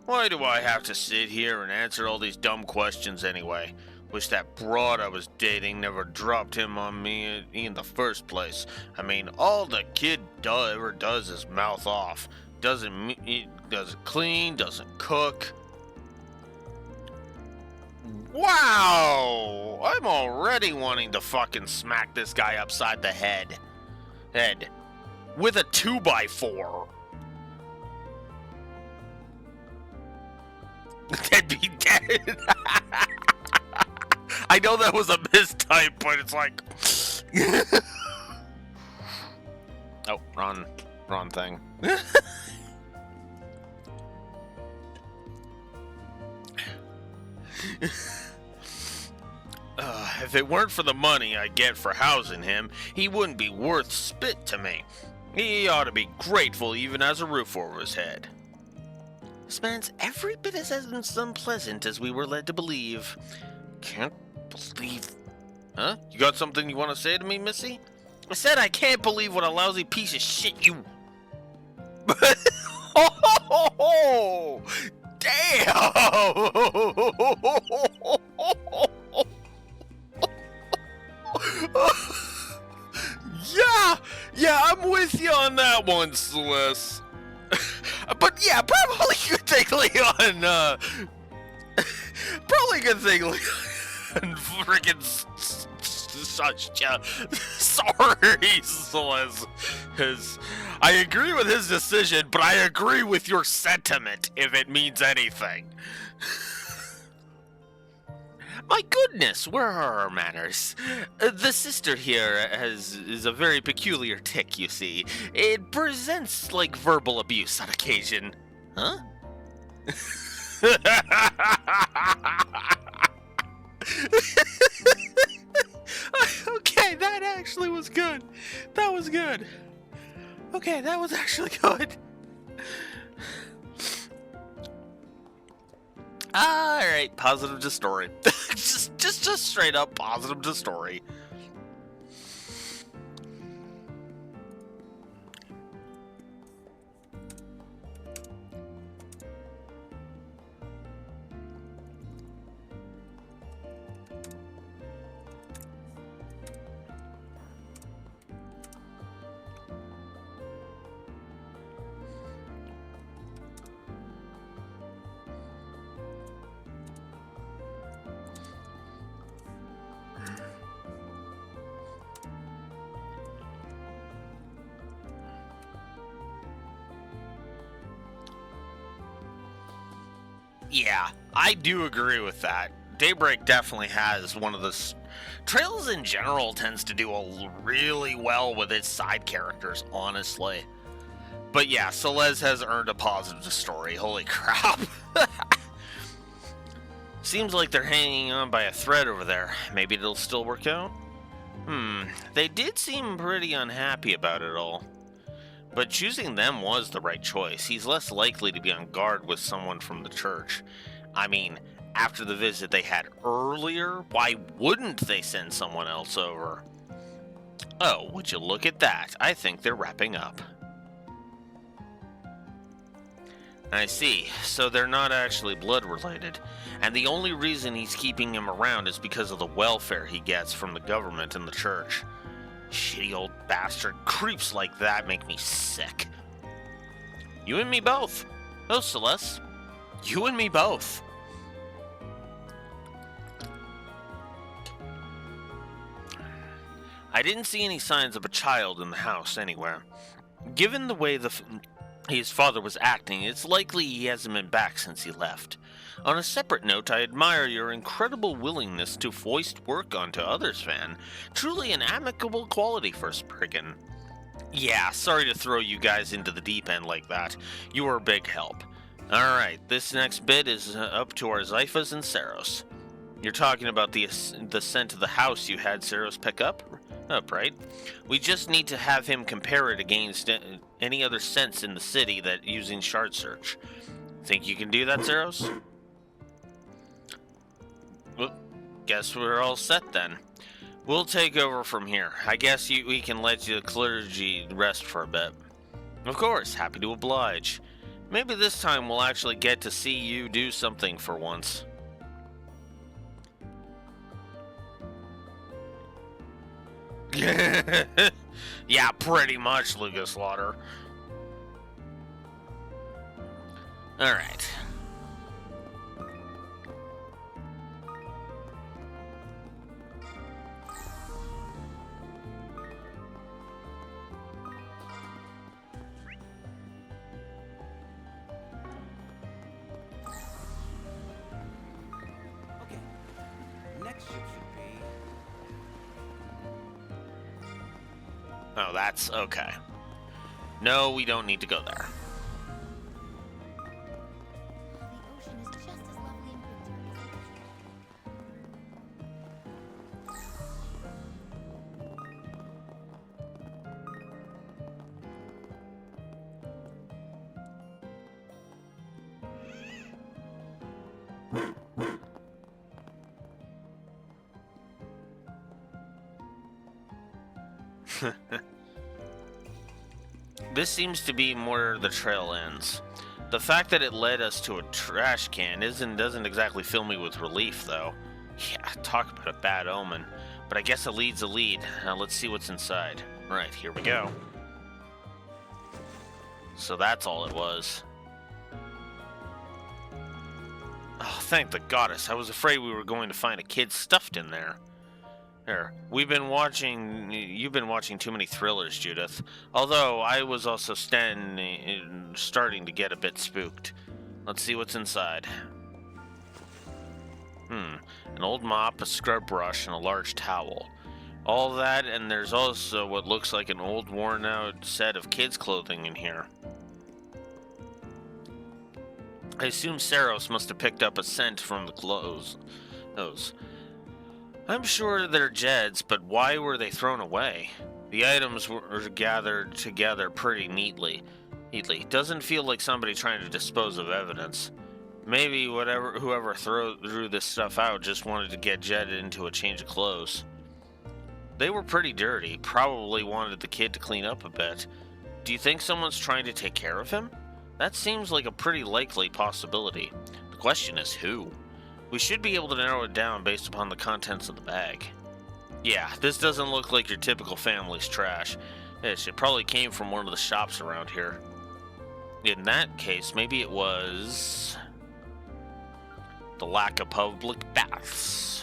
Why do I have to sit here and answer all these dumb questions anyway? Wish that broad I was dating never dropped him on me in the first place. I mean, all the kid ever does is mouth off. Doesn't clean, doesn't cook. Wow! I'm already wanting to fucking smack this guy upside the head. With a 2x4. They'd be dead. I know that was a mistype, but it's like... oh, wrong thing. If it weren't for the money I get for housing him, he wouldn't be worth spit to me. He ought to be grateful he even has a roof over his head. This man's every bit as unpleasant as we were led to believe. Can't believe... Huh? You got something you want to say to me, Missy? I said I can't believe what a lousy piece of shit you... Oh, damn! Yeah, I'm with you on that one, Celeste. But yeah, probably good thing Leon, probably good thing Leon freaking sorry, Celeste. I agree with his decision, but I agree with your sentiment, if it means anything. My goodness, where are our manners? The sister here is a very peculiar tick, you see. It presents like verbal abuse on occasion. Huh? Okay, that actually was good. That was good. Okay, that was actually good. Alright, positive to story. just straight up positive to story. Yeah, I do agree with that. Daybreak definitely has one of the... Trails in general tends to do really well with its side characters, honestly. But yeah, Celeste has earned a positive story. Holy crap. Seems like they're hanging on by a thread over there. Maybe it'll still work out? They did seem pretty unhappy about it all. But choosing them was the right choice. He's less likely to be on guard with someone from the church. I mean, after the visit they had earlier, why wouldn't they send someone else over? Oh, would you look at that? I think they're wrapping up. I see. So they're not actually blood related. And the only reason he's keeping him around is because of the welfare he gets from the government and the church. Shitty old bastard. Creeps like that make me sick. You and me both. Oh, Celeste. You and me both. I didn't see any signs of a child in the house anywhere. Given the way his father was acting, it's likely he hasn't been back since he left. On a separate note, I admire your incredible willingness to foist work onto others, Van. Truly an amicable quality for a Spriggan. Yeah, sorry to throw you guys into the deep end like that. You were a big help. Alright, this next bit is up to our Zyphas and Saros. You're talking about the scent of the house you had Saros pick up, right? We just need to have him compare it against any other scents in the city that using shard search. Think you can do that, Saros? Well, guess we're all set then. We'll take over from here. I guess we can let the clergy rest for a bit. Of course, happy to oblige. Maybe this time we'll actually get to see you do something for once. Yeah, pretty much, Lucas Slaughter. Alright. Oh, that's okay. No, we don't need to go there. The ocean is just as lovely in winter This seems to be where the trail ends. The fact that it led us to a trash can doesn't exactly fill me with relief, though. Yeah, talk about a bad omen. But I guess a lead's a lead. Now let's see what's inside. Right, here we go. So that's all it was. Oh, thank the goddess. I was afraid we were going to find a kid stuffed in there. There. You've been watching too many thrillers, Judith. Although I was also starting to get a bit spooked. Let's see what's inside. An old mop, a scrub brush, and a large towel. All that, and there's also what looks like an old worn out set of kids' clothing in here. I assume Saros must have picked up a scent from the clothes. I'm sure they're Jed's, but why were they thrown away? The items were gathered together pretty neatly. Doesn't feel like somebody trying to dispose of evidence. Maybe whoever threw this stuff out just wanted to get Jed into a change of clothes. They were pretty dirty, probably wanted the kid to clean up a bit. Do you think someone's trying to take care of him? That seems like a pretty likely possibility. The question is who? We should be able to narrow it down based upon the contents of the bag. Yeah, this doesn't look like your typical family's trash. It probably came from one of the shops around here. In that case, maybe it was the lack of public baths.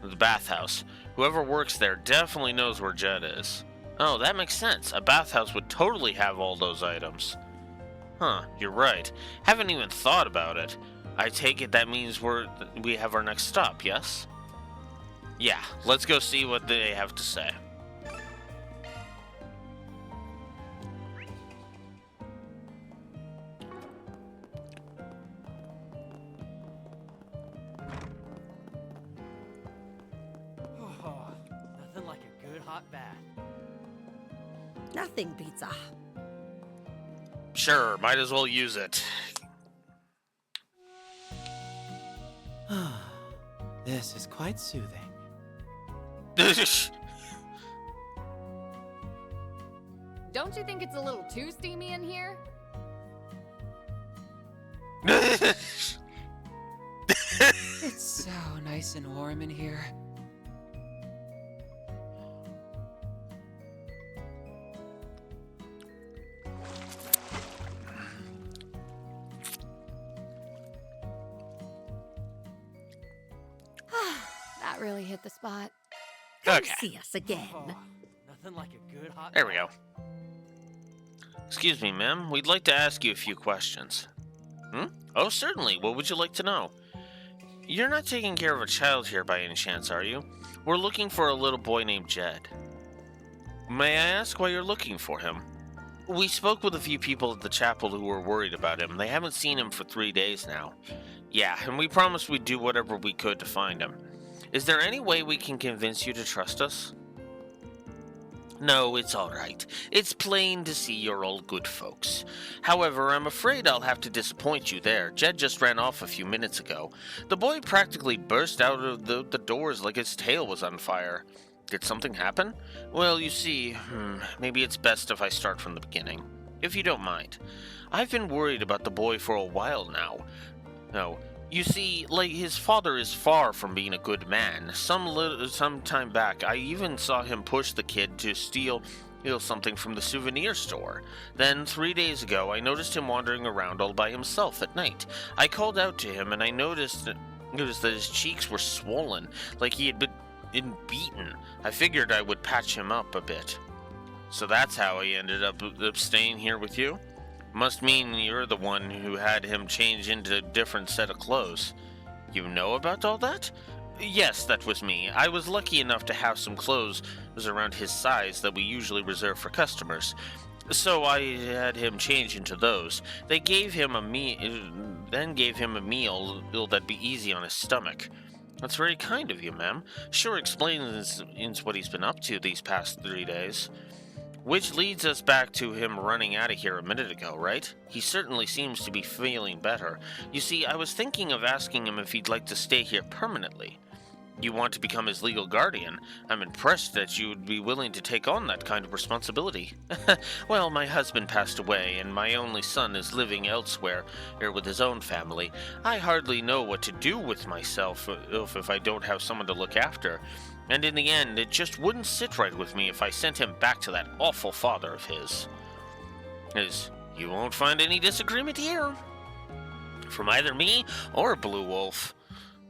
The bathhouse. Whoever works there definitely knows where Jed is. Oh, that makes sense. A bathhouse would totally have all those items. Huh, you're right. Haven't even thought about it. I take it that means we have our next stop, yes? Yeah, let's go see what they have to say. Oh, nothing like a good hot bath. Nothing beats a... Sure, might as well use it. This is quite soothing. Don't you think it's a little too steamy in here? It's so nice and warm in here. That really hit the spot. Come Okay. see us again. Oh, nothing like a good hot There we go. Excuse me, ma'am. We'd like to ask you a few questions. Oh, certainly. What would you like to know? You're not taking care of a child here by any chance, are you? We're looking for a little boy named Jed. May I ask why you're looking for him? We spoke with a few people at the chapel who were worried about him. They haven't seen him for 3 days now. Yeah, and we promised we'd do whatever we could to find him. Is there any way we can convince you to trust us? No, it's all right. It's plain to see you're all good folks. However, I'm afraid I'll have to disappoint you there. Jed just ran off a few minutes ago. The boy practically burst out of the doors like his tail was on fire. Did something happen? Well, you see, maybe it's best if I start from the beginning, if you don't mind. I've been worried about the boy for a while now. No, you see, like, his father is far from being a good man. Some time back, I even saw him push the kid to steal something from the souvenir store. Then, 3 days ago, I noticed him wandering around all by himself at night. I called out to him, and I noticed that his cheeks were swollen, like he had been beaten. I figured I would patch him up a bit. So that's how he ended up staying here with you? Must mean you're the one who had him change into a different set of clothes. You know about all that? Yes, that was me. I was lucky enough to have some clothes around his size that we usually reserve for customers. So I had him change into those. They gave him a then gave him a meal that'd be easy on his stomach. That's very kind of you, ma'am. Sure explains what he's been up to these past 3 days. Which leads us back to him running out of here a minute ago, right? He certainly seems to be feeling better. You see, I was thinking of asking him if he'd like to stay here permanently. You want to become his legal guardian. I'm impressed that you would be willing to take on that kind of responsibility. Well, my husband passed away, and my only son is living elsewhere, here with his own family. I hardly know what to do with myself if I don't have someone to look after. And in the end, it just wouldn't sit right with me if I sent him back to that awful father of his. As you won't find any disagreement here. From either me or Blue Wolf.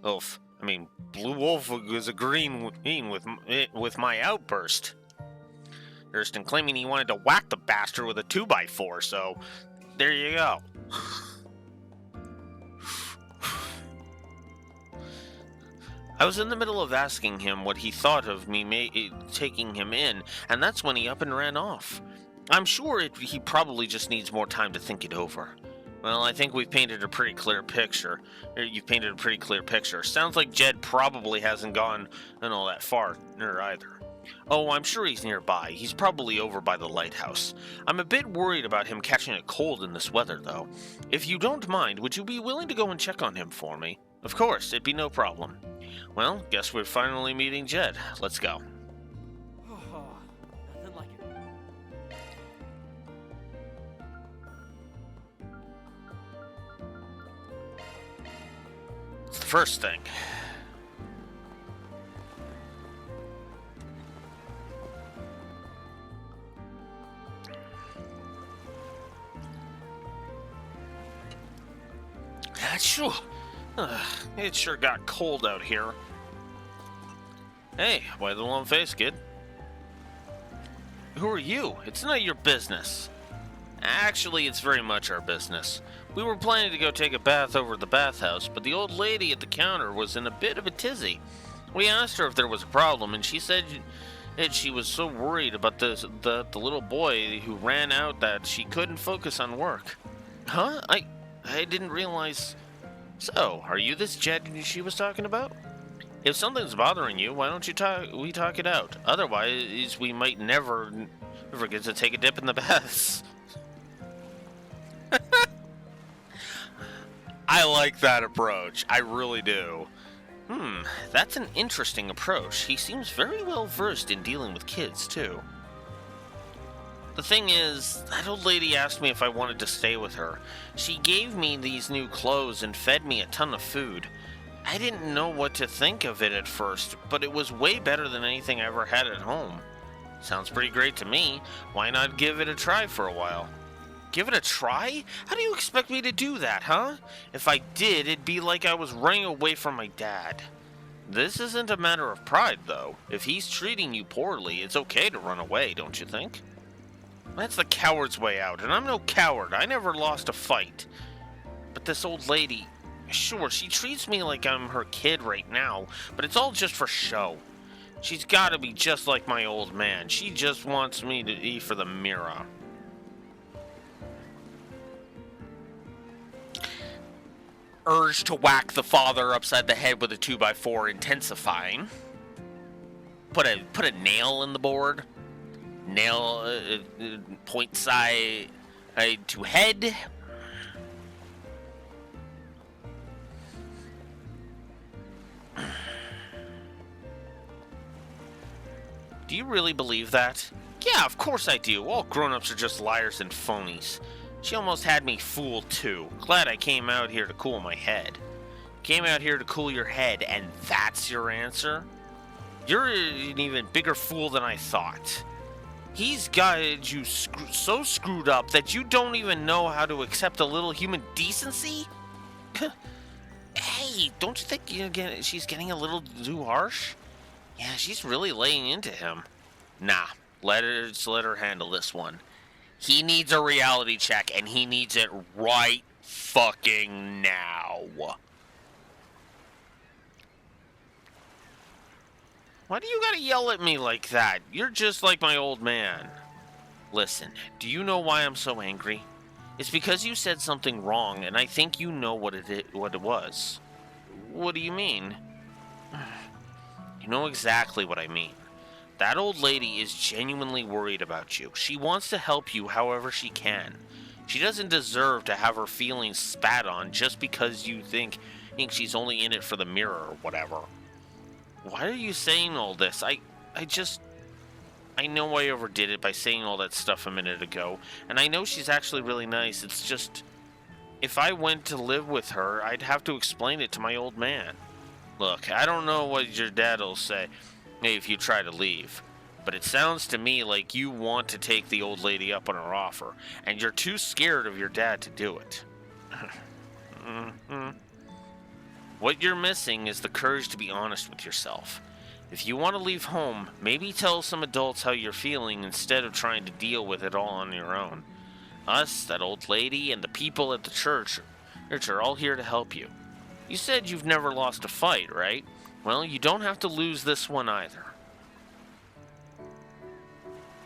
Blue Wolf was agreeing with my outburst. Thurston claiming he wanted to whack the bastard with a 2x4, so there you go. I was in the middle of asking him what he thought of me taking him in, and that's when he up and ran off. I'm sure he probably just needs more time to think it over. Well, I think we've painted a pretty clear picture. You've painted a pretty clear picture. Sounds like Jed probably hasn't gone all that far either. Oh, I'm sure he's nearby. He's probably over by the lighthouse. I'm a bit worried about him catching a cold in this weather, though. If you don't mind, would you be willing to go and check on him for me? Of course, it'd be no problem. Well, guess we're finally meeting Jed. Let's go. Nothing like it. It's the first thing. Achoo! It sure got cold out here. Hey, why the long face, kid? Who are you? It's none of your business. Actually, it's very much our business. We were planning to go take a bath over at the bathhouse, but the old lady at the counter was in a bit of a tizzy. We asked her if there was a problem, and she said that she was so worried about the little boy who ran out that she couldn't focus on work. Huh? I didn't realize... So, are you this Jed she was talking about? If something's bothering you, why don't we talk it out? Otherwise, we might never get to take a dip in the baths. I like that approach. I really do. That's an interesting approach. He seems very well versed in dealing with kids, too. The thing is, that old lady asked me if I wanted to stay with her. She gave me these new clothes and fed me a ton of food. I didn't know what to think of it at first, but it was way better than anything I ever had at home. Sounds pretty great to me. Why not give it a try for a while? Give it a try? How do you expect me to do that, huh? If I did, it'd be like I was running away from my dad. This isn't a matter of pride, though. If he's treating you poorly, it's okay to run away, don't you think? That's the coward's way out, and I'm no coward. I never lost a fight. But this old lady, sure, she treats me like I'm her kid right now, but it's all just for show. She's gotta be just like my old man. She just wants me to eat for the mirror. Urge to whack the father upside the head with a 2x4 intensifying. Put a nail in the board. Nail point side to head. Do you really believe that? Yeah, of course I do. All grown-ups are just liars and phonies. She almost had me fooled too. Glad I came out here to cool my head. Came out here to cool your head, and that's your answer? You're an even bigger fool than I thought. He's got you so screwed up that you don't even know how to accept a little human decency? Hey, don't you think she's getting a little too harsh? Yeah, she's really laying into him. Nah, let her handle this one. He needs a reality check, and he needs it right fucking now. Why do you gotta yell at me like that? You're just like my old man. Listen, do you know why I'm so angry? It's because you said something wrong, and I think you know what it was. What do you mean? You know exactly what I mean. That old lady is genuinely worried about you. She wants to help you however she can. She doesn't deserve to have her feelings spat on just because you think she's only in it for the mirror or whatever. Why are you saying all this? I know I overdid it by saying all that stuff a minute ago, and I know she's actually really nice. It's just, if I went to live with her, I'd have to explain it to my old man. Look, I don't know what your dad'll say if you try to leave, but it sounds to me like you want to take the old lady up on her offer, and you're too scared of your dad to do it. What you're missing is the courage to be honest with yourself. If you want to leave home, maybe tell some adults how you're feeling instead of trying to deal with it all on your own. Us, that old lady, and the people at the church are all here to help you. You said you've never lost a fight, right? Well, you don't have to lose this one either.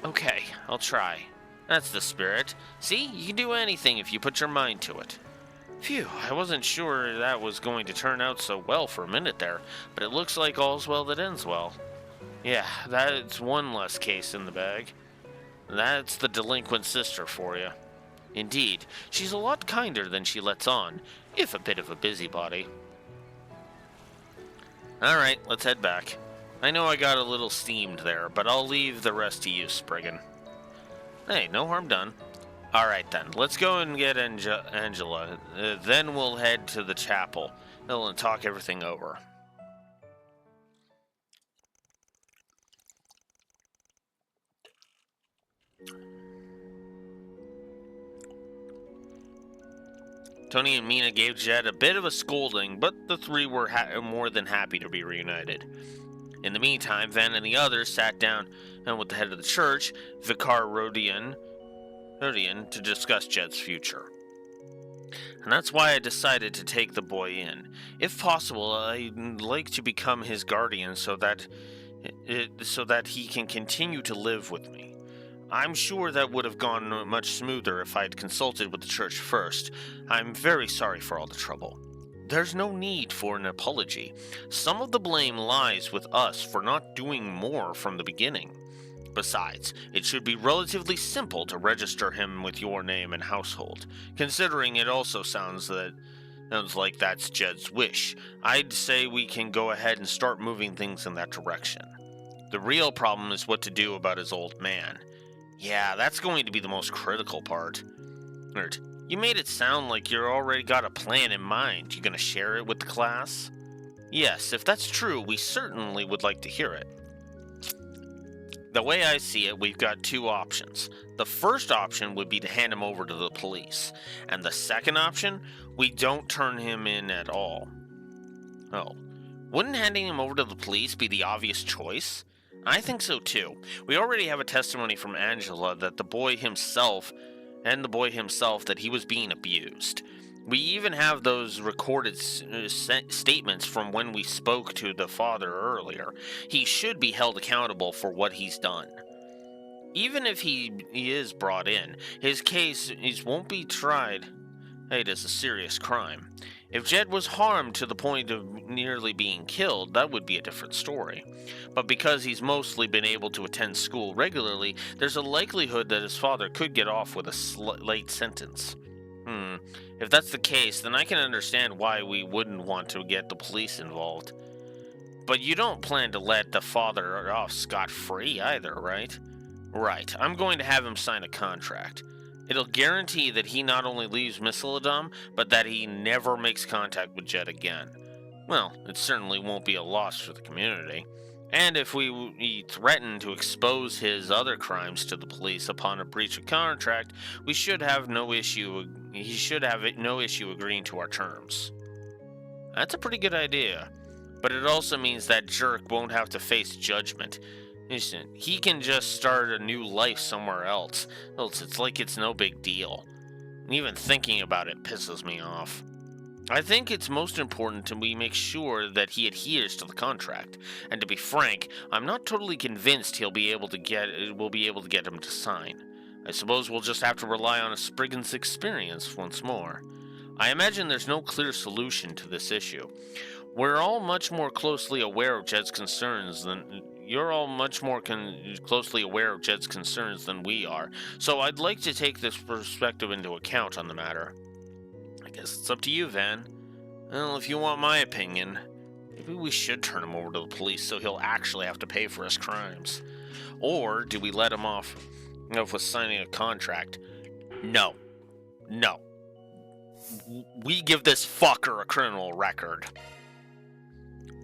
Okay, I'll try. That's the spirit. See, you can do anything if you put your mind to it. Phew, I wasn't sure that was going to turn out so well for a minute there, but it looks like all's well that ends well. Yeah, that's one less case in the bag. That's the delinquent sister for you. Indeed, she's a lot kinder than she lets on, if a bit of a busybody. Alright, let's head back. I know I got a little steamed there, but I'll leave the rest to you, Spriggan. Hey, no harm done. Alright then, let's go and get Angela. Then we'll head to the chapel and talk everything over. Tony and Mina gave Jed a bit of a scolding, but the three were more than happy to be reunited. In the meantime, Van and the others sat down with the head of the church, Vicar Rodian, to discuss Jed's future. And that's why I decided to take the boy in. If possible, I'd like to become his guardian so that he can continue to live with me. I'm sure that would have gone much smoother if I'd consulted with the church first. I'm very sorry for all the trouble. There's no need for an apology. Some of the blame lies with us for not doing more from the beginning. Besides, it should be relatively simple to register him with your name and household, considering it also sounds like that's Jed's wish. I'd say we can go ahead and start moving things in that direction. The real problem is what to do about his old man. Yeah, that's going to be the most critical part. You made it sound like you already got a plan in mind. You gonna share it with the class? Yes, if that's true, we certainly would like to hear it. The way I see it, we've got two options. The first option would be to hand him over to the police. And the second option, we don't turn him in at all. Oh, wouldn't handing him over to the police be the obvious choice? I think so too. We already have a testimony from Angela that the boy himself that he was being abused. We even have those recorded statements from when we spoke to the father earlier. He should be held accountable for what he's done. Even if he is brought in, his case won't be tried as a serious crime. If Jed was harmed to the point of nearly being killed, that would be a different story. But because he's mostly been able to attend school regularly, there's a likelihood that his father could get off with a late sentence. If that's the case, then I can understand why we wouldn't want to get the police involved. But you don't plan to let the father off scot-free either, right? Right, I'm going to have him sign a contract. It'll guarantee that he not only leaves Misseladom, but that he never makes contact with Jed again. Well, it certainly won't be a loss for the community. And if we threaten to expose his other crimes to the police upon a breach of contract, he should have no issue agreeing to our terms. That's a pretty good idea. But it also means that jerk won't have to face judgment. He can just start a new life somewhere else. It's like it's no big deal. Even thinking about it pisses me off. I think it's most important that we make sure that he adheres to the contract. And to be frank, I'm not totally convinced we'll be able to get him to sign. I suppose we'll just have to rely on a Spriggan's experience once more. I imagine there's no clear solution to this issue. We're all much more closely aware of Jed's concerns than you're all much more closely aware of Jed's concerns than we are. So I'd like to take this perspective into account on the matter. I guess it's up to you, Van. Well, if you want my opinion, maybe we should turn him over to the police so he'll actually have to pay for his crimes. Or do we let him off with signing a contract? No. No. We give this fucker a criminal record.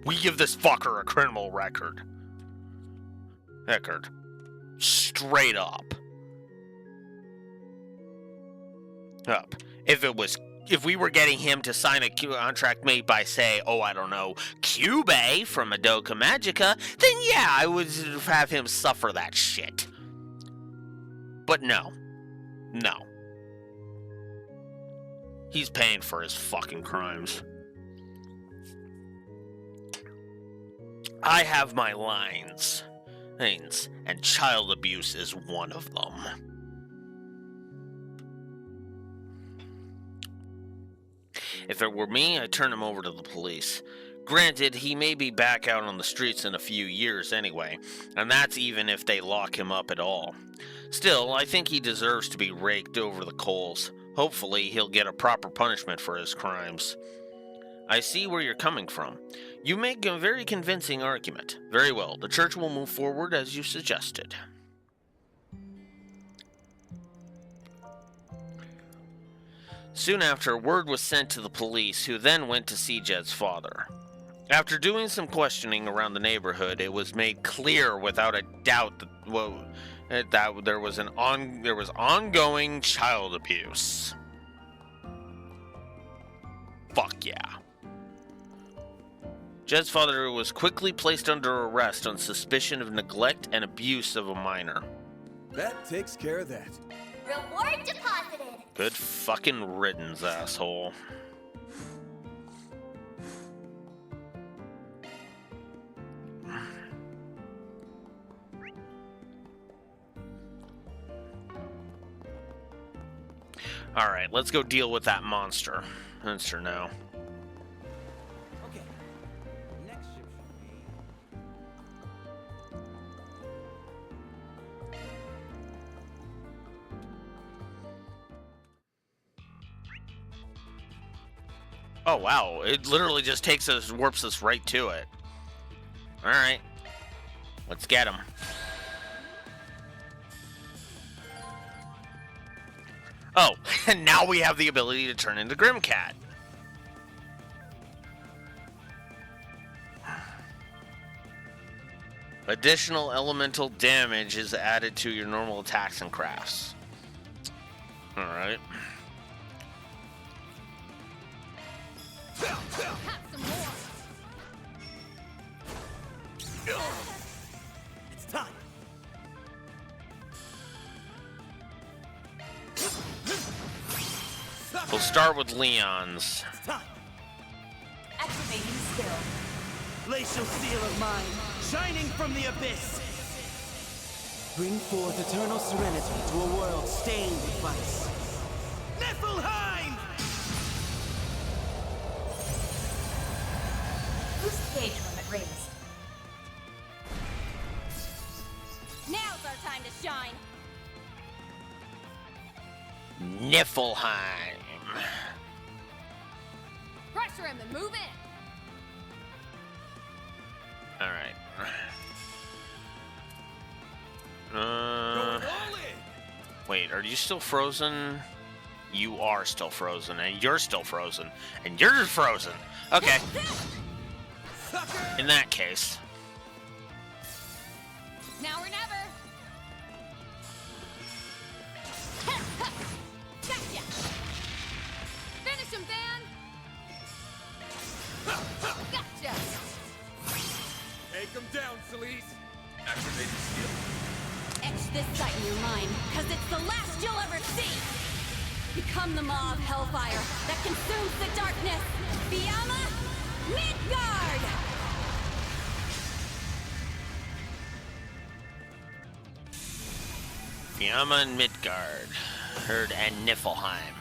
We give this fucker a criminal record. Straight up. If we were getting him to sign a contract made by, say, I don't know, Cube from Madoka Magica, then yeah, I would have him suffer that shit. But no. No. He's paying for his fucking crimes. I have my lines, and child abuse is one of them. If it were me, I'd turn him over to the police. Granted, he may be back out on the streets in a few years anyway, and that's even if they lock him up at all. Still, I think he deserves to be raked over the coals. Hopefully, he'll get a proper punishment for his crimes. I see where you're coming from. You make a very convincing argument. Very well, the church will move forward as you suggested. Soon after, word was sent to the police, who then went to see Jed's father. After doing some questioning around the neighborhood, it was made clear without a doubt that there was ongoing child abuse. Fuck yeah. Jed's father was quickly placed under arrest on suspicion of neglect and abuse of a minor. That takes care of that. Reward deposited. Good fucking riddance, asshole. Alright, let's go deal with that monster now. Okay. Next ship should be... Oh wow, it literally just takes us, warps us right to it. Alright. Let's get him. Oh, and now we have the ability to turn into Grimcat. Additional elemental damage is added to your normal attacks and crafts. Alright. It's time. We'll start with Leon's. It's time. Activating skill. Glacial steel of mine, shining from the abyss. Bring forth eternal serenity to a world stained with vice. Niflheim! Boost gauge limit raised. Now's our time to shine. Niflheim. Pressure him and move in. Alright. Wait, are you still frozen? You are still frozen, and you're still frozen, and you're frozen. Okay. In that case. Now or never. Gotcha. Finish him, Van. Gotcha. Take him down, Celise. Activating steel. Etch this sight in your mind, because it's the last you'll ever see. Become From the maw of hellfire that consumes the darkness, Fiamma Midgard! Fiamma and Midgard. Heard and Niflheim.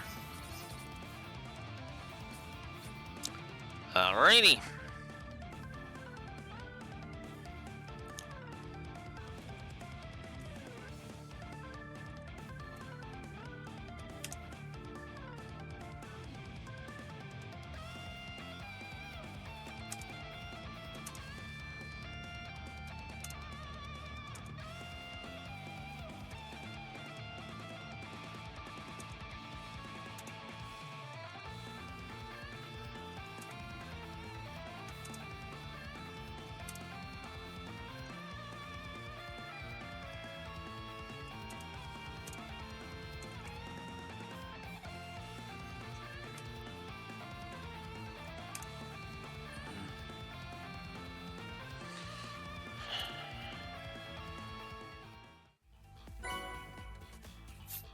Alrighty.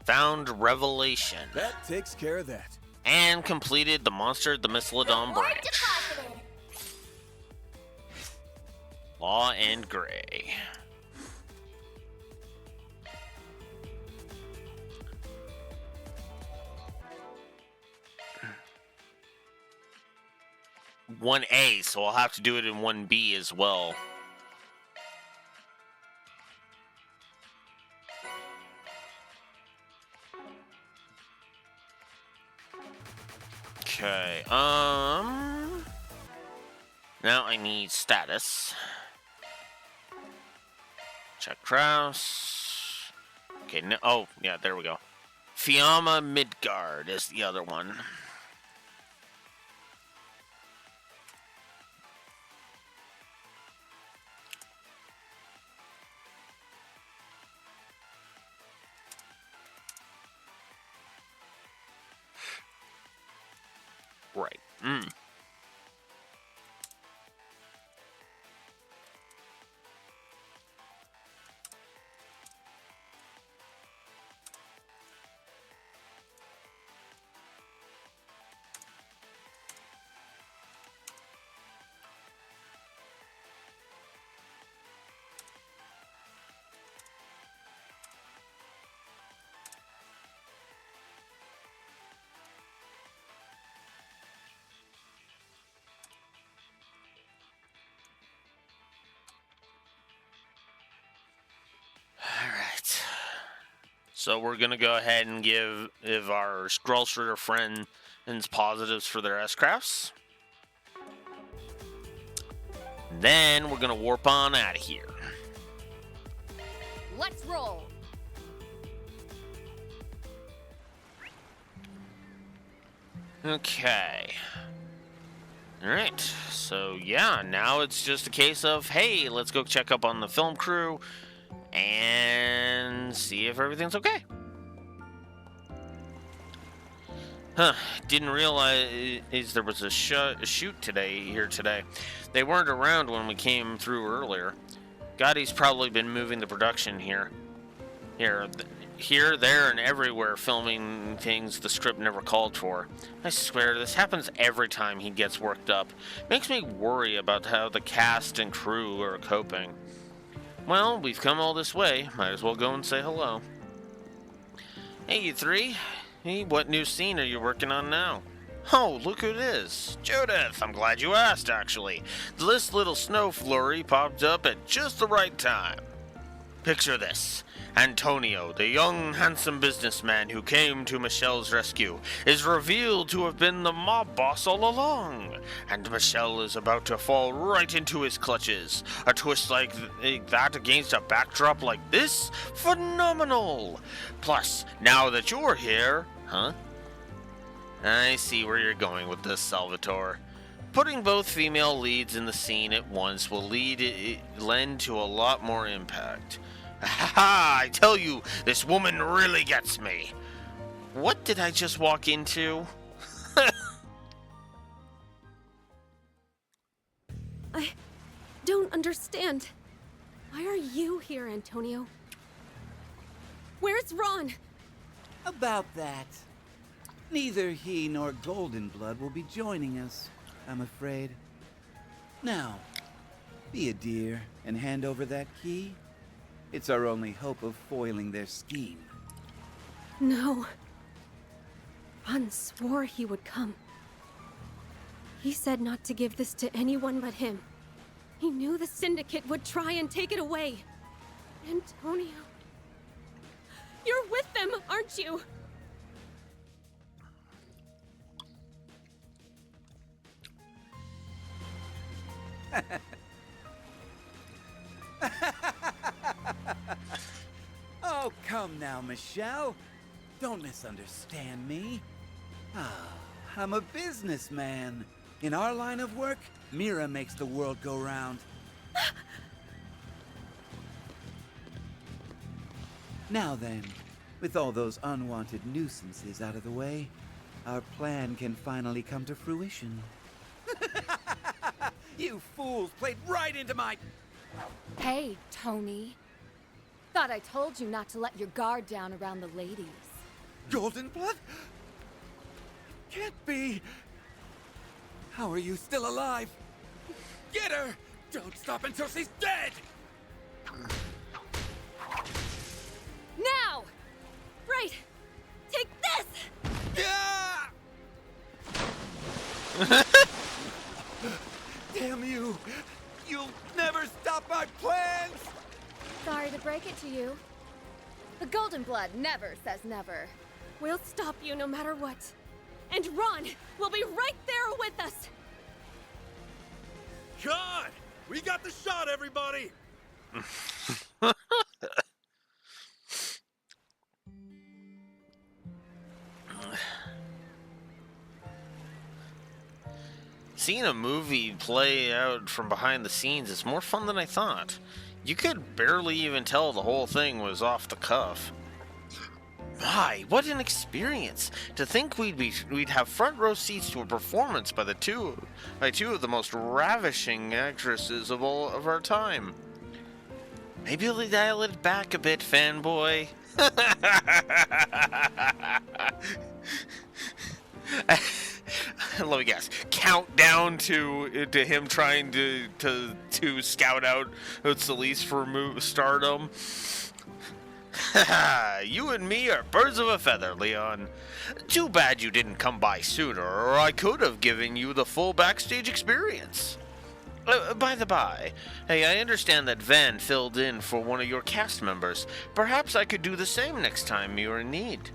Found Revelation. That takes care of that. And completed the Monster of the Mistlodon branch. Law and Gray. One A, so I'll have to do it in 1B as well. Okay, now I need status. Check Kraus. Okay, no, oh, yeah, there we go. Fiamma Midgard is the other one. Right. Alright. So we're going to go ahead and give our Skrullshredder friends positives for their S-Crafts. Then we're going to warp on out of here. Let's roll. Okay. Alright, so yeah, now it's just a case of, hey, let's go check up on the film crew and see if everything's okay. Huh, didn't realize there was a shoot here today. They weren't around when we came through earlier. Gotti's probably been moving the production here, there, and everywhere, filming things the script never called for. I swear, this happens every time he gets worked up. Makes me worry about how the cast and crew are coping. Well, we've come all this way. Might as well go and say hello. Hey, you three. Hey, what new scene are you working on now? Oh, look who it is. Judith, I'm glad you asked, actually. This little snow flurry popped up at just the right time. Picture this. Antonio, the young, handsome businessman who came to Michelle's rescue, is revealed to have been the mob boss all along. And Michelle is about to fall right into his clutches. A twist like that against a backdrop like this? Phenomenal! Plus, now that you're here... Huh? I see where you're going with this, Salvatore. Putting both female leads in the scene at once will lend to a lot more impact. Ha! I tell you, this woman really gets me. What did I just walk into? I don't understand. Why are you here, Antonio? Where's Ron? About that. Neither he nor Goldenblood will be joining us, I'm afraid. Now, be a dear and hand over that key. It's our only hope of foiling their scheme. No. Ron swore he would come. He said not to give this to anyone but him. He knew the Syndicate would try and take it away. Antonio. You're with them, aren't you? Oh, come now, Michelle. Don't misunderstand me. I'm a businessman. In our line of work, Mira makes the world go round. Now then, with all those unwanted nuisances out of the way, our plan can finally come to fruition. You fools played right into my... Hey, Tony. Thought I told you not to let your guard down around the ladies. Goldenblood? Can't be. How are you still alive? Get her! Don't stop until she's dead! Now! Right! Take this! Damn you! You'll never stop my plans! Sorry to break it to you. The Golden Blood never says never. We'll stop you no matter what. And Ron will be right there with us! God! We got the shot, everybody! Seeing a movie play out from behind the scenes is more fun than I thought. You could barely even tell the whole thing was off the cuff. My, what an experience! To think we'd have front row seats to a performance by two of the most ravishing actresses of all of our time. Maybe you'll dial it back a bit, fanboy. Let me guess. Countdown to him trying to scout out Solis for stardom. You and me are birds of a feather, Leon. Too bad you didn't come by sooner, or I could have given you the full backstage experience. By the by, hey, I understand that Van filled in for one of your cast members. Perhaps I could do the same next time you're in need.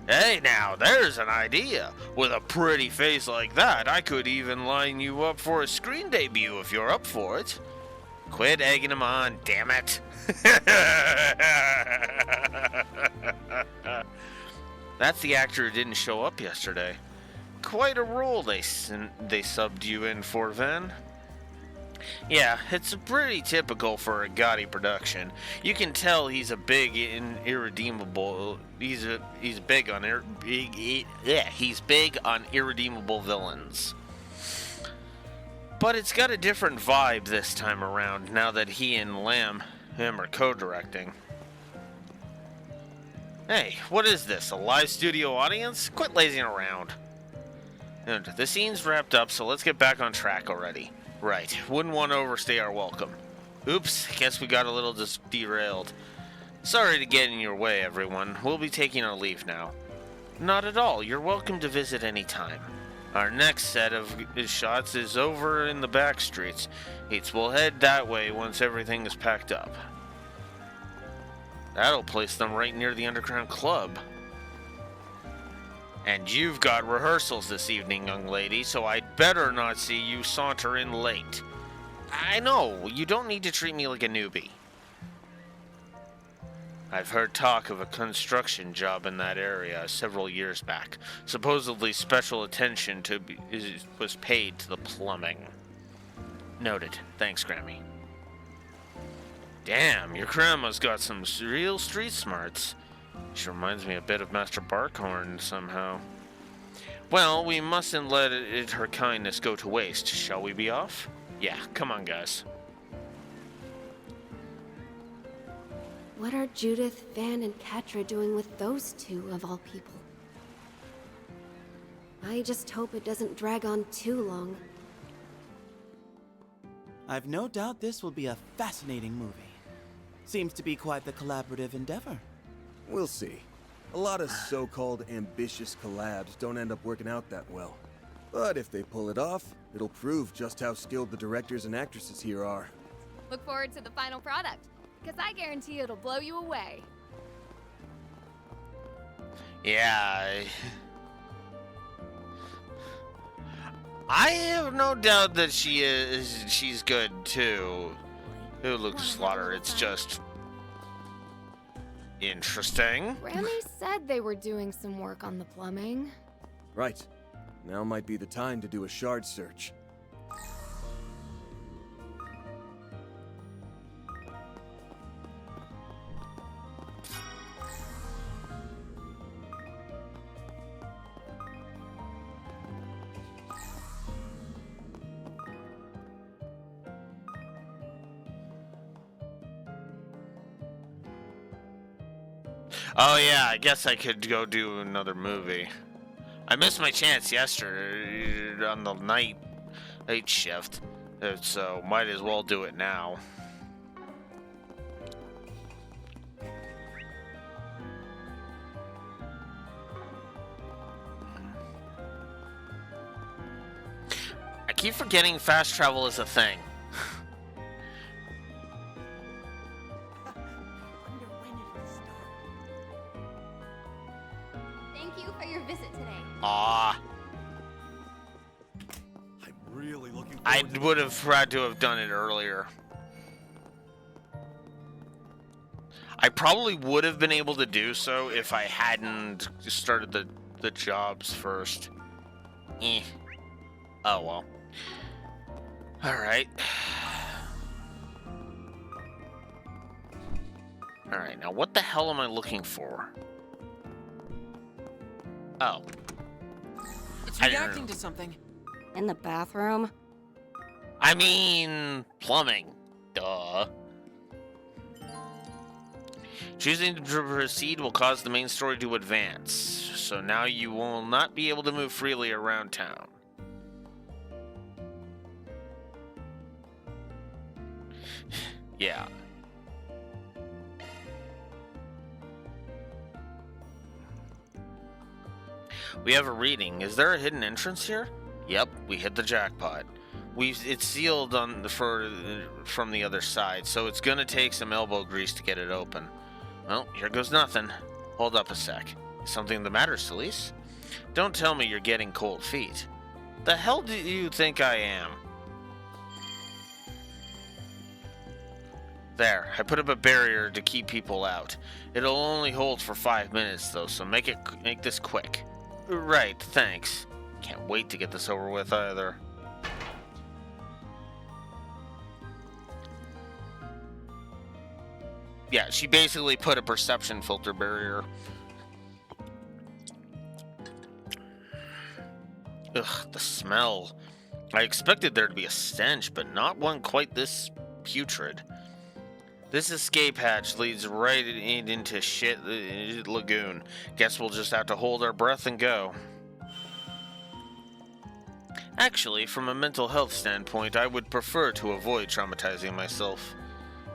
Hey now, there's an idea. With a pretty face like that, I could even line you up for a screen debut if you're up for it. Quit egging him on, damn it. That's the actor who didn't show up yesterday. Quite a role they subbed you in for, Van. Yeah, it's pretty typical for a Gotti production. You can tell he's a big and irredeemable. He's big on irredeemable villains. But it's got a different vibe this time around. Now that he and him are co-directing. Hey, what is this? A live studio audience? Quit lazing around. And the scene's wrapped up, so let's get back on track already. Right, wouldn't want to overstay our welcome. Oops, guess we got a little derailed. Sorry to get in your way, everyone. We'll be taking our leave now. Not at all, you're welcome to visit any time. Our next set of shots is over in the back streets. We'll head that way once everything is packed up. That'll place them right near the underground club. And you've got rehearsals this evening, young lady, so I'd better not see you saunter in late. I know, you don't need to treat me like a newbie. I've heard talk of a construction job in that area several years back. Supposedly special attention was paid to the plumbing. Noted. Thanks, Grammy. Damn, your grandma's got some real street smarts. She reminds me a bit of Master Barkhorn somehow. Well, we mustn't let her kindness go to waste. Shall we be off? Yeah, come on, guys. What are Judith, Van, and Catra doing with those two, of all people? I just hope it doesn't drag on too long. I've no doubt this will be a fascinating movie. Seems to be quite the collaborative endeavor. We'll see. A lot of so-called ambitious collabs don't end up working out that well. But if they pull it off, it'll prove just how skilled the directors and actresses here are. Look forward to the final product, because I guarantee it'll blow you away. Yeah. I have no doubt that she's good too. Who Luke Slaughter? It's just interesting. Grammy said they were doing some work on the plumbing. Right. Now might be the time to do a shard search. Oh yeah, I guess I could go do another movie. I missed my chance yesterday on the night shift, so might as well do it now. I keep forgetting fast travel is a thing. Thank you for your visit today. Ah. I'm really looking I forward to would have had to have done it earlier. I probably would have been able to do so if I hadn't started the jobs first. Eh. Oh well. Alright. Alright, now what the hell am I looking for? Oh. It's I didn't reacting to something. In the bathroom? I mean, plumbing. Duh. Choosing to proceed will cause the main story to advance, so now you will not be able to move freely around town. Yeah. We have a reading. Is there a hidden entrance here? Yep, we hit the jackpot. It's sealed from the other side, so it's gonna take some elbow grease to get it open. Well, here goes nothing. Hold up a sec. Is something the matter, Celise? Don't tell me you're getting cold feet. The hell do you think I am? There, I put up a barrier to keep people out. It'll only hold for 5 minutes though, so make this quick. Right, thanks. Can't wait to get this over with either. Yeah, she basically put a perception filter barrier. Ugh, the smell. I expected there to be a stench, but not one quite this putrid. This escape hatch leads right into shit lagoon. Guess we'll just have to hold our breath and go. Actually, from a mental health standpoint, I would prefer to avoid traumatizing myself.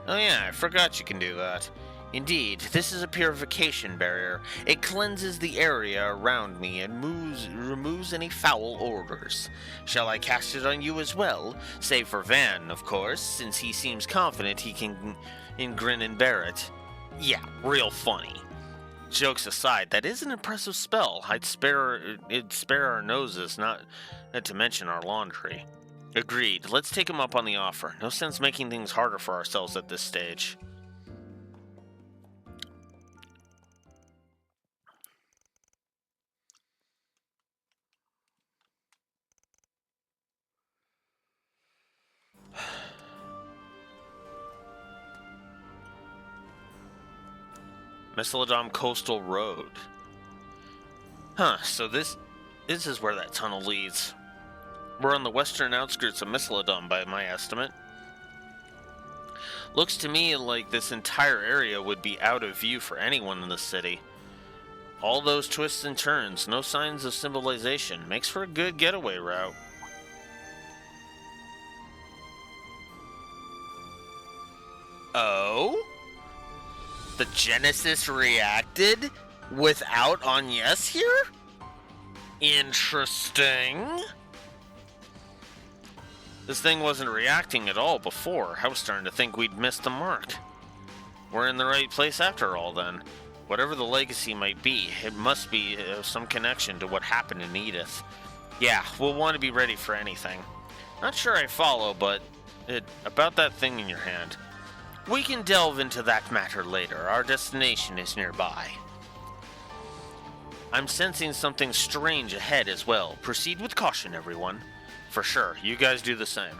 Oh yeah, I forgot you can do that. Indeed, this is a purification barrier. It cleanses the area around me and removes any foul odors. Shall I cast it on you as well? Save for Van, of course, since he seems confident he can grin and bear it. Yeah, real funny. Jokes aside, that is an impressive spell. It'd spare our noses, not to mention our laundry. Agreed. Let's take him up on the offer. No sense making things harder for ourselves at this stage. Misseladom Coastal Road. Huh, so this is where that tunnel leads. We're on the western outskirts of Misseladom by my estimate. Looks to me like this entire area would be out of view for anyone in the city. All those twists and turns, no signs of civilization. Makes for a good getaway route. Oh? The Genesis reacted without Agnes here? Interesting. This thing wasn't reacting at all before. I was starting to think we'd missed the mark. We're in the right place after all, then. Whatever the legacy might be, it must be some connection to what happened in Edith. Yeah, we'll want to be ready for anything. Not sure I follow, but about that thing in your hand. We can delve into that matter later. Our destination is nearby. I'm sensing something strange ahead as well. Proceed with caution, everyone. For sure, you guys do the same.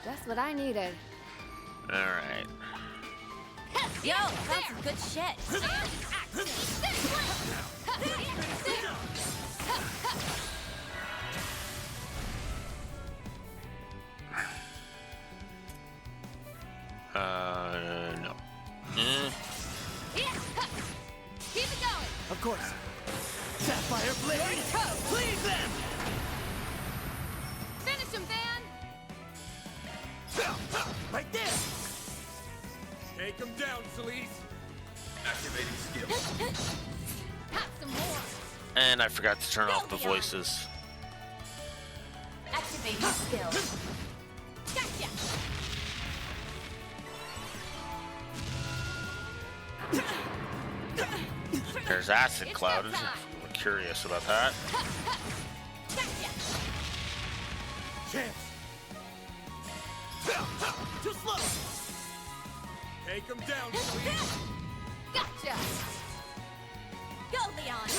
Just what I needed. Alright. Yo, that's some good shit. No. Keep it going. Of course. Sapphire Blade! Please them! Finish him, Van. Right there! Take him down, Celise. Activating skill. Have some more. And I forgot to turn off the voices. Activate your skill. Gotcha. There's Acid Cloud. I'm curious about that. Chance. Too slow! Take him down, Celise. Gotcha. Go, Leon.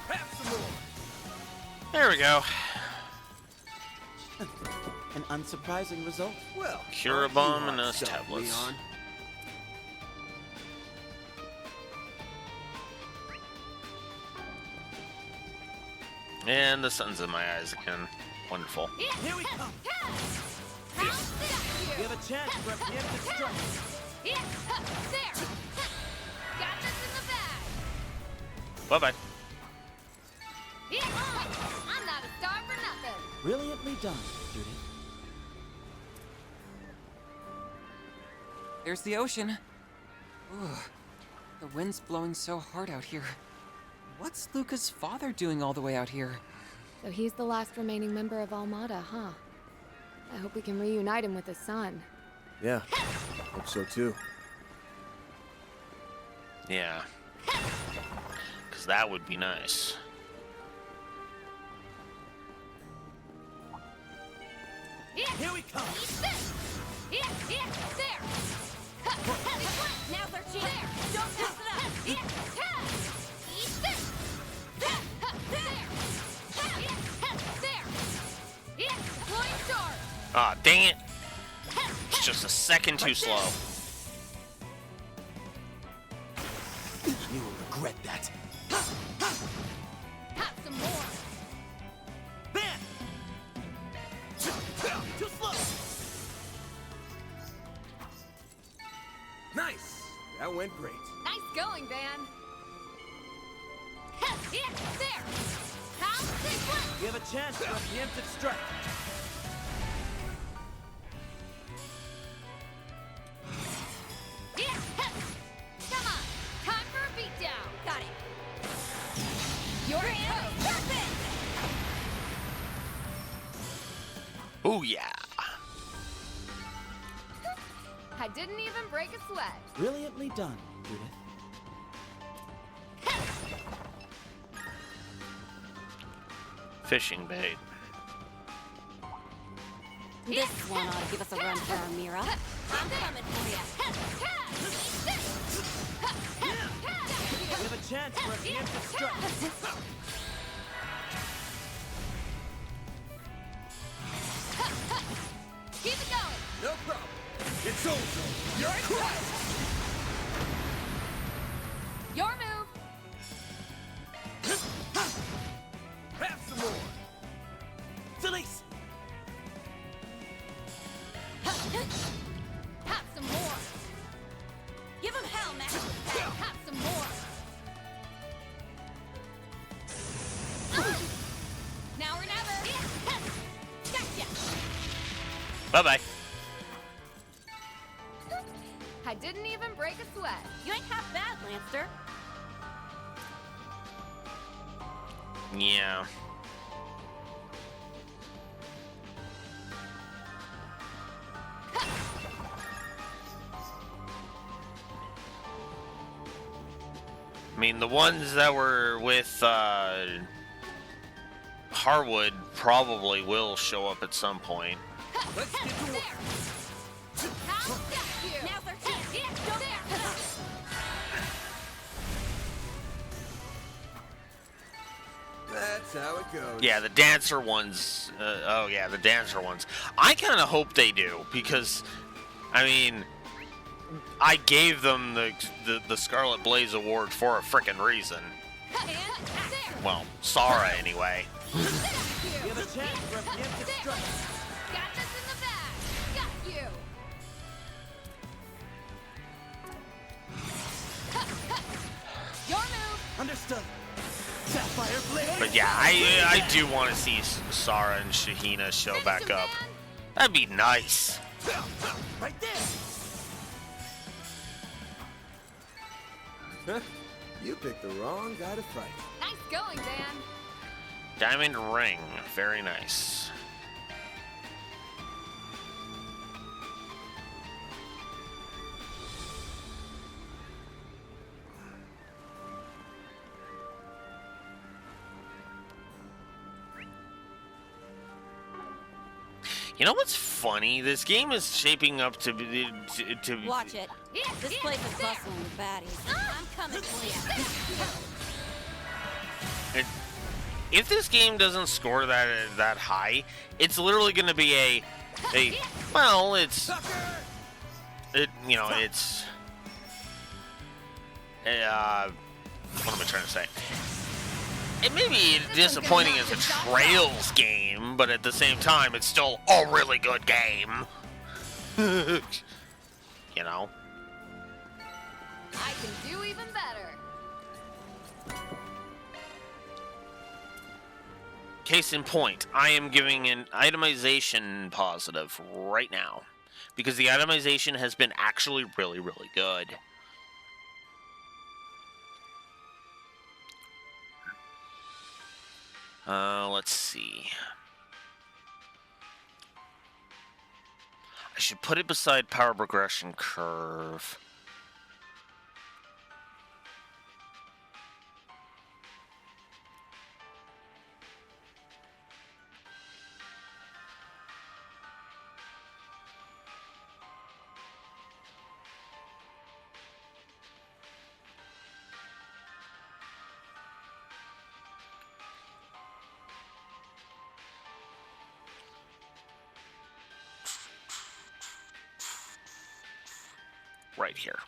Have some more. There we go. An unsurprising result. Well, Curabomb and hot those stuff, tablets. Leon. And the sun's in my eyes again. Wonderful. Here we come! How's this We have a chance for a preemptive strike. There. Got this in the bag. Bye-bye. I'm not a star for nothing. Brilliantly done, Judith. There's the ocean. Ooh, the wind's blowing so hard out here. What's Luca's father doing all the way out here? So he's the last remaining member of Almada, huh? I hope we can reunite him with his son. Yeah, hope so too. Yeah. Because that would be nice. Here we come! There. Now's our chance. Don't pass it up. Eat this. There. Flying star. Ah, dang it. It's just a second too slow. You will regret that. Have some more. Van! Too slow! Nice. That went great. Nice going, Van. There. How's this one? We have a chance for a preemptive strike. Come on. Time for a beatdown. Got it. Your hand. Perfect. Oh yeah. I didn't even break a sweat. Brilliantly done, Judith. Fishing bait. This one ought to give us a run for our Mira. I'm coming for you. We have a chance for a preemptive strike. Keep it going. No problem. It's over. You're impressed. Your move. Have some more. Celise! Bye-bye. I didn't even break a sweat. You ain't half bad, Lancer. Yeah. I mean, the ones that were with Harwood probably will show up at some point. Let's get to work. Now they're here. Go there. That's how it goes. Yeah, the dancer ones. Oh yeah, the dancer ones. I kind of hope they do because, I mean, I gave them the Scarlet Blaze Award for a frickin' reason. Well, Sara anyway. You have a chance for a preemptive strike. Got this in the bag. Got you. Your move. Understood. Sapphire Blade. But yeah, I do want to see Sara and Shahina show back up. That'd be nice. Right there. You picked the wrong guy to fight. Nice going, Dan. Diamond ring, very nice. You know what's funny? This game is shaping up to be Watch it. This place is bustling with baddies. I'm coming for you. If this game doesn't score that high, it's literally going to be a well, it's you know, it's what am I trying to say? It may be disappointing as a Trails game, but at the same time, it's still a really good game. You know? I can do even better. Case in point, I am giving an itemization positive right now. Because the itemization has been actually really, really good. Let's see. I should put it beside power progression curve. Right here.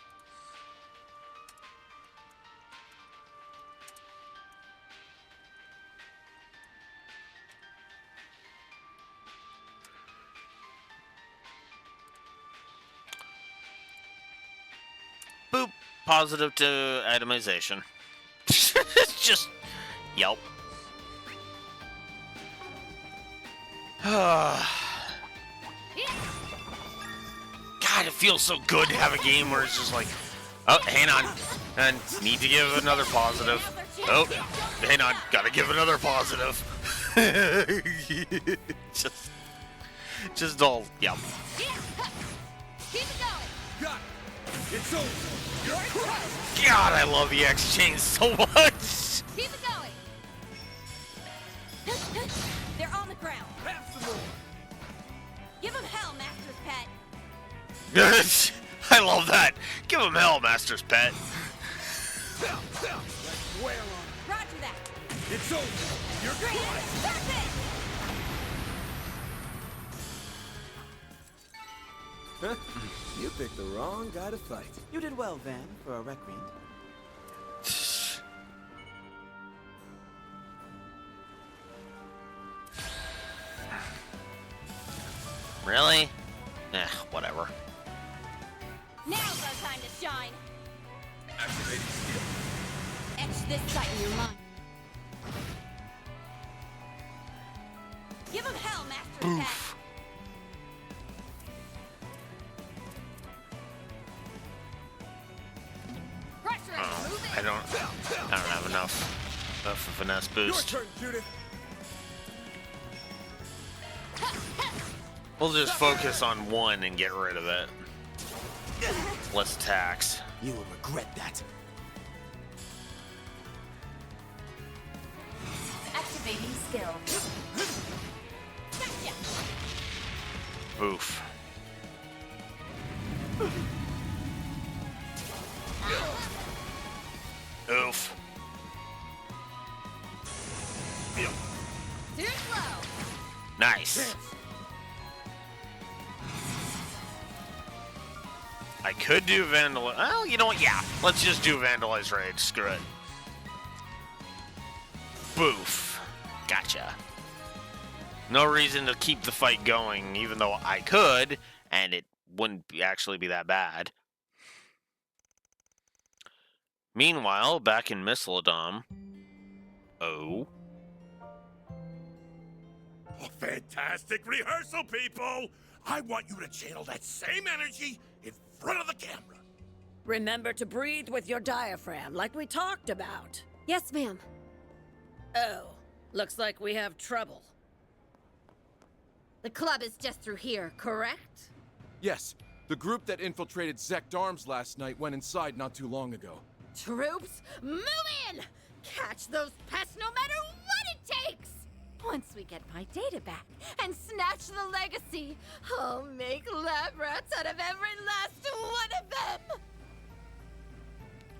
Boop. Positive to itemization. Just yelp. God, it feels so good to have a game where it's just like, oh, hang on, and need to give another positive. Oh, hang on, gotta give another positive. just all, yep. Keep it going. Got it. It's over. You're crushed. God, I love the X chain so much. Keep it going. They're on the ground. Have some more. Give them hell, Master's Pet. I love that. Give him hell, Master's Pet. Whale on. Roger that. It's over. You're crushed. Perfect. You picked the wrong guy to fight. You did well, Van, for a recreant. Really? Whatever. Now's our time to shine. Activating skill. Etch this sight in your mind. Give him hell, Master's Pet. I don't have enough of a finesse boost. Your turn, Judith. We'll just focus on one and get rid of it. Less attacks. You will regret that. Activating skill. Gotcha. Oof. Oof. Too slow. Nice. I could do Vandalize. Oh, you know what? Yeah. Let's just do Vandalize Rage. Screw it. Boof. Gotcha. No reason to keep the fight going, even though I could, and it wouldn't actually be that bad. Meanwhile, back in Misseladom. Oh. A fantastic rehearsal, people! I want you to channel that same energy in front of the camera. Remember to breathe with your diaphragm, like we talked about. Yes, ma'am. Oh, looks like we have trouble. The club is just through here, correct? Yes, the group that infiltrated Zect Arms last night went inside not too long ago. Troops, move in! Catch those pests no matter what it takes! Once we get my data back and snatch the legacy, I'll make lab rats out of every last one of them!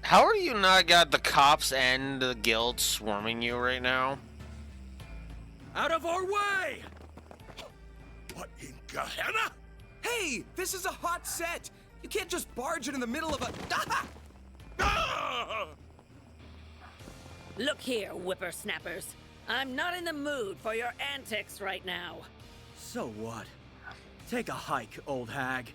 How are you not got the cops and the guild swarming you right now? Out of our way! What in Gehenna? Hey, this is a hot set. You can't just barge in the middle of a... Ah! Look here, whippersnappers. I'm not in the mood for your antics right now. So what? Take a hike, old hag.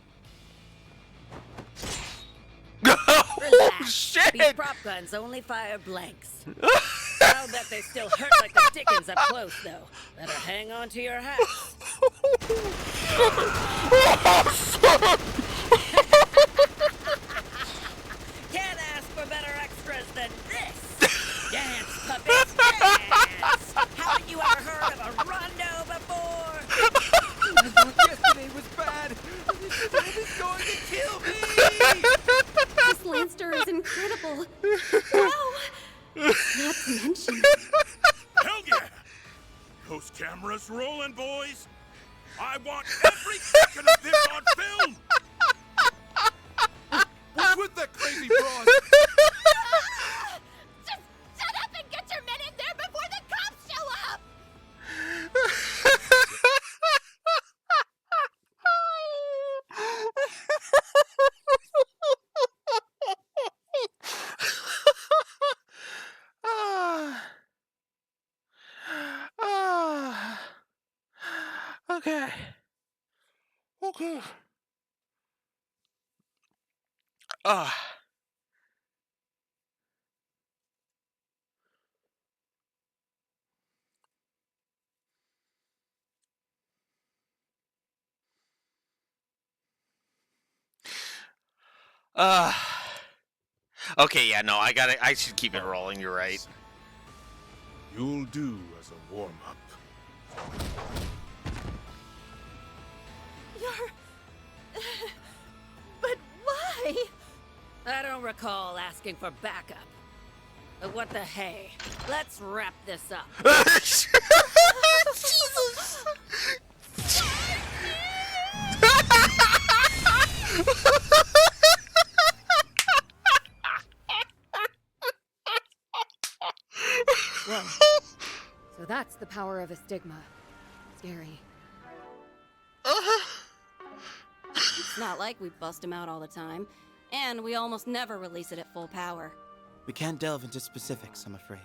Relax. Shit! These prop guns only fire blanks. I'll bet they still hurt like the dickens up close, though. Better hang on to your hats. Can't ask for better extras than this. Dance, puppets, dance! Haven't you ever heard of a rondo before? I thought yesterday was bad. This going to kill me. This Lancer is incredible. Wow! Not to mention... Hell yeah! Those cameras rolling, boys! I want every second of this on film! What's with that crazy broad? Just shut up and get your men in there before the cops show up! Okay. Okay. Okay, yeah, no, I should keep it rolling, you're right. You'll do as a warm-up. But why? I don't recall asking for backup. But what the hey? Let's wrap this up. Jesus! Whoa. So that's the power of a stigma. Scary. It's not like we bust him out all the time, and we almost never release it at full power. We can't delve into specifics, I'm afraid.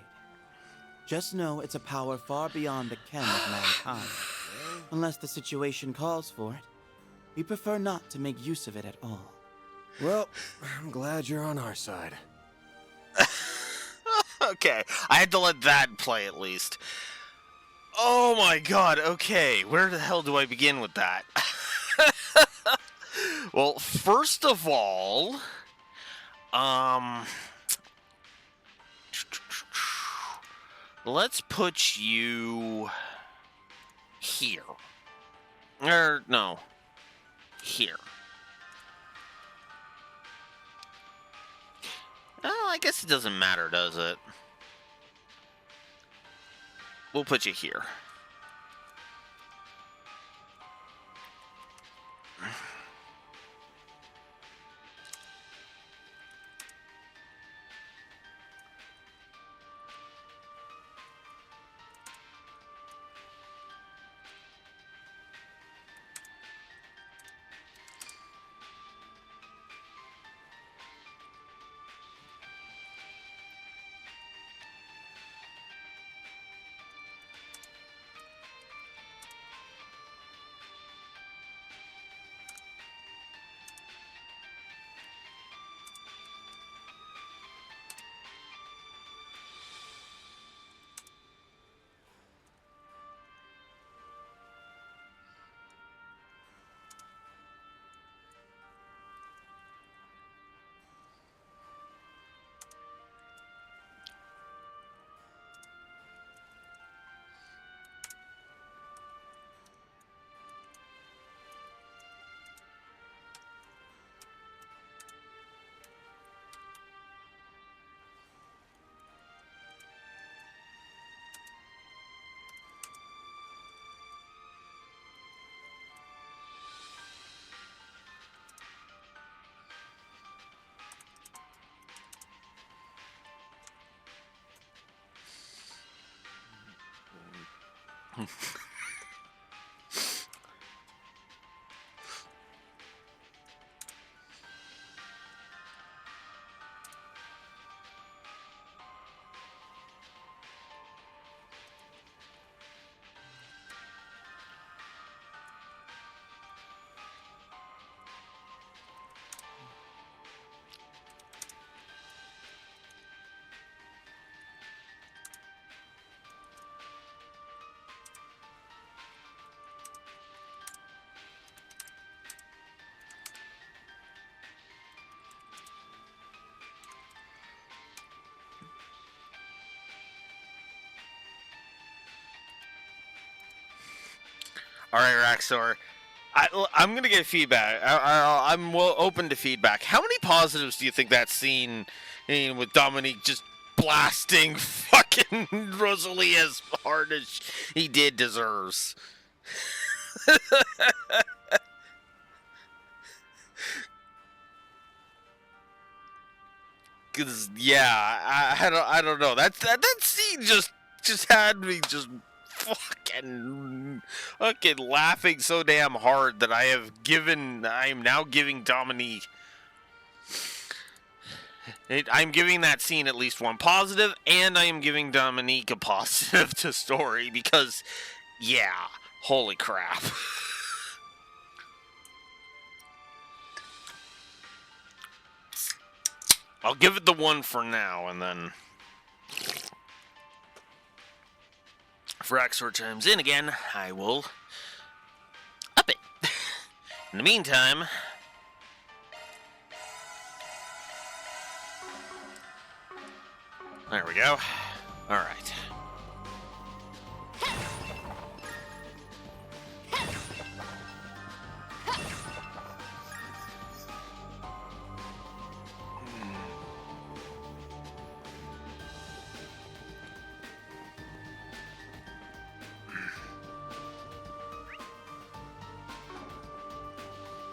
Just know it's a power far beyond the ken of mankind. Unless the situation calls for it, we prefer not to make use of it at all. Well, I'm glad you're on our side. Okay, I had to let that play at least. Oh my god, okay, where the hell do I begin with that? Well, first of all, Let's put you here. Or, no. Here. Oh, I guess it doesn't matter, does it? We'll put you here. All right, Raxor. I'm gonna get feedback. I'm well open to feedback. How many positives do you think that scene with Dominique just blasting fucking Rosalie as hard as he did deserves? Cause yeah, I don't know. That scene just had me just fucking laughing so damn hard that I am now giving Dominique. I'm giving that scene at least one positive, and I am giving Dominique a positive to story because, yeah, holy crap. I'll give it the one for now, and then if Raxor chimes in again, I will up it. In the meantime, there we go. All right.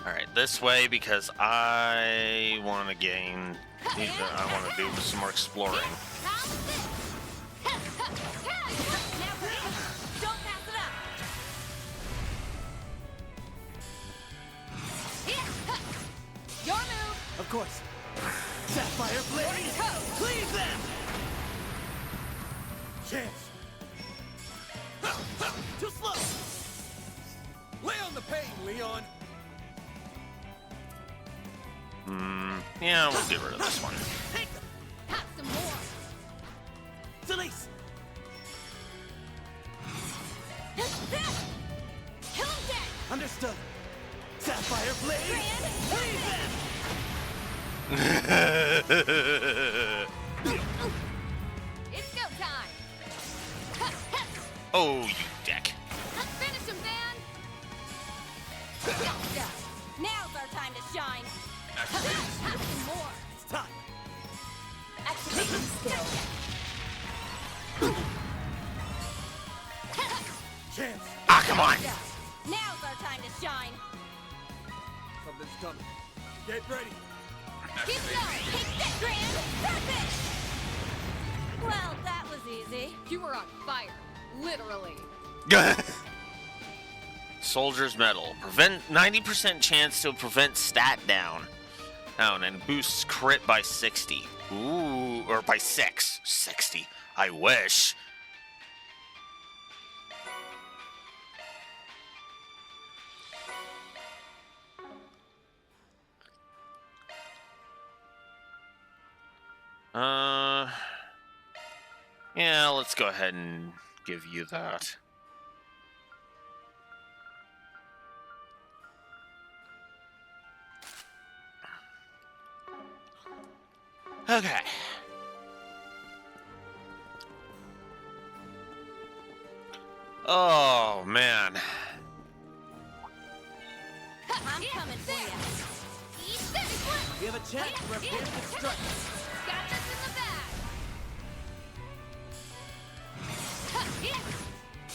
Alright, this way because I want to gain. I want to do some more exploring. Your move. Of course. Sapphire Blade! Cleave them! Chance! Too slow! Lay on the pain, Leon! Yeah, we'll get rid of this one. Have some more. Delise! Kill him dead. Understood. Sapphire Blade! Cleave them! It's go time. It's time. Activating skill. Chance. Ah, come on. Now's our time to shine. Something's coming. Get ready. Keep going. Take that, Grand. Perfect. Well, that was easy. You were on fire. Literally. Soldier's Medal. Prevent 90% chance to prevent stat down. And boosts crit by 60. Ooh, or by 6. 60. I wish. Yeah, let's go ahead and give you that. Okay. Oh, man. I'm coming for you. We have a chance for a bit of destruction. Got this in the bag.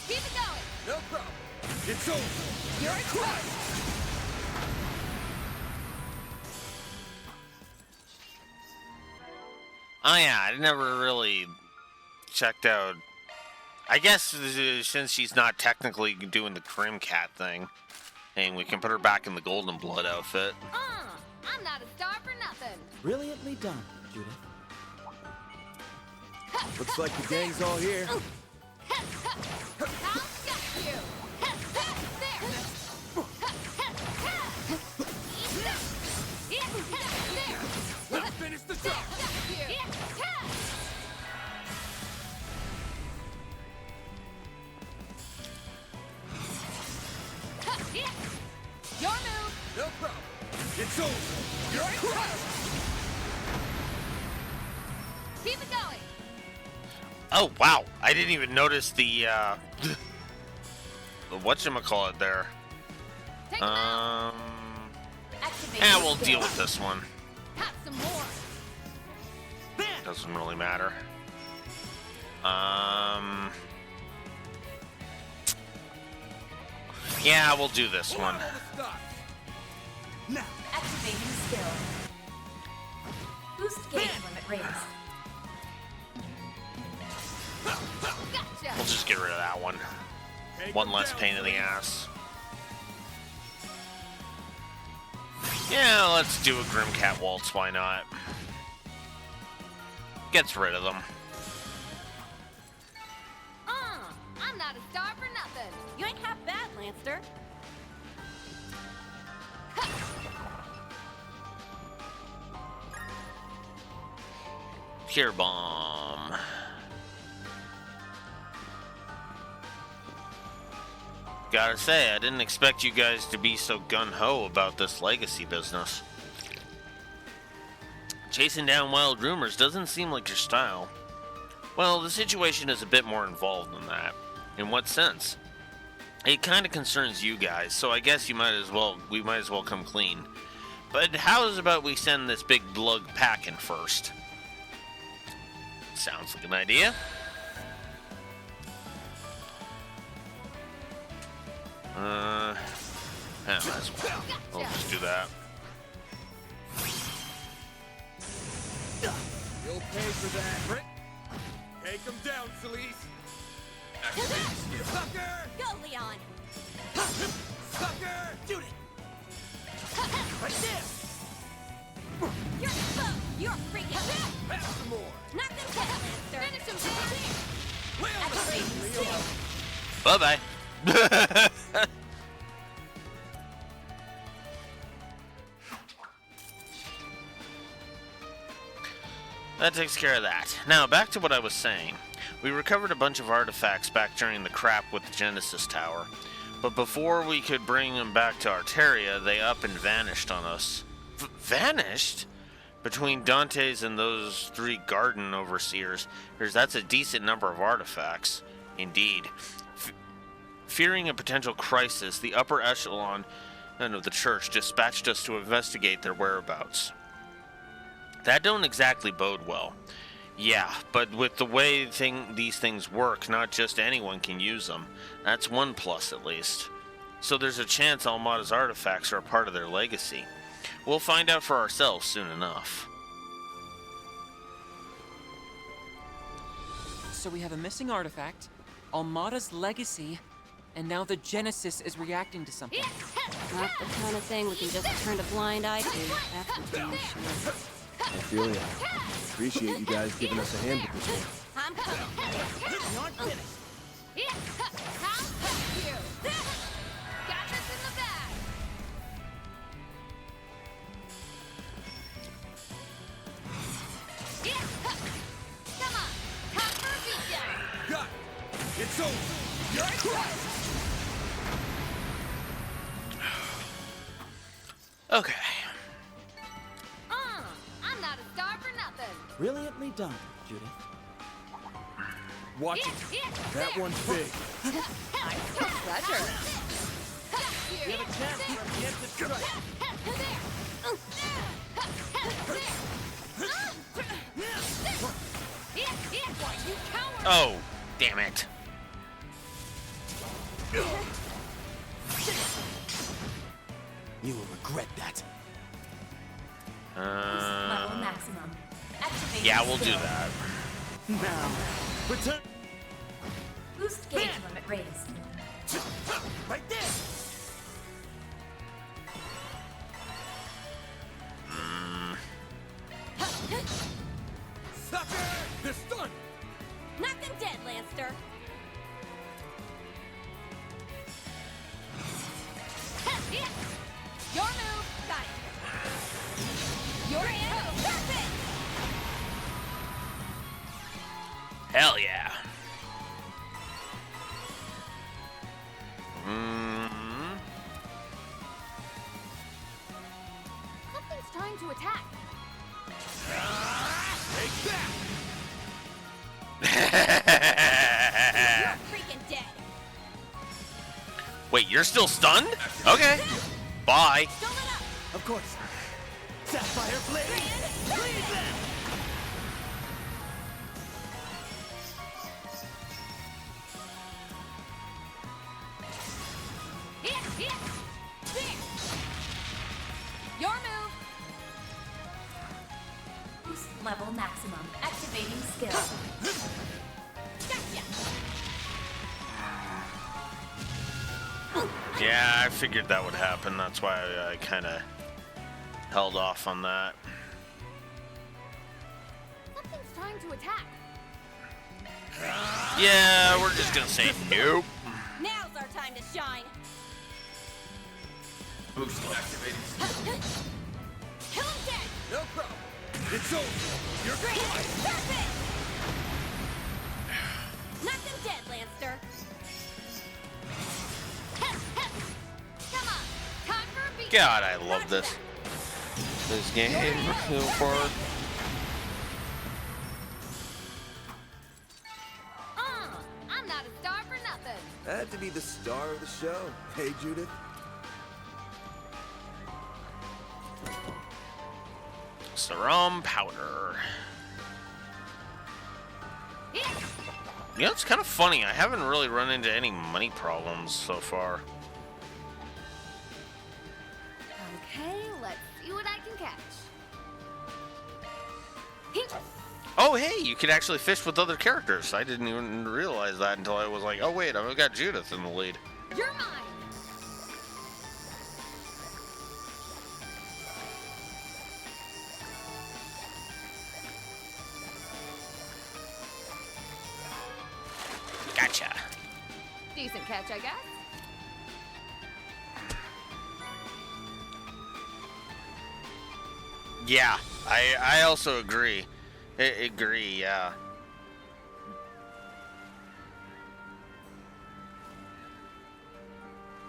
Keep it going. No problem. It's over. You're exposed. Oh yeah, I never really checked out. I guess since she's not technically doing the Grim Cat thing, and we can put her back in the Golden Blood outfit. I'm not a star for nothing. Brilliantly done, Judith. Looks like the gang's all here. I'll get you. There. Let's finish the job. Your move. No problem. It's over. You're crushed. Keep it going. Oh wow, I didn't even notice the whatchamacallit there. Yeah, we'll deal with this one. Have some more. Doesn't really matter. Yeah, we'll do this one. Now. Activating skill. Boost gauge limit raised. Gotcha. We'll just get rid of that one. One less pain in the ass. Yeah, let's do a Grim Cat Waltz, why not? Gets rid of them. I'm not a star for nothing. You ain't half bad, Lancer. Pure Bomb. Gotta say, I didn't expect you guys to be so gung-ho about this legacy business. Chasing down wild rumors doesn't seem like your style. Well, the situation is a bit more involved than that. In what sense? It kind of concerns you guys, so I guess we might as well come clean. But how's about we send this big lug packing first? Sounds like an idea. Yeah, might as well. We'll just do that. You'll pay for that. Take him down, Celeste. Sucker! Go, Leon. Sucker! Judith! Right there! You're exposed. You're freaking dead. Have some more. Not gonna get Lancer. Finish him, baby. Lay on the face, Leo. Bye-bye. That takes care of that. Now, back to what I was saying. We recovered a bunch of artifacts back during the crap with the Genesis Tower. But before we could bring them back to Arteria, they up and vanished on us. Vanished? Between Dante's and those 3 garden overseers, that's a decent number of artifacts. Indeed. Fearing a potential crisis, the upper echelon and of the church dispatched us to investigate their whereabouts. That don't exactly bode well. Yeah, but with the way these things work, not just anyone can use them. That's one plus, at least. So there's a chance Almada's artifacts are a part of their legacy. We'll find out for ourselves soon enough. So we have a missing artifact, Almada's legacy, and now the Genesis is reacting to something. Not the kind of thing we can just turn a blind eye to. That's for damn sure. I feel ya. Appreciate you guys giving us a hand with this one. I'm coming. Not finished. How could you? Got this in the bag. Come on, time for a beatdown. Got it. It's over. You're crushed. Okay. I'm not a star for nothing. Brilliantly done, Judith. Watch it. That one's big. I'm so pleasure. You have a chance for a preemptive strike. Oh, damn it. You will regret that. Level maximum. Activate Yeah, we'll do that. Now, return. Boost gauge limit raised. Right there. Sucker! They're stunned. Knock them dead, Lancer. Your move. Got it. Your hand. Perfect. Hell yeah. Something's trying to attack. Take that. You're freaking dead. Wait, you're still stunned? Okay. Bye. Of course. Sapphire Blade. Bleed them. Your move. Boost level maximum. Activating skill. Gotcha. Yeah, I figured that would happen. That's why I kind of held off on that. Something's trying to attack. Yeah, we're just gonna say nope. Now's our time to shine. Boost activated. Kill him dead. No problem. It's over. You're crushed. Perfect. Knock them dead, Lancer. Come on, time for a beat. God, I love this game so far. I'm not a star for nothing. Had to be the star of the show. Hey, Judith. Saram powder. You know, it's kind of funny. I haven't really run into any money problems so far. Okay, let's see what I can catch. Oh, hey, you could actually fish with other characters. I didn't even realize that until I was like, oh, wait, I've got Judith in the lead. You're mine. Gotcha. Decent catch, I guess. Yeah, I also agree. Agree, yeah.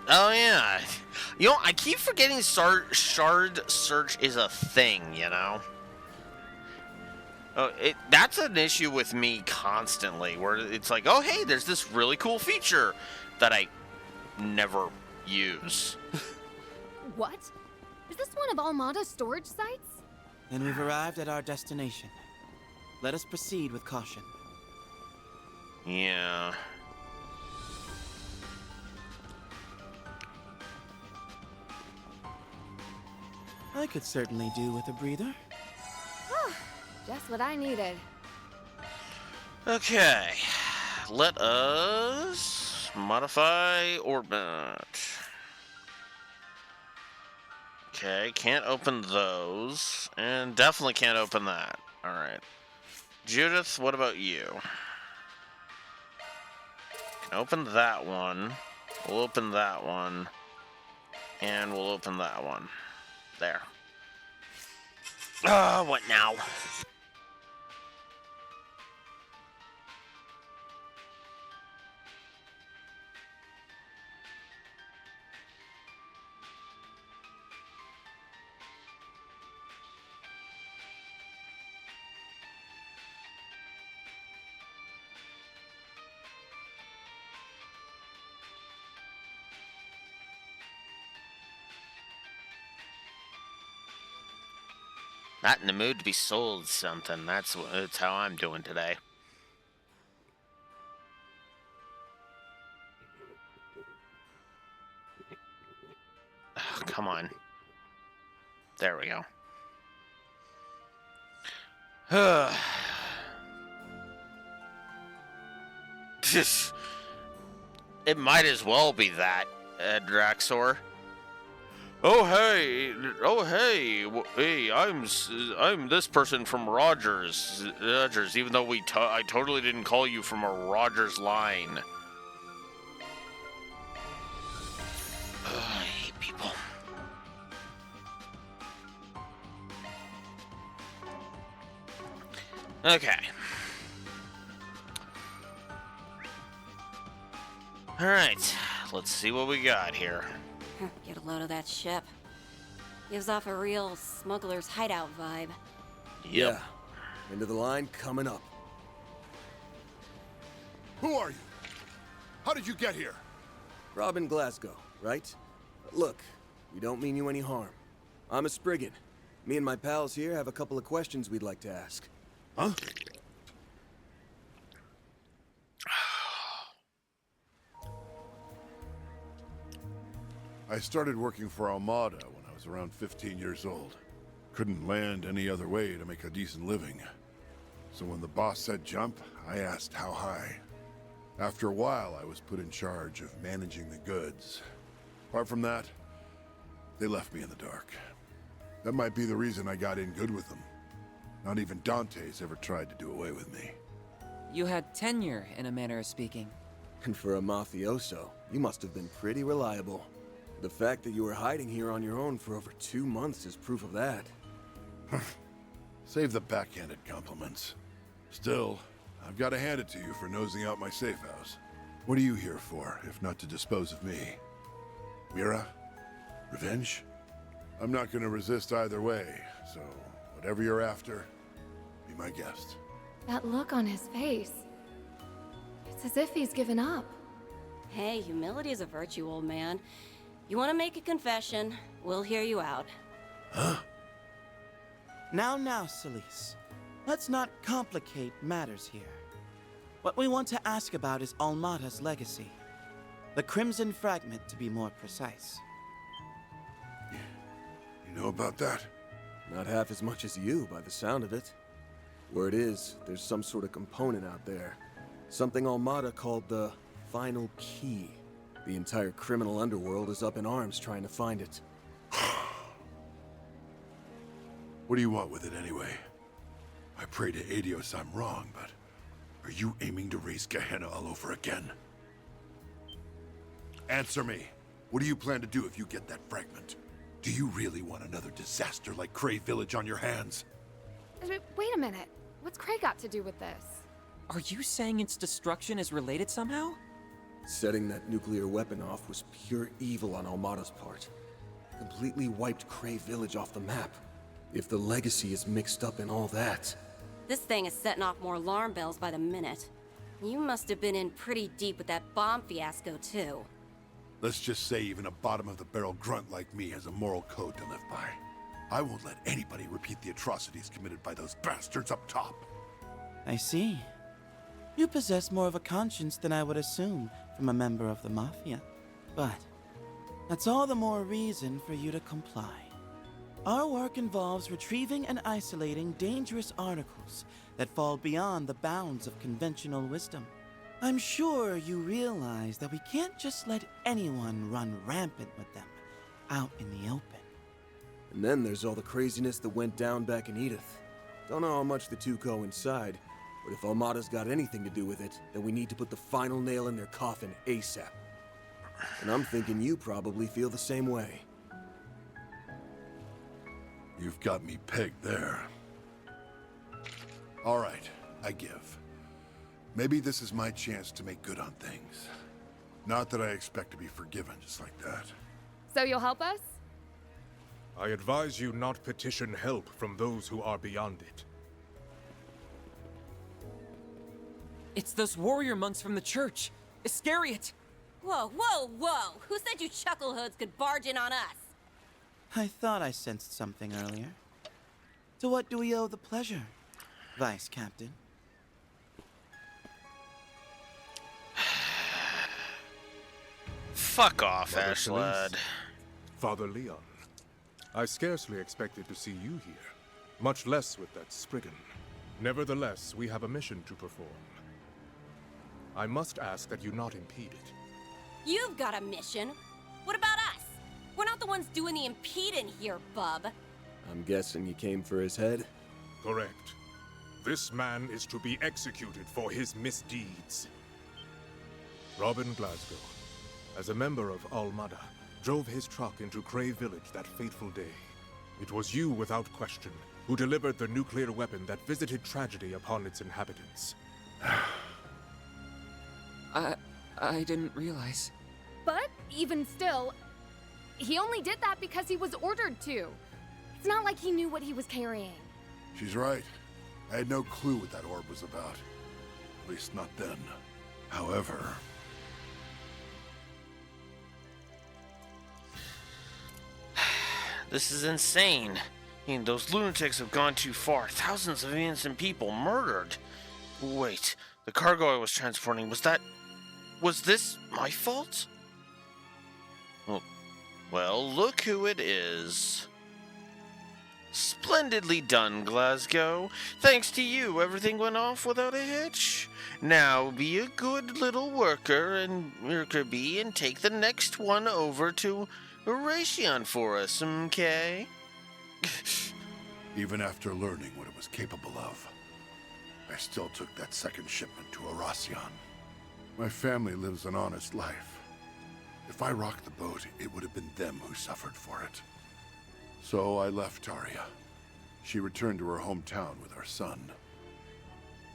Oh, yeah. You know, I keep forgetting shard search is a thing, you know? Oh, that's an issue with me constantly, where it's like, oh, hey, there's this really cool feature that I never use. What? Is this one of Almada's storage sites? Then we've arrived at our destination. Let us proceed with caution. Yeah. I could certainly do with a breather. Just what I needed. Okay. Let us modify orbit. Okay, can't open those. And definitely can't open that. Alright. Judith, what about you? Can open that one. We'll open that one. And we'll open that one. There. What now? Not in the mood to be sold something. That's how I'm doing today. Oh, come on. There we go. It might as well be that, Draxor. Oh hey, hey! I'm this person from Rogers, even though I totally didn't call you from a Rogers line. I hate people. Okay. All right, let's see what we got here. Get a load of that ship. Gives off a real smuggler's hideout vibe. Yeah. End of the line coming up. Who are you? How did you get here? Robin Glasgow, right? Look, we don't mean you any harm. I'm a Spriggan. Me and my pals here have a couple of questions we'd like to ask. Huh? I started working for Armada when I was around 15 years old. Couldn't land any other way to make a decent living. So when the boss said jump, I asked how high. After a while, I was put in charge of managing the goods. Apart from that, they left me in the dark. That might be the reason I got in good with them. Not even Dante's ever tried to do away with me. You had tenure, in a manner of speaking. And for a mafioso, you must have been pretty reliable. The fact that you were hiding here on your own for over 2 months is proof of that. Save the backhanded compliments. Still, I've got to hand it to you for nosing out my safe house. What are you here for, if not to dispose of me? Mira? Revenge? I'm not going to resist either way, so whatever you're after, be my guest. That look on his face. It's as if he's given up. Hey, humility is a virtue, old man. You want to make a confession, we'll hear you out. Huh? Now, Celise. Let's not complicate matters here. What we want to ask about is Almada's legacy. The Crimson Fragment, to be more precise. You know about that? Not half as much as you, by the sound of it. Word is, there's some sort of component out there. Something Almada called the Final Key. The entire criminal underworld is up in arms trying to find it. What do you want with it anyway? I pray to Adios I'm wrong, but are you aiming to raise Gehenna all over again? Answer me. What do you plan to do if you get that fragment? Do you really want another disaster like Cray Village on your hands? Wait a minute. What's Cray got to do with this? Are you saying its destruction is related somehow? Setting that nuclear weapon off was pure evil on Almada's part. Completely wiped Cray Village off the map. If the legacy is mixed up in all that... This thing is setting off more alarm bells by the minute. You must have been in pretty deep with that bomb fiasco, too. Let's just say even a bottom-of-the-barrel grunt like me has a moral code to live by. I won't let anybody repeat the atrocities committed by those bastards up top. I see. You possess more of a conscience than I would assume from a member of the Mafia. But that's all the more reason for you to comply. Our work involves retrieving and isolating dangerous articles that fall beyond the bounds of conventional wisdom. I'm sure you realize that we can't just let anyone run rampant with them out in the open. And then there's all the craziness that went down back in Edith. Don't know how much the two coincide, but if Armada's got anything to do with it, then we need to put the final nail in their coffin ASAP. And I'm thinking you probably feel the same way. You've got me pegged there. All right, I give. Maybe this is my chance to make good on things. Not that I expect to be forgiven just like that. So you'll help us? I advise you not petition help from those who are beyond it. It's those warrior monks from the church. Iscariot! Whoa, whoa, whoa! Who said you chucklehoods could barge in on us? I thought I sensed something earlier. To what do we owe the pleasure, Vice Captain? Fuck off, Father Ashlad. Celeste, Father Leon. I scarcely expected to see you here, much less with that Spriggan. Nevertheless, we have a mission to perform. I must ask that you not impede it. You've got a mission. What about us? We're not the ones doing the impeding here, bub. I'm guessing you came for his head? Correct. This man is to be executed for his misdeeds. Robin Glasgow, as a member of Almada, drove his truck into Cray Village that fateful day. It was you, without question, who delivered the nuclear weapon that visited tragedy upon its inhabitants. I didn't realize. But even still, he only did that because he was ordered to. It's not like he knew what he was carrying. She's right. I had no clue what that orb was about. At least not then. However... This is insane. I mean, those lunatics have gone too far. Thousands of innocent people murdered. Wait, the cargo I was transporting, was this my fault? Well, look who it is. Splendidly done, Glasgow. Thanks to you, everything went off without a hitch. Now be a good little worker and take the next one over to Erasion for us, okay? Even after learning what it was capable of, I still took that second shipment to Erasion. My family lives an honest life. If I rocked the boat, it would have been them who suffered for it. So I left Taria. She returned to her hometown with our son,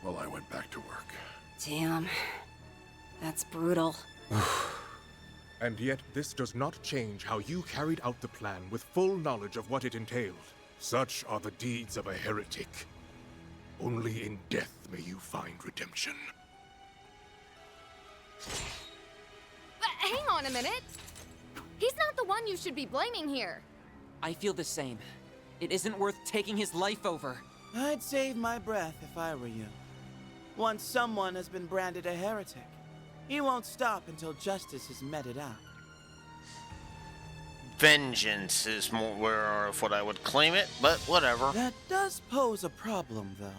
while I went back to work. Damn. That's brutal. And yet, this does not change how you carried out the plan with full knowledge of what it entailed. Such are the deeds of a heretic. Only in death may you find redemption. Hang on a minute. He's not the one you should be blaming here. I feel the same. It isn't worth taking his life over. I'd save my breath if I were you. Once someone has been branded a heretic, he won't stop until justice has meted out. Vengeance is more of what I would claim it, but whatever. That does pose a problem, though.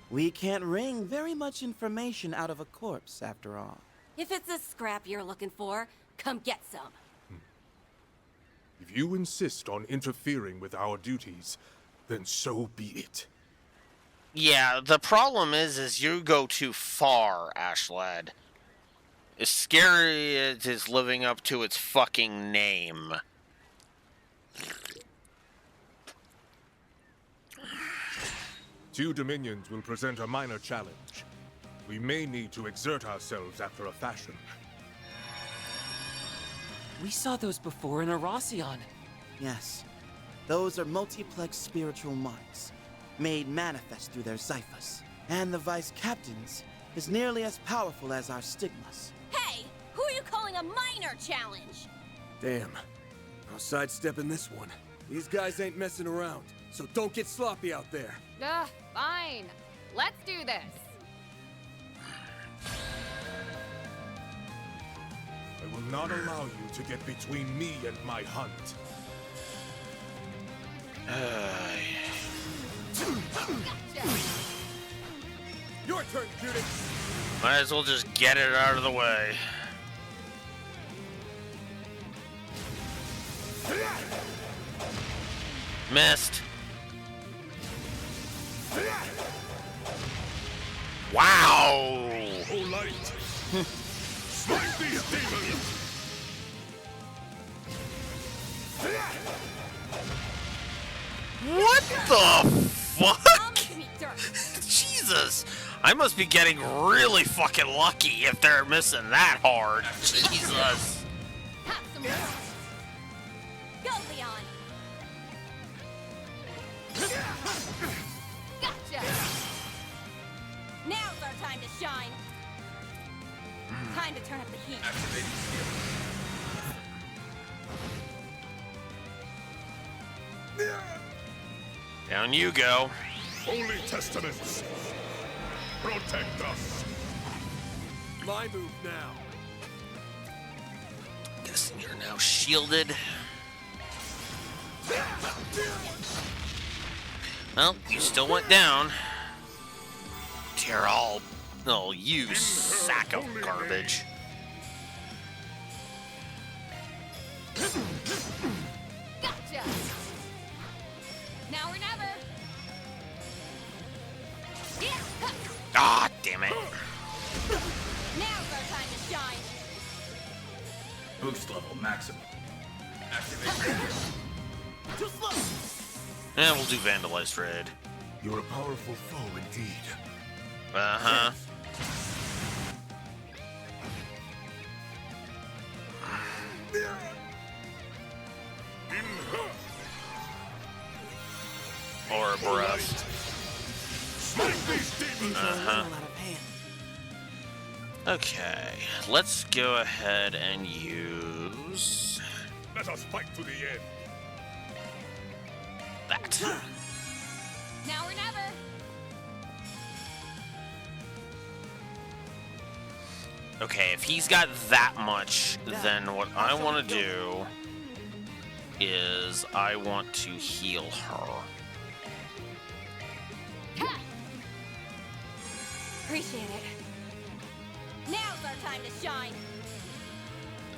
We can't wring very much information out of a corpse, after all. If it's a scrap you're looking for, come get some. If you insist on interfering with our duties, then so be it. Yeah, the problem is you go too far, Ashlad. As scary as it is living up to its fucking name. Two Dominions will present a minor challenge. We may need to exert ourselves after a fashion. We saw those before in Erasion. Yes. Those are multiplex spiritual marks, made manifest through their Xiphas. And the Vice Captain's is nearly as powerful as our stigmas. Hey! Who are you calling a minor challenge. Damn. I'll sidestep in this one. These guys ain't messing around, so don't get sloppy out there. Ugh, fine. Let's do this. I will not allow you to get between me and my hunt. Your turn, Judith. Might as well just get it out of the way. Missed. Wow! Oh, light! Smite these demons! What the fuck? Jesus! I must be getting really fucking lucky if they're missing that hard. Jesus. Have some more. Go, Leon. Gotcha. Now's our time to shine. Time to turn up the heat. Down you go. Holy testaments, protect us. My move now. Guessing you're now shielded. Well, you still went down. You're all... Oh, you sack of garbage. Gotcha. Now or never. Ah, damn it. Now's our time to shine. Boost level maximum. Activate. Too slow. Yeah, we'll do Vandalized Red. You're a powerful foe indeed. Uh-huh. Or a breath. Uh-huh. Okay, let's go ahead and use Let us fight to the end. that. Now or never. Okay, if he's got that much, then what I want to do is I want to heal her. Appreciate it. Now's our time to shine.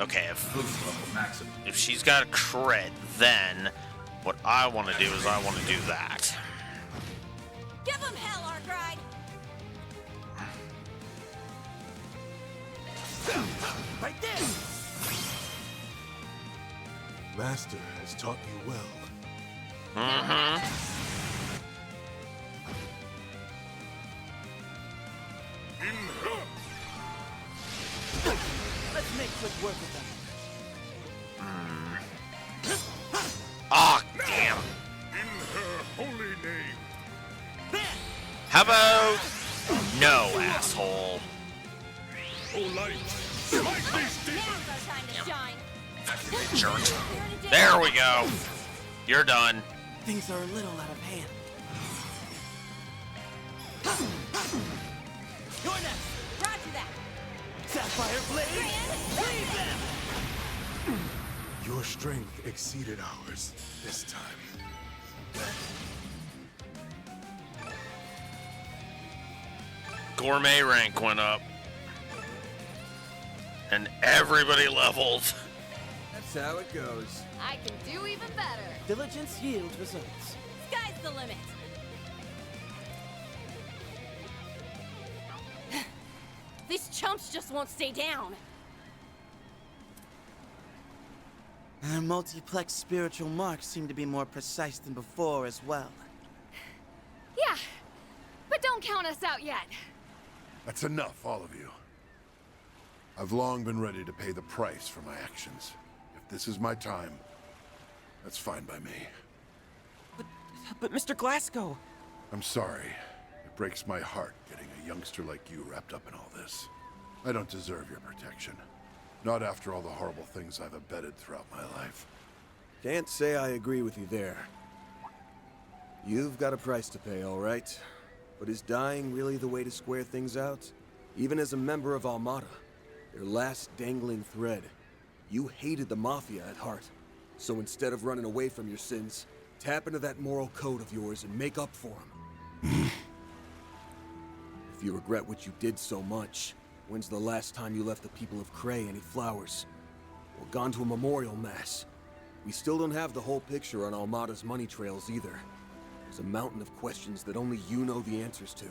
Okay, if she's got a crit, then what I want to do is I want to do that. Give him hell, Arkride. Right there. Master has taught you well. Mm-hmm. Let's make quick work of them. Ah, damn. In her holy name. How about no, asshole? Oh, light. Smite these demons. Now's our time to shine. Jerk. There we go. You're done. Things are a little out of hand. You're next. Roger that. Sapphire Blade, leave them! Your strength exceeded ours this time. Gourmet rank went up. And everybody leveled. That's how it goes. I can do even better. Diligence yields results. Sky's the limit. These chumps just won't stay down. Our multiplex spiritual marks seem to be more precise than before as well. Yeah, but don't count us out yet. That's enough, all of you. I've long been ready to pay the price for my actions. If this is my time, that's fine by me. But Mr. Glasgow... I'm sorry. It breaks my heart getting a youngster like you wrapped up in all this. I don't deserve your protection. Not after all the horrible things I've abetted throughout my life. Can't say I agree with you there. You've got a price to pay, all right. But is dying really the way to square things out? Even as a member of Armada, their last dangling thread, you hated the Mafia at heart. So instead of running away from your sins, tap into that moral code of yours and make up for them. If you regret what you did so much, when's the last time you left the people of Cray any flowers? Or gone to a memorial mass? We still don't have the whole picture on Armada's money trails either. There's a mountain of questions that only you know the answers to.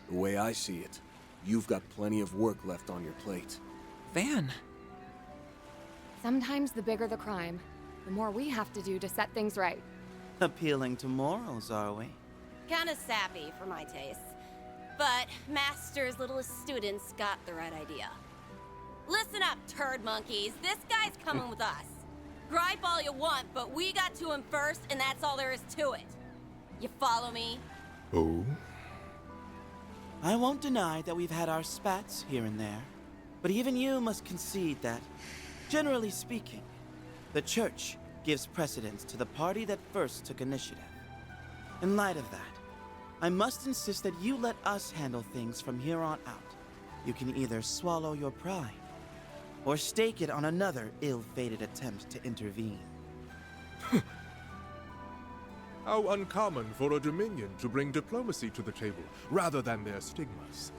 The way I see it, you've got plenty of work left on your plate. Van! Sometimes the bigger the crime, the more we have to do to set things right. Appealing to morals, are we? Kinda sappy for my taste. But Master's littlest students got the right idea. Listen up, turd monkeys. This guy's coming with us. Gripe all you want, but we got to him first, and that's all there is to it. You follow me? Oh? I won't deny that we've had our spats here and there, but even you must concede that, generally speaking, the Church gives precedence to the party that first took initiative. In light of that, I must insist that you let us handle things from here on out. You can either swallow your pride, or stake it on another ill-fated attempt to intervene. How uncommon for a Dominion to bring diplomacy to the table, rather than their stigmas.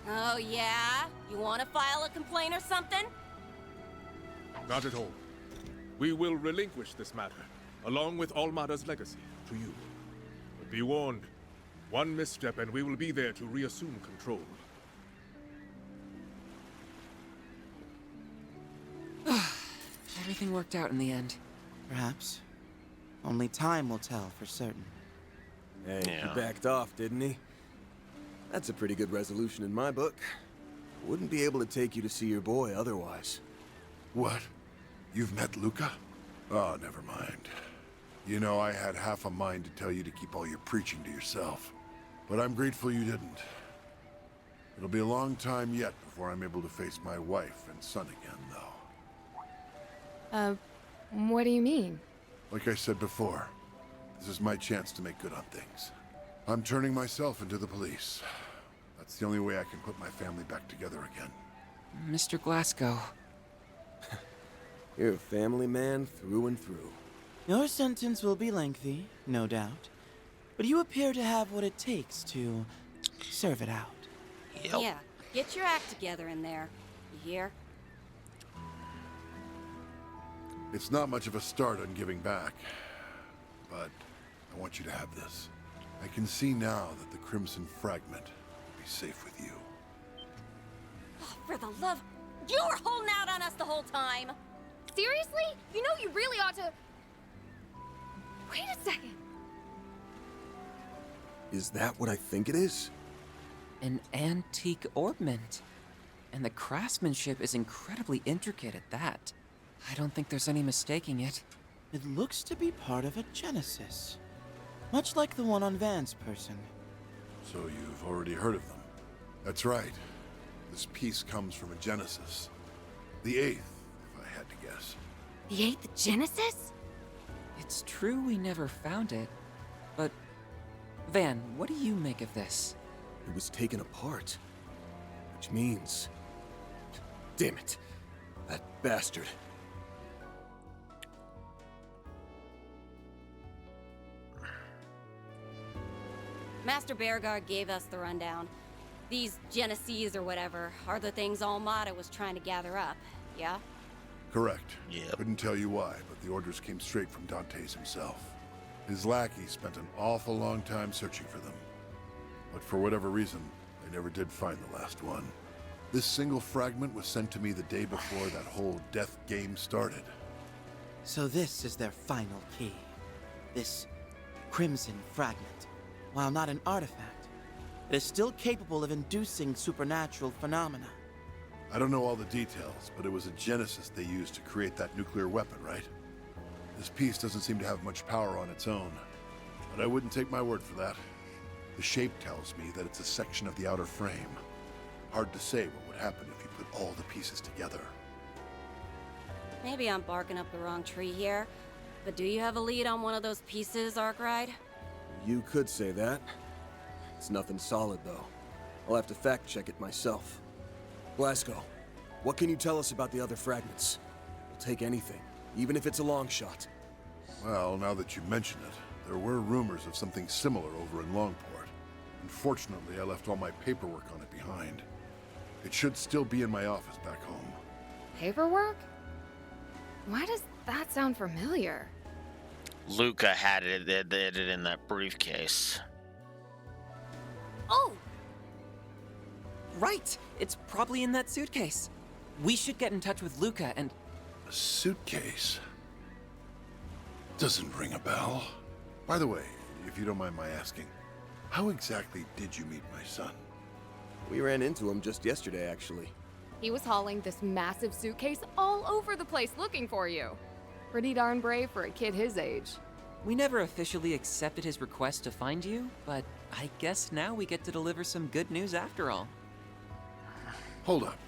Oh, yeah? You want to file a complaint or something? Not at all. We will relinquish this matter, along with Almada's legacy, to you. But be warned, one misstep and we will be there to reassume control. Everything worked out in the end. Perhaps. Only time will tell for certain. Hey, Yeah. he backed off, didn't he? That's a pretty good resolution in my book. Wouldn't be able to take you to see your boy otherwise. What? You've met Luca? Oh, never mind. You know, I had half a mind to tell you to keep all your preaching to yourself. But I'm grateful you didn't. It'll be a long time yet before I'm able to face my wife and son again, though. What do you mean? Like I said before, this is my chance to make good on things. I'm turning myself into the police. That's the only way I can put my family back together again. Mr. Glasgow. You're a family man through and through. Your sentence will be lengthy, no doubt, but you appear to have what it takes to serve it out. Yep. Yeah, get your act together in there. You hear? It's not much of a start on giving back, but I want you to have this. I can see now that the Crimson Fragment will be safe with you. Oh, for the love... You were holding out on us the whole time! Seriously? You know you really ought to... Wait a second. Is that what I think it is? An antique ornament. And the craftsmanship is incredibly intricate at that. I don't think there's any mistaking it. It looks to be part of a Genesis. Much like the one on Van's person. So you've already heard of them. That's right. This piece comes from a Genesis. The 8th, if I had to guess. The 8th Genesis? It's true we never found it, but... Van, what do you make of this? It was taken apart. Which means... Damn it. That bastard. Master Bearguard gave us the rundown. These Geneses or whatever are the things Almada was trying to gather up, yeah? Correct. Yep. Couldn't tell you why, but the orders came straight from Dante's himself. His lackey spent an awful long time searching for them. But for whatever reason, they never did find the last one. This single fragment was sent to me the day before that whole death game started. So this is their final key. This Crimson Fragment. While not an artifact, it is still capable of inducing supernatural phenomena. I don't know all the details, but it was a Genesis they used to create that nuclear weapon, right? This piece doesn't seem to have much power on its own, but I wouldn't take my word for that. The shape tells me that it's a section of the outer frame. Hard to say what would happen if you put all the pieces together. Maybe I'm barking up the wrong tree here, but do you have a lead on one of those pieces, Arkwright? You could say that. It's nothing solid, though. I'll have to fact-check it myself. Glasgow, what can you tell us about the other fragments? We'll take anything, even if it's a long shot. Well, now that you mention it, there were rumors of something similar over in Longport. Unfortunately, I left all my paperwork on it behind. It should still be in my office back home. Paperwork? Why does that sound familiar? Luca had it in that briefcase. Oh! Right! It's probably in that suitcase. We should get in touch with Luca and... A suitcase? Doesn't ring a bell. By the way, if you don't mind my asking, how exactly did you meet my son? We ran into him just yesterday, actually. He was hauling this massive suitcase all over the place looking for you. Pretty darn brave for a kid his age. We never officially accepted his request to find you, but I guess now we get to deliver some good news after all. Hold up.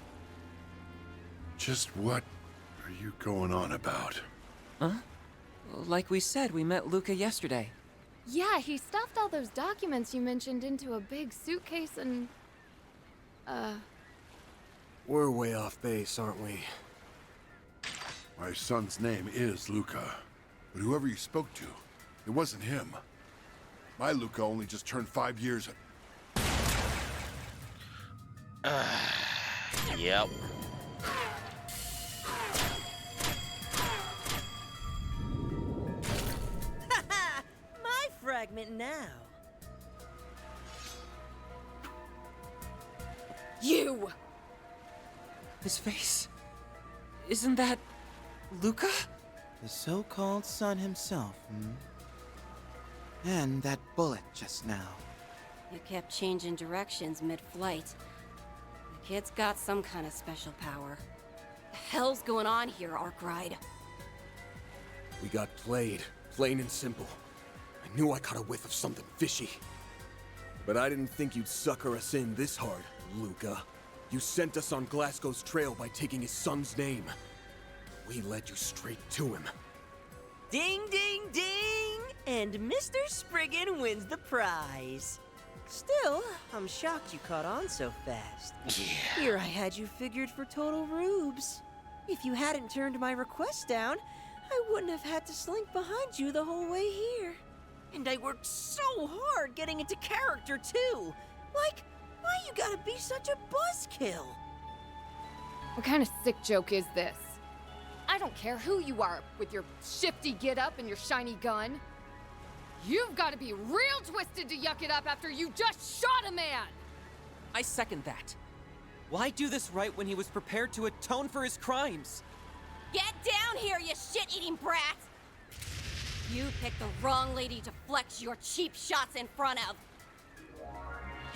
Just what are you going on about? Huh? Like we said, we met Luca yesterday. Yeah, he stuffed all those documents you mentioned into a big suitcase and... We're way off base, aren't we? My son's name is Luca, but whoever you spoke to, it wasn't him. My Luca only just turned 5 years. Yep. My fragment now. You! His face. Isn't that... Luca? The so-called son himself, And that bullet just now. You kept changing directions mid-flight. The kid's got some kind of special power. The hell's going on here, Arkwright? We got played, plain and simple. I knew I caught a whiff of something fishy. But I didn't think you'd sucker us in this hard, Luca. You sent us on Glasgow's trail by taking his son's name. We led you straight to him. Ding, ding, ding! And Mr. Spriggan wins the prize. Still, I'm shocked you caught on so fast. Yeah. Here I had you figured for total rubes. If you hadn't turned my request down, I wouldn't have had to slink behind you the whole way here. And I worked so hard getting into character, too. Like, why you gotta be such a buzzkill? What kind of sick joke is this? I don't care who you are with your shifty get-up and your shiny gun. You've got to be real twisted to yuck it up after you just shot a man! I second that. Why do this right when he was prepared to atone for his crimes? Get down here, you shit-eating brat! You picked the wrong lady to flex your cheap shots in front of.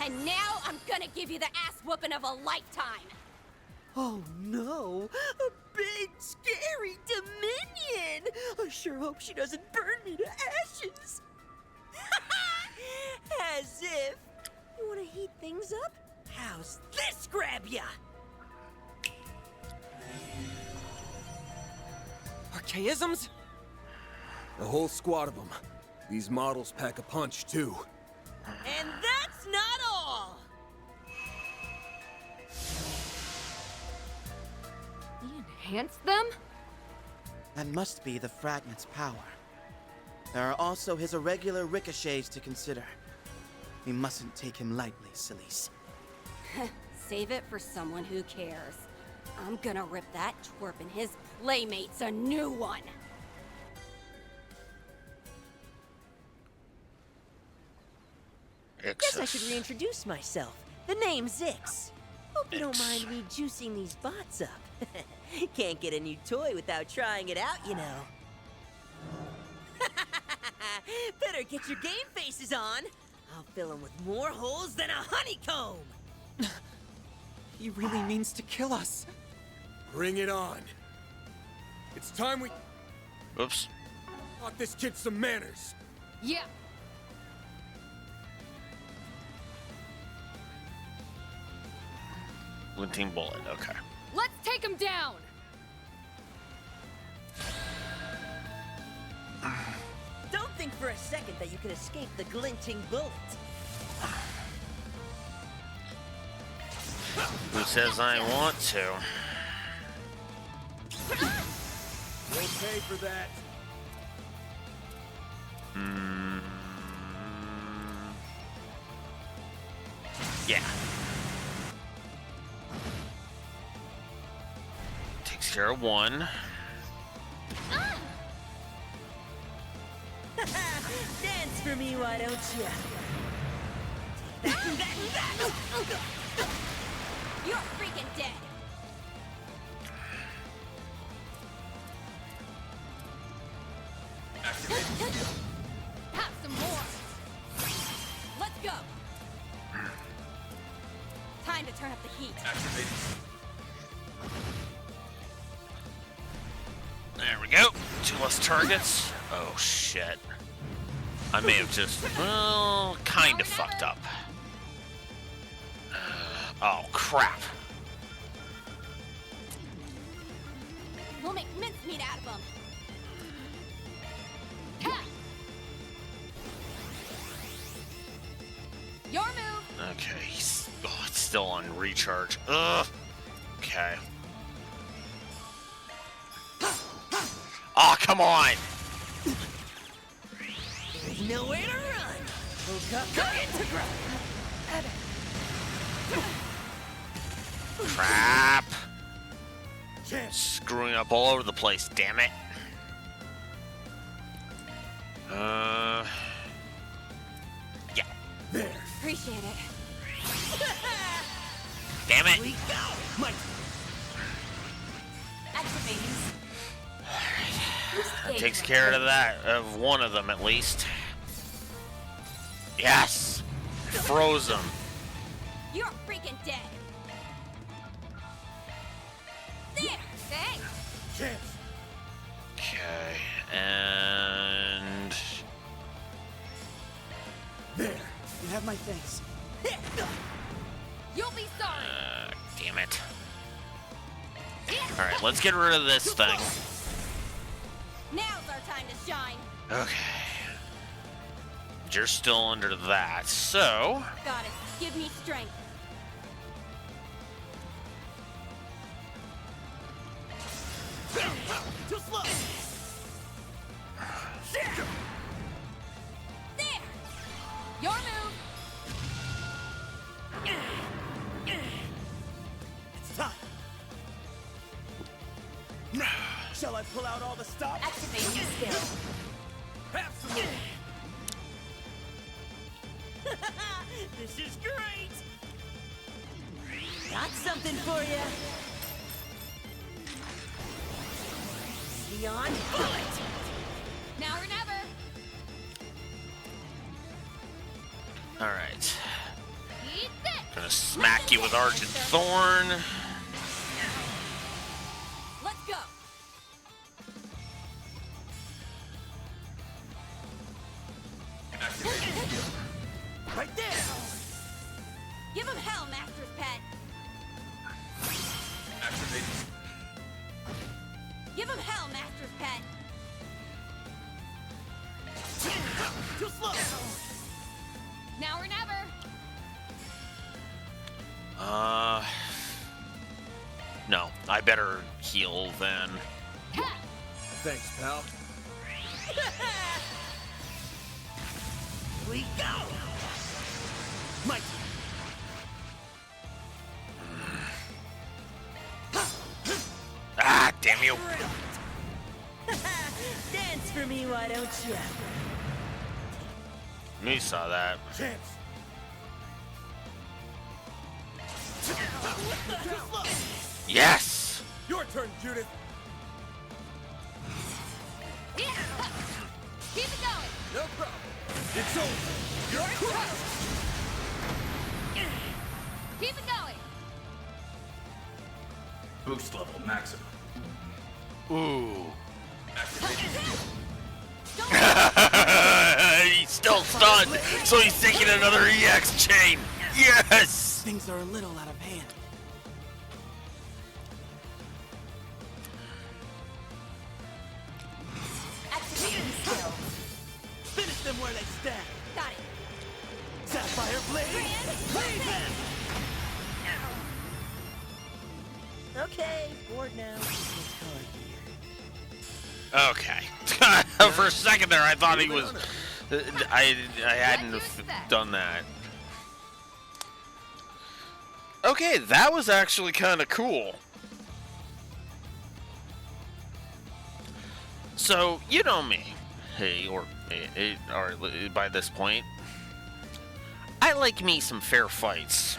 And now I'm gonna give you the ass-whooping of a lifetime! Oh no! A big, scary Dominion! I sure hope she doesn't burn me to ashes! As if! You wanna heat things up? How's this grab ya? Archaisms? A whole squad of them. These models pack a punch, too. And that's not all! He enhanced them? That must be the fragment's power. There are also his irregular ricochets to consider. We mustn't take him lightly, sillies. Save it for someone who cares. I'm gonna rip that twerp and his playmates a new one. Guess I should reintroduce myself. The name's Ix. Hope you don't mind me juicing these bots up. Can't get a new toy without trying it out, you know. Better get your game faces on. I'll fill them with more holes than a honeycomb. He really means to kill us. Bring it on. It's time we... Oops. Taught this kid some manners. Yeah. Glinting bullet, okay. Let's take him down! for a second that you could escape the glinting bullet. Who says I want to? You'll pay for that. Yeah. Takes care of one. Dance for me, why don't you? You're freaking dead. Have some more. Let's go. Time to turn up the heat. There we go. 2 less targets. Oh shit. I may have just, well, kind of fucked up. Oh crap. We'll make mincemeat out of them. Ha! Your move. Okay, it's still on recharge. Ugh. Okay. Oh, come on! There's nowhere to run. Crap! Screwing up all over the place, damn it. Yeah. There. Appreciate it. Damn it. We go. Activating. That takes care of that, of one of them at least. Yes! Froze him. You're freaking dead. There. Thanks. Okay, and... There. You have my thanks. You'll be sorry. Damn it. Alright, let's get rid of this thing. Now's our time to shine. Okay. You're still under that, so... Got it. Give me strength. Too slow. There. Your move. It's time. Shall I pull out all the stops? Activating skill. Have some more. This is great. Got something for you. Beyond bullet. Now or never. Alright. Eat this. Gonna smack you with Argent Thorn. Let's go. Right there. Give him hell, Master's Pet. Give him hell, Master's Pet. Too slow. Now or never. No, I better heal then. Thanks, pal. We go. Mike. Ah, damn you. Dance for me, why don't you? You saw that. Chance. Yes! Your turn, Judith. Yeah. Keep it going. No problem. It's over. You're crushed. Keep it going. Boost level maximum. Ooh. He's still stunned, so he's taking another EX chain. Yes! Things are a little out of hand. Activating skill. Finish them where they stand. Got it. Sapphire Blade! Please then! Okay, bored now. Okay. For a second there, I thought he was. I hadn't done that. Okay, that was actually kind of cool. So, you know me. Hey, or by this point, I like me some fair fights.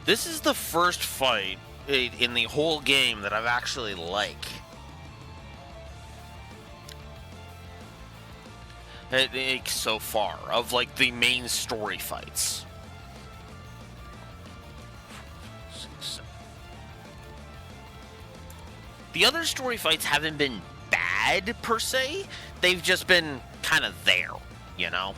This is the first fight in the whole game that I've actually so far, of like the main story fights. The other story fights haven't been bad per se, they've just been kind of there, you know?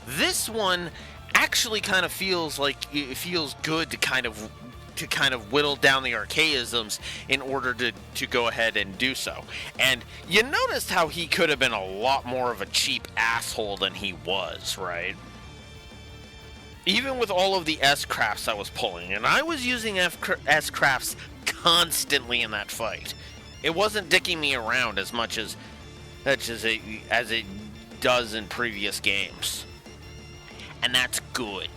This one actually kind of feels like it feels good to kind of whittle down the archaisms in order to go ahead and do so. And you noticed how he could have been a lot more of a cheap asshole than he was, right? Even with all of the S-crafts I was pulling, and I was using S-crafts constantly in that fight. It wasn't dicking me around as much as it does in previous games. And that's good.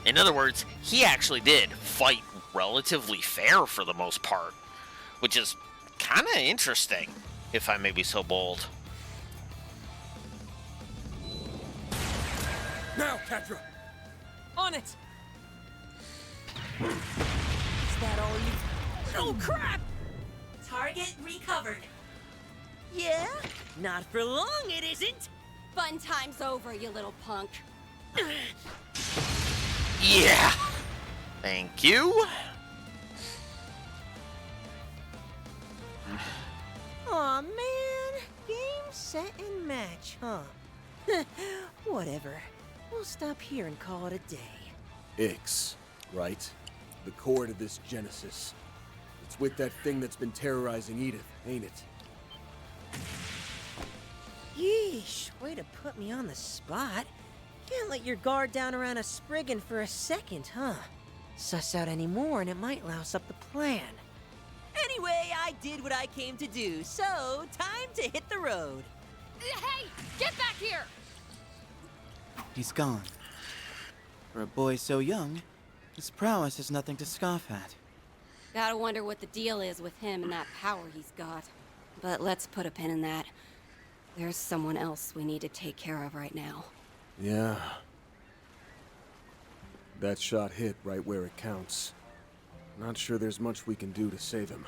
In other words, he actually did fight relatively fair for the most part, which is kind of interesting, if I may be so bold. Now, Catra! On it! Is that all you... Oh, crap! Target recovered. Yeah? Not for long, it isn't. Fun time's over, you little punk. Yeah. Thank you. Aw, man. Game, set, and match, huh? Whatever. We'll stop here and call it a day. Ix, right? The core to this Genesis. It's with that thing that's been terrorizing Edith, ain't it? Yeesh, way to put me on the spot. Can't let your guard down around a Spriggan for a second, huh? Suss out any more and it might louse up the plan. Anyway, I did what I came to do, so time to hit the road. Hey, get back here! He's gone. For a boy so young, his prowess is nothing to scoff at. Gotta wonder what the deal is with him and that power he's got. But let's put a pin in that. There's someone else we need to take care of right now. Yeah. That shot hit right where it counts. Not sure there's much we can do to save him.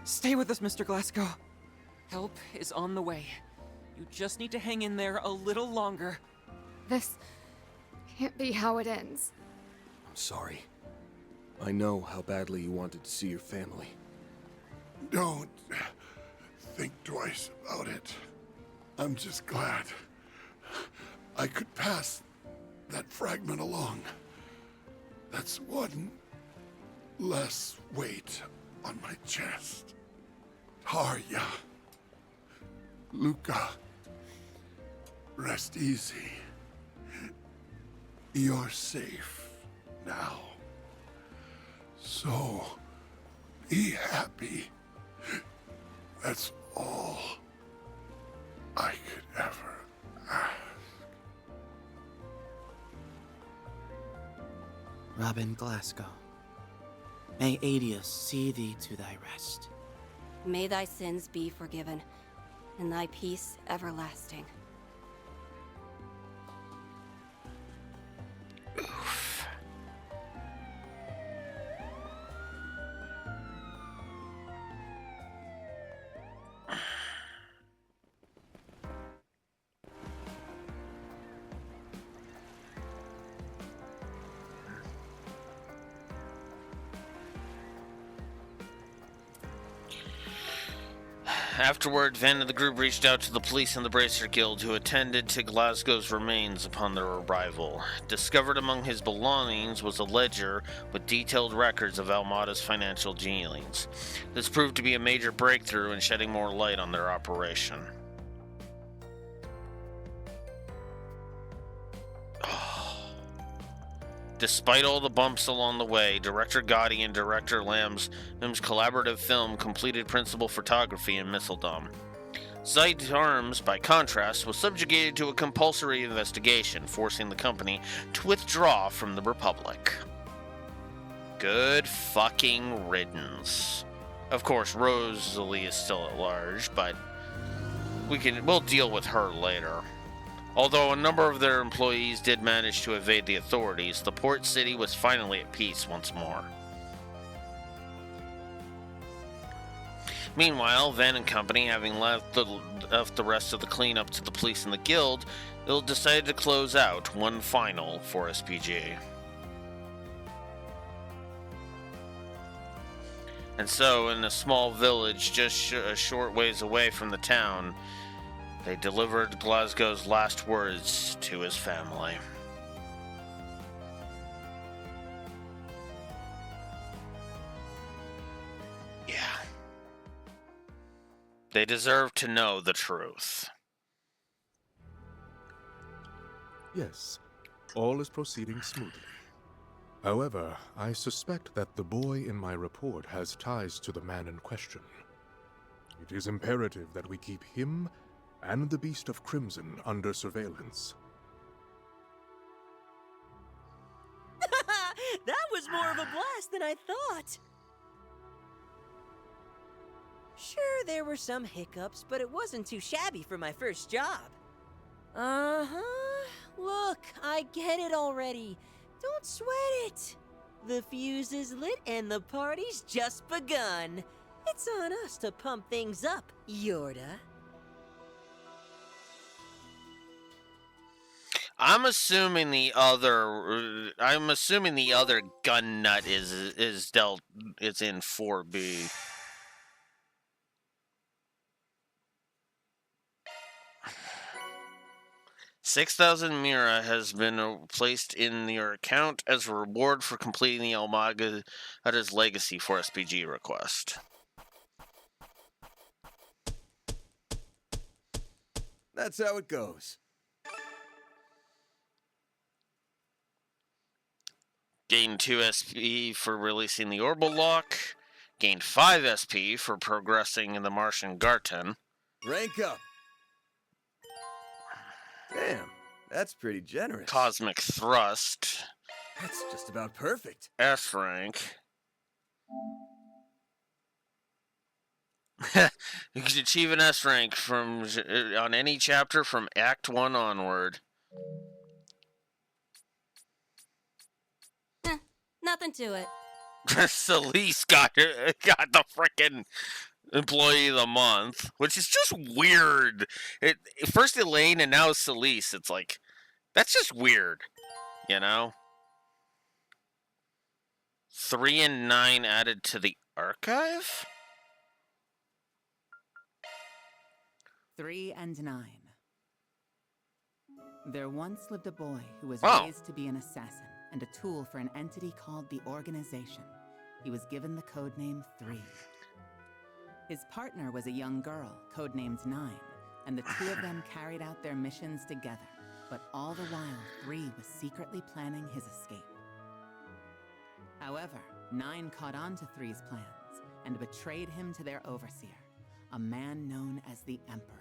Stay with us, Mr. Glasgow. Help is on the way. You just need to hang in there a little longer. This can't be how it ends. I'm sorry. I know how badly you wanted to see your family. Don't think twice about it. I'm just glad I could pass that fragment along. That's one less weight on my chest. Tarja, Luca, rest easy. You're safe now. So, be happy. That's all I could ever ask. Robin Glasgow, may Adius see thee to thy rest. May thy sins be forgiven. and thy peace everlasting. Afterward, Van and the group reached out to the police and the Bracer Guild, who attended to Glasgow's remains upon their arrival. Discovered among his belongings was a ledger with detailed records of Almada's financial dealings. This proved to be a major breakthrough in shedding more light on their operation. Despite all the bumps along the way, Director Gotti and Director Lamb's collaborative film completed principal photography in Misseldom. Zeit Arms, by contrast, was subjugated to a compulsory investigation, forcing the company to withdraw from the Republic. Good fucking riddance. Of course, Rosalie is still at large, but we'll deal with her later. Although a number of their employees did manage to evade the authorities, the port city was finally at peace once more. Meanwhile, Van and company, having left the rest of the cleanup to the police and the guild, they'll decided to close out one final for SPG. And so, in a small village just a short ways away from the town, they delivered Glasgow's last words to his family. Yeah. They deserve to know the truth. Yes, all is proceeding smoothly. However, I suspect that the boy in my report has ties to the man in question. It is imperative that we keep him and the Beast of Crimson under surveillance. That was more of a blast than I thought. Sure, there were some hiccups, but it wasn't too shabby for my first job. Uh-huh. Look, I get it already. Don't sweat it. The fuse is lit and the party's just begun. It's on us to pump things up, Yorda. I'm assuming the other gun nut is in 4B. $6,000 Mira has been placed in your account as a reward for completing the Almada's Legacy for SPG request. That's how it goes. Gained 2 SP for releasing the Orbital Lock. Gained 5 SP for progressing in the Martian Garten. Rank up. Damn, that's pretty generous. Cosmic Thrust. That's just about perfect. S rank. You can achieve an S rank on any chapter from Act 1 onward. Nothing to it. Celeste got the frickin' Employee of the Month, which is just weird. First Elaine and now Celeste. It's like, that's just weird, you know? 3 and 9 added to the archive? 3 and 9. There once lived a boy who was Oh. raised to be an assassin and a tool for an entity called the Organization. He was given the codename 3. His partner was a young girl, codenamed 9, and the two of them carried out their missions together. But all the while, 3 was secretly planning his escape. However, 9 caught on to 3's plans and betrayed him to their overseer, a man known as the Emperor.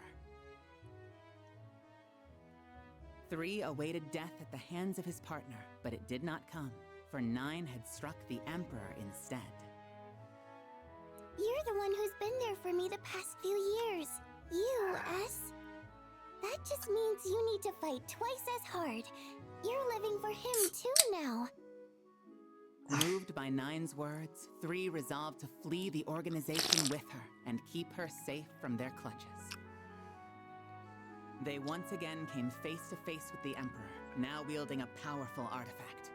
3 awaited death at the hands of his partner, but it did not come, for 9 had struck the Emperor instead. You're the one who's been there for me the past few years. U.S.? That just means you need to fight twice as hard. You're living for him too now. Moved by Nine's words, 3 resolved to flee the organization with her and keep her safe from their clutches. They once again came face to face with the Emperor, now wielding a powerful artifact.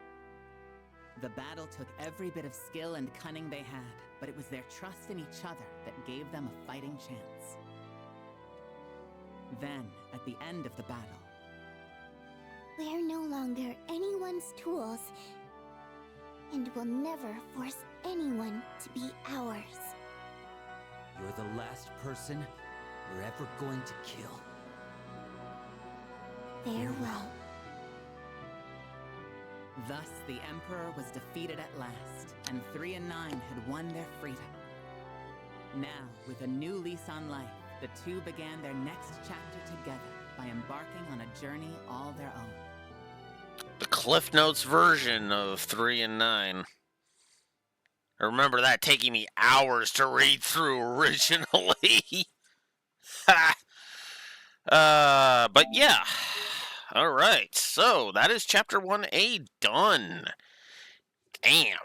The battle took every bit of skill and cunning they had, but it was their trust in each other that gave them a fighting chance. Then, at the end of the battle, We're no longer anyone's tools, and will never force anyone to be ours. You're the last person we're ever going to kill. Farewell. thus the Emperor was defeated at last, and 3 and 9 had won their freedom. Now, with a new lease on life, the two began their next chapter together by embarking on a journey all their own. The Cliff Notes version of 3 and 9. I remember that taking me hours to read through originally. But yeah. Alright, so that is Chapter 1A done. Damn.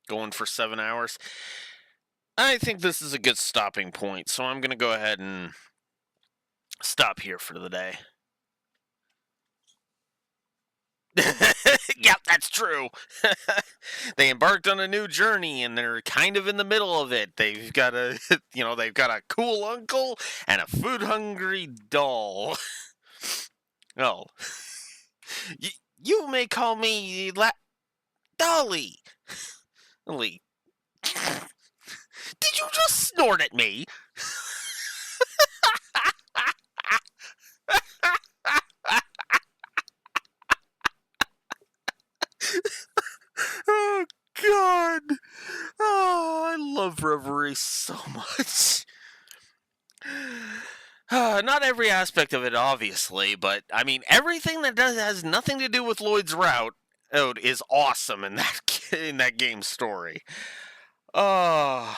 Going for 7 hours. I think this is a good stopping point, so I'm going to go ahead and stop here for the day. Yep, that's true. They embarked on a new journey and they're kind of in the middle of it. They've got a, they've got a cool uncle and a food-hungry doll. Oh. You may call me Dolly. Dolly. Did you just snort at me? Oh, God. Oh, I love Reverie so much. Not every aspect of it, obviously, but, I mean, everything that has nothing to do with Lloyd's route is awesome in that game story. Oh.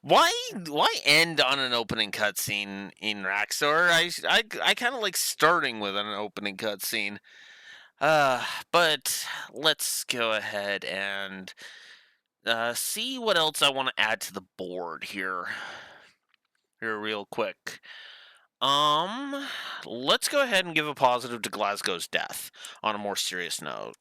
Why end on an opening cutscene in Raxor? I kind of like starting with an opening cutscene. But let's go ahead and see what else I want to add to the board here. Here real quick. Let's go ahead and give a positive to Glasgow's death on a more serious note.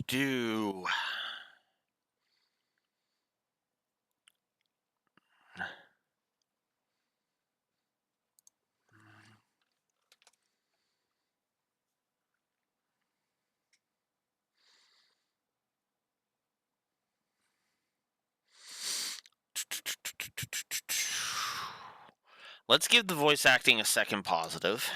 Do. Let's give the voice acting a second positive.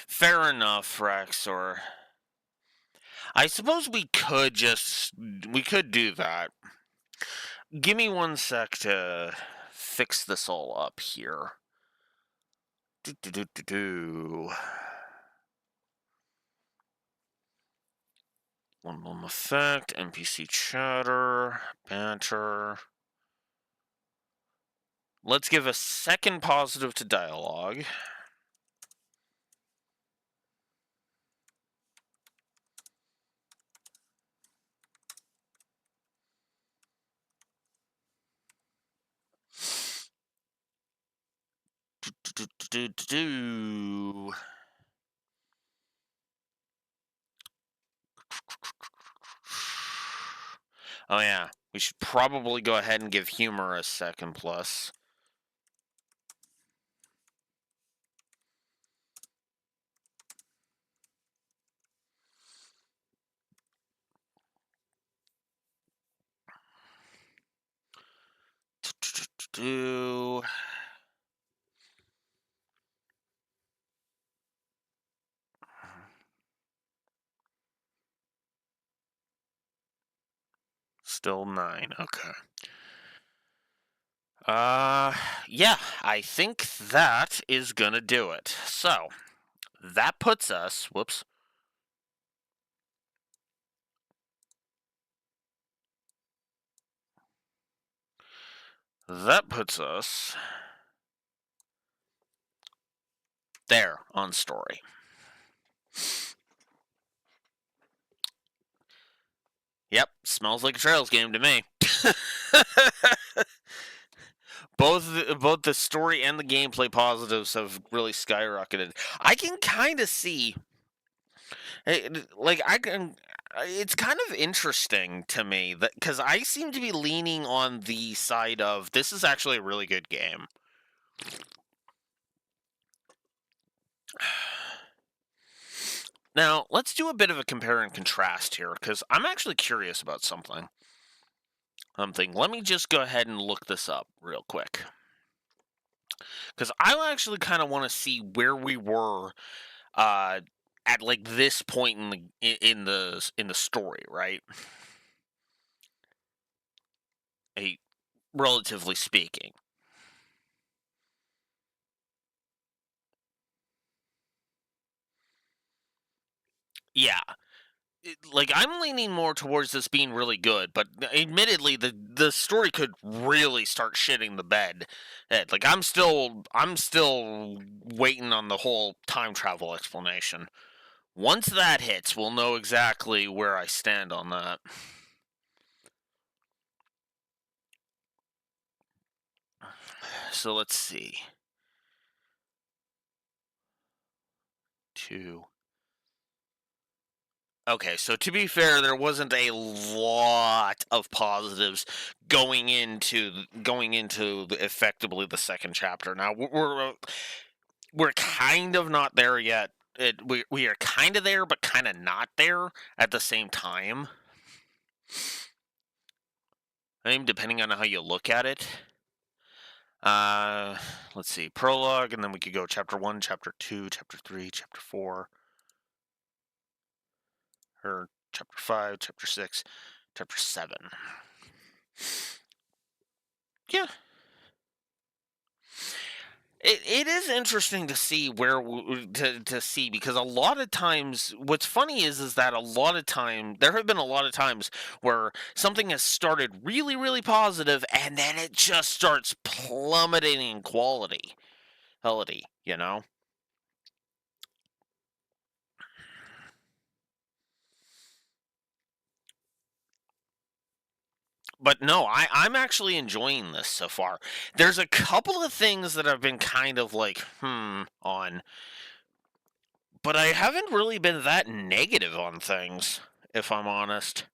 Fair enough, Raxor. I suppose we could do that. Give me 1 sec to fix this all up here. One effect, NPC chatter, banter. Let's give a second positive to dialogue. Oh yeah, we should probably go ahead and give humor a second plus. Do still 9. Okay. Yeah, I think that is gonna do it. So, that puts us, whoops. That puts us there on story. Yep, smells like a Trails game to me. both the story and the gameplay positives have really skyrocketed. I can kind of see, like I can. It's kind of interesting to me that because I seem to be leaning on the side of this is actually a really good game. Now, let's do a bit of a compare and contrast here, because I'm actually curious about something. Let me just go ahead and look this up real quick. Because I actually kind of want to see where we were at like this point in the story, right? Relatively speaking. Yeah. Like I'm leaning more towards this being really good, but admittedly, the story could really start shitting the bed. Like I'm still waiting on the whole time travel explanation. Once that hits, we'll know exactly where I stand on that. So let's see. 2. Okay, so to be fair, there wasn't a lot of positives going into effectively the second chapter. Now we're kind of not there yet. We are kind of there, but kind of not there at the same time. I mean, depending on how you look at it. Let's see, prologue, and then we could go chapter 1, chapter 2, chapter 3, chapter 4, or chapter 5, chapter 6, chapter 7. Yeah. It is interesting to see to see because a lot of times what's funny is that a lot of time there have been a lot of times where something has started really positive and then it just starts plummeting in quality, you know. But no, I'm actually enjoying this so far. There's a couple of things that I've been kind of like, on. But I haven't really been that negative on things, if I'm honest.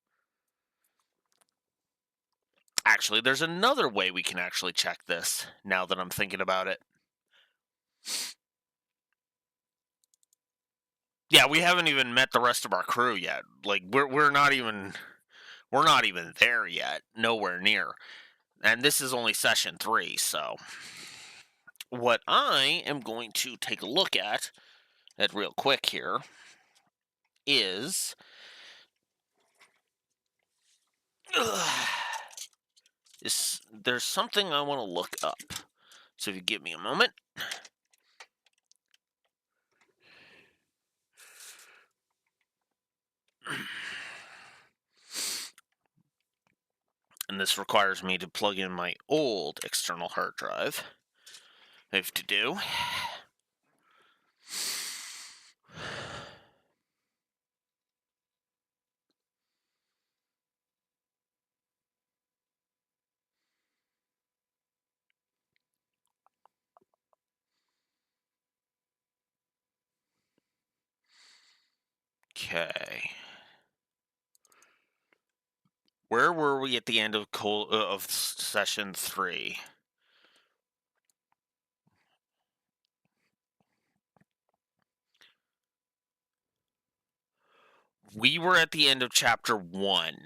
Actually, there's another way we can actually check this, now that I'm thinking about it. Yeah, we haven't even met the rest of our crew yet. Like, we're not even there yet. Nowhere near. And this is only session 3, so what I am going to take a look at real quick here is there's something I want to look up. So if you give me a moment. And this requires me to plug in my old external hard drive. I have to do. Okay. Where were we at the end of session 3? We were at the end of chapter 1.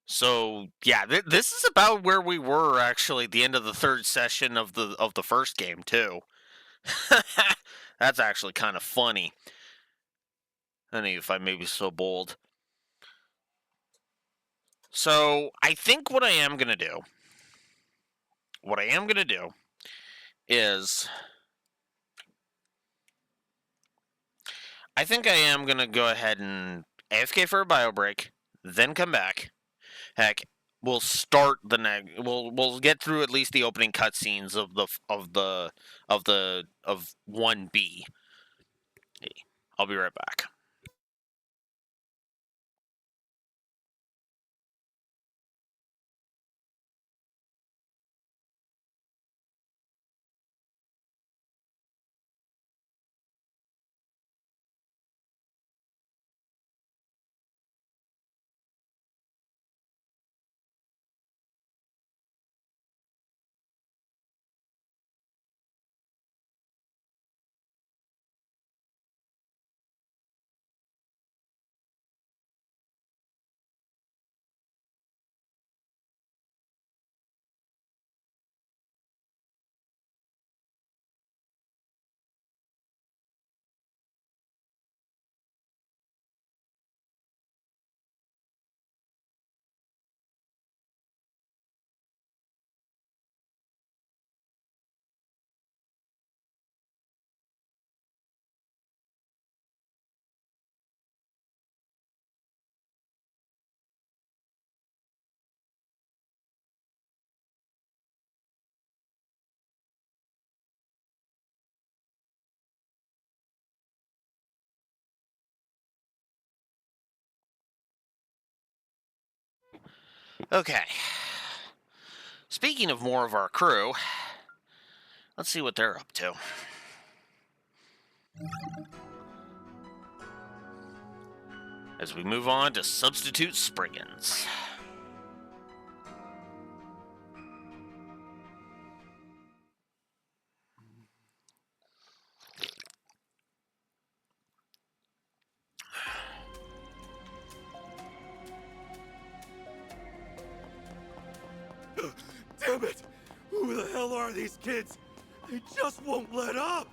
So yeah, this is about where we were actually at the end of the 3rd session of the first game too. That's actually kind of funny. If I may be so bold. So I think what I am gonna do is I think I am gonna go ahead and AFK for a bio break, then come back. Heck, we'll start the next. We'll get through at least the opening cutscenes of 1B. I'll be right back. Okay. Speaking of more of our crew, let's see what they're up to. As we move on to Substitute Spriggans. Damn it! Who the hell are these kids? They just won't let up!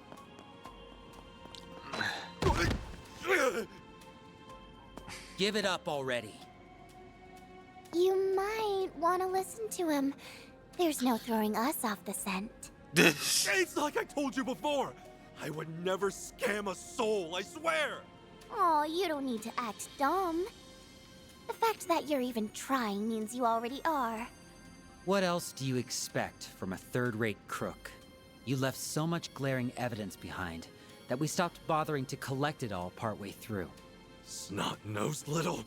Give it up already. You might want to listen to him. There's no throwing us off the scent. It's like I told you before! I would never scam a soul, I swear! Oh, you don't need to act dumb. The fact that you're even trying means you already are. What else do you expect from a third-rate crook? You left so much glaring evidence behind that we stopped bothering to collect it all partway through. Snot-nosed little...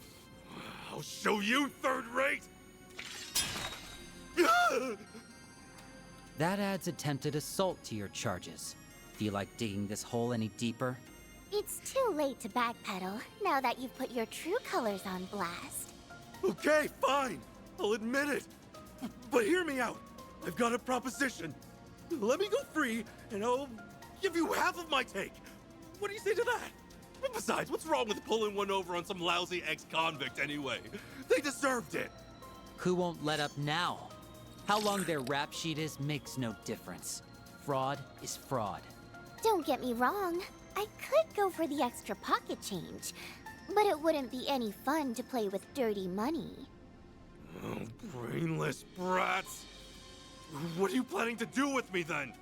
I'll show you third-rate! That adds attempted assault to your charges. Feel like digging this hole any deeper? It's too late to backpedal, now that you've put your true colors on blast. Okay, fine. I'll admit it. But hear me out. I've got a proposition. Let me go free, and I'll give you half of my take. What do you say to that? And besides, what's wrong with pulling one over on some lousy ex-convict anyway? They deserved it. Who won't let up now? How long their rap sheet is makes no difference. Fraud is fraud. Don't get me wrong. I could go for the extra pocket change, but it wouldn't be any fun to play with dirty money. Oh, brainless brats. What are you planning to do with me then?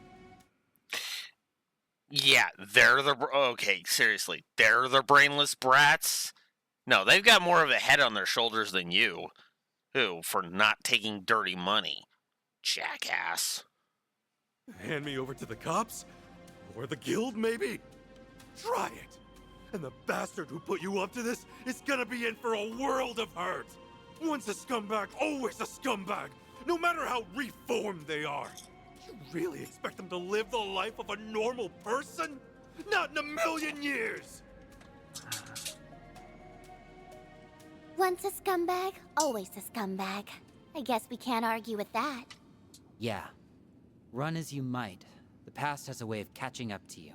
Yeah, they're the... Okay, seriously. They're the brainless brats? No, they've got more of a head on their shoulders than you. Who, for not taking dirty money. Jackass. Hand me over to the cops? Or the guild, maybe? Try it. And the bastard who put you up to this is gonna be in for a world of hurt. Once a scumbag, always a scumbag. No matter how reformed they are. You really expect them to live the life of a normal person? Not in a million years! Once a scumbag, always a scumbag. I guess we can't argue with that. Yeah. Run as you might, the past has a way of catching up to you.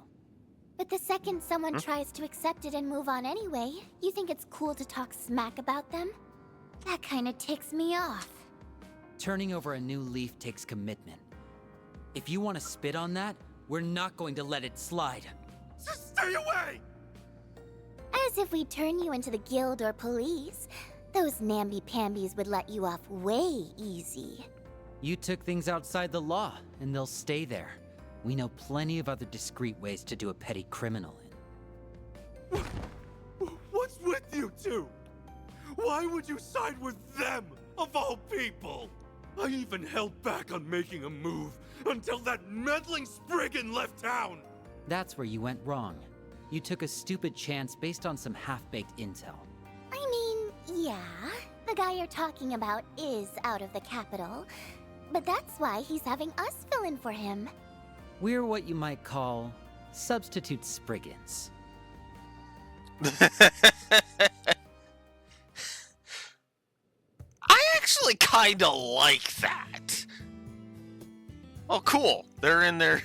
But the second someone tries to accept it and move on anyway, you think it's cool to talk smack about them? That kinda ticks me off. Turning over a new leaf takes commitment. If you want to spit on that, we're not going to let it slide. Just stay away! As if we turn you into the guild or police. Those namby-pambies would let you off way easy. You took things outside the law, and they'll stay there. We know plenty of other discreet ways to do a petty criminal in. What's with you two? Why would you side with them, of all people? I even held back on making a move until that meddling Spriggan left town! That's where you went wrong. You took a stupid chance based on some half-baked intel. I mean, yeah, the guy you're talking about is out of the capital. But that's why he's having us fill in for him. We're what you might call substitute Spriggans. I actually kind of like that. Oh, cool. They're in their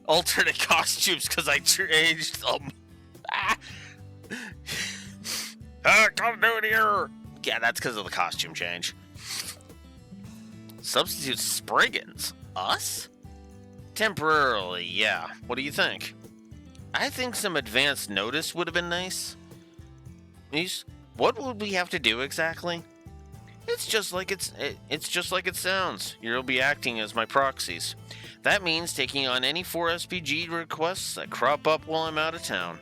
alternate costumes because I changed them. Continuity error. Yeah, that's because of the costume change. Substitute Spriggans? Us? Temporarily, yeah. What do you think? I think some advance notice would have been nice. What would we have to do exactly? It's just like it sounds. You'll be acting as my proxies. That means taking on any 4SPG requests that crop up while I'm out of town.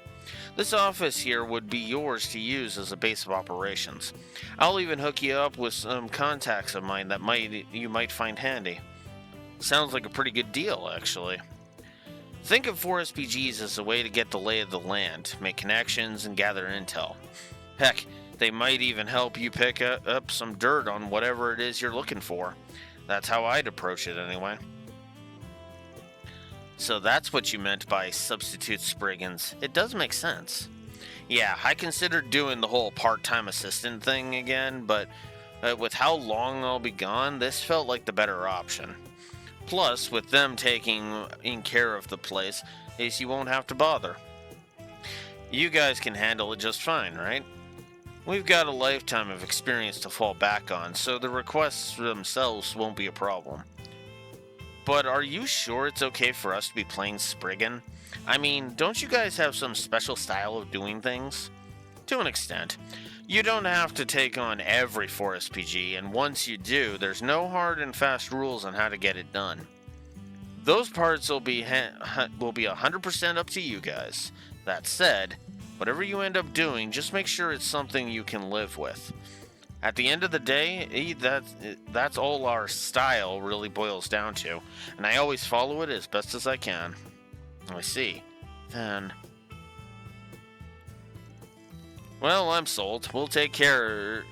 This office here would be yours to use as a base of operations. I'll even hook you up with some contacts of mine that you might find handy. Sounds like a pretty good deal, actually. Think of 4SPGs as a way to get the lay of the land, make connections, and gather intel. Heck, they might even help you pick up some dirt on whatever it is you're looking for. That's how I'd approach it, anyway. So that's what you meant by substitute Spriggans. It does make sense. Yeah, I considered doing the whole part-time assistant thing again, but with how long I'll be gone, this felt like the better option. Plus, with them taking in care of the place, you won't have to bother. You guys can handle it just fine, right? We've got a lifetime of experience to fall back on, so the requests themselves won't be a problem. But are you sure it's okay for us to be playing Spriggan? I mean, don't you guys have some special style of doing things? To an extent. You don't have to take on every 4SPG, and once you do, there's no hard and fast rules on how to get it done. Those parts will be 100% up to you guys. That said, whatever you end up doing, just make sure it's something you can live with. At the end of the day, that's all our style really boils down to, and I always follow it as best as I can. I see. Then... Well, I'm sold. We'll take you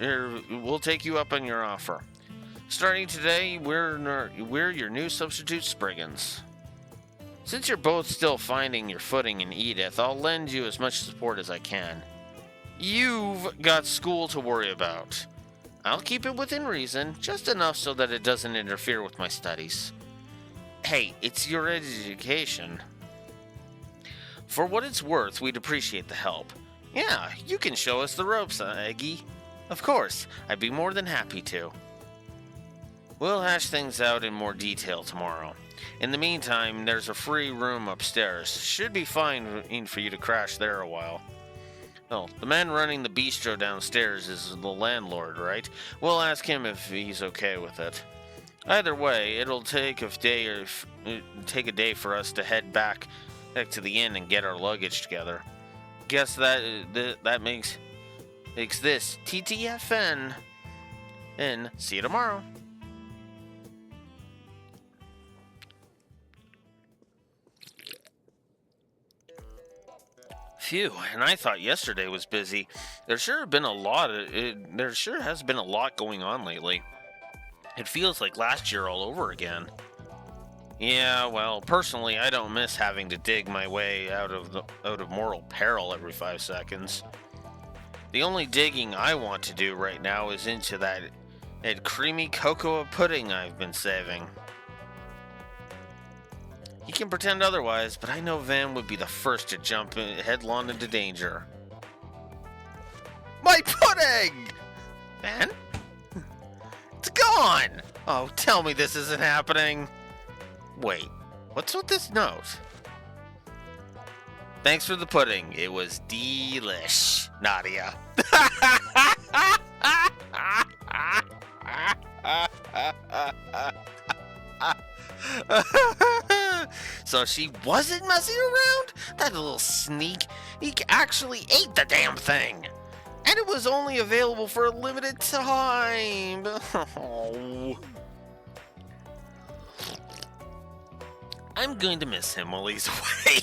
up on your offer. Starting today, we're your new substitute Spriggans. Since you're both still finding your footing in Edith, I'll lend you as much support as I can. You've got school to worry about. I'll keep it within reason, just enough so that it doesn't interfere with my studies. Hey, it's your education. For what it's worth, we'd appreciate the help. Yeah, you can show us the ropes, Eggy. Of course, I'd be more than happy to. We'll hash things out in more detail tomorrow. In the meantime, there's a free room upstairs. Should be fine for you to crash there a while. Oh, the man running the bistro downstairs is the landlord, right? We'll ask him if he's okay with it. Either way, it'll take a day for us to head back to the inn and get our luggage together. Guess that makes this TTFN. And see you tomorrow. Phew, and I thought yesterday was busy. There sure has been a lot going on lately. It feels like last year all over again. Yeah, well, personally, I don't miss having to dig my way out of mortal peril every 5 seconds. The only digging I want to do right now is into that creamy cocoa pudding I've been saving. He can pretend otherwise, but I know Van would be the first to jump headlong into danger. My pudding! Van? It's gone! Oh, tell me this isn't happening. Wait, what's with this note? Thanks for the pudding. It was delish, Nadia. So she wasn't messing around? That little sneak. He actually ate the damn thing. And it was only available for a limited time. Oh. I'm going to miss him while he's away.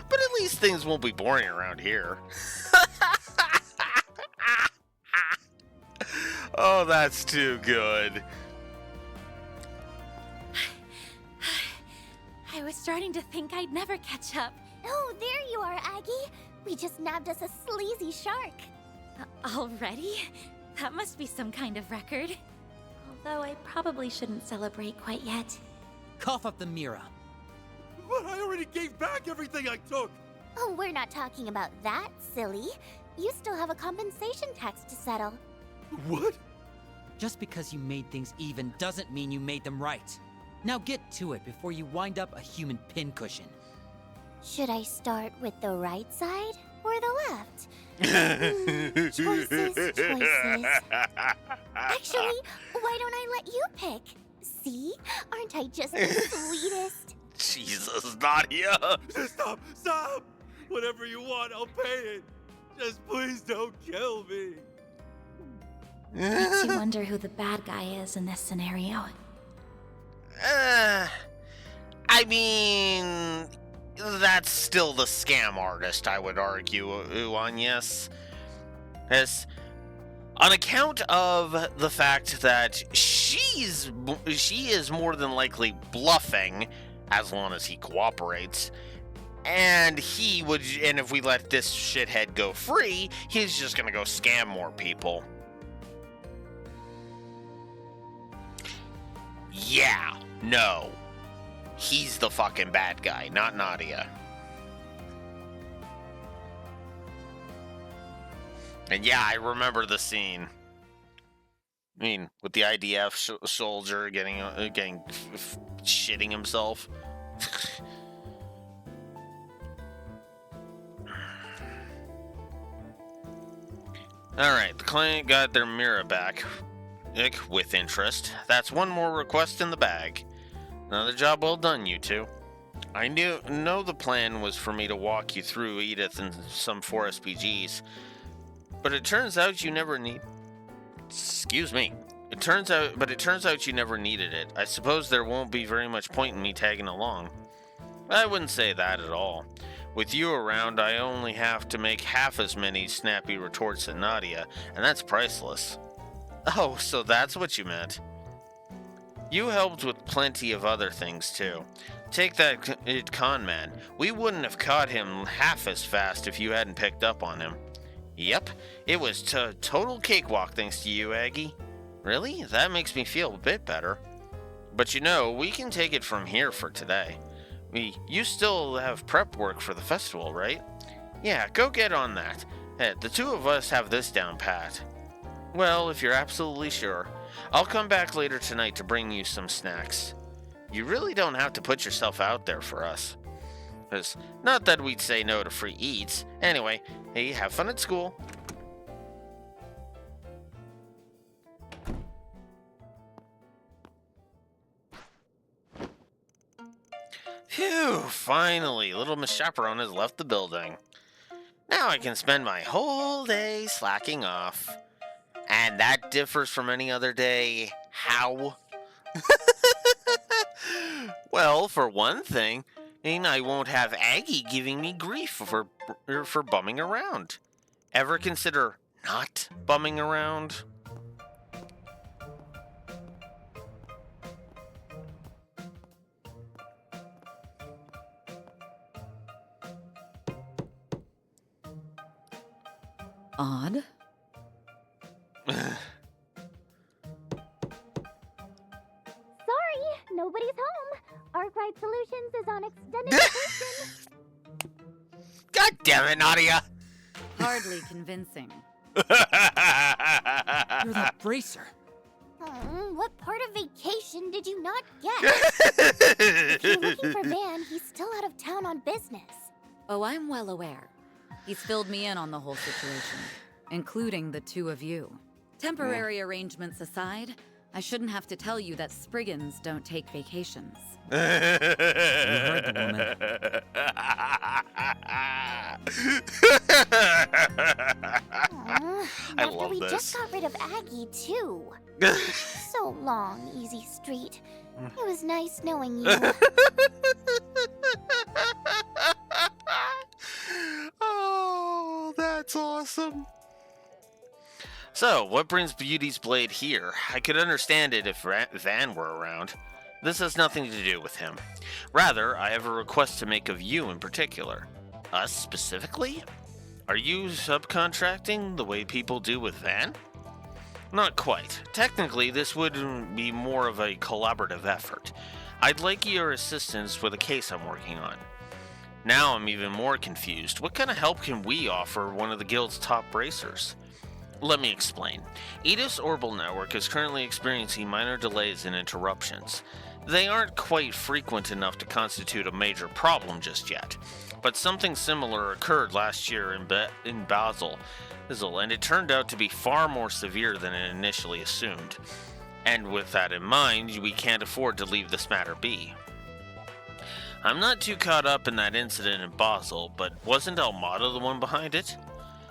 But at least things won't be boring around here. Oh, that's too good. I was starting to think I'd never catch up. Oh, there you are, Aggie. We just nabbed us a sleazy shark. Already? That must be some kind of record. Although I probably shouldn't celebrate quite yet. Cough up the Mira. But I already gave back everything I took! Oh, we're not talking about that, silly. You still have a compensation tax to settle. What? Just because you made things even doesn't mean you made them right. Now get to it before you wind up a human pincushion. Should I start with the right side or the left? Choices. Actually, why don't I let you pick? See? Aren't I just the sweetest? Jesus, Nadia! Stop! Whatever you want, I'll pay it. Just please don't kill me. Makes you wonder who the bad guy is in this scenario. I mean, that's still the scam artist, I would argue, on yes. Yes. On account of the fact that she is more than likely bluffing, as long as he cooperates, and if we let this shithead go free, he's just gonna go scam more people. Yeah, no. He's the fucking bad guy, not Nadia. And yeah, I remember the scene. I mean, with the IDF soldier shitting himself. Alright, the client got their mirror back. With interest. That's one more request in the bag. Another job well done, you two. I know the plan was for me to walk you through Edith and some 4 SPGs, but it turns out you never need... Excuse me. It turns out you never needed it. I suppose there won't be very much point in me tagging along. I wouldn't say that at all. With you around, I only have to make half as many snappy retorts at Nadia, and that's priceless. Oh, so that's what you meant. You helped with plenty of other things, too. Take that con man. We wouldn't have caught him half as fast if you hadn't picked up on him. Yep, it was total cakewalk thanks to you, Aggie. Really? That makes me feel a bit better. But you know, we can take it from here for today. You still have prep work for the festival, right? Yeah, go get on that. Hey, the two of us have this down pat. Well, if you're absolutely sure, I'll come back later tonight to bring you some snacks. You really don't have to put yourself out there for us. 'Cause not that we'd say no to free eats. Anyway, hey, have fun at school. Phew, finally, little Miss Chaperone has left the building. Now I can spend my whole day slacking off. And that differs from any other day. How? Well, for one thing, I won't have Aggie giving me grief for bumming around. Ever consider not bumming around? Odd. Sorry, nobody's home. Arkwright Solutions is on extended vacation. God damn it, Nadia! Hardly convincing. You're that bracer. What part of vacation did you not get? If you're looking for Van, he's still out of town on business. Oh, I'm well aware. He's filled me in on the whole situation, including the two of you. Temporary arrangements aside, I shouldn't have to tell you that Spriggans don't take vacations. You heard the woman. I After love we this. just got rid of Aggie, too. So long, Easy Street. It was nice knowing you. Oh, that's awesome. So, what brings Beauty's Blade here? I could understand it if Van were around. This has nothing to do with him. Rather, I have a request to make of you in particular. Us specifically? Are you subcontracting the way people do with Van? Not quite. Technically, this would be more of a collaborative effort. I'd like your assistance with a case I'm working on. Now I'm even more confused. What kind of help can we offer one of the guild's top bracers? Let me explain. Edith's Orbital Network is currently experiencing minor delays and interruptions. They aren't quite frequent enough to constitute a major problem just yet, but something similar occurred last year in Basel, and it turned out to be far more severe than it initially assumed. And with that in mind, we can't afford to leave this matter be. I'm not too caught up in that incident in Basel, but wasn't Almada the one behind it?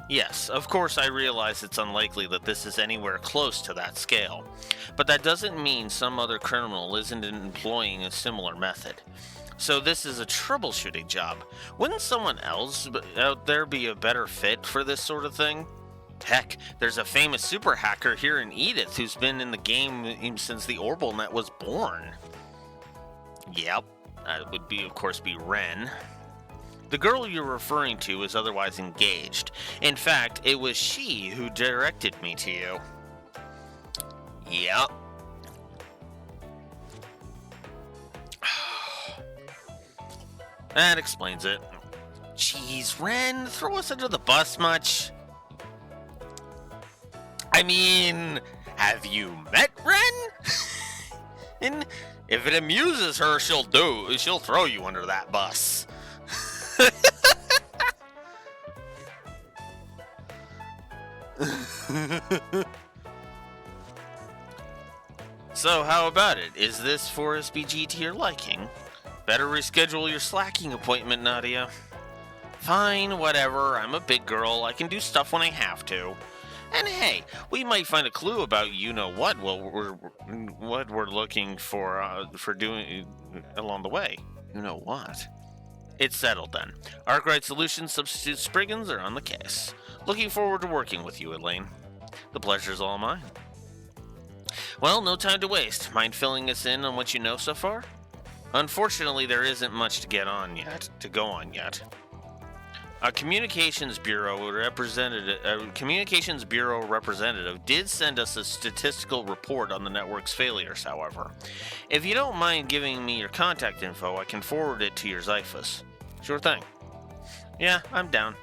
Yes, of course I realize it's unlikely that this is anywhere close to that scale, but that doesn't mean some other criminal isn't employing a similar method. So this is a troubleshooting job. Wouldn't someone else out there be a better fit for this sort of thing? Heck, there's a famous super hacker here in Edith who's been in the game since the Orbital Net was born. Yep, that would of course be Ren. The girl you're referring to is otherwise engaged. In fact, it was she who directed me to you. Yep. That explains it. Jeez, Ren, throw us under the bus much? I mean, have you met Ren? And if it amuses her, she'll throw you under that bus. So how about it? Is this for SBG to your liking? Better reschedule your slacking appointment, Nadia. Fine, whatever. I'm a big girl. I can do stuff when I have to. And hey, we might find a clue about you-know-what what we're looking for doing along the way. You-know-what? It's settled then. Arkwright Solutions substitute Spriggans are on the case. Looking forward to working with you, Elaine. The pleasure's all mine. Well, no time to waste. Mind filling us in on what you know so far? Unfortunately, there isn't much to go on yet. A Communications Bureau representative did send us a statistical report on the network's failures, however. If you don't mind giving me your contact info, I can forward it to your Xiphus. Sure thing. Yeah, I'm down.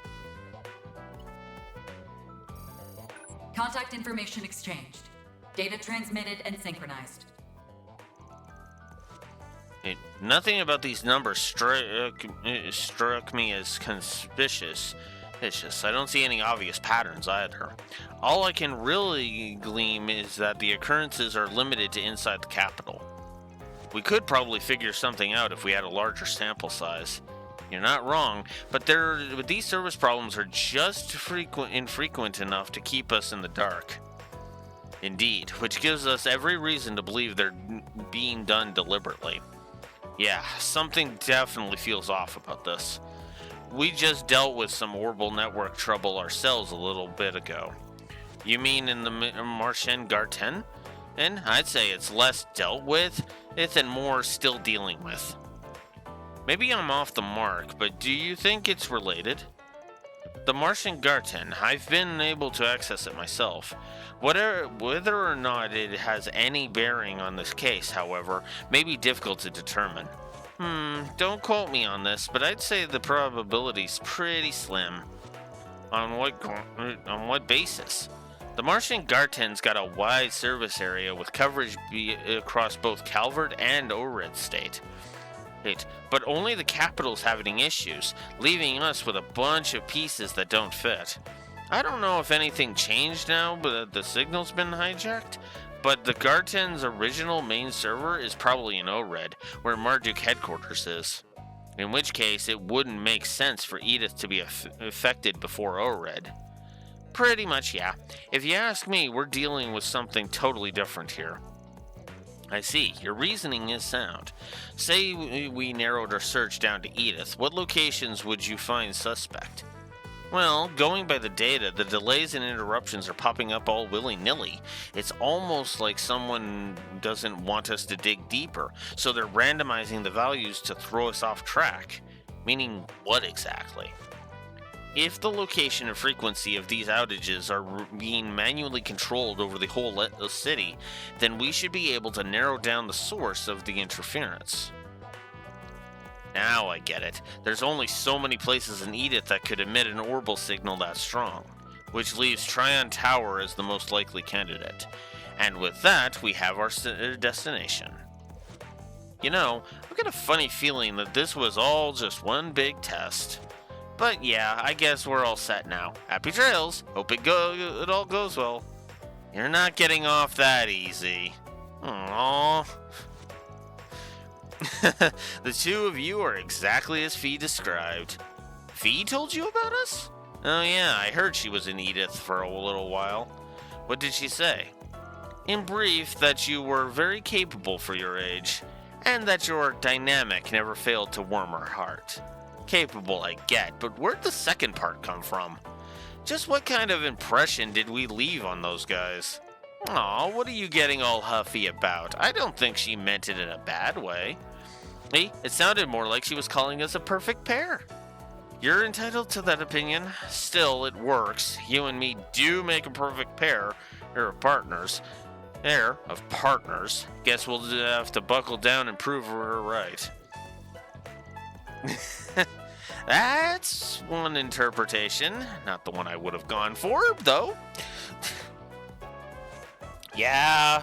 Contact information exchanged. Data transmitted and synchronized. Nothing about these numbers struck me as suspicious. I don't see any obvious patterns either. All I can really glean is that the occurrences are limited to inside the capital. We could probably figure something out if we had a larger sample size. You're not wrong, but these service problems are just infrequent enough to keep us in the dark. Indeed, which gives us every reason to believe they're being done deliberately. Yeah, something definitely feels off about this. We just dealt with some Orbital Network trouble ourselves a little bit ago. You mean in the Marchen Garten? And I'd say it's less dealt with and more still dealing with. Maybe I'm off the mark, but do you think it's related? The Martian Garten, I've been able to access it myself. Whether or not it has any bearing on this case, however, may be difficult to determine. Don't quote me on this, but I'd say the probability's pretty slim. On what basis? The Martian Garten's got a wide service area with coverage across both Calvert and Ored State. But only the capital's having issues, leaving us with a bunch of pieces that don't fit. I don't know if anything changed now, but the signal's been hijacked. But the Garten's original main server is probably in Ored, where Marduk headquarters is. In which case, it wouldn't make sense for Edith to be affected before Ored. Pretty much, yeah. If you ask me, we're dealing with something totally different here. I see. Your reasoning is sound. Say we narrowed our search down to Edith. What locations would you find suspect? Well, going by the data, the delays and interruptions are popping up all willy-nilly. It's almost like someone doesn't want us to dig deeper, so they're randomizing the values to throw us off track. Meaning what exactly? If the location and frequency of these outages are being manually controlled over the whole city, then we should be able to narrow down the source of the interference. Now I get it. There's only so many places in Edith that could emit an orbital signal that strong, which leaves Tryon Tower as the most likely candidate. And with that, we have our destination. You know, I've got a funny feeling that this was all just one big test. But yeah, I guess we're all set now. Happy trails. Hope it all goes well. You're not getting off that easy. Aww. The two of you are exactly as Fee described. Fee told you about us? Oh yeah, I heard she was in Edith for a little while. What did she say? In brief, that you were very capable for your age, and that your dynamic never failed to warm her heart. Capable, I get, but where'd the second part come from? Just what kind of impression did we leave on those guys? Aw, what are you getting all huffy about? I don't think she meant it in a bad way. Hey, it sounded more like she was calling us a perfect pair. You're entitled to that opinion. Still, it works. You and me do make a perfect pair of partners. Guess we'll have to buckle down and prove we're right. That's one interpretation. Not the one I would have gone for, though. Yeah.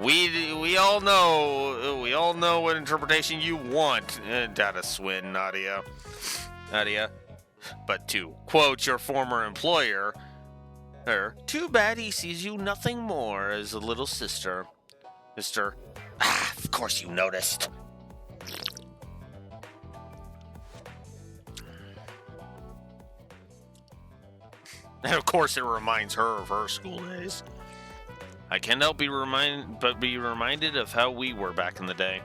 We all know what interpretation you want. Data Swin, Nadia. But to quote your former employer, too bad he sees you nothing more as a little sister. Mr. Of course you noticed. And of course it reminds her of her school days. I can't help but be reminded of how we were back in the day.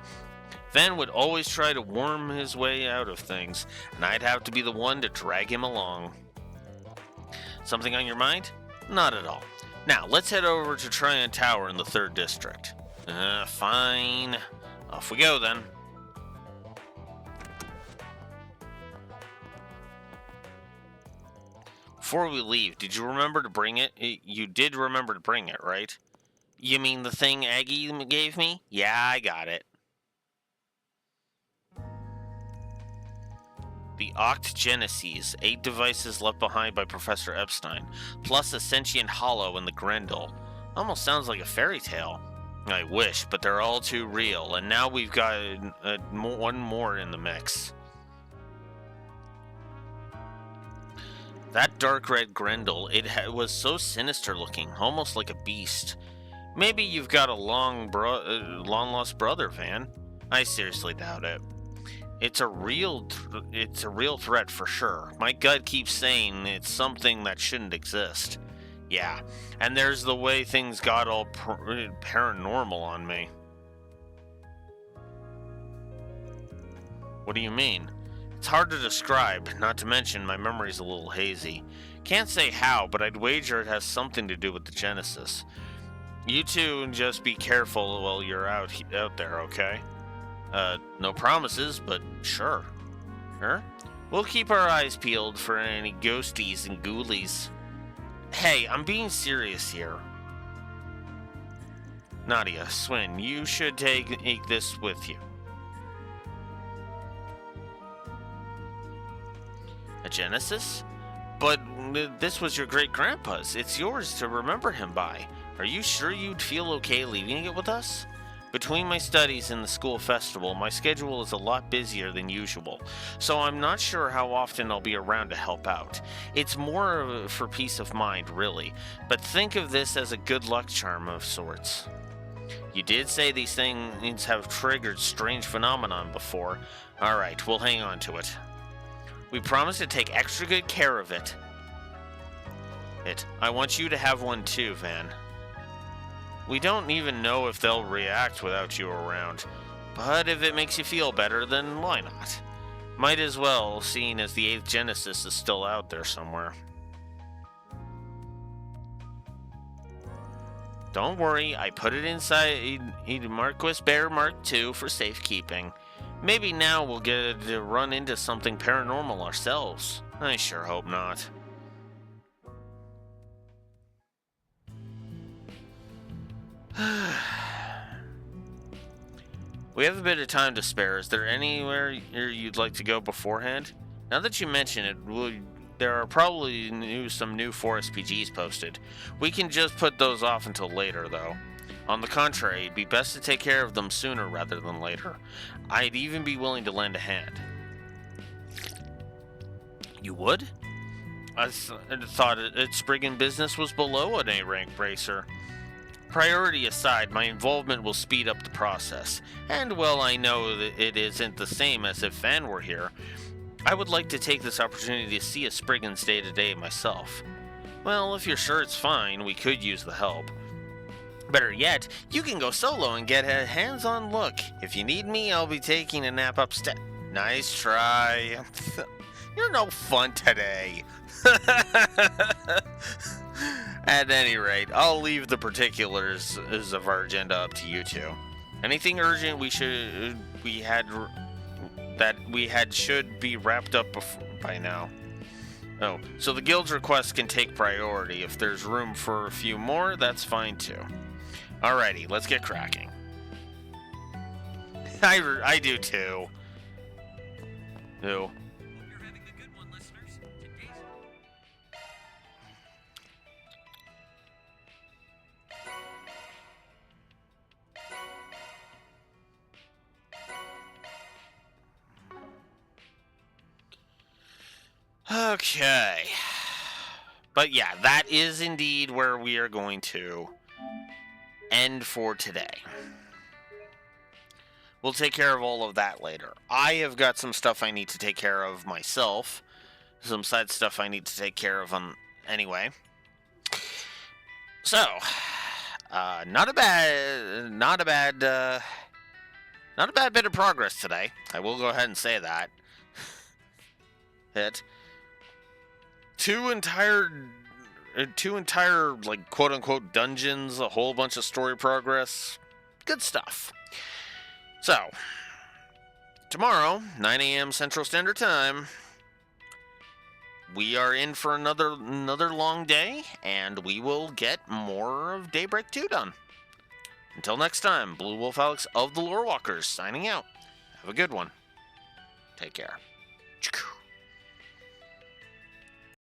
Van would always try to worm his way out of things, and I'd have to be the one to drag him along. Something on your mind? Not at all. Now, let's head over to Tryon Tower in the 3rd District. Fine. Off we go, then. Before we leave, did you remember to bring it? You did remember to bring it, right? You mean the thing Aggie gave me? Yeah, I got it. The Octogenesis, 8 devices left behind by Professor Epstein, plus a sentient hollow in the Grendel. Almost sounds like a fairy tale. I wish, but they're all too real, and now we've got one more in the mix. That dark red Grendel, it was so sinister looking, almost like a beast. Maybe you've got a long lost brother, Van. I seriously doubt it. It's a real threat for sure. My gut keeps saying it's something that shouldn't exist. Yeah, and there's the way things got all paranormal on me. What do you mean? It's hard to describe, not to mention my memory's a little hazy. Can't say how, but I'd wager it has something to do with the Genesis. You two just be careful while you're out there, okay? No promises, but sure. Sure? We'll keep our eyes peeled for any ghosties and ghoulies. Hey, I'm being serious here. Nadia, Swin, you should take this with you. A Genesis? But this was your great-grandpa's. It's yours to remember him by. Are you sure you'd feel okay leaving it with us? Between my studies and the school festival, my schedule is a lot busier than usual, so I'm not sure how often I'll be around to help out. It's more for peace of mind, really, but think of this as a good luck charm of sorts. You did say these things have triggered strange phenomenon before. Alright, we'll hang on to it. We promise to take extra good care of it. I want you to have one too, Van. We don't even know if they'll react without you around, but if it makes you feel better, then why not? Might as well, seeing as the 8th Genesis is still out there somewhere. Don't worry, I put it inside Marquis Bear Mark II for safekeeping. Maybe now we'll get to run into something paranormal ourselves. I sure hope not. We have a bit of time to spare. Is there anywhere you'd like to go beforehand? Now that you mention it, there are probably some new 4SPGs posted. We can just put those off until later, though. On the contrary, it'd be best to take care of them sooner rather than later. I'd even be willing to lend a hand. You would? I thought its Spriggan business was below an A-rank bracer. Priority aside, my involvement will speed up the process. And while I know that it isn't the same as if Van were here, I would like to take this opportunity to see a Spriggan's day-to-day myself. Well, if you're sure it's fine, we could use the help. Better yet, you can go solo and get a hands-on look. If you need me, I'll be taking a nap upstairs. Nice try. You're no fun today. At any rate, I'll leave the particulars of our agenda up to you two. Anything urgent should be wrapped up by now. Oh, so the guild's requests can take priority. If there's room for a few more, that's fine too. Alrighty, let's get cracking. I do too. Who? Okay. But yeah, that is indeed where we are going to end for today. We'll take care of all of that later. I have got some stuff I need to take care of myself. Some side stuff I need to take care of anyway. So, not a bad bit of progress today. I will go ahead and say that. Two entire like quote unquote dungeons, a whole bunch of story progress. Good stuff. So, tomorrow, 9 a.m. Central Standard Time, we are in for another long day, and we will get more of Daybreak 2 done. Until next time, Blue Wolf Alex of the Lore Walkers signing out. Have a good one. Take care.